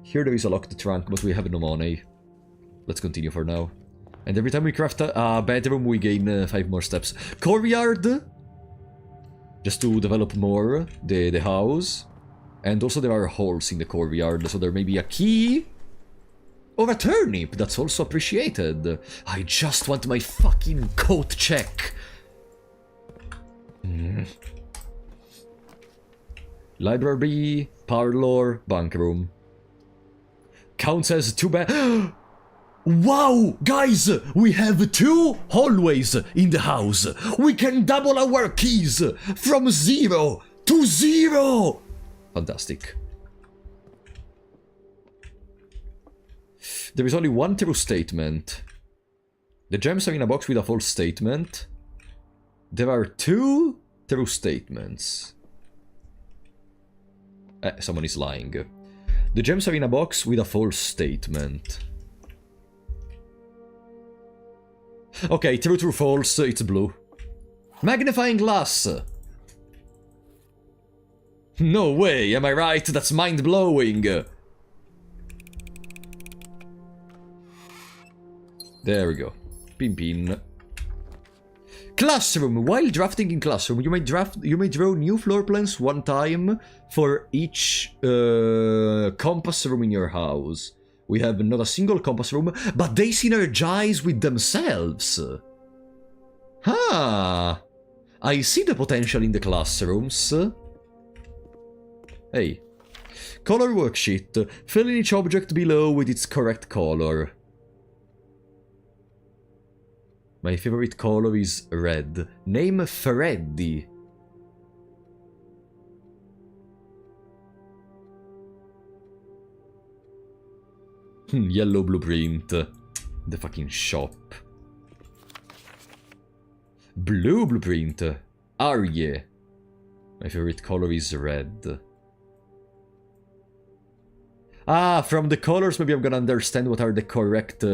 Speaker 1: Here there is a locked trunk, but we have no money. Let's continue for now. And every time we craft a bedroom, we gain 5 more steps. Courtyard! Just to develop more the house. And also there are holes in the courtyard, so there may be a key. Or a turnip, that's also appreciated. I just want my fucking coat check. Library, parlor, bunk room. Counts as 2 bed. Wow, guys, we have 2 hallways in the house. We can double our keys from 0 to 0. Fantastic. There is only one true statement. The gems are in a box with a false statement. There are 2 true statements. Someone is lying. The gems are in a box with a false statement. Okay, true, false, it's blue. Magnifying glass! No way, am I right? That's mind-blowing! There There we go. Pin pin. Classroom. While drafting in classroom, you may draw new floor plans one time for each compass room in your house. We have not a single compass room, but they synergize with themselves. Ah, I see the potential in the classrooms. Hey. Color worksheet. Fill in each object below with its correct color. My favorite color is red. Name Freddy. Yellow blueprint. The fucking shop. Blue blueprint. Arye. My favorite color is red. Ah, from the colors maybe I'm gonna understand what are the correct...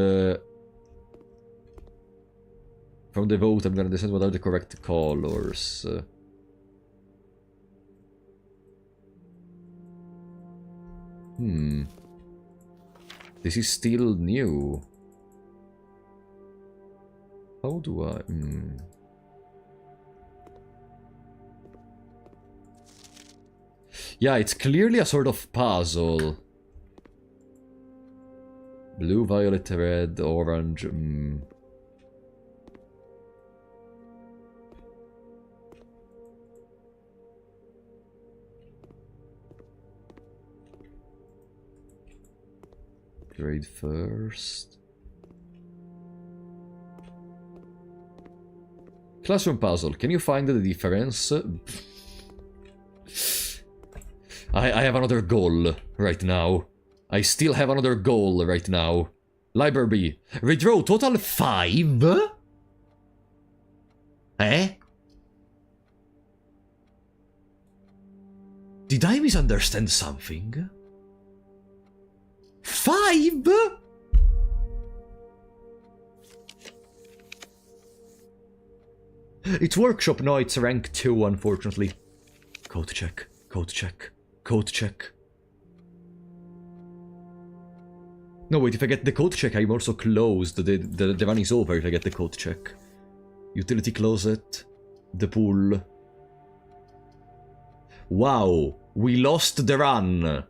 Speaker 1: From the vote I'm gonna understand what are the correct colors. This is still new. How do I... Yeah, it's clearly a sort of puzzle. Blue, violet, red, orange... Grade first. Classroom puzzle. Can you find the difference? I have another goal right now. I still have another goal right now. Library. Redraw total 5? Eh? Did I misunderstand something? 5? It's workshop, no, it's rank 2, unfortunately. Code check, code check, code check. No, wait, if I get the code check, I'm also closed. The run is over if I get the code check. Utility closet. The pool. Wow, we lost the run.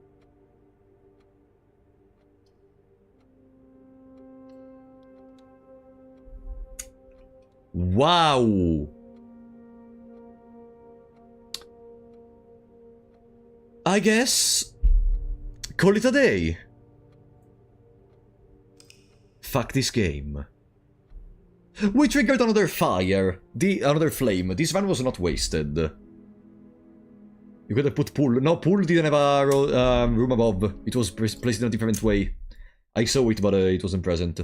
Speaker 1: Wow! I guess... call it a day. Fuck this game. We triggered another fire. Another flame. This run was not wasted. You could have put pool. No, pool didn't have a room above. It was placed in a different way. I saw it, but it wasn't present.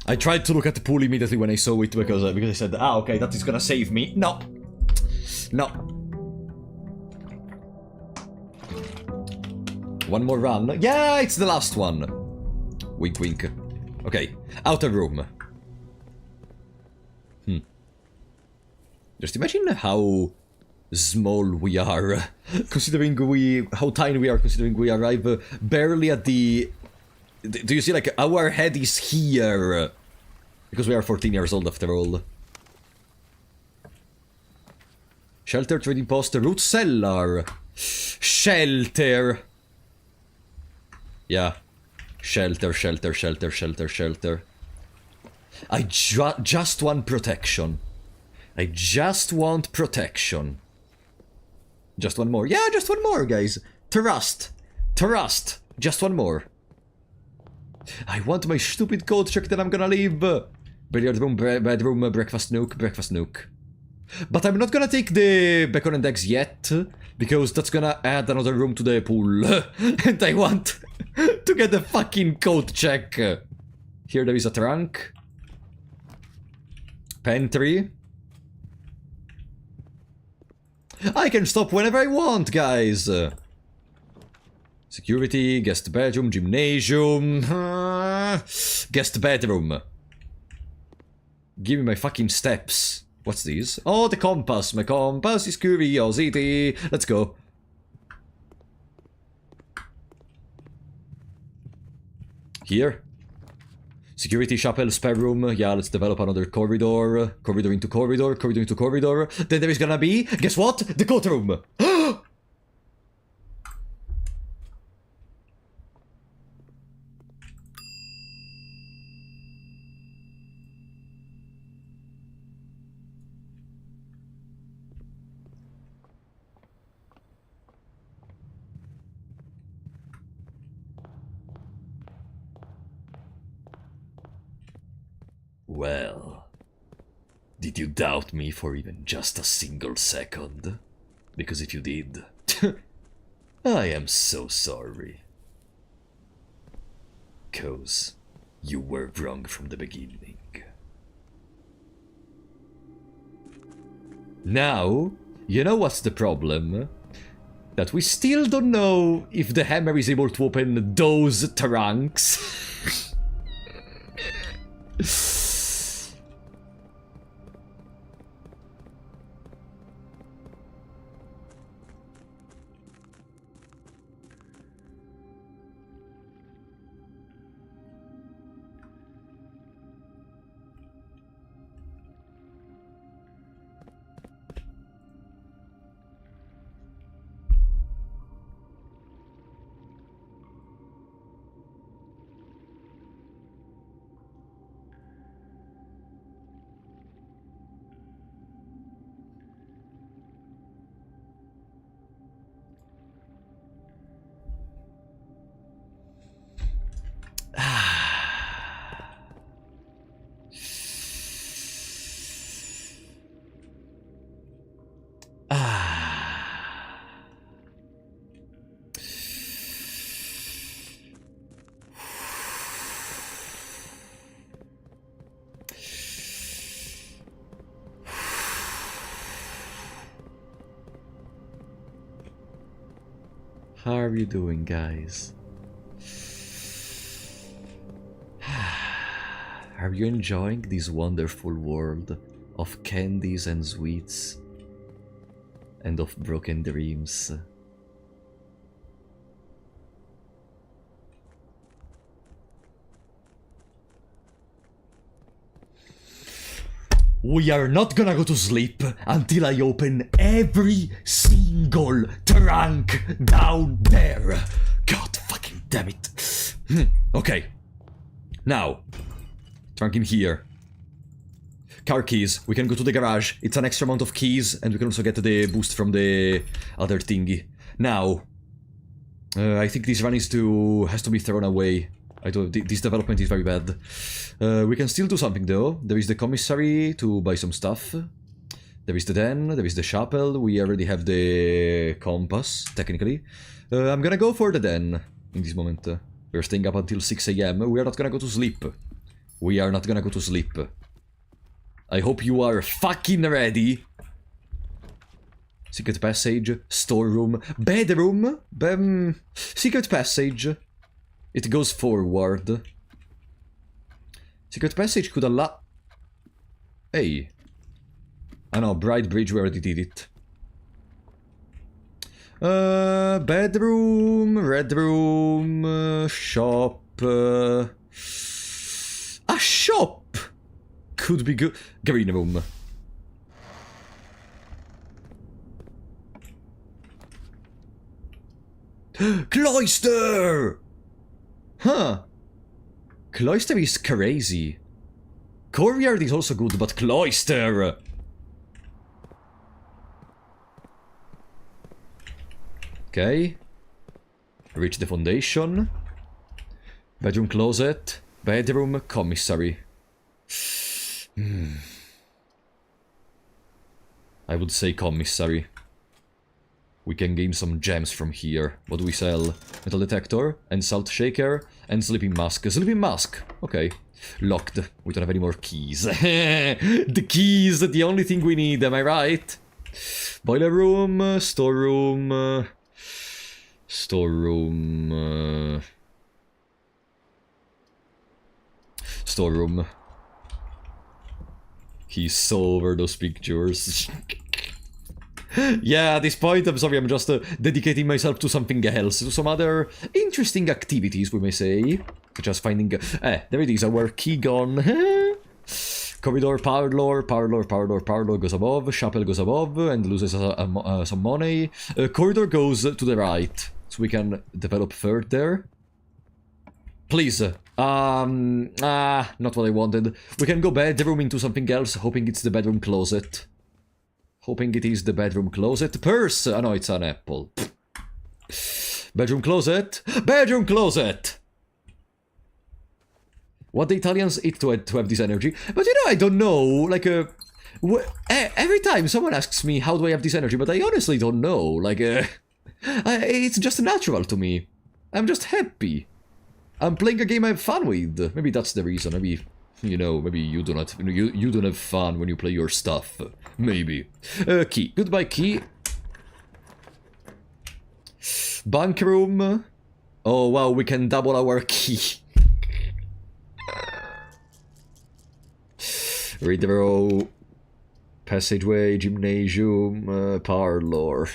Speaker 1: I tried to look at the pool immediately when I saw it because I said, ah, okay, that is gonna save me. No. No. One more run. Yeah, it's the last one. Wink, wink. Okay, outer room. Just imagine how small we are, considering how tiny we are, considering we arrive barely at the... Do you see, like, our head is here? Because we are 14 years old after all. Shelter, trading post, root cellar. Shelter. Yeah. Shelter, shelter, shelter, shelter, shelter. I just want protection. I just want protection. Just one more. Yeah, just one more, guys. Trust. Trust. Just one more. I want my stupid code check that I'm gonna leave. Billiard room, bedroom, breakfast nook, breakfast nook. But I'm not gonna take the bacon and eggs yet, because that's gonna add another room to the pool. And I want to get the fucking code check. Here there is a trunk. Pantry. I can stop whenever I want, guys. Security, guest bedroom, gymnasium, guest bedroom. Give me my fucking steps. What's these? Oh, the compass. My compass is curiosity. Let's go. Here. Security, chapel, spare room. Yeah, let's develop another corridor. Corridor into corridor, corridor into corridor. Then there is gonna be, guess what? The courtroom! Well, did you doubt me for even just a single second? Because if you did, I am so sorry. 'Cause you were wrong from the beginning. Now, you know what's the problem? That we still don't know if the hammer is able to open those trunks. How are you doing, guys? Are you enjoying this wonderful world of candies and sweets and of broken dreams? We are not gonna go to sleep until I open every single trunk down there. God fucking damn it. Okay. Now, trunk in here. Car keys. We can go to the garage. It's an extra amount of keys, and we can also get the boost from the other thingy. Now, I think this run has to be thrown away. This development is very bad. We can still do something though. There is the commissary to buy some stuff. There is the den, there is the chapel. We already have the compass, technically. I'm gonna go for the den in this moment. We're staying up until 6 AM. We are not gonna go to sleep. We are not gonna go to sleep. I hope you are fucking ready. Secret passage, storeroom, bedroom, secret passage. It goes forward. Secret passage could allow... Hey. I know, Bright Bridge, we already did it. Bedroom, red room, shop... a shop! Could be good. Green room. Cloister! Huh. Cloister is crazy. Courtyard is also good, but Cloister... Okay. Reach the foundation. Bedroom closet. Bedroom commissary. I would say commissary. We can gain some gems from here. What do we sell? Metal detector, and salt shaker, and sleeping mask. Sleeping mask! Okay. Locked. We don't have any more keys. The keys, the only thing we need, am I right? Boiler room, storeroom... Storeroom... Storeroom. He's so over those pictures. Yeah, at this point, I'm sorry, I'm just dedicating myself to something else, to some other interesting activities, we may say. just finding... there it is, our key gone. Corridor, power lore goes above, chapel goes above, and loses some money. Corridor goes to the right, so we can develop further. Please. Not what I wanted. We can go bedroom into something else, hoping it's the bedroom closet. Hoping it is the bedroom closet. Purse! Oh no, it's an apple. Bedroom closet? Bedroom closet! What the Italians eat to have this energy. But you know, I don't know, like, every time someone asks me how do I have this energy, but I honestly don't know, like, it's just natural to me. I'm just happy. I'm playing a game I have fun with. Maybe that's the reason. Maybe, you know, maybe you do not, you don't have fun when you play your stuff. Maybe. Key. Goodbye, key. Bunk room. Oh wow, we can double our key. Read row. Passageway, gymnasium, parlor.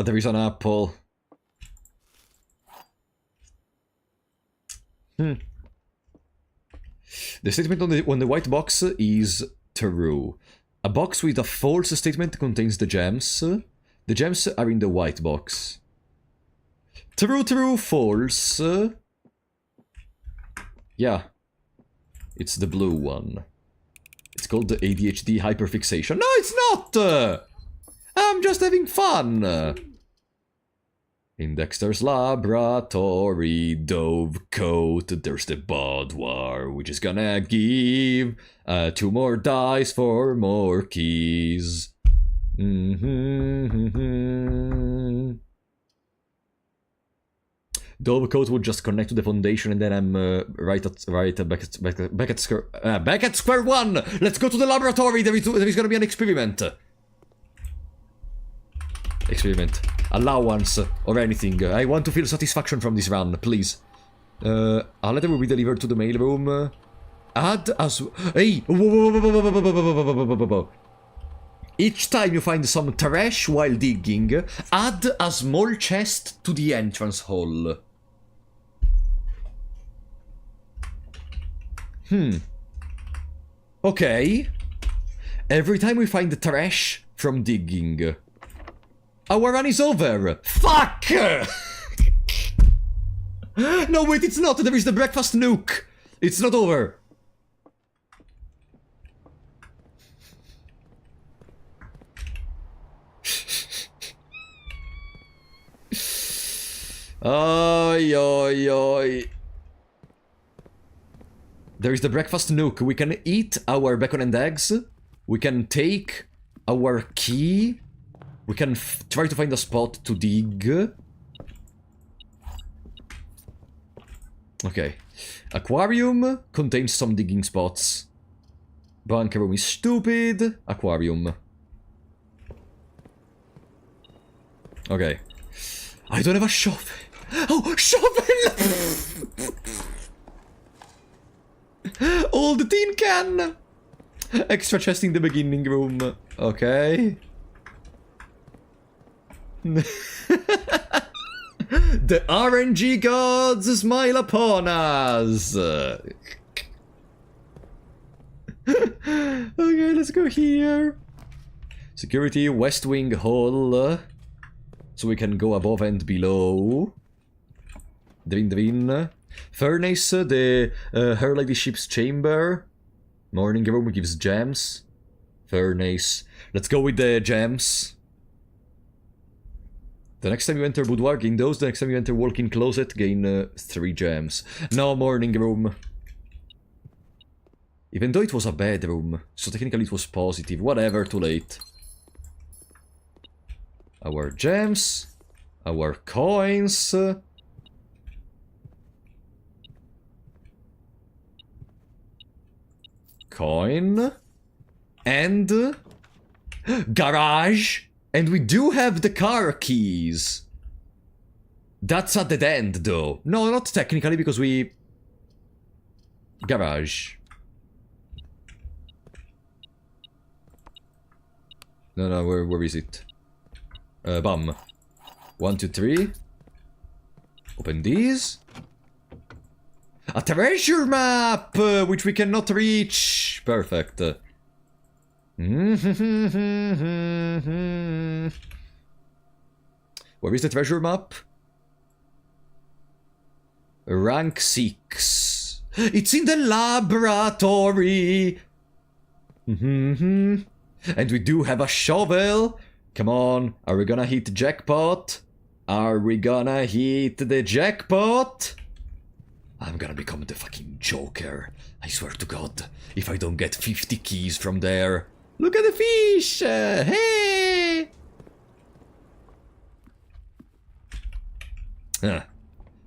Speaker 1: There is an apple. The statement on the white box is true. A box with a false statement contains the gems. The gems are in the white box. True, true, false. Yeah. It's the blue one. It's called the ADHD hyperfixation. No, it's not! I'm just having fun! In Dexter's laboratory, Dove coat, there's the boudoir, which is gonna give 2 more dice for more keys. Dove coat would just connect to the foundation, and then I'm back at square one. Let's go to the laboratory. There is gonna be an experiment. Allowance or anything. I want to feel satisfaction from this run, please. A letter will be delivered to the mailroom. Add as... Hey! Whoa. Each time you find some trash while digging, add a small chest to the entrance hall. Okay. Every time we find the trash from digging. Our run is over! Fuck! No, wait, it's not! There is the breakfast nuke! It's not over! Oi, oi, oi. There is the breakfast nuke. We can eat our bacon and eggs. We can take our key. We can try to find a spot to dig. Okay. Aquarium contains some digging spots. Bunker room is stupid. Aquarium. Okay. I don't have a shovel. Oh, shovel! Old tin can! Extra chest in the beginning room. Okay. The RNG gods smile upon us! Okay, let's go here. Security, West Wing Hall. So we can go above and below. Drin. Furnace, the Her Ladyship's chamber. Morning room gives gems. Furnace. Let's go with the gems. The next time you enter boudoir, gain those. The next time you enter walk-in closet, gain 3 gems. No morning room. Even though it was a bedroom, so technically it was positive. Whatever, too late. Our gems. Our coins. Coin. And... garage! And we do have the car keys. That's at the end, though. No, not technically, because we... Garage. No, where is it? Bum. 1, 2, 3. Open these. A treasure map, which we cannot reach. Perfect. Where is the treasure map? Rank 6. It's in the laboratory. And we do have a shovel. Come on, are we gonna hit the jackpot? Are we gonna hit the jackpot? I'm gonna become the fucking Joker. I swear to God, if I don't get 50 keys from there. Look at the fish! Hey!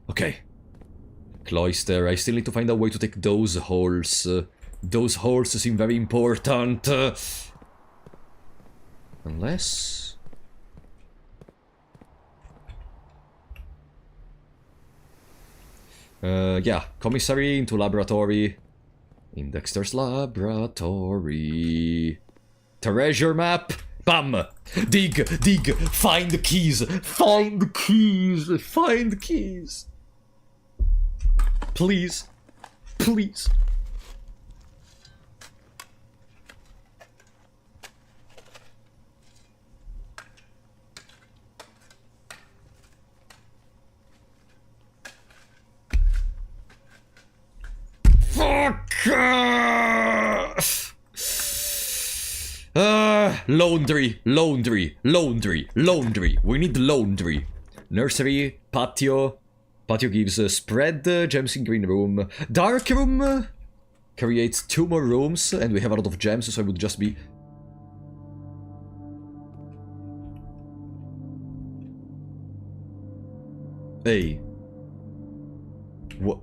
Speaker 1: Okay. Cloister, I still need to find a way to take those holes. Those holes seem very important. Unless... yeah, commissary into laboratory. In Dexter's laboratory. Treasure map. Bam! Dig, dig, find the keys. Find the keys. Find the keys. Please. Please. Fuck! Laundry, laundry, laundry, laundry. We need laundry. Nursery, patio. Patio gives spread gems in green room. Dark room creates 2 more rooms, and we have a lot of gems, so it would just be... Hey. What?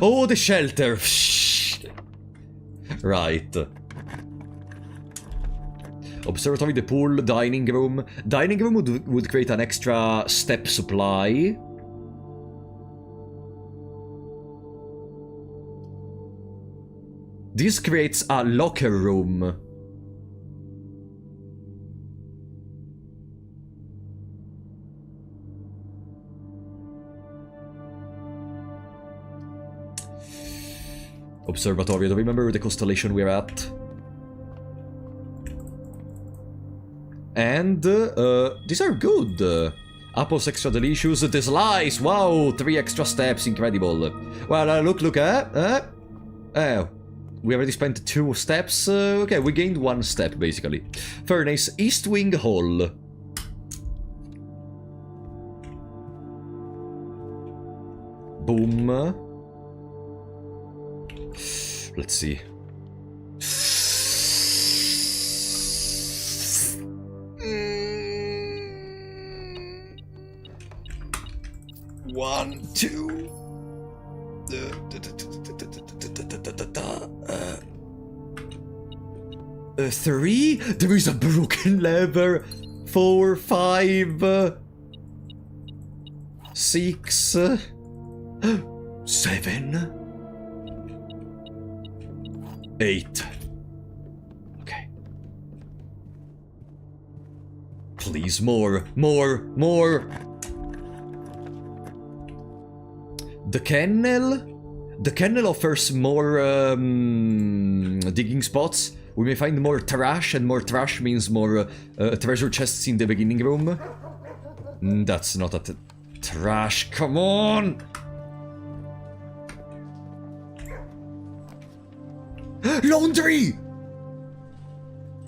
Speaker 1: Oh, the shelter! Right. Observatory, the pool, dining room. Dining room would create an extra step supply. This creates a locker room. Observatory, do you remember the constellation we're at? And, these are good. Apples extra delicious, the slice, wow, 3 extra steps, incredible. Well, look, oh, we already spent 2 steps, okay, we gained 1 step, basically. Furnace, East Wing Hall. Boom. Let's see. One, two. 3. There is a broken lever. 4, 5, 6, 7. 8. Okay. Please, more. The kennel? The kennel offers more digging spots. We may find more trash, and more trash means more treasure chests in the beginning room. That's not a trash, come on! Laundry!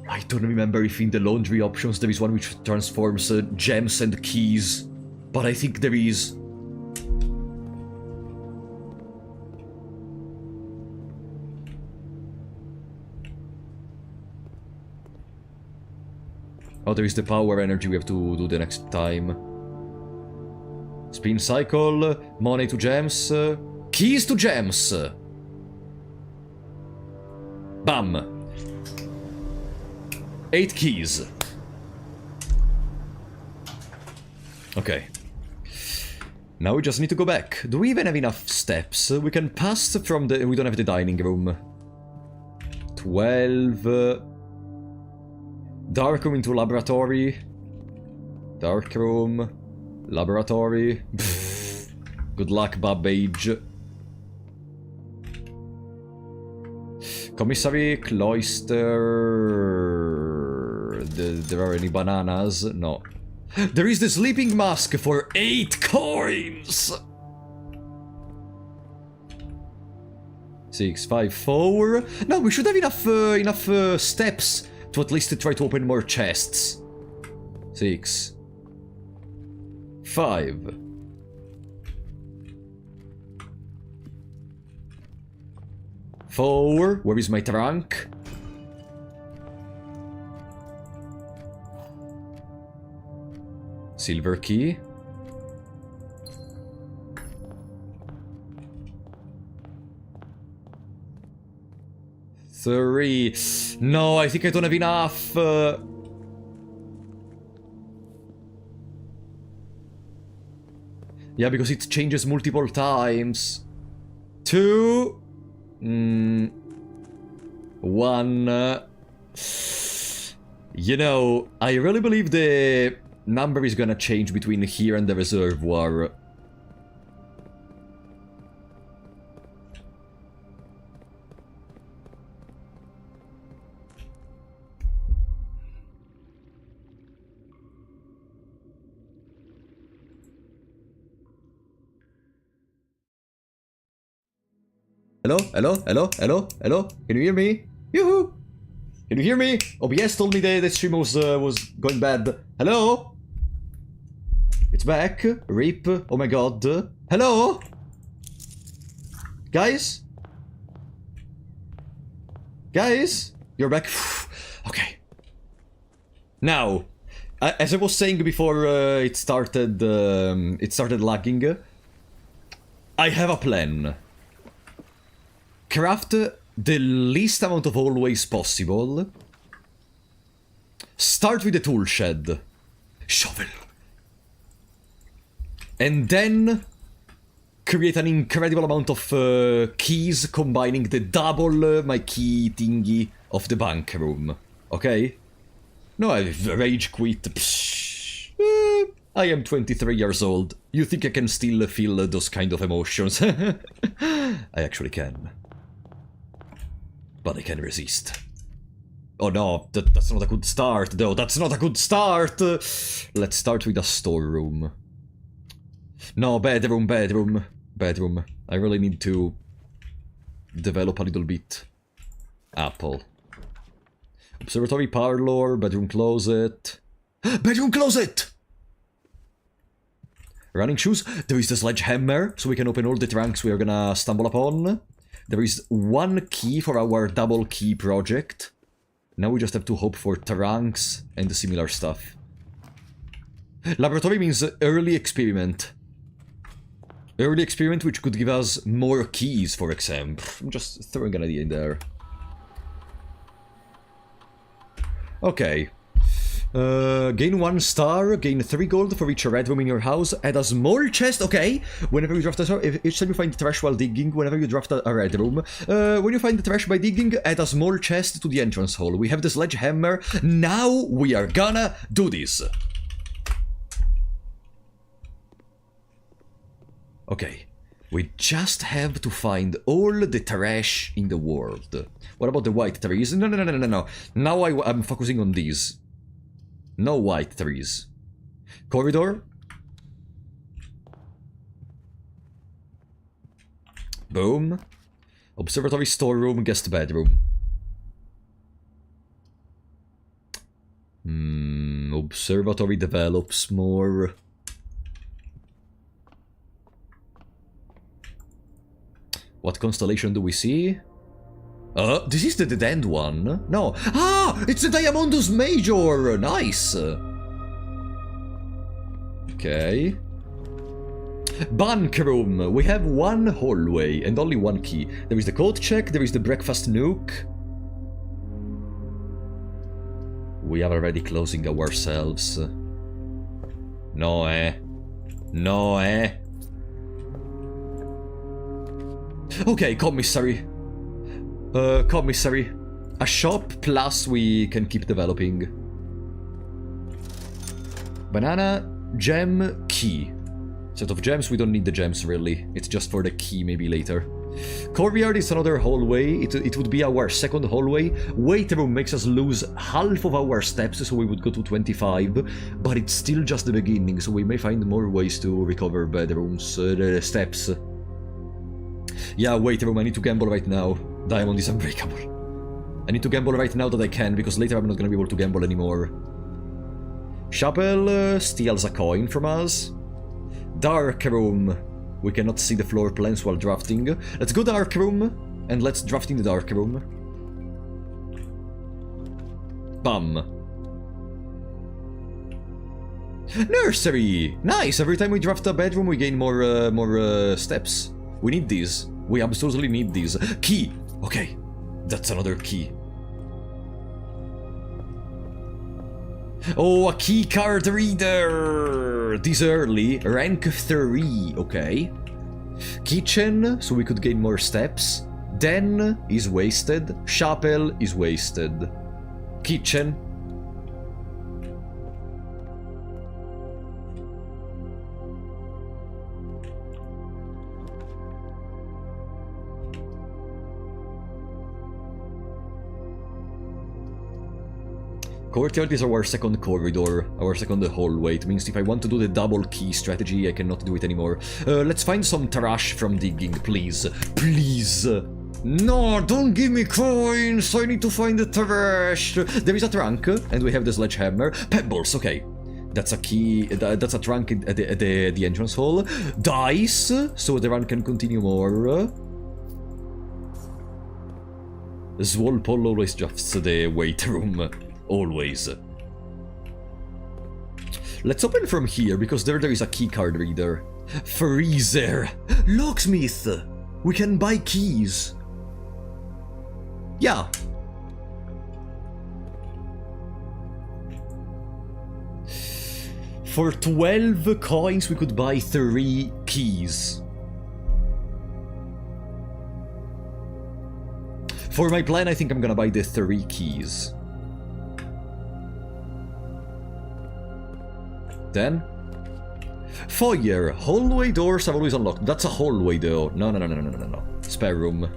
Speaker 1: I don't remember if in the laundry options there is one which transforms gems and keys, but I think there is. Oh, there is the power energy we have to do the next time. Spin cycle, money to gems, keys to gems! Bam! 8 keys. Okay. Now we just need to go back. Do we even have enough steps? We can pass from the... We don't have the dining room. 12. Dark room into laboratory. Dark room. Laboratory. Good luck, Babbage. Commissary, cloister. There are any bananas? No. There is the sleeping mask for 8 coins! 6, 5, 4. No, we should have enough steps to at least try to open more chests. 6, 5. Four. Where is my trunk? Silver key. Three. No, I think I don't have enough. Yeah, because it changes multiple times. 2. 1. You know, I really believe the number is gonna change between here and the reservoir. Hello? Hello? Hello? Hello? Hello? Can you hear me? Yoo-hoo! Can you hear me? OBS told me the stream was going bad. Hello? It's back. RIP. Oh my god. Hello? Guys? Guys? You're back? Okay. Now, as I was saying before it started lagging, I have a plan. Craft the least amount of hallways possible. Start with the tool shed. Shovel. And then create an incredible amount of keys combining the double my key thingy of the bank room. Okay? No, I've rage quit. I am 23 years old. You think I can still feel those kind of emotions? I actually can. But I can resist. Oh no, that's not a good start, though. That's not a good start! Let's start with a storeroom. No, bedroom. I really need to develop a little bit. Apple. Observatory parlor, bedroom closet. Bedroom closet! Running shoes. There is the sledgehammer, so we can open all the trunks we are gonna stumble upon. There is 1 key for our double key project. Now we just have to hope for trunks and similar stuff. Laboratory means early experiment. Early experiment which could give us more keys, for example. I'm just throwing an idea in there. Okay. Gain 1 star, gain 3 gold for each red room in your house, add a small chest, okay. Whenever you draft each time you find the trash while digging, whenever you draft a red room. When you find the trash by digging, add a small chest to the entrance hall. We have the sledgehammer, now we are gonna do this. Okay, we just have to find all the trash in the world. What about the white trees? No. Now I'm focusing on these. No white trees. Corridor. Boom. Observatory storeroom, guest bedroom. Observatory develops more. What constellation do we see? This is the dead end one. No. Ah! It's the Diamondus Major! Nice! Okay. Bank room. We have 1 hallway and only 1 key. There is the coat check, there is the breakfast nook. We are already closing ourselves. No, eh? No, eh? Okay, commissary. Commissary. A shop, plus we can keep developing. Banana, gem, key. Set of gems, we don't need the gems really. It's just for the key maybe later. Courtyard is another hallway. It would be our second hallway. Weight room makes us lose half of our steps, so we would go to 25. But it's still just the beginning, so we may find more ways to recover bedrooms, steps. Yeah, weight room, I need to gamble right now. Diamond is unbreakable. I need to gamble right now that I can, because later I'm not gonna be able to gamble anymore. Chapel steals a coin from us. Dark room. We cannot see the floor plans while drafting. Let's go dark room, and let's draft in the dark room. Bam. Nursery! Nice! Every time we draft a bedroom, we gain more steps. We need these. We absolutely need these. Key! Okay, that's another key. Oh, a key card reader! This early, rank 3, okay. Kitchen, so we could gain more steps. Den is wasted. Chapel is wasted. Kitchen. Courtyard is our second corridor, our second hallway. It means if I want to do the double key strategy, I cannot do it anymore. Let's find some trash from digging, please. Please! No, don't give me coins! I need to find the trash! There is a trunk, and we have the sledgehammer. Pebbles, okay. That's a key, that's a trunk at the entrance hall. Dice, so the run can continue more. Swalpole always drafts the weight room. Always. Let's open from here, because there is a keycard reader. Freezer! Locksmith! We can buy keys. Yeah. For 12 coins, we could buy 3 keys. For my plan, I think I'm gonna buy the 3 keys. Then, foyer. Hallway doors are always unlocked. That's a hallway though. No. Spare room.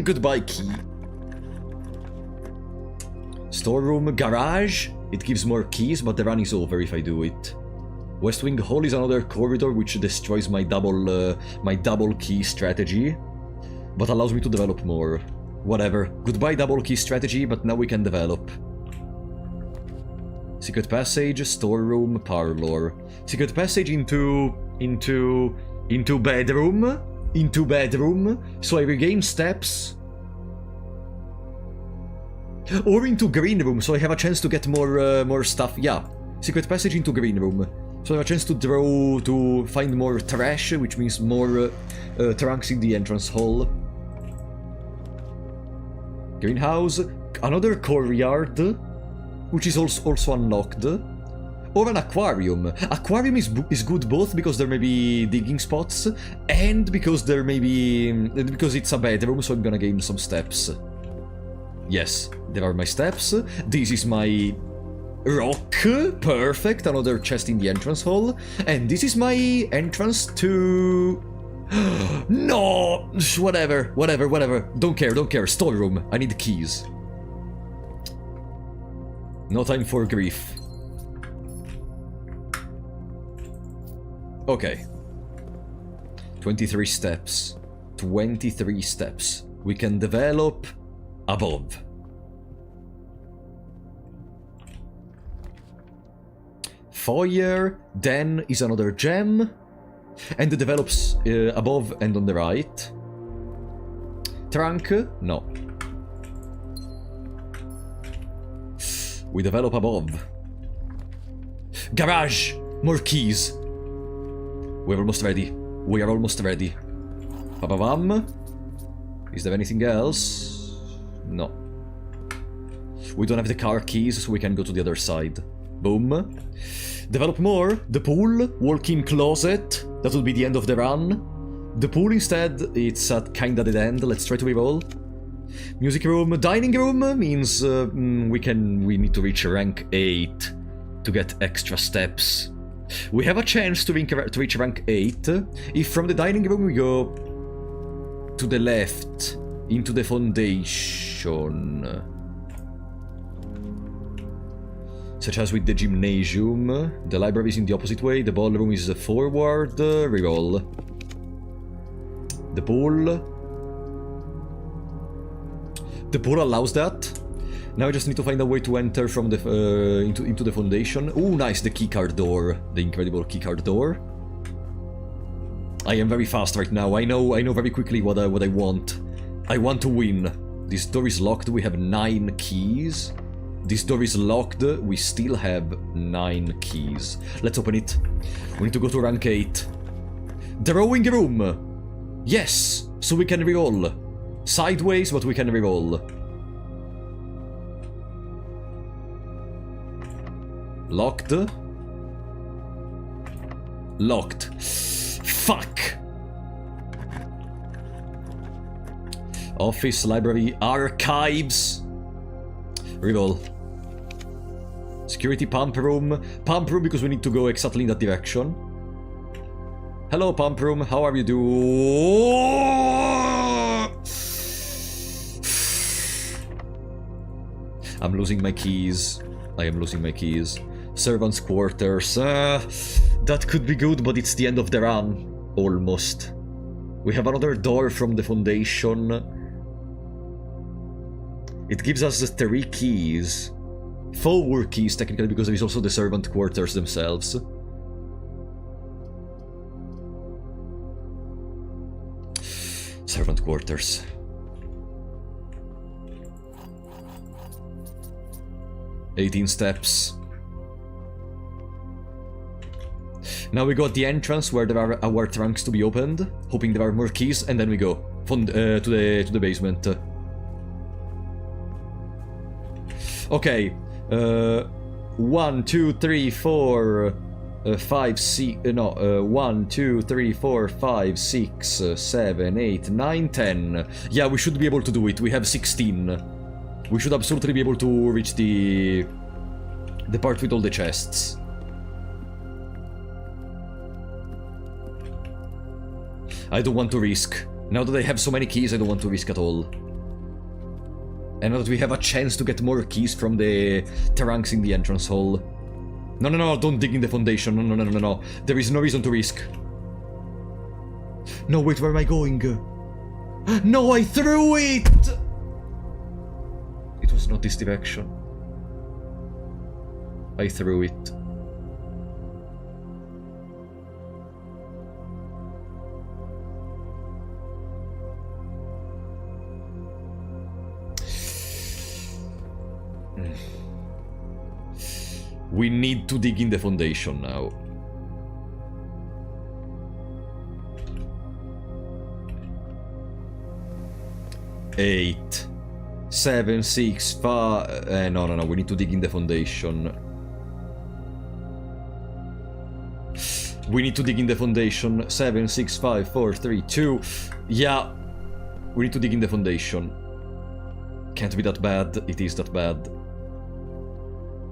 Speaker 1: Goodbye key. Storeroom. Garage. It gives more keys, but the run is over if I do it. West Wing Hall is another corridor which destroys my double key strategy, but allows me to develop more. Whatever. Goodbye double key strategy, but now we can develop. Secret passage, storeroom, parlor. Secret passage into bedroom. Into bedroom. So I regain steps. Or into green room, so I have a chance to get more stuff. Yeah. Secret passage into green room. So I have a chance to find more trash, which means more trunks in the entrance hall. Greenhouse, another courtyard, which is also unlocked, or an aquarium. Aquarium is good both because there may be digging spots, and because because it's a bedroom, so I'm gonna gain some steps. Yes, there are my steps. This is my rock, perfect, another chest in the entrance hall, and this is my entrance to... No! Whatever. Don't care. Storeroom. I need keys. No time for grief. Okay. 23 steps. 23 steps. We can develop above. Foyer. Den is another gem. And it develops above and on the right. Trunk? No. We develop above. Garage! More keys! We're almost ready. We are almost ready. Ba-ba-bam. Is there anything else? No. We don't have the car keys, so we can go to the other side. Boom. Develop more. The pool. Walk-in closet. That will be the end of the run. The pool instead, it's at kinda dead end. Let's try to reroll. Music room, dining room means we need to reach rank 8 to get extra steps. We have a chance to reach rank 8 if from the dining room we go to the left into the foundation. Such as with the gymnasium. The library is in the opposite way, the ballroom is forward, reroll. The pool. The pool allows that. Now I just need to find a way to enter from the into the foundation. Ooh, nice, the keycard door. The incredible keycard door. I am very fast right now. I know very quickly what I want. I want to win. This door is locked. We have 9 keys. This door is locked. We still have 9 keys. Let's open it. We need to go to rank 8. Drawing room. Yes, so we can reroll. Sideways, but we can reroll. Locked. Locked. Fuck! Office, library, archives. Reroll. Security, pump room. Pump room because we need to go exactly in that direction. Hello, pump room. How are you doing? I'm losing my keys. I am losing my keys. Servants' quarters. That could be good, but it's the end of the run. Almost. We have another door from the foundation. It gives us 3 keys. 4 keys, technically, because there is also the servant quarters themselves. Servant quarters. "18 steps. Now we got the entrance where there are our trunks to be opened, hoping there are more keys, and then we go to the basement. Okay. 1, 2, 3, 4, 5, 6. No. 1, 2, 3, 4, 5, 6, 7, 8, 9, 10. Yeah, we should be able to do it. We have 16. We should absolutely be able to reach the part with all the chests. I don't want to risk. Now that I have so many keys, I don't want to risk at all. And now that we have a chance to get more keys from the trunks in the entrance hall. No, no, no, don't dig in the foundation. No, no, no, no, no. There is no reason to risk. No, wait, where am I going? No, I threw it! It was not this direction. I threw it. We need to dig in the foundation now. Eight, 7, 6, 5. No, no, no. We need to dig in the foundation. We need to dig in the foundation. 7, 6, 5, 4, 3, 2. Yeah. We need to dig in the foundation. Can't be that bad. It is that bad.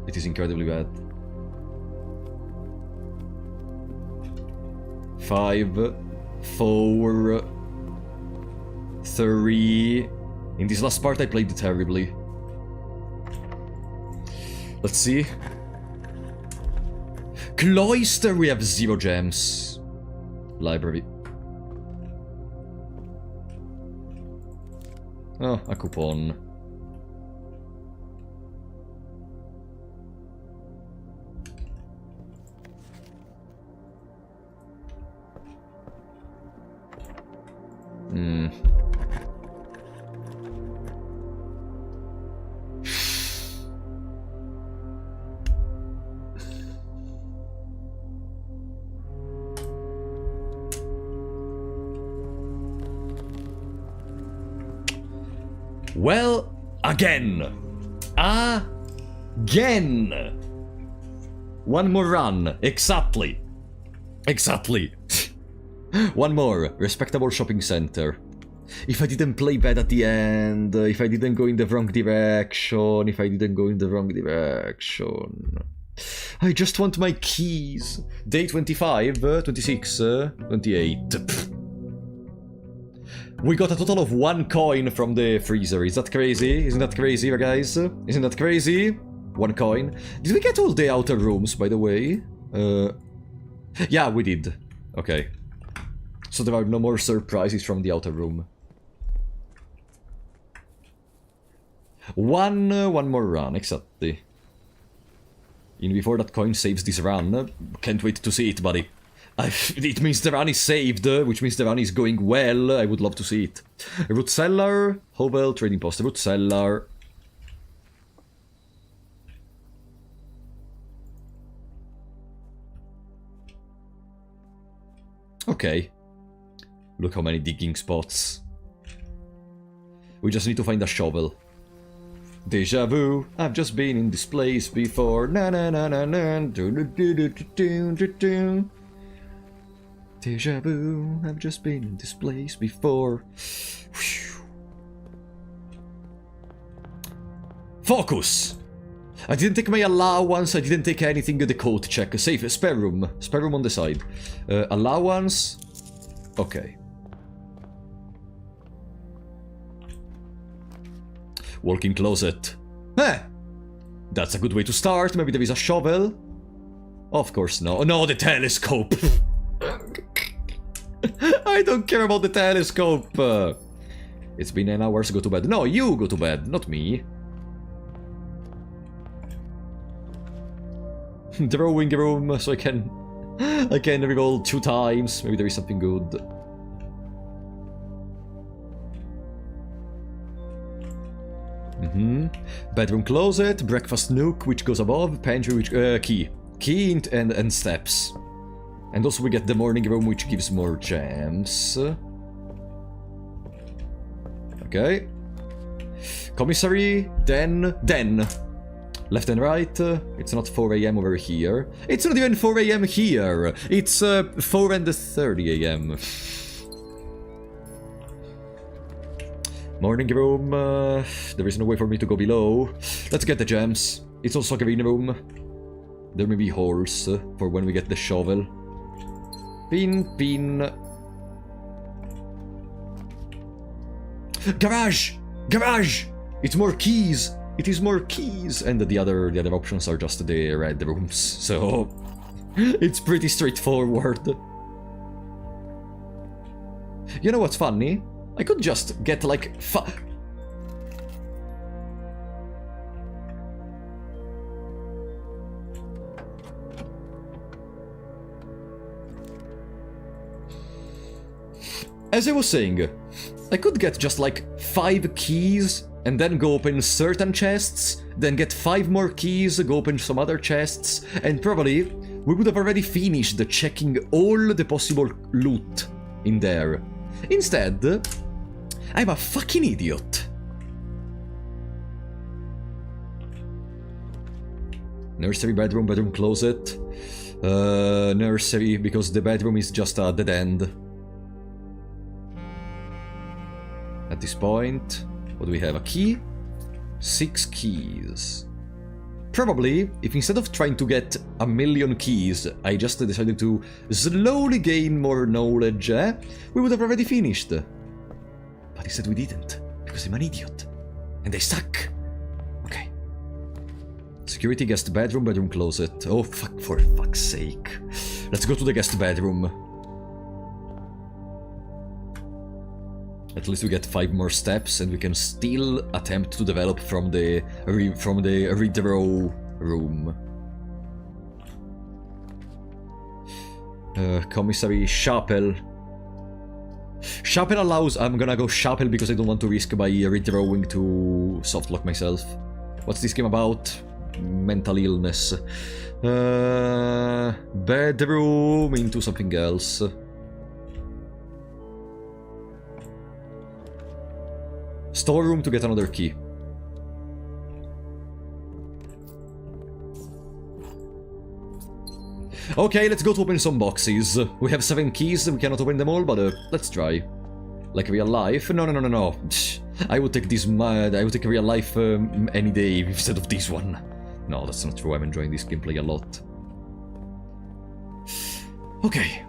Speaker 1: It is incredibly bad. 5, 4, 3. In this last part I played it terribly. Let's see. Cloister, we have 0 gems. Library. Oh, a coupon. Well, again. One more run. Exactly. Exactly. One more. Respectable shopping center. If I didn't play bad at the end, if I didn't go in the wrong direction, I just want my keys. Day 25, 26, 28. We got a total of 1 coin from the freezer. Is that crazy? Isn't that crazy, guys? Isn't that crazy? 1 coin. Did we get all the outer rooms, by the way? Yeah, we did. Okay. So there are no more surprises from the outer room. One more run, exactly. And before that coin saves this run, can't wait to see it, buddy. It means the run is saved, which means the run is going well. I would love to see it. Root cellar, Hovel, trading post, root cellar. Okay. Look how many digging spots. We just need to find a shovel. Deja vu, I've just been in this place before. Na na na na na. Do do do do do do do. Deja vu, I've just been in this place before. Focus! I didn't take my allowance, I didn't take anything at the code check. Safe, spare room on the side. Allowance. Okay. Walk-in closet. That's a good way to start. Maybe there is a shovel. Of course no. No, the telescope. I don't care about the telescope. It's been 9 hours, go to bed. No, you go to bed, not me. Drawing room, so I can reroll 2 times. Maybe there is something good. Bedroom closet, breakfast nook, which goes above, pantry, which key and steps. And also we get the morning room, which gives more gems. Okay. Commissary, den. Left and right. It's not 4 AM over here. It's not even 4 AM here. It's 4:30 AM. Morning room. There is no way for me to go below. Let's get the gems. It's also a green room. There may be holes for when we get the shovel. Pin. Garage! It's more keys! It is more keys! And the other options are just the red rooms, so it's pretty straightforward. You know what's funny? I could just get like as I was saying, I could get just like 5 keys and then go open certain chests, then get 5 more keys, go open some other chests, and probably we would have already finished checking all the possible loot in there. Instead, I'm a fucking idiot. Nursery, bedroom closet. Nursery, because the bedroom is just a dead end. At this point, what do we have? A key? 6 keys. Probably, if instead of trying to get a million keys, I just decided to slowly gain more knowledge, we would have already finished. But instead we didn't, because I'm an idiot. And I suck. Okay. Security, guest bedroom closet. Oh, for fuck's sake. Let's go to the guest bedroom. At least we get 5 more steps, and we can still attempt to develop from the redraw room. Commissary, chapel. Chapel allows. I'm gonna go chapel because I don't want to risk by redrawing to softlock myself. What's this game about? Mental illness. Bedroom into something else. Storeroom to get another key. Okay, let's go to open some boxes. We have 7 keys, we cannot open them all, but let's try. Like real life? No. I would take this. I would take real life any day instead of this one. No, that's not true. I'm enjoying this gameplay a lot. Okay.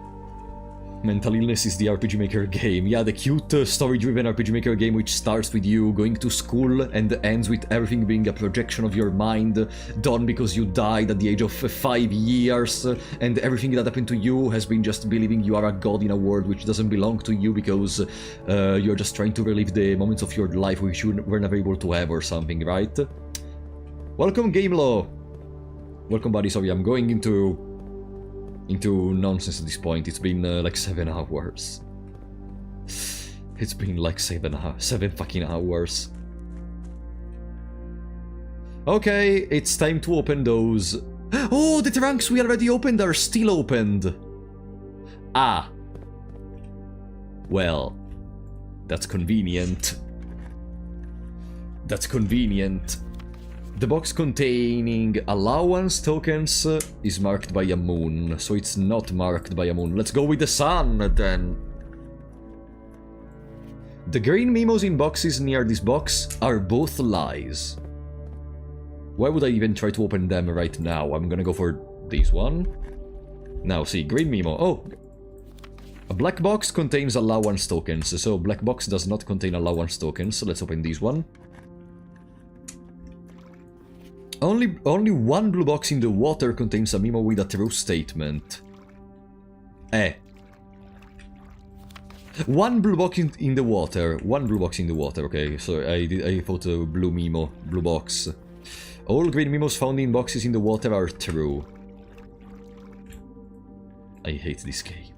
Speaker 1: Mental Illness is the RPG Maker game. Yeah, the cute story-driven RPG Maker game which starts with you going to school and ends with everything being a projection of your mind done because you died at the age of 5 years, and everything that happened to you has been just believing you are a god in a world which doesn't belong to you because you're just trying to relive the moments of your life which you were never able to have or something, right? Welcome, GameLaw! Welcome, buddy. Sorry, I'm going into nonsense at this point. It's been like 7 hours. It's been like 7 fucking hours. Okay, it's time to open those. Oh, the trunks we already opened are still opened. Ah. Well, that's convenient. That's convenient. The box containing allowance tokens is marked by a moon, so it's not marked by a moon. Let's go with the sun, then. The green memos in boxes near this box are both lies. Why would I even try to open them right now? I'm gonna go for this one. Now, see, green memo. Oh! A black box contains allowance tokens, so black box does not contain allowance tokens, so let's open this one. Only one blue box in the water contains a memo with a true statement. One blue box in the water. One blue box in the water. Okay, so I thought a blue memo, blue box. All green memos found in boxes in the water are true. I hate this game.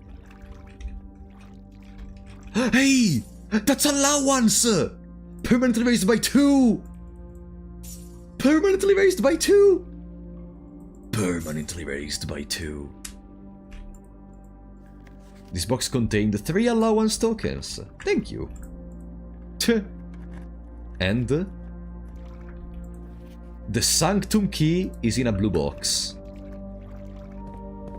Speaker 1: Hey! That's allowance! Permanently raised by 2! Permanently raised by 2! Permanently raised by 2. This box contained 3 allowance tokens. Thank you. And the Sanctum key is in a blue box.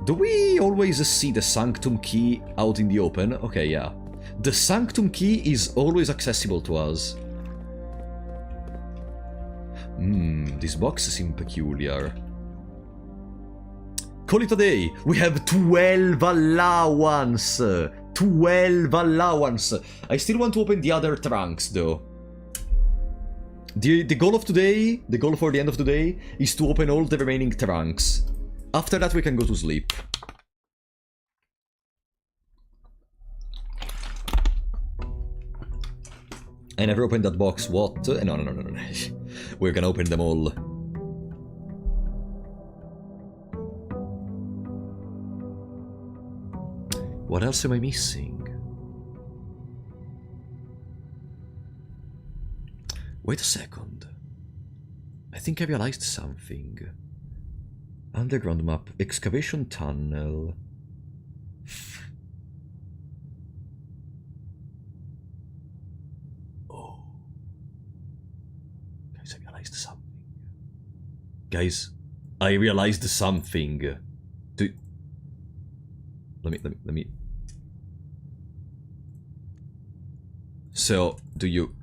Speaker 1: Do we always see the Sanctum key out in the open? Okay, yeah. The Sanctum key is always accessible to us. This box seems peculiar. Call it a day! We have 12 allowance! 12 allowance! I still want to open the other trunks, though. The goal of today, the goal for the end of today, is to open all the remaining trunks. After that we can go to sleep. I never opened that box, what? No. We're gonna open them all. What else am I missing? Wait a second. I think I realized something. Underground map, excavation tunnel. Guys, I realized something. Let me. So, do you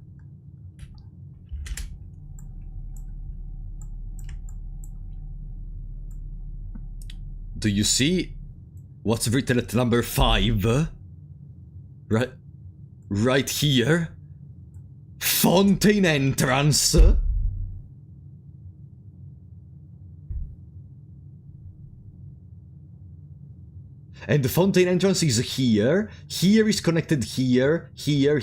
Speaker 1: see what's written at number 5? Right here? Fontaine entrance? And the fountain entrance is here. Here is connected here. Here.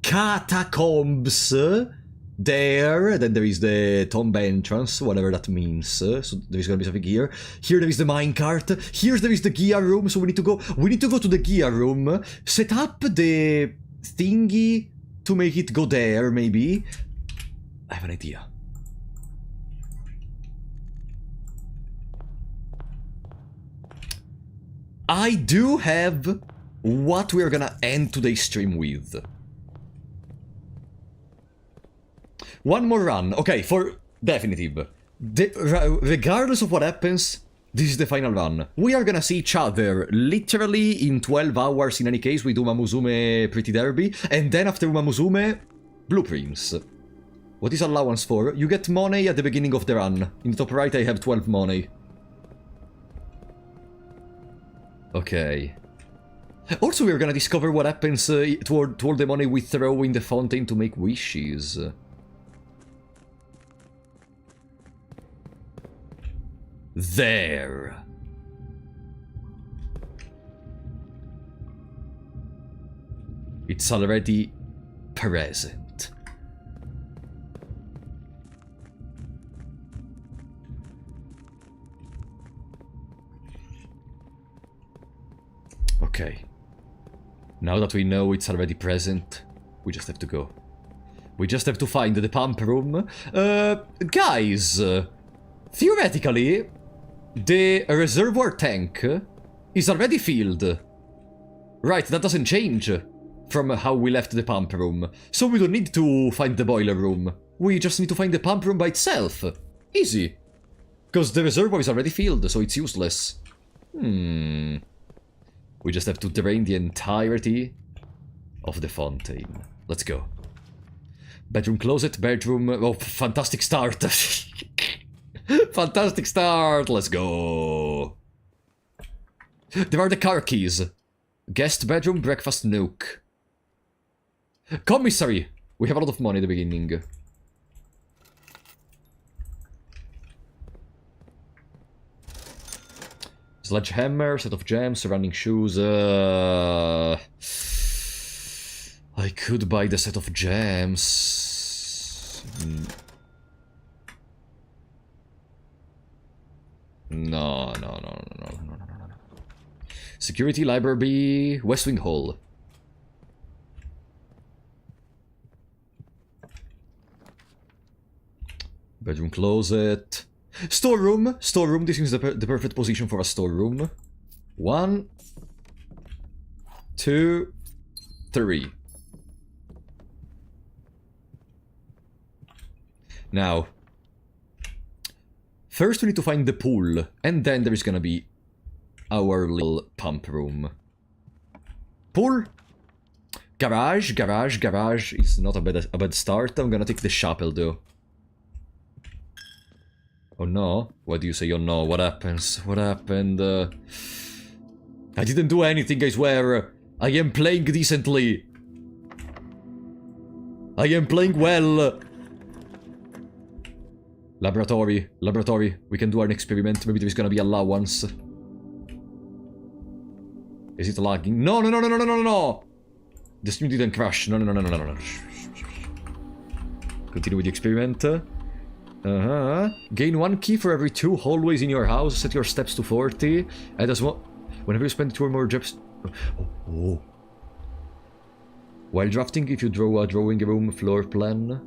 Speaker 1: Catacombs. There. Then there is the tomb entrance, whatever that means. So there is gonna be something here. Here there is the minecart. Here there is the gear room. So we need to go to the gear room. Set up the thingy to make it go there, maybe. I have an idea. I do have what we're gonna end today's stream with. One more run. Okay, for definitive. Regardless of what happens, This is the final run. We are gonna see each other literally in 12 hours in any case with Umamusume Pretty Derby, and then after Umamusume, Blueprints. What is allowance for? You get money at the beginning of the run. In the top right I have 12 money. Okay. Also we're gonna discover what happens toward the money we throw in the fountain to make wishes. There. It's already present. Okay. Now that we know it's already present, we just have to go. We just have to find the pump room. Guys, theoretically, the reservoir tank is already filled. Right, that doesn't change from how we left the pump room. So we don't need to find the boiler room. We just need to find the pump room by itself. Easy. Because the reservoir is already filled, so it's useless. We just have to drain the entirety of the fountain. Let's go. Bedroom closet, bedroom... Oh, fantastic start. Fantastic start. Let's go. There are the car keys. Guest bedroom, breakfast nook. Commissary. We have a lot of money at the beginning. Sledgehammer, set of gems, running shoes. I could buy the set of gems. No. Security, library, West Wing Hall. Bedroom closet. Storeroom. Storeroom. This is the perfect position for a storeroom. 1, 2, 3. Now, first we need to find the pool, and then there is gonna be our little pump room. Pool. Garage. Garage is not a bad start. I'm gonna take the chapel though. Oh no? Why do you say oh no? What happens? What happened? I didn't do anything, I swear. I am playing decently. I am playing well. Laboratory. We can do an experiment. Maybe there's gonna be allowance. Is it lagging? No. The stream didn't crash. No. Continue with the experiment. Gain 1 key for every 2 hallways in your house. Set your steps to 40. And as well, whenever you spend 2 or more gems. Oh. While drafting, if you draw a drawing room floor plan.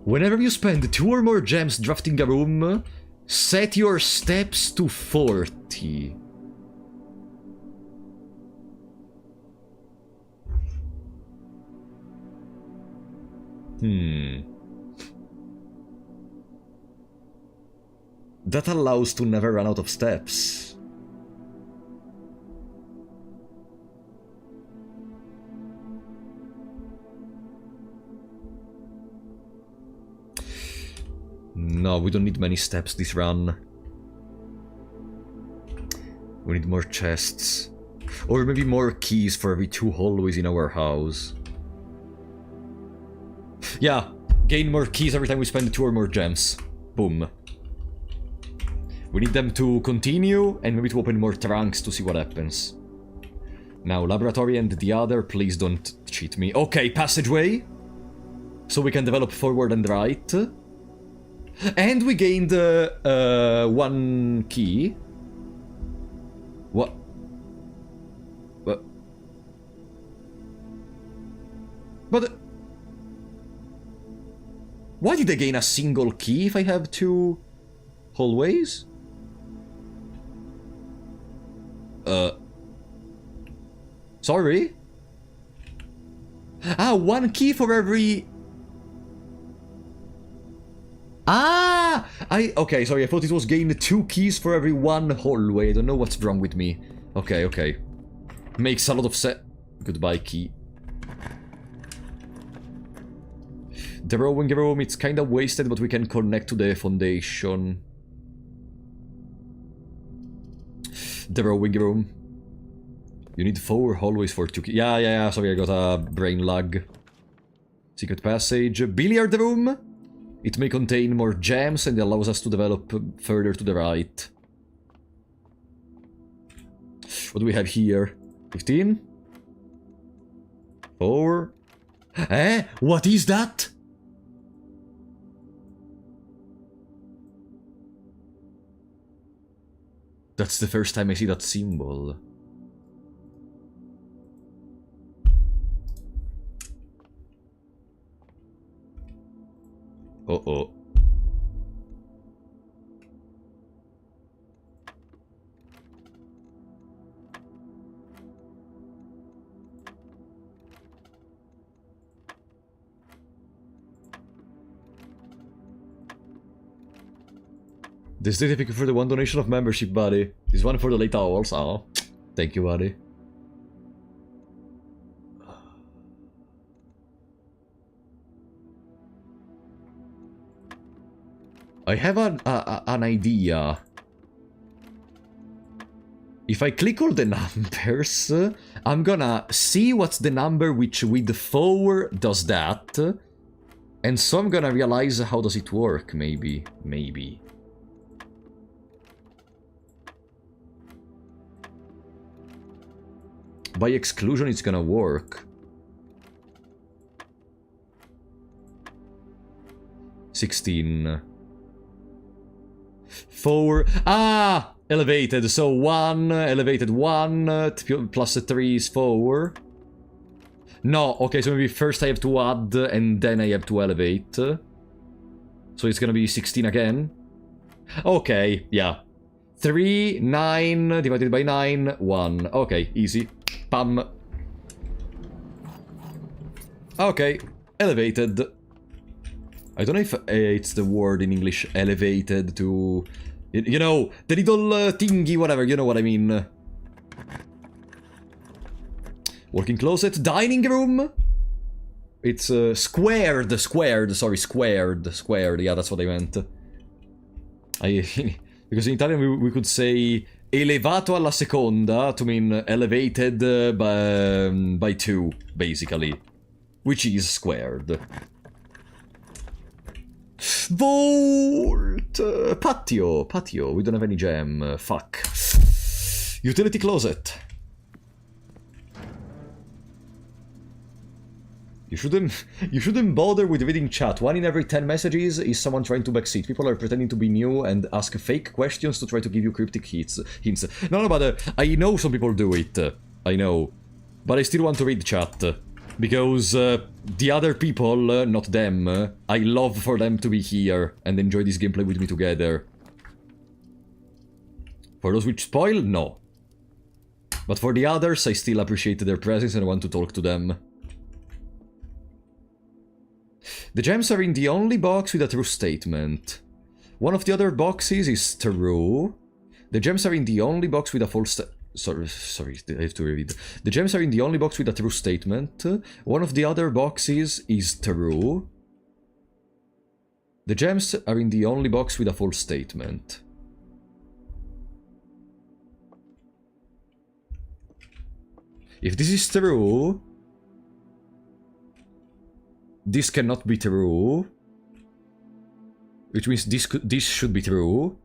Speaker 1: Whenever you spend 2 or more gems drafting a room, set your steps to 40. That allows to never run out of steps. No, we don't need many steps this run. We need more chests. Or maybe more keys for every 2 hallways in our house. Yeah, gain more keys every time we spend 2 or more gems. Boom. We need them to continue, and maybe to open more trunks to see what happens. Now, laboratory and the other, please don't cheat me. Okay, passageway. So we can develop forward and right. And we gained 1 key. What? But... Why did I gain a single key if I have 2 hallways? Sorry? Ah, 1 key for every... Ah! Ah! Okay, sorry, I thought it was gain 2 keys for every 1 hallway. I don't know what's wrong with me. Okay, okay. Makes a lot of sense. Goodbye, key. The rowing room, it's kinda wasted, but we can connect to the foundation. The rowing room. You need 4 hallways for 2 keys. Yeah, sorry, I got a brain lag. Secret passage. Billiard room. It may contain more gems and allows us to develop further to the right. What do we have here? 15? 4? Eh? What is that? That's the first time I see that symbol. Uh-oh. This certificate for the 1 donation of membership, buddy. This one for the late hours. Oh, thank you, buddy. I have an idea. If I click all the numbers, I'm gonna see what's the number which with 4 does that. And so I'm gonna realize how does it work, maybe. Maybe. By exclusion, it's gonna work. 16. 4. Ah! Elevated. So 1, elevated 1, plus 3 is 4. No, okay, so maybe first I have to add, and then I have to elevate. So it's gonna be 16 again. Okay, yeah. 3, 9, divided by 9, 1. Okay, easy. Pam. Okay, elevated. I don't know if it's the word in English, elevated to... You know, the little thingy, whatever, you know what I mean. Working closet, dining room. It's squared, yeah, that's what I meant. Because in Italian we could say elevato alla seconda to mean elevated by 2, basically. Which is squared. Vault! Patio. We don't have any gem. Fuck. Utility closet. You shouldn't bother with reading chat. 1 in every 10 messages is someone trying to backseat. People are pretending to be new and ask fake questions to try to give you cryptic hints. No, but I know some people do it. I know. But I still want to read chat. Because the other people, not them, I love for them to be here and enjoy this gameplay with me together. For those which spoil, no. But for the others, I still appreciate their presence and want to talk to them. The gems are in the only box with a true statement. One of the other boxes is true. The gems are in the only box with a false Sorry, I have to reread. The gems are in the only box with a true statement. One of the other boxes is true. The gems are in the only box with a false statement. If this is true, this cannot be true. Which means this should be true.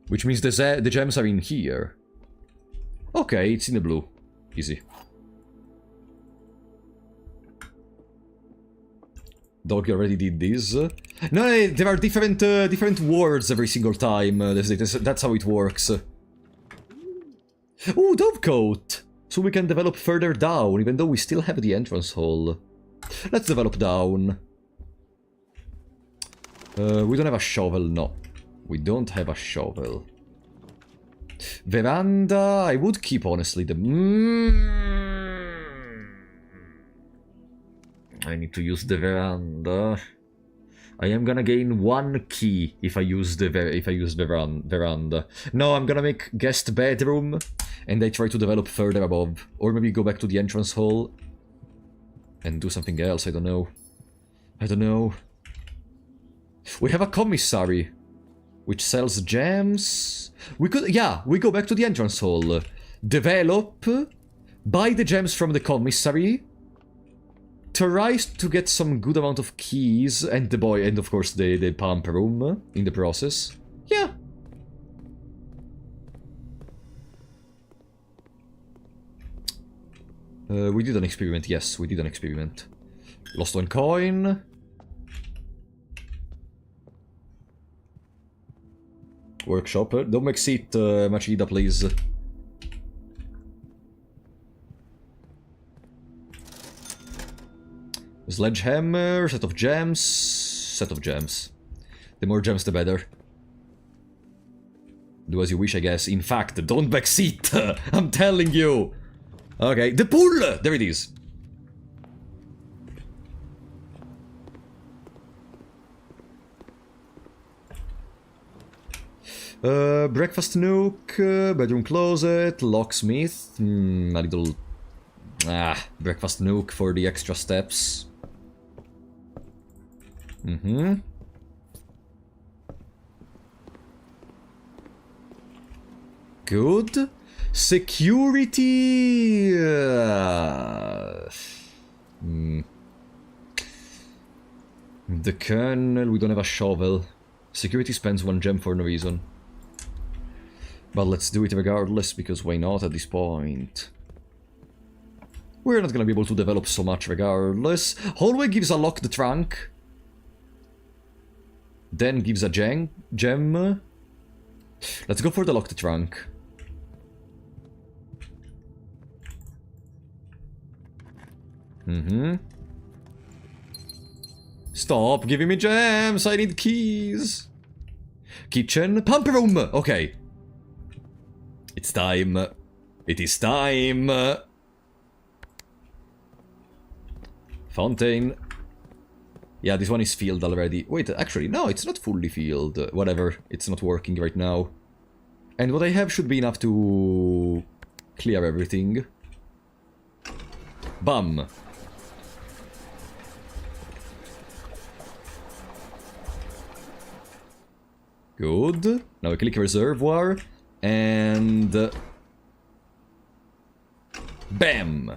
Speaker 1: Which means the gems are in here. Okay, it's in the blue. Easy. Dog already did this. No, there are different words every single time. That's how it works. Ooh, Dovecoat! So we can develop further down, even though we still have the entrance hall. Let's develop down. We don't have a shovel, no. We don't have a shovel. Veranda, I would keep, honestly, the... I need to use the veranda. I am gonna gain 1 key if I use the veranda. No, I'm gonna make guest bedroom, and I try to develop further above, or maybe go back to the entrance hall and do something else. I don't know. I don't know. We have a commissary which sells gems. We could, yeah, we go back to the entrance hall, develop, buy the gems from the commissary, try to get some good amount of keys, and the boy, and of course the pump room in the process. Yeah. We did an experiment, yes, we did an experiment. Lost 1 coin. Workshop, don't make seat, Machida, please. Sledgehammer, set of gems, set of gems. The more gems, the better. Do as you wish, I guess. In fact, don't backseat! I'm telling you! Okay, the pool! There it is. Breakfast nook, bedroom closet, locksmith, a little... breakfast nook for the extra steps. Good. Security... The kernel, we don't have a shovel. Security spends 1 gem for no reason. But let's do it regardless, because why not at this point? We're not gonna be able to develop so much regardless. Hallway gives a lock the trunk. Then gives a gem. Let's go for the lock the trunk. Stop giving me gems, I need keys. Kitchen, pump room, okay. It's time. It is time. Fountain. Yeah, this one is filled already. Wait, actually, no, it's not fully filled. Whatever, it's not working right now. And what I have should be enough to clear everything. Bam. Good. Now I click reservoir. And... bam!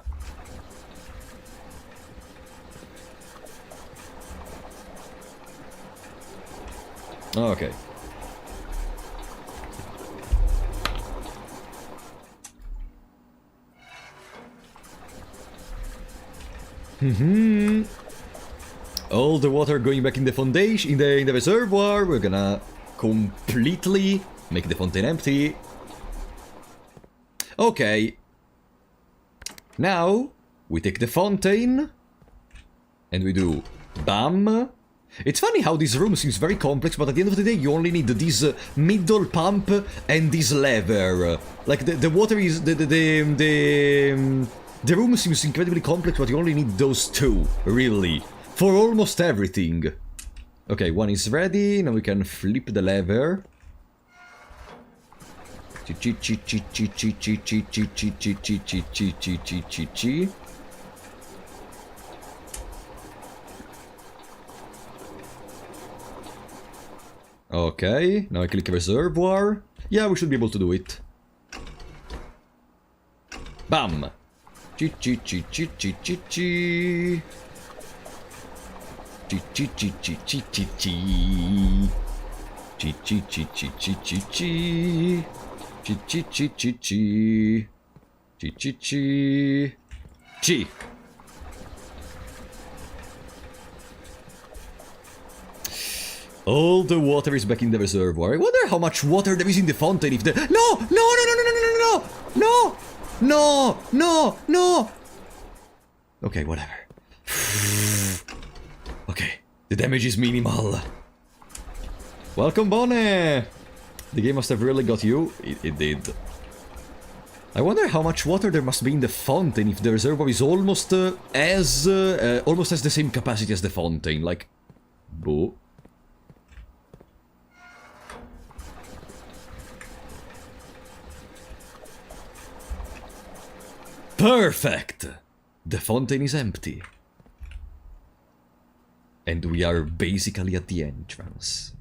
Speaker 1: Okay. All the water going back in the foundation, in the reservoir. We're gonna completely make the fountain empty. Okay. Now, we take the fountain. And we do... bam. It's funny how this room seems very complex, but at the end of the day, you only need this middle pump and this lever. Like, the water is... The room seems incredibly complex, but you only need those 2, really. For almost everything. Okay, 1 is ready. Now we can flip the lever. Okay, now I click reservoir. Yeah, we should be able to do it. Bam! All the water is back in the reservoir. I wonder how much water there is in the fountain if the... No! No, no, no, no, no, no, no, no! No! No! No! Okay, whatever. Okay, the damage is minimal. Welcome, Bonnie! The game must have really got you. It did. I wonder how much water there must be in the fountain if the reservoir is almost has the same capacity as the fountain. Like, boo. Perfect! The fountain is empty. And we are basically at the entrance.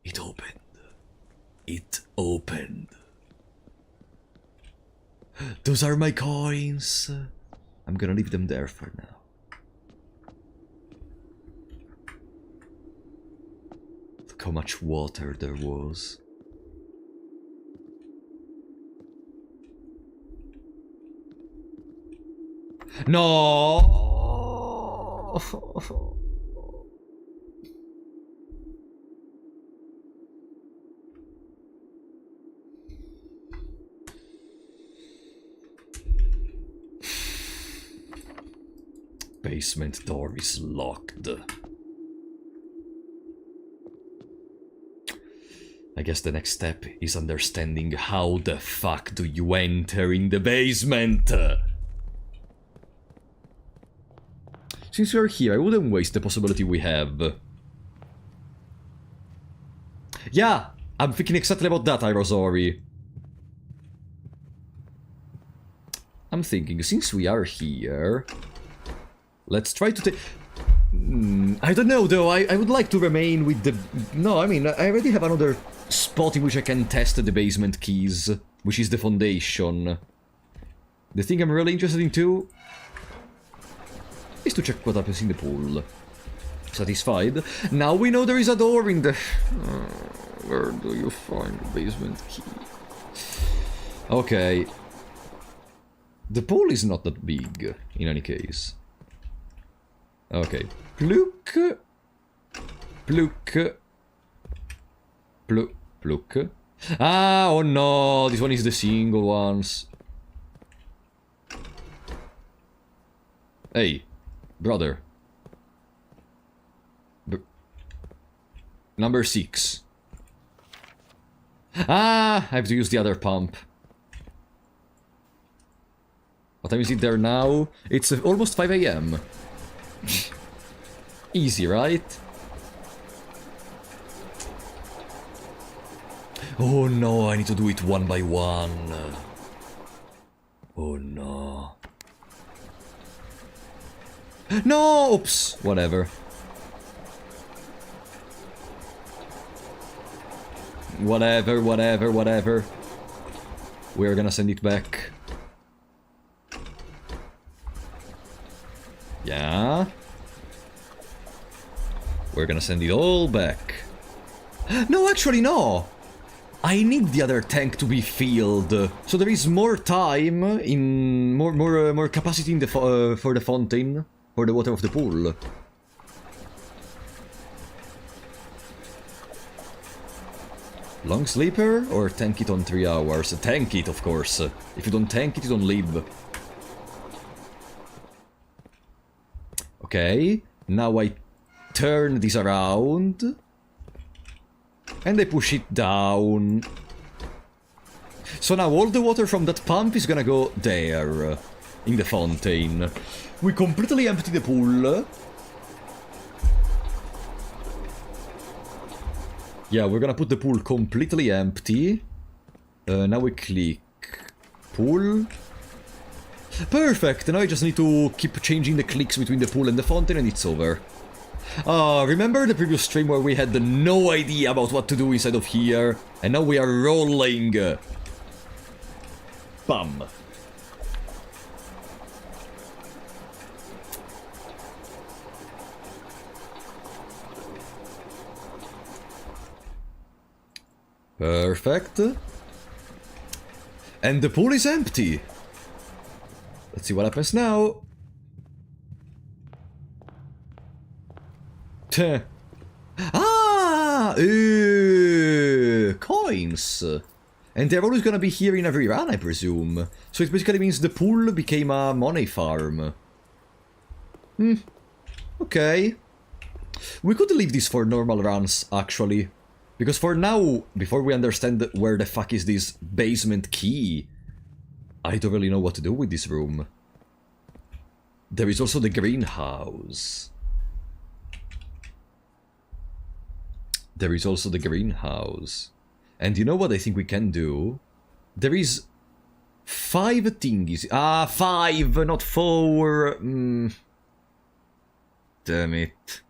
Speaker 1: It opened. It opened. Those are my coins. I'm gonna leave them there for now. Look how much water there was. No! Basement door is locked. I guess the next step is understanding how the fuck do you enter in the basement? Since you're here, I wouldn't waste the possibility we have. Yeah, I'm thinking exactly about that, Irozori. I'm thinking, since we are here, let's try to take... I don't know, though. I would like to remain with the... No, I mean, I already have another spot in which I can test the basement keys, which is the foundation. The thing I'm really interested in, too, is to check what happens in the pool. Satisfied? Now we know there is a door in the... where do you find the basement key? Okay. The pool is not that big, in any case. Okay. Pluk. Pluk. Pluk. Pluk. Ah, oh no, this one is the single ones. Hey, brother. Number 6. Ah, I have to use the other pump. What time is it there now? It's almost 5 AM. Easy, right? Oh no, I need to do it one by one. Oh no. No! Oops! Whatever. Whatever. We're gonna send it back. Yeah. We're gonna send it all back. No, actually, no! I need the other tank to be filled, so there is more time in more capacity in the for the fountain, for the water of the pool. Long sleeper or tank it on 3 hours? Tank it, of course. If you don't tank it, you don't live. Okay, now I turn this around. And I push it down. So now all the water from that pump is gonna go there, in the fountain. We completely empty the pool. Yeah, we're gonna put the pool completely empty. Now we click pool. Perfect! Now I just need to keep changing the clicks between the pool and the fountain and it's over. Remember the previous stream where we had no idea about what to do inside of here? And now we are rolling. Bam. Perfect. And the pool is empty. Let's see what happens now. Ah! Coins! And they're always gonna be here in every run, I presume. So it basically means the pool became a money farm. Okay. We could leave this for normal runs, actually. Because for now, before we understand where the fuck is this basement key, I don't really know what to do with this room. There is also the greenhouse. There is also the greenhouse. And you know what I think we can do? There is 5 thingies. 5, not 4. Damn it.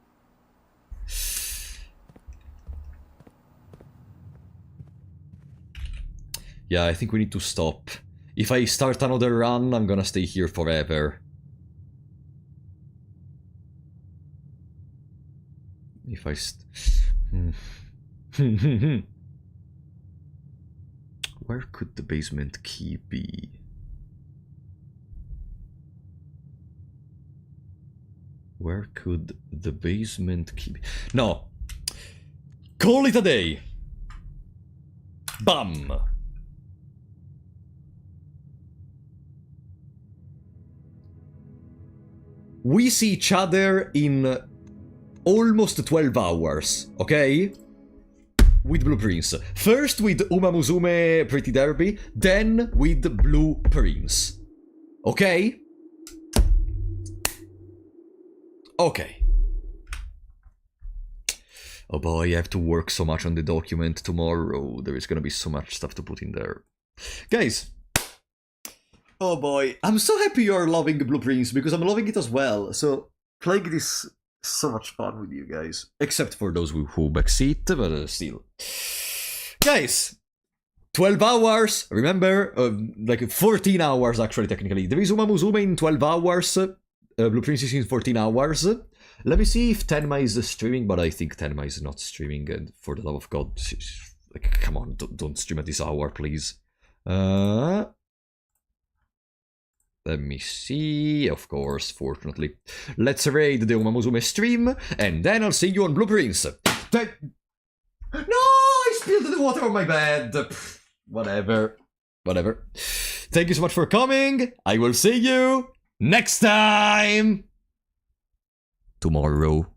Speaker 1: Yeah, I think we need to stop. If I start another run, I'm gonna stay here forever. If I Where could the basement key be? Where could the basement key be? No! Call it a day! Bam! We see each other in almost 12 hours, okay? With blueprints. First with Uma Musume Pretty Derby, then with blueprints. Okay? Okay. Oh boy, I have to work so much on the document tomorrow. There is gonna be so much stuff to put in there. Guys! Oh boy, I'm so happy you're loving blueprints because I'm loving it as well. So, playing this is so much fun with you guys. Except for those who backseat, but still. Guys! 12 hours, remember? Like 14 hours actually, technically. There is Uma Musume in 12 hours. Blueprints is in 14 hours. Let me see if Tenma is streaming, but I think Tenma is not streaming, and for the love of God, like, come on, don't stream at this hour, please. Let me see, of course, fortunately. Let's raid the Uma Musume stream, and then I'll see you on Blueprints. No! I spilled the water on my bed! Whatever. Whatever. Thank you so much for coming. I will see you next time! Tomorrow.